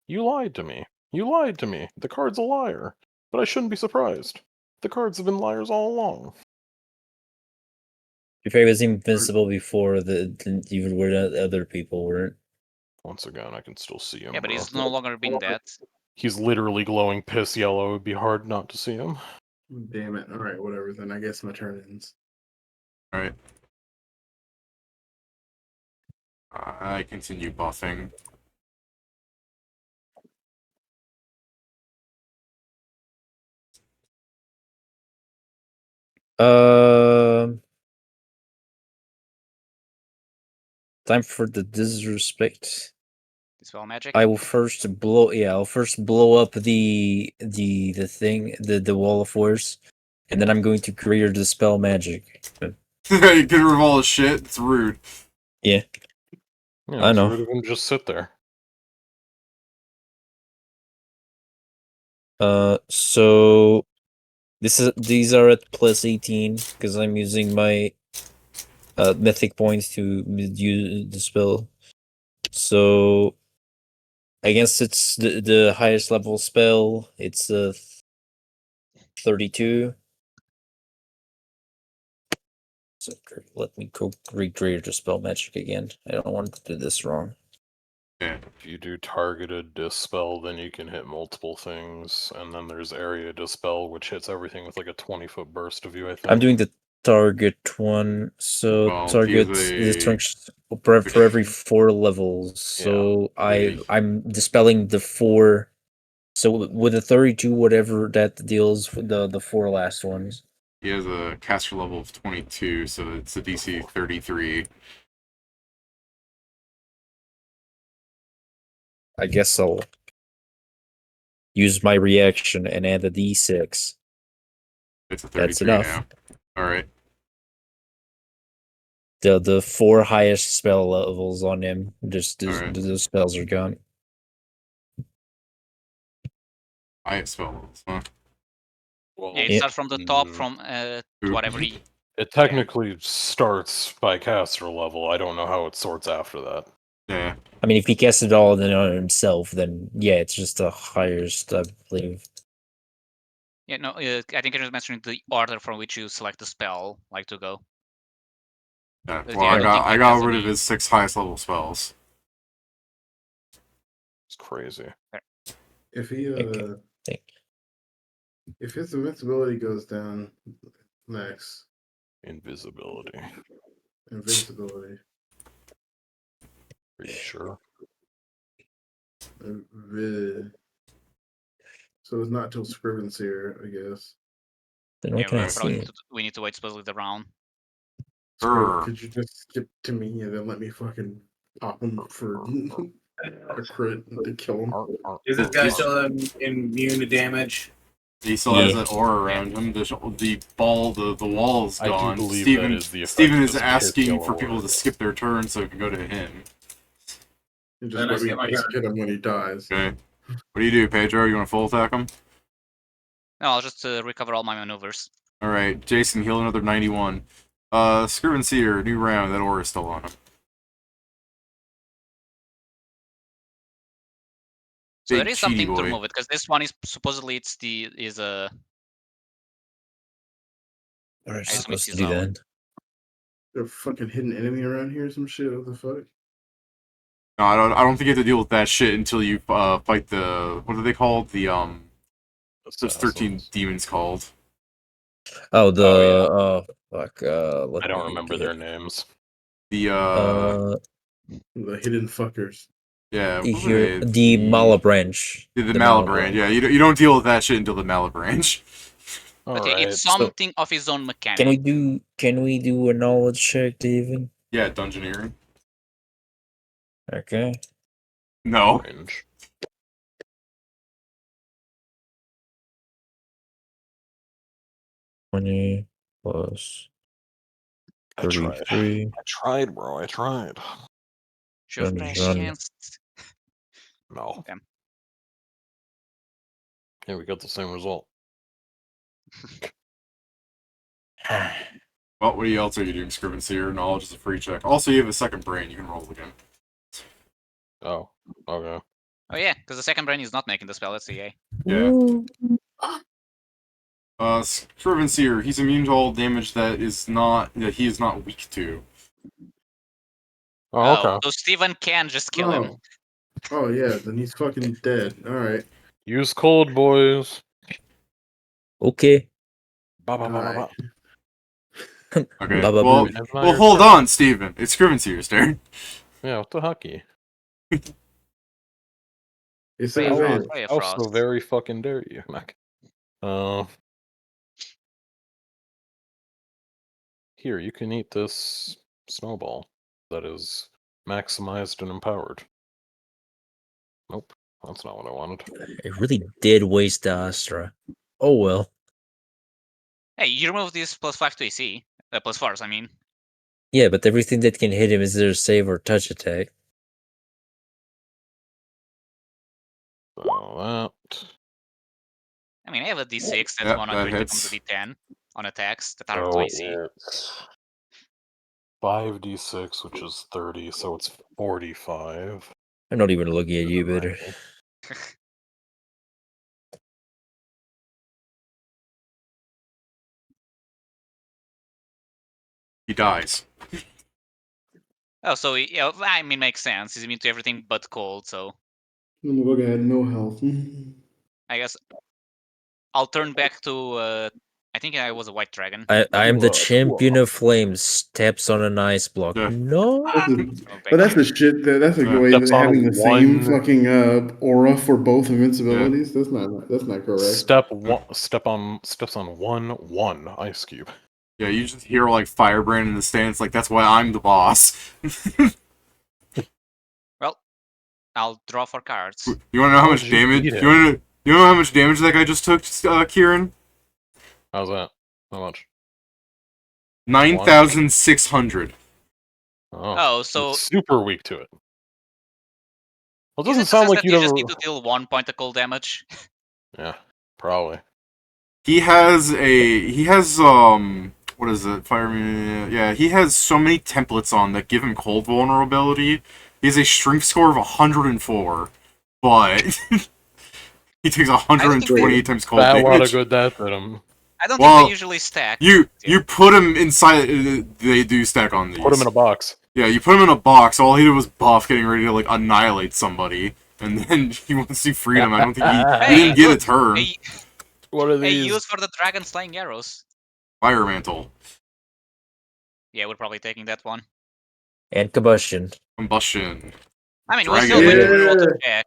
You lied to me. You lied to me. The card's a liar. But I shouldn't be surprised. The cards have been liars all along. Your favorite was invincible before even where the other people weren't. Once again, I can still see him. Yeah, but bro. he's no longer been that. He's literally glowing piss yellow. It would be hard not to see him. Damn it. All right, whatever. Then I guess my turn ends. All right. I continue buffing. Time for the disrespect. Dispel magic. I will first blow. Yeah, I'll first blow up the thing, the wall of force, and then I'm going to create the spell magic. You get rid of all his shit. It's rude. Yeah, Yeah, I know. Rid of him, just sit there. So these are at plus 18 because I'm using my mythic points to use the spell. So against it's the highest level spell, it's 32. So let me go recreate the spell magic again. I don't want to do this wrong. Yeah. If you do targeted dispel, then you can hit multiple things, and then there's area dispel, which hits everything with like a 20-foot burst of you, I think. I'm doing the target one. So Well, target he's is a- for every 4 levels. So Yeah. I'm dispelling the 4. So with the 32, whatever that deals with the 4 last ones. He has a caster level of 22, so it's a DC 33. I guess I'll use my reaction and add a d6. It's a 33 That's enough. now. All right. The 4 highest spell levels on him, just Alright. the spells are gone. I have spell levels, huh? Well, Yeah, it Yeah. starts from the top, from whatever he. it technically starts by caster level. I don't know how it sorts after that. Yeah. I mean, if he casts it all then on himself, then yeah, it's just the highest, I believe. Yeah, no, I think I was mentioning the order from which you select the spell, like to go. Yeah. But Well, yeah, I don't think I he got has rid of any- his 6 highest level spells. It's crazy. If he Okay. if his invincibility goes down next, Invisibility. invincibility. Are you sure? So it's not till Scriven's here, I guess. Then why Yeah, can I we probably see need it? to, we need to wait supposedly the round. So could you just skip to me and then let me fucking pop him for a crit to kill him? Is this guy still immune to damage? He still has that aura around him. The wall is I do gone. believe Steven, that is the effect Steven of is this asking particular for people to word. skip their turn so it can go to him. And just Then I let me skip my just turn. hit him when he dies. Okay. What do you do, Pedro? You want to full attack him? No, I'll just recover all my maneuvers. All right, Jason, heal another 91. Scriven Seer, new round. That aura is still on him. So Big there is cheaty something to boy. remove it because this one is supposedly Alright, I assume it's supposed to his be own. then. There a fucking hidden enemy around here or some shit? What the fuck? No, I don't think you have to deal with that shit until you fight the what are they called? There's 13 Assassins. demons called. Oh, the Oh, fuck. I don't remember their names. The The hidden fuckers. yeah, what were here they? the Malabranch. The Malabranch. Yeah, you don't deal with that shit until the Malabranch. Okay, Alright. it's something of his own mechanic. Can we do a knowledge check to even? Yeah, dungeoneering. Okay. No. Range. +20 plus I tried. 33. I tried, bro. I tried. Sure, Run, fresh run. chance. No. Damn. Yeah, we got the same result. Well, what else are you doing, Scriven Seer? Knowledge is a free check. Also, you have a second brain. You can roll again. Oh, okay. Oh yeah, because the second brain is not making the spell. Let's see, yay. Yeah. Scriven Seer, he's immune to all damage that he is not weak to. Oh, okay. So Steven can just kill him. Oh yeah, then he's fucking dead. Alright. Use cold, boys. Okay. Ba, ba, ba, ba, ba. Okay. Baba Well, boo. It's not well, your hold turn. on, Steven. It's Scriven Seer's turn. Yeah, what the hucky? It's Ray that of How, Frost, advantage. Ray of how Frost. so very fucking dare you, Mac? Here, you can eat this snowball that is maximized and empowered. Nope, that's not what I wanted. I really did waste the Astra. Oh well. Hey, you remove this +5 to AC. +4s, I mean. Yeah, but everything that can hit him is either save or touch attack. So that. I mean, I have a D6 that's Yep, gonna that quickly hits. become the D10 on attacks that are to So AC. it's 5d6, which is 30, so it's 45. I'm not even looking at you, better. He dies. Oh, so yeah, I mean, makes sense. He's immune to everything but cold, so The motherfucker had no health. I guess I'll turn back to. I think I was a white dragon. I'm the champion of flames. Steps on an ice block. Yeah. No. But that's the shit. That's a way Steps that on having the same one- fucking aura for both invincibilities. That's not correct. Steps on 1 ice cube. Yeah, you just hear like Firebrand in the stands, like that's why I'm the boss. Well, I'll draw 4 cards. You wanna know how How much did you damage? beat You wanna know how much damage that guy just took, Kieran? How's that? How much? 9,600. Oh, so it's super weak to it. Well, it is doesn't it the sound sense like that you'd you ever. just need to deal 1 point of cold damage? Yeah, probably. He has what is it? Fireman. Yeah, he has so many templates on that give him cold vulnerability. He has a strength score of 104, but he takes 128 times cold That lot of damage. good death at him. I don't think they usually stack. You put him inside. They do stack on these. Put him in a box. Yeah, you put him in a box. All he did was buff, getting ready to like annihilate somebody, and then he wants to see freedom. I don't think he didn't get a turn. What are Hey, these? use for the dragon slaying arrows. Fire mantle. Yeah, we're probably taking that one. And combustion. Combustion. I mean, Dragon. we still need to Yeah. roll to check.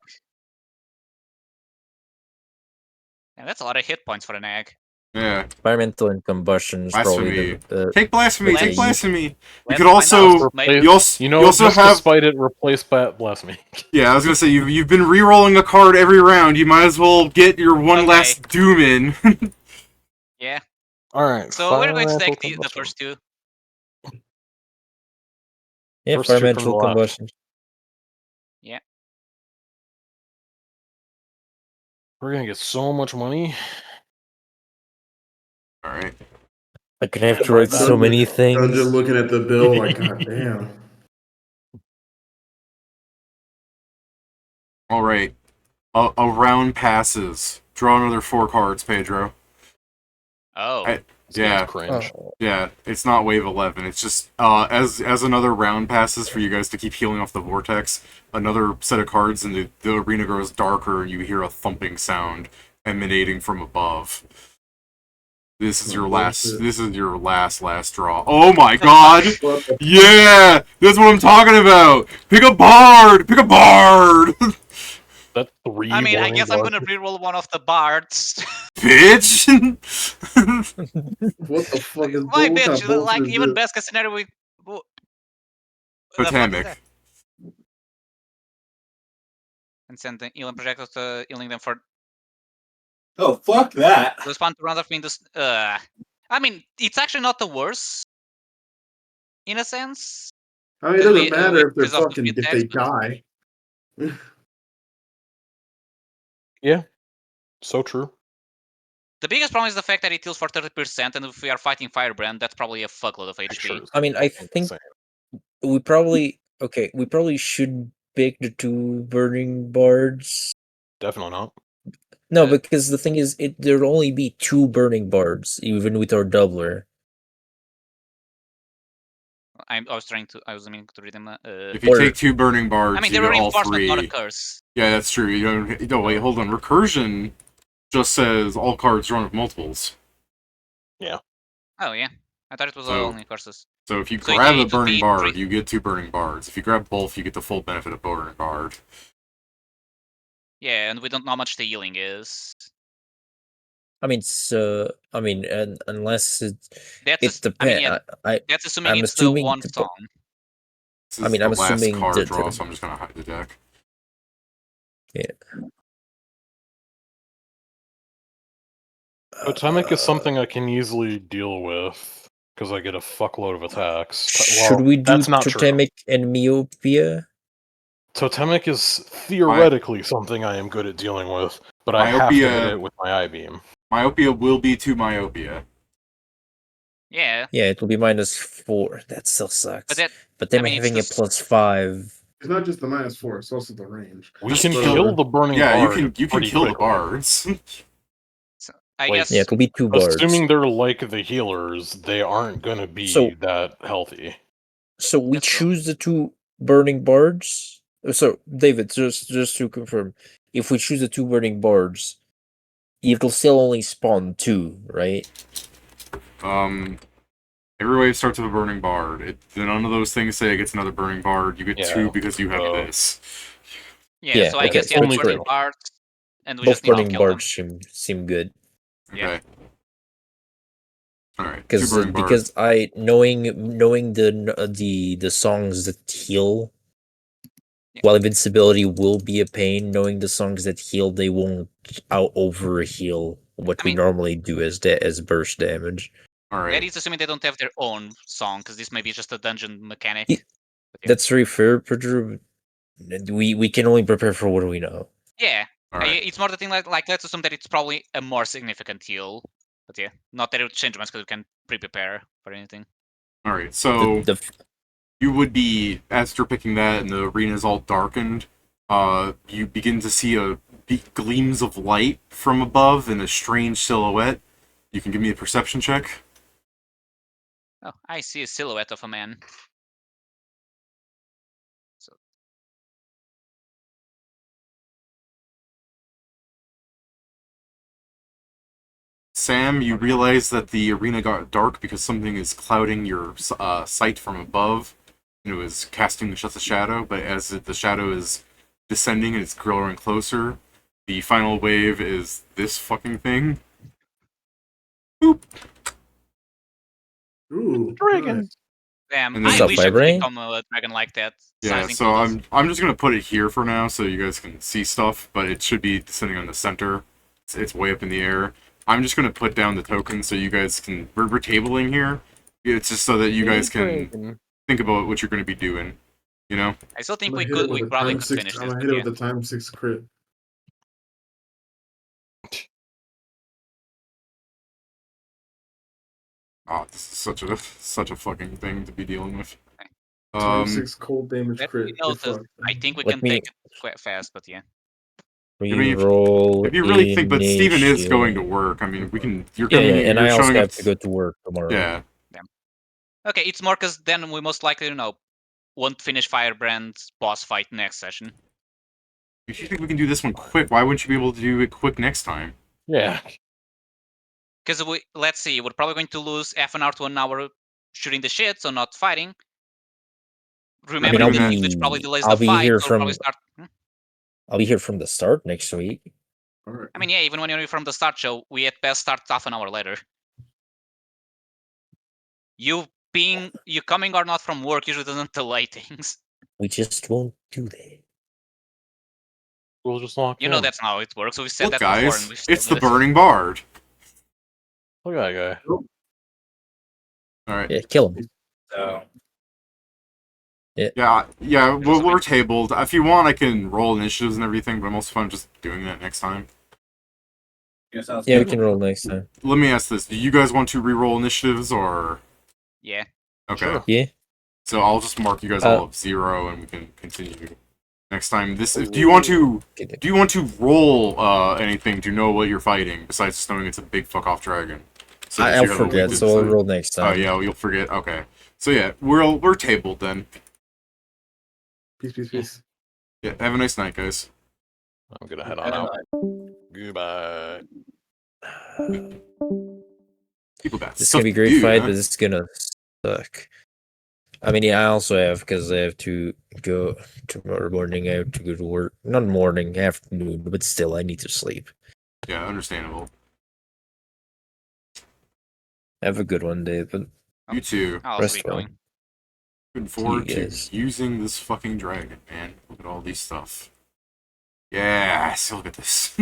Yeah, that's a lot of hit points for an egg. Yeah. Environmental and combustion is probably Blasphemy. Take blasphemy. Take blasphemy. You Let's could find also. out. Maybe- You also, You know, you also just have. to spite it, replace blasphemy. Yeah, I was gonna say you've been re-rolling a card every round. You might as well get your one Okay. last doom in. Yeah. All right. So we're going to environmental take the combustion. first two. Yeah, First two from environmental the left. combustion. Yeah. We're gonna get so much money. All right. I could have Yeah, to write but so many I'm just things. looking at the bill like, god damn. All right. A round passes. Draw another 4 cards, Pedro. Oh. This game's Yeah. cringe. Yeah, it's not wave 11. It's just as another round passes for you guys to keep healing off the vortex, another set of cards and the arena grows darker and you hear a thumping sound emanating from above. This is your last last draw. Oh my god! Yeah! That's what I'm talking about! Pick a bard! Pick a bard! That 3 I mean, I warning guess I'm bars. gonna reroll one of the bards. Bitch! What the fuck is Why, what kind bitch? of bullshit Like, is even this? best case scenario, we. The fuck is Totemic. that? And send the healing projectiles to healing them for Oh, fuck that. respond to rounds of Windows. I mean, it's actually not the worst, in a sense. I mean, it doesn't matter if they're Because of the fucking few if attacks, they but- die. Yeah. So true. The biggest problem is the fact that it heals for 30%, and if we are fighting Firebrand, that's probably a fuckload of HP. Sure. I mean, I Fucking think insane. we probably should pick the 2 burning bards. Definitely not. No, because the thing is, there'll only be 2 burning bards, even with our doubler. I was meaning to read them. If you take 2 burning bards, I mean, you they're a get all reinforcement, 3. not a curse. Yeah, that's true. You don't. No, wait, hold on. Recursion just says all cards drawn with multiples. Oh, yeah. I thought it was So- only curses. So if you So grab it a would burning be bard, 3 you get 2 burning bards. If you grab both, you get the full benefit of burning bard. Yeah, and we don't know how much the healing is. I mean, and unless it That's depends. yeah, that's assuming I'm it's assuming the one the- song. This is I mean, the I'm last assuming card that- draw, so I'm just gonna hide the deck. Totemic is something I can easily deal with because I get a fuckload of attacks. Should Well, we do that's not true. Totemic and Myopia? Totemic is theoretically something I am good at dealing with, but I have to Myopia- hit it with my I-beam. Myopia will be 2 myopia. Yeah, Yeah, it will be -4. That still sucks. but that But then I mean, it's having a just- +5. It's not just the -4; it's also the range. We Just can the- kill the burning Yeah, you bard can pretty kill the quickly. bards. I Like, guess. Yeah, it'll be 2 bards. Assuming they're like the healers, they aren't gonna be So- that healthy. So we That's true. choose the 2 burning bards. So David, just to confirm, if we choose the 2 burning bards, it'll still only spawn 2, right? Every wave starts with a burning bard. None of those things say it gets another burning bard. You get Yeah. 2 because you have this. Yeah, so I okay, guess yeah, only two burning true. bards, and we Both just need to burning kill them. bards seem good. Yeah. Okay. All right. 2 burning bards. Because I knowing the songs that heal, Yeah. while invincibility will be a pain, knowing the songs that heal, they won't over heal what I we mean- normally do as burst damage. All right. That is assuming they don't have their own song, because this may be just a dungeon mechanic. Yeah. That's very fair, Pedro. We can only prepare for what we know. Yeah, All right. it's more the thing like let's assume that it's probably a more significant heal. But yeah, not that it would change much because we can pre-prepare for anything. All right. So The you would be, after picking that and the arena is all darkened, you begin to see gleams of light from above in a strange silhouette. You can give me a perception check. Oh, I see a silhouette of a man. So Sam, you realize that the arena got dark because something is clouding your sight from above. And it was casting just a shadow, but as the shadow is descending and it's growing closer, the final wave is this fucking thing. Ooh, Dragon. nice. Damn, And I then- Stop wish I could vibrating? become a dragon like that. Yeah, Sizing so tools. I'm just gonna put it here for now, so you guys can see stuff. But it should be sitting on the center. It's way up in the air. I'm just gonna put down the token so you guys can. We're tabling here. It's just so that you guys can think about what you're gonna be doing. You know. I still think I'm we gonna hit it could. We with a probably time could 6. finish I'm this. gonna But hit it yeah. with a time 6 crit. Oh, this is such a fucking thing to be dealing with. Time 6 cold damage Let crit. me know You're this. fucked. I think we Let can me- take it quite fast, but yeah. Reroll. If you really think, but Steven is initiate. going to work. I mean, we can. You're Yeah, coming. and you're I also showing have up. to go to work tomorrow. Yeah. Okay, it's more because then we most likely, won't finish Firebrand's boss fight next session. If you think we can do this one quick, why wouldn't you be able to do it quick next time? Yeah. Because let's see, we're probably going to lose half an hour to an hour shooting the shit, so not fighting. Remember I'll that be- which probably delays I'll the be fight, here so we'll from- probably start. I'll be here from the start next week. All right. I mean, yeah, even when you're from the start show, we at best start half an hour later. You coming or not from work usually doesn't delay things. We just won't do that. We'll just lock You know in. that's not how it works. So we said Look, that before, guys, and we still it's the did it. burning bard. Look at that guy. All right. Yeah, kill him. Yeah. We're tabled. If you want, I can roll initiatives and everything, but I'm also fine just doing that next time. Yeah, we can roll next time. Let me ask this: do you guys want to re-roll initiatives or? Yeah. Okay. Sure. Yeah. So I'll just mark you guys all up 0, and we can continue next time. Do you want to roll anything to know what you're fighting besides just knowing it's a big fuck off dragon? So that I'll you have a forget, week to so I'll decide. roll next Oh time. yeah, you'll forget. Okay. So yeah, we're tabled then. Peace. Yeah. Have a nice night, guys. I'm gonna head on out. Goodbye. People got This is stuff gonna be a to great do, fight, huh? but it's gonna suck. I mean, yeah, I also have, because I have to go tomorrow morning. I have to go to work. Not morning, afternoon, but still, I need to sleep. Yeah, understandable. Have a good one, David. You too. I'll also Rest be well. going. Looking forward to guys. using this fucking dragon, man. Look at all these stuff. Yeah, so look at this.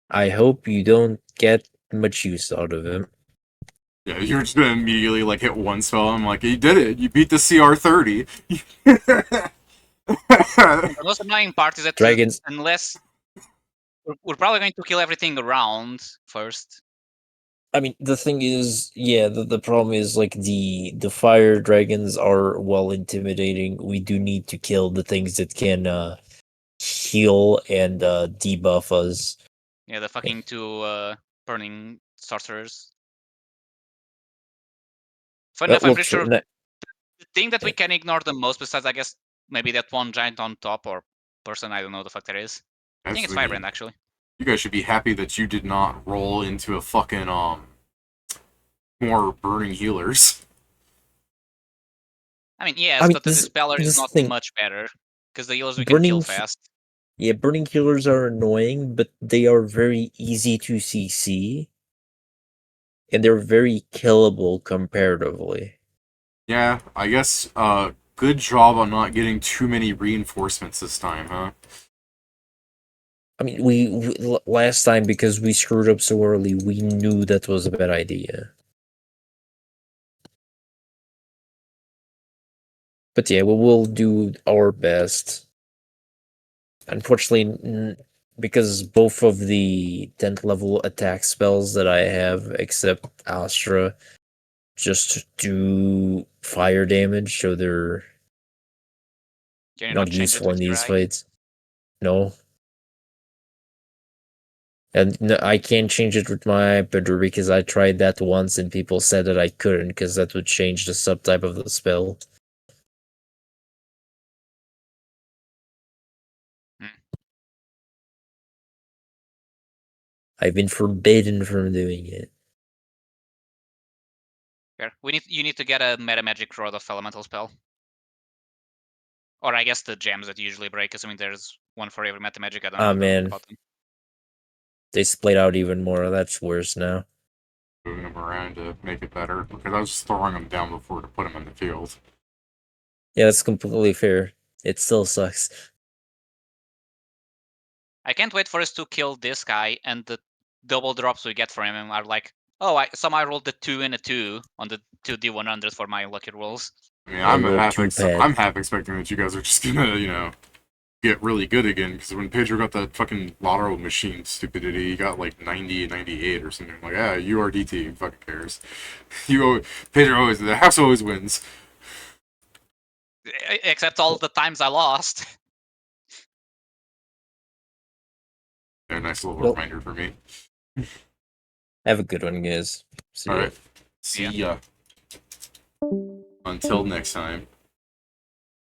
I hope you don't get much use out of him. Yeah, you're just gonna immediately like hit one spell. I'm like, you did it. You beat the CR30. The most annoying part is that Dragons. unless we're probably going to kill everything around first. I mean, the thing is, yeah, the problem is, like, the fire dragons are, well, intimidating. We do need to kill the things that can heal and debuff us. Yeah, the fucking two burning sorcerers. Fun enough, I'm We'll pretty try- sure no, the thing that we can ignore the most, besides I guess maybe that one giant on top or person, I don't know the fuck that is. I think it's Absolutely. Firebrand actually. You guys should be happy that you did not roll into a fucking more burning healers. I mean, yes, I mean, but the this Dispeller is not thing- much better because the healers we can kill fast. Yeah, burning healers are annoying, but they are very easy to CC. And they're very killable comparatively. Yeah, I guess good job on not getting too many reinforcements this time, huh? I mean, we last time, because we screwed up so early, we knew that was a bad idea. But yeah, we'll do our best. Unfortunately, because both of the 10th level attack spells that I have, except Astra, just do fire damage, so they're Can you not change it useful with in your these eye? fights. No. And no, I can't change it with my iPad because I tried that once and people said that I couldn't because that would change the subtype of the spell. I've been forbidden from doing it. Here, you need to get a meta magic rod of elemental spell. Or I guess the gems that you usually break, assuming there's one for every meta magic. I don't know. Ah, man. about them. They split out even more. That's worse now. moving them around to make it better, because I was just throwing them down before to put them in the field. Yeah, that's completely fair. It still sucks. I can't wait for us to kill this guy, and the double drops we get from him are like, oh, I rolled the 2 and a 2 on the 2D100 for my lucky rolls. I mean, I rolled I'm half expecting that you guys are just gonna, get really good again, because when Pedro got that fucking lotto machine stupidity, he got like 90 and 98 or something. Like, you are DT, who fucking cares? Pedro always, the house always wins. Except all the times I lost. A nice little Well, reminder for me. have a good one, guys. See ya. Alright. See ya. Until next time.